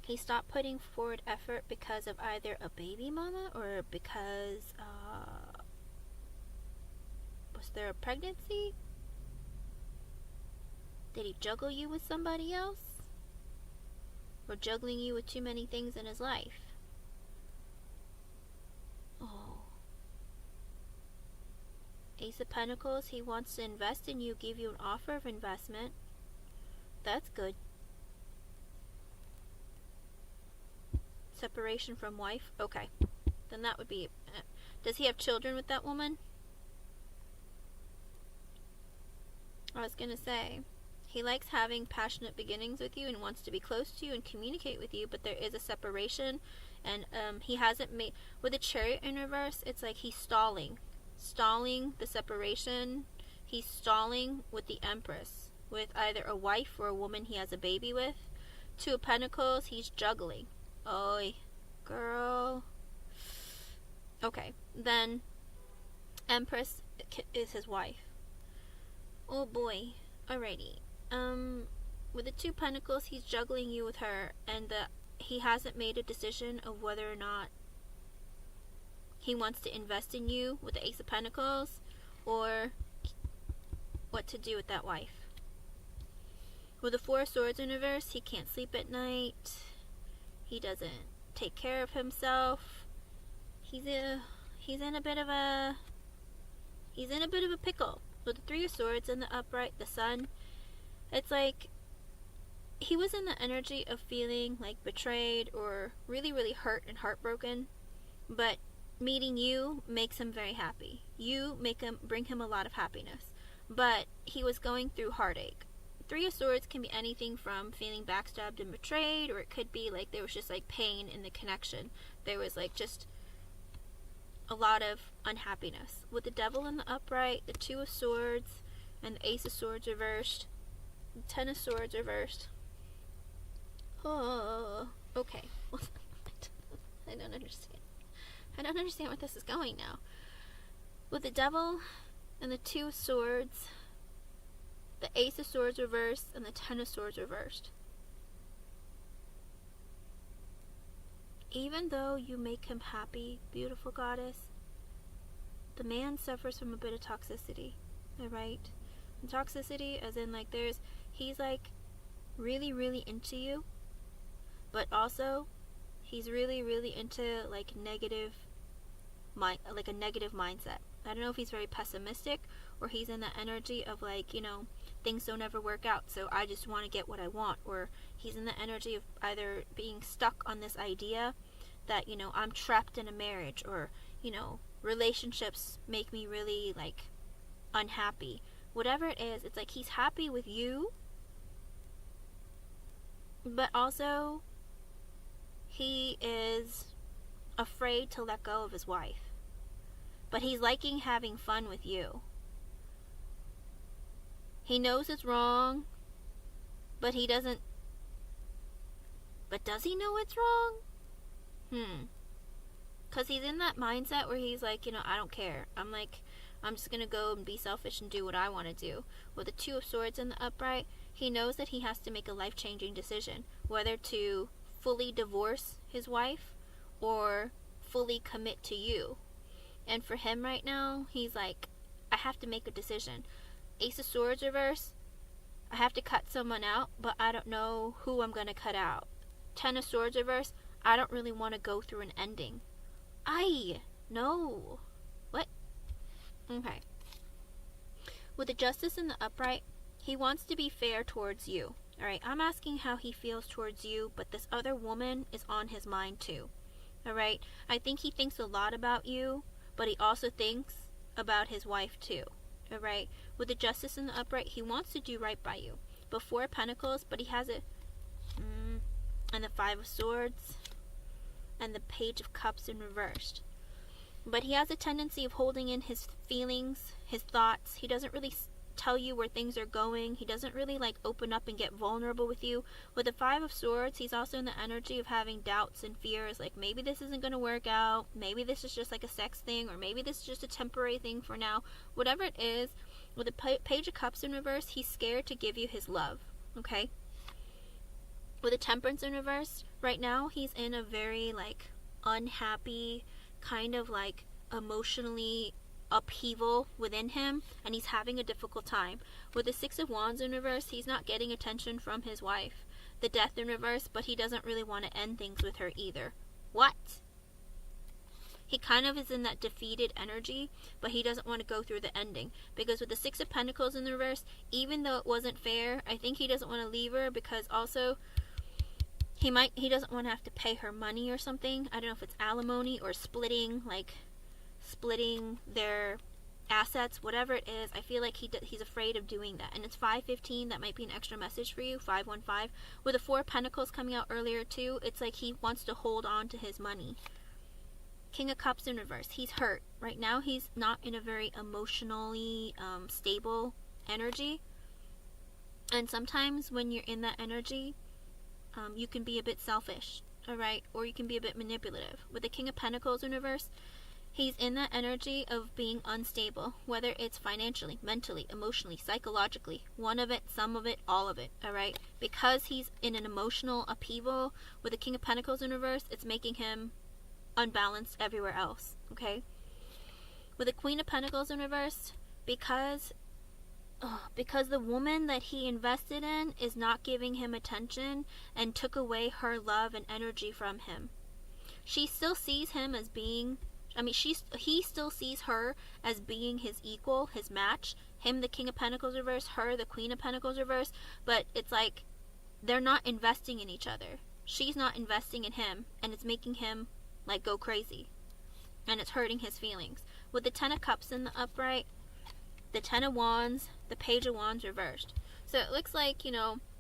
Speaker 1: he stopped putting forward effort because of either a baby mama or because was there a pregnancy? Did he juggle you with somebody else? Or juggling you with too many things in his life? Oh. Ace of Pentacles, he wants to invest in you, give you an offer of investment. That's good. Separation from wife? Okay. Then that would be... Does he have children with that woman? I was gonna say, he likes having passionate beginnings with you and wants to be close to you and communicate with you, but there is a separation, and he hasn't made... With the Chariot in reverse, it's like he's stalling the separation. he's stalling with the Empress, with either a wife or a woman he has a baby with. Two of Pentacles, he's juggling. Oy, girl. Okay, then Empress is his wife. Oh boy. Alrighty. With the Two Pentacles, he's juggling you with her, and he hasn't made a decision of whether or not he wants to invest in you with the Ace of Pentacles, or what to do with that wife. With the Four of Swords in reverse, he can't sleep at night. He doesn't take care of himself. He's in a bit of a pickle. With the Three of Swords in the upright, the Sun, it's like he was in the energy of feeling like betrayed or really, really hurt and heartbroken, but meeting you makes him very happy. You bring him a lot of happiness, but he was going through heartache. Three of Swords can be anything from feeling backstabbed and betrayed, or it could be like there was just like pain in the connection. There was like just a lot of unhappiness. With the Devil in the upright, the Two of Swords, and the Ace of Swords reversed, the Ten of Swords reversed. Oh, okay. I don't understand. I don't understand where this is going now. With the Devil and the Two of Swords, the Ace of Swords reversed, and the Ten of Swords reversed. Even though you make him happy, beautiful goddess, the man suffers from a bit of toxicity. Alright? And toxicity as in like he's like really, really into you, but also he's really, really into like a negative mindset. I don't know if he's very pessimistic, or he's in the energy of like, things don't ever work out, so I just want to get what I want, or he's in the energy of either being stuck on this idea that, I'm trapped in a marriage, or, relationships make me really like unhappy. Whatever it is, it's like he's happy with you, but also he is afraid to let go of his wife. But he's liking having fun with you. He knows it's wrong, but he doesn't. But does he know it's wrong? Because he's in that mindset where he's like, I don't care. I'm just going to go and be selfish and do what I want to do. With the Two of Swords in the upright, he knows that he has to make a life-changing decision, whether to fully divorce his wife or fully commit to you. And for him right now, he's like, I have to make a decision. Ace of Swords reverse, I have to cut someone out, but I don't know who I'm going to cut out. Ten of Swords reverse, I don't really want to go through an ending. No. What? Okay. With the Justice in the upright, he wants to be fair towards you. Alright, I'm asking how he feels towards you, but this other woman is on his mind too. Alright, I think he thinks a lot about you, but he also thinks about his wife too. Alright, with the Justice in the upright, he wants to do right by you. But Four of Pentacles, but he has it. And the Five of Swords, and the Page of Cups in reversed. But he has a tendency of holding in his feelings, his thoughts. He doesn't really tell you where things are going. He doesn't really like open up and get vulnerable with you. With the Five of Swords, he's also in the energy of having doubts and fears, like maybe this isn't going to work out, maybe this is just like a sex thing, or maybe this is just a temporary thing for now. Whatever it is, with the Page of Cups in reverse, he's scared to give you his love. Okay? With the Temperance in reverse, right now he's in a very like unhappy, kind of like emotionally upheaval within him, and he's having a difficult time. With the Six of Wands in reverse, he's not getting attention from his wife. The Death in reverse, but he doesn't really want to end things with her either. What? He kind of is in that defeated energy, but he doesn't want to go through the ending. Because with the Six of Pentacles in the reverse, even though it wasn't fair, I think he doesn't want to leave her, because also he doesn't want to have to pay her money or something. I don't know if it's alimony or splitting their assets, whatever it is. I feel like he's afraid of doing that. And it's 5:15. That might be an extra message for you. 515. With the Four of Pentacles coming out earlier too, it's like he wants to hold on to his money. King of Cups in reverse. He's hurt. Right now he's not in a very emotionally stable energy. And sometimes when you're in that energy, you can be a bit selfish, alright? Or you can be a bit manipulative. With the King of Pentacles in reverse, he's in that energy of being unstable, whether it's financially, mentally, emotionally, psychologically, one of it, some of it, all of it, alright? Because he's in an emotional upheaval with the King of Pentacles in reverse, it's making him unbalanced everywhere else, okay? With the Queen of Pentacles in reverse, because the woman that he invested in is not giving him attention and took away her love and energy from him. She still sees him as being, he still sees her as being his equal, his match. Him, the King of Pentacles reverse, her, the Queen of Pentacles reverse, but it's like they're not investing in each other. She's not investing in him, and it's making him like go crazy, and it's hurting his feelings. With the Ten of Cups in the upright, the Ten of Wands, the Page of Wands reversed. So it looks like,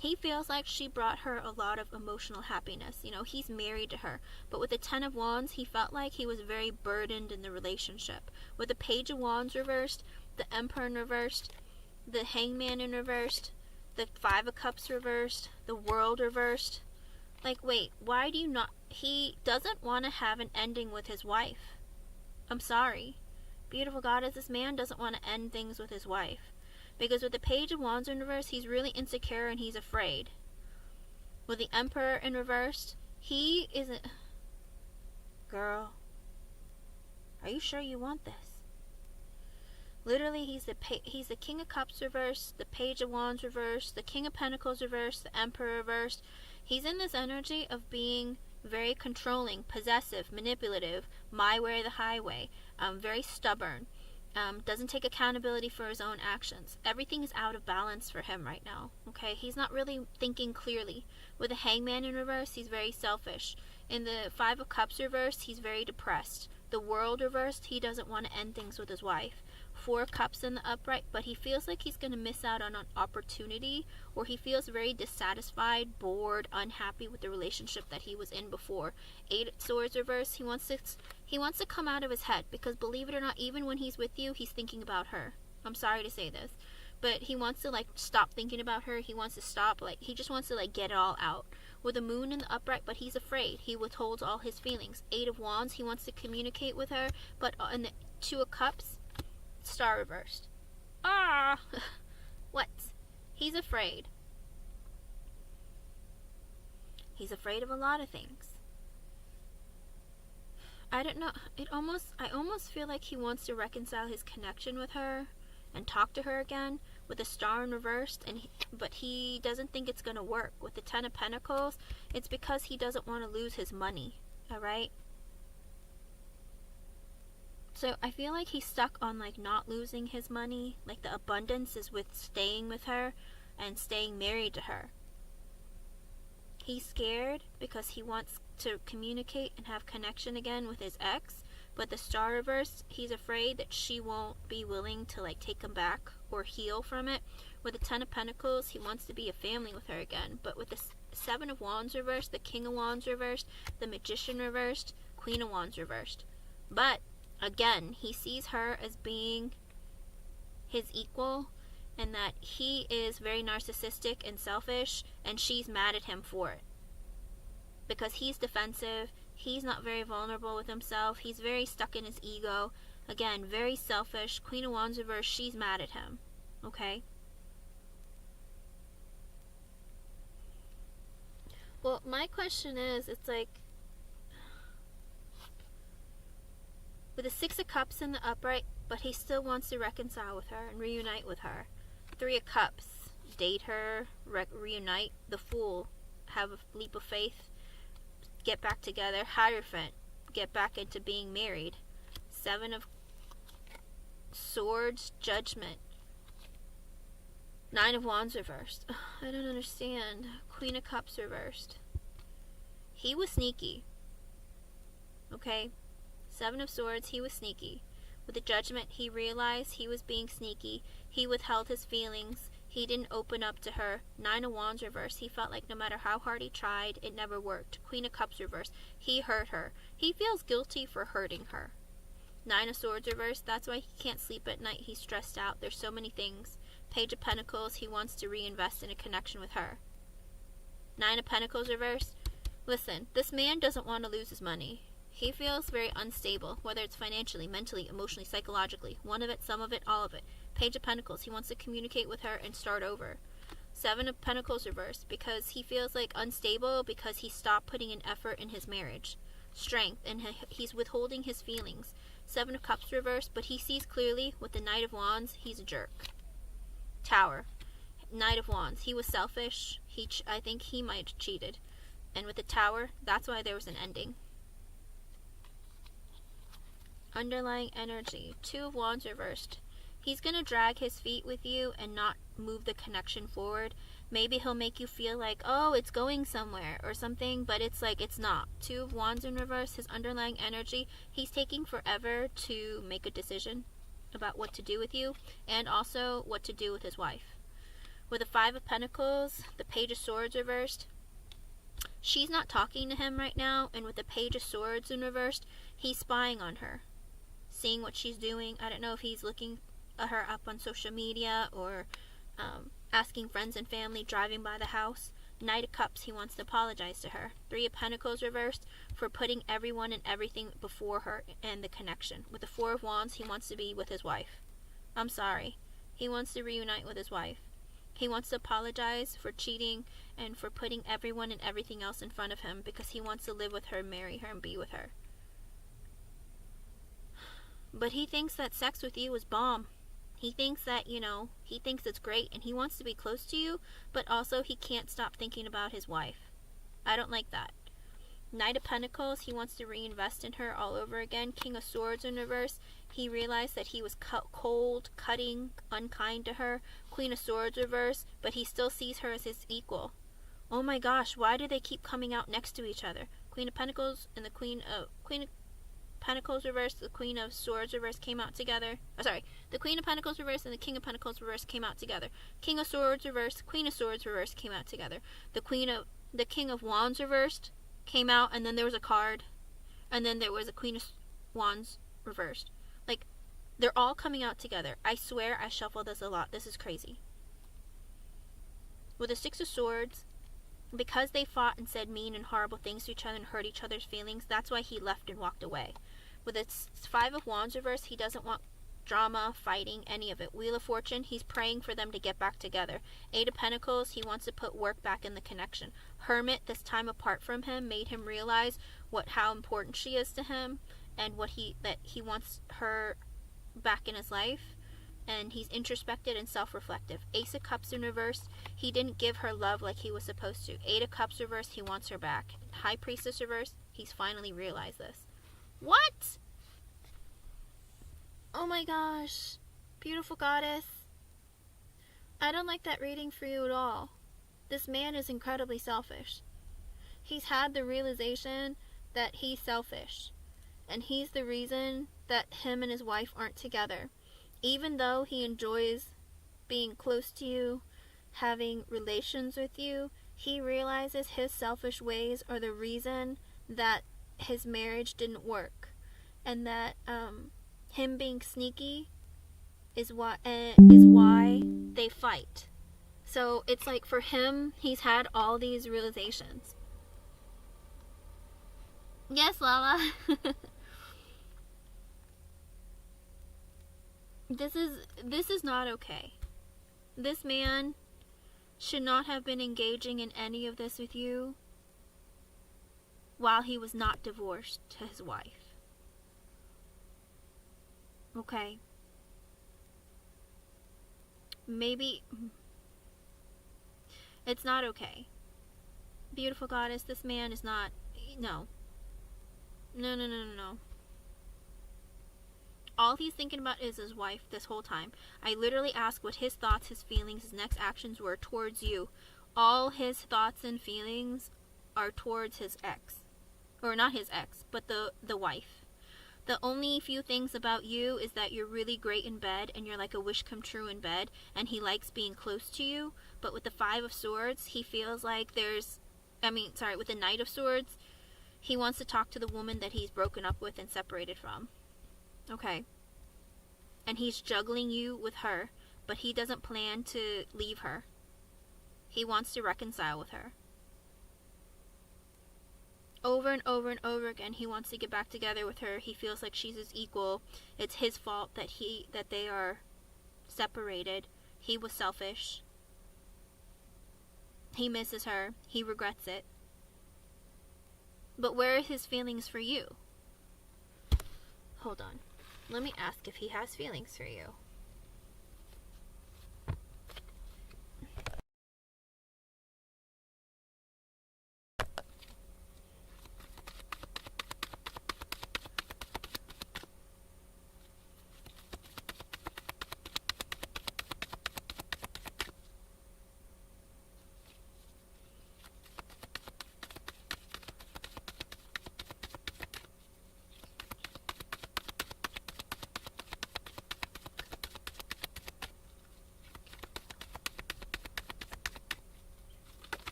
Speaker 1: he feels like she brought her a lot of emotional happiness. He's married to her. But with the Ten of Wands, he felt like he was very burdened in the relationship. With the Page of Wands reversed, the Emperor in reversed, the Hangman in reversed, the Five of Cups reversed, the World reversed. Like, wait, why do you not... He doesn't want to have an ending with his wife. I'm sorry. Beautiful Goddess, this man doesn't want to end things with his wife. Because with the Page of Wands in reverse, he's really insecure and he's afraid. With the Emperor in reverse, he isn't... Girl, are you sure you want this? Literally, he's the King of Cups reversed, the Page of Wands reversed, the King of Pentacles reversed, the Emperor reversed. He's in this energy of being very controlling, possessive, manipulative, my way or the highway, very stubborn, doesn't take accountability for his own actions. Everything is out of balance for him right now, okay? He's not really thinking clearly. With the Hangman in reverse, he's very selfish. In the Five of Cups reversed, he's very depressed. The World reversed, he doesn't want to end things with his wife. Four of Cups in the upright, but he feels like he's going to miss out on an opportunity, or he feels very dissatisfied, bored, unhappy with the relationship that he was in before. Eight of Swords reverse, he wants to come out of his head, because believe it or not, even when he's with you, he's thinking about her. I'm sorry to say this, but he wants to stop thinking about her. He wants to stop, he just wants to get it all out. With the Moon in the upright, but he's afraid. He withholds all his feelings. Eight of Wands, he wants to communicate with her, but in the Two of Cups, Star reversed. What? He's afraid. He's afraid of a lot of things. I don't know. I almost feel like he wants to reconcile his connection with her and talk to her again with the Star in reversed, but he doesn't think it's going to work. With the Ten of Pentacles, it's because he doesn't want to lose his money. Alright? So I feel like he's stuck on not losing his money. The abundance is with staying with her and staying married to her. He's scared because he wants to communicate and have connection again with his ex. But the Star reverse, he's afraid that she won't be willing to take him back or heal from it. With the Ten of Pentacles, he wants to be a family with her again. But with the Seven of Wands reversed, the King of Wands reversed, the Magician reversed, Queen of Wands reversed. But again, he sees her as being his equal, and that he is very narcissistic and selfish, and she's mad at him for it. Because he's defensive, he's not very vulnerable with himself, he's very stuck in his ego. Again, very selfish. Queen of Wands reversed, she's mad at him. Okay? Well, my question is, it's with the Six of Cups in the upright, but he still wants to reconcile with her and reunite with her. Three of Cups, date her, reunite. The Fool, have a leap of faith, get back together. Hierophant, get back into being married. Seven of Swords, Judgment. Nine of Wands reversed. I don't understand. Queen of Cups reversed. He was sneaky. Okay? Seven of Swords, he was sneaky. With the Judgment, he realized he was being sneaky. He withheld his feelings. He didn't open up to her. Nine of Wands reversed. He felt like no matter how hard he tried, it never worked. Queen of Cups reversed. He hurt her. He feels guilty for hurting her. Nine of Swords reversed. That's why he can't sleep at night. He's stressed out. There's so many things. Page of Pentacles. He wants to reinvest in a connection with her. Nine of Pentacles reversed. Listen, this man doesn't want to lose his money. He feels very unstable, whether it's financially, mentally, emotionally, psychologically. One of it, some of it, all of it. Page of Pentacles. He wants to communicate with her and start over. Seven of Pentacles reversed, because he feels like unstable because he stopped putting in effort in his marriage. Strength, and he's withholding his feelings. Seven of Cups reversed, but he sees clearly with the Knight of Wands, he's a jerk. Tower. Knight of Wands. He was selfish. I think he might have cheated. And with the Tower, that's why there was an ending. Underlying energy. Two of Wands reversed. He's going to drag his feet with you and not move the connection forward. Maybe he'll make you feel like, oh, it's going somewhere or something, but it's like it's not. Two of Wands in reverse. His underlying energy. He's taking forever to make a decision about what to do with you and also what to do with his wife. With the Five of Pentacles, the Page of Swords reversed. She's not talking to him right now, and with the Page of Swords in reversed, he's spying on her, seeing what she's doing. I don't know if he's looking her up on social media or asking friends and family driving by the house. Knight of Cups, he wants to apologize to her. Three of Pentacles reversed for putting everyone and everything before her and the connection. With the Four of Wands, he wants to be with his wife. I'm sorry. He wants to reunite with his wife. He wants to apologize for cheating and for putting everyone and everything else in front of him because he wants to live with her, marry her, and be with her. But he thinks that sex with you is bomb. He thinks that, he thinks it's great and he wants to be close to you, but also he can't stop thinking about his wife. I don't like that. Knight of Pentacles, he wants to reinvest in her all over again. King of Swords in reverse, he realized that he was cold, cutting, unkind to her. Queen of Swords reverse, but he still sees her as his equal. Oh my gosh, why do they keep coming out next to each other? Queen of Pentacles and the Queen of Pentacles reverse, the Queen of Swords reverse came out together. The Queen of Pentacles reverse and the King of Pentacles reverse came out together. King of Swords reverse, Queen of Swords reverse came out together. The King of Wands reversed came out, and then there was a card, and then there was a Queen of Wands reversed. Like, they're all coming out together. I swear I shuffled this a lot. This is crazy. With the Six of Swords, because they fought and said mean and horrible things to each other and hurt each other's feelings, that's why he left and walked away. With its Five of Wands reverse, he doesn't want drama, fighting, any of it. Wheel of Fortune, he's praying for them to get back together. Eight of Pentacles, he wants to put work back in the connection. Hermit, this time apart from him, made him realize how important she is to him and that he wants her back in his life. And he's introspective and self-reflective. Ace of Cups in reverse, he didn't give her love like he was supposed to. Eight of Cups reverse, he wants her back. High Priestess reverse, he's finally realized this. What? Oh my gosh. Beautiful goddess. I don't like that reading for you at all. This man is incredibly selfish. He's had the realization that he's selfish. And he's the reason that him and his wife aren't together. Even though he enjoys being close to you, having relations with you, he realizes his selfish ways are the reason that his marriage didn't work. And that him being sneaky is why they fight. So it's like for him, he's had all these realizations. Yes, Lala. This is not okay. This man should not have been engaging in any of this with you while he was not divorced to his wife. Okay. Maybe it's not okay. Beautiful goddess, this man is not... No. No. All he's thinking about is his wife this whole time. I literally asked what his thoughts, his feelings, his next actions were towards you. All his thoughts and feelings are towards his ex. Or not his ex, but the wife. The only few things about you is that you're really great in bed and you're like a wish come true in bed, and he likes being close to you. But with the Five of Swords, he feels like with the Knight of Swords, he wants to talk to the woman that he's broken up with and separated from. Okay. And he's juggling you with her, but he doesn't plan to leave her. He wants to reconcile with her. Over and over and over again, he wants to get back together with her. He feels like she's his equal. It's his fault that they are separated. He was selfish. He misses her. He regrets it. But where are his feelings for you? Hold on. Let me ask if he has feelings for you.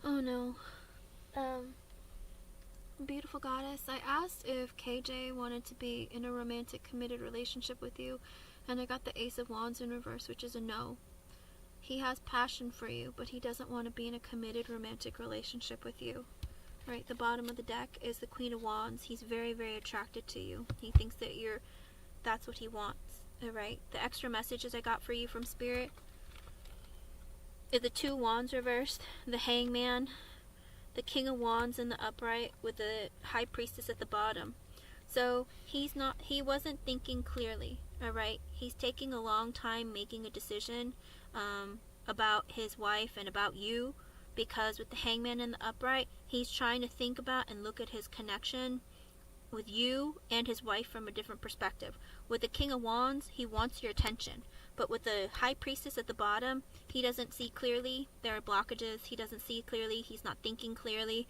Speaker 1: Oh no. Beautiful goddess, I asked if KJ wanted to be in a romantic committed relationship with you, and I got the Ace of Wands in reverse, which is a no. He has passion for you, but he doesn't want to be in a committed romantic relationship with you. Right, the bottom of the deck is the Queen of Wands. He's very, very attracted to you. He thinks that that's what he wants. Alright, the extra messages I got for you from Spirit is the Two Wands reversed, the Hangman, the King of Wands in the upright with the High Priestess at the bottom. So he wasn't thinking clearly. Alright, he's taking a long time making a decision about his wife and about you, because with the Hangman in the upright, he's trying to think about and look at his connection with you and his wife from a different perspective. With the King of Wands, he wants your attention. But with the High Priestess at the bottom, he doesn't see clearly. There are blockages. He doesn't see clearly. He's not thinking clearly.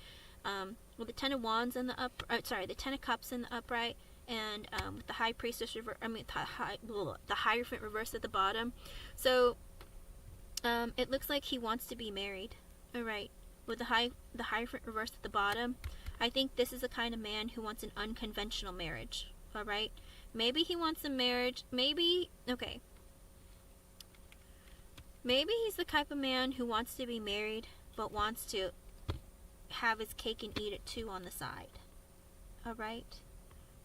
Speaker 1: With the Ten of Wands in the the Ten of Cups in the upright, and with the High Priestess the Hierophant reversed at the bottom. So it looks like he wants to be married. All right. With the Hierophant reversed at the bottom, I think this is the kind of man who wants an unconventional marriage. All right. Maybe he wants a marriage. Maybe he's the type of man who wants to be married, but wants to have his cake and eat it too on the side. Alright?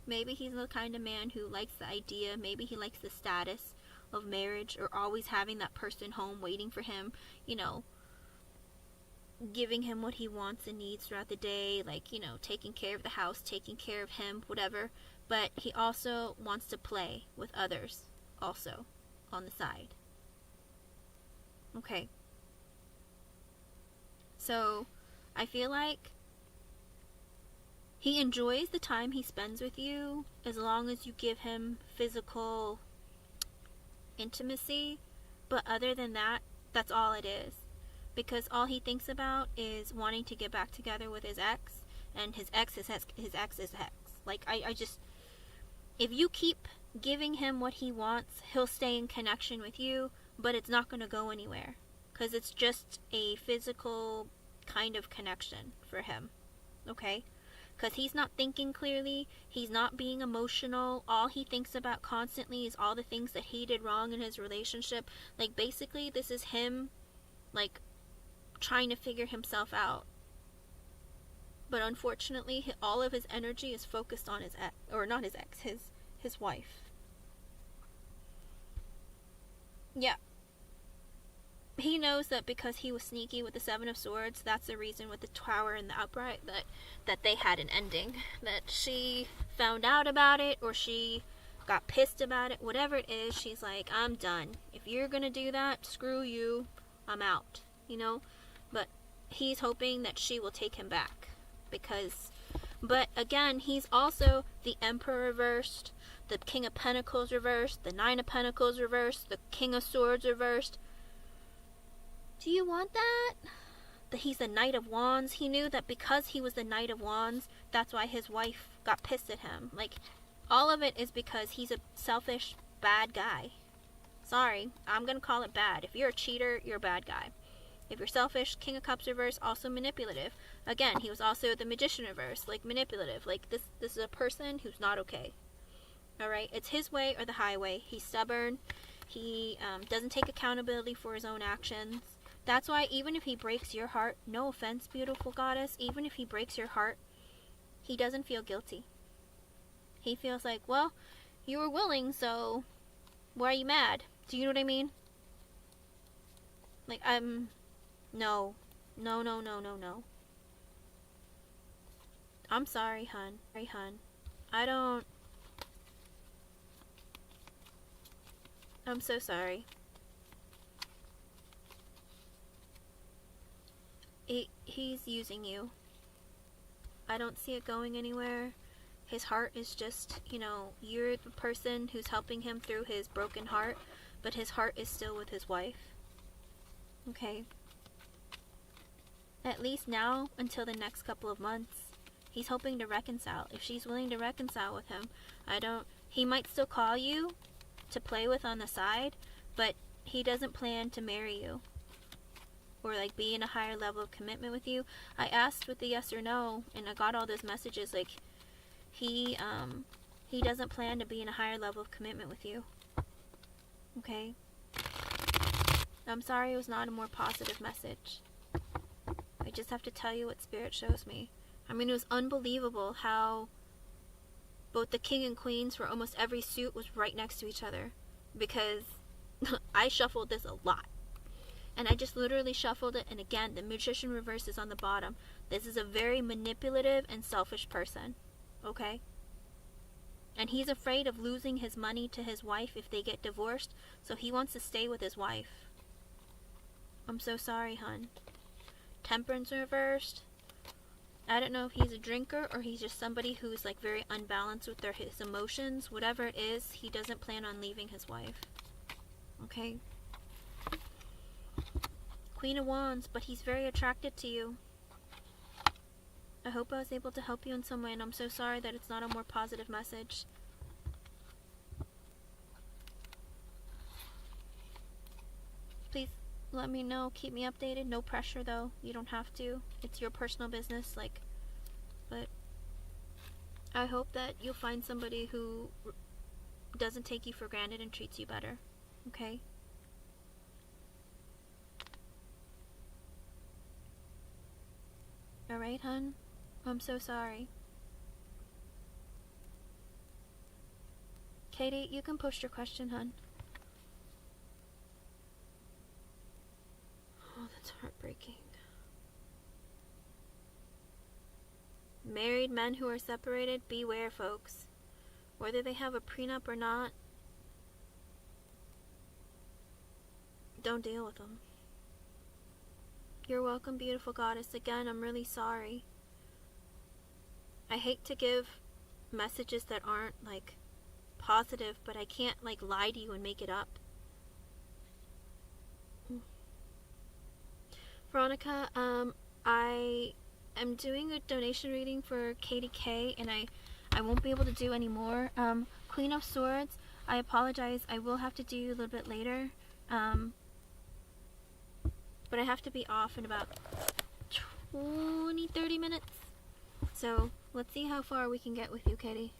Speaker 1: Maybe he's the kind of man who likes the idea, maybe he likes the status of marriage, or always having that person home waiting for him, giving him what he wants and needs throughout the day, like, taking care of the house, taking care of him, whatever. But he also wants to play with others also on the side. Okay. So, I feel like he enjoys the time he spends with you as long as you give him physical intimacy. But other than that, that's all it is. Because all he thinks about is wanting to get back together with his ex. And his ex is his ex is ex. Like, I just... If you keep giving him what he wants, he'll stay in connection with you, but it's not going to go anywhere. Because it's just a physical kind of connection for him. Okay? Because he's not thinking clearly. He's not being emotional. All he thinks about constantly is all the things that he did wrong in his relationship. Like, basically, this is him, like, trying to figure himself out. But unfortunately, all of his energy is focused on his ex, or not his ex, his wife. Yeah. he knows that because he was sneaky with the Seven of Swords, that's the reason with the Tower and the Upright that they had an ending. That she found out about it, or she got pissed about it, whatever it is, she's like, I'm done. If you're gonna do that, screw you, I'm out, you know? But he's hoping that she will take him back. But again, he's also the Emperor reversed, the King of Pentacles reversed, the Nine of Pentacles reversed, the King of Swords reversed. Do you want that? That he's the Knight of Wands. He knew that because he was the Knight of Wands, that's why his wife got pissed at him. Like, all of it is because he's a selfish, bad guy. Sorry, I'm gonna call it bad. If you're a cheater, you're a bad guy. If you're selfish, King of Cups reverse, also manipulative. Again, he was also the Magician reverse, like manipulative. Like, this is a person who's not okay. Alright, it's his way or the highway. He's stubborn. He doesn't take accountability for his own actions. That's why even if he breaks your heart, no offense, beautiful goddess, even if he breaks your heart, he doesn't feel guilty. He feels like, well, you were willing, so why are you mad? Do you know what I mean? Like, no. No. I'm sorry, hun. I'm so sorry. He's using you. I don't see it going anywhere. His heart is just, you're the person who's helping him through his broken heart, but his heart is still with his wife. Okay? At least now, until the next couple of months, he's hoping to reconcile. If she's willing to reconcile with him, he might still call you to play with on the side, but he doesn't plan to marry you. Or like be in a higher level of commitment with you. I asked with the yes or no, and I got all those messages. Like, he doesn't plan to be in a higher level of commitment with you. Okay? I'm sorry it was not a more positive message. I just have to tell you what Spirit shows me. I mean, it was unbelievable how both the King and Queens for almost every suit was right next to each other. Because I shuffled this a lot. And I just literally shuffled it, and again, the Magician reverse is on the bottom. This is a very manipulative and selfish person. Okay? And he's afraid of losing his money to his wife if they get divorced, so he wants to stay with his wife. I'm so sorry, hun. Temperance reversed. I don't know if he's a drinker or he's just somebody who's like very unbalanced with his emotions. Whatever it is, he doesn't plan on leaving his wife. Okay? Queen of Wands, but he's very attracted to you. I hope I was able to help you in some way, and I'm so sorry that it's not a more positive message. Please let me know. Keep me updated. No pressure, though. You don't have to. It's your personal business, but I hope that you'll find somebody who doesn't take you for granted and treats you better. Okay? Alright, hun? I'm so sorry. Katie, you can post your question, hun. Oh, that's heartbreaking. Married men who are separated, beware, folks. Whether they have a prenup or not, don't deal with them. You're welcome, beautiful goddess. Again, I'm really sorry. I hate to give messages that aren't, like, positive, but I can't, like, lie to you and make it up. Veronica, I am doing a donation reading for Katie K, and I won't be able to do any more. Queen of Swords, I apologize. I will have to do you a little bit later. But I have to be off in about 20-30 minutes. So let's see how far we can get with you, Katie.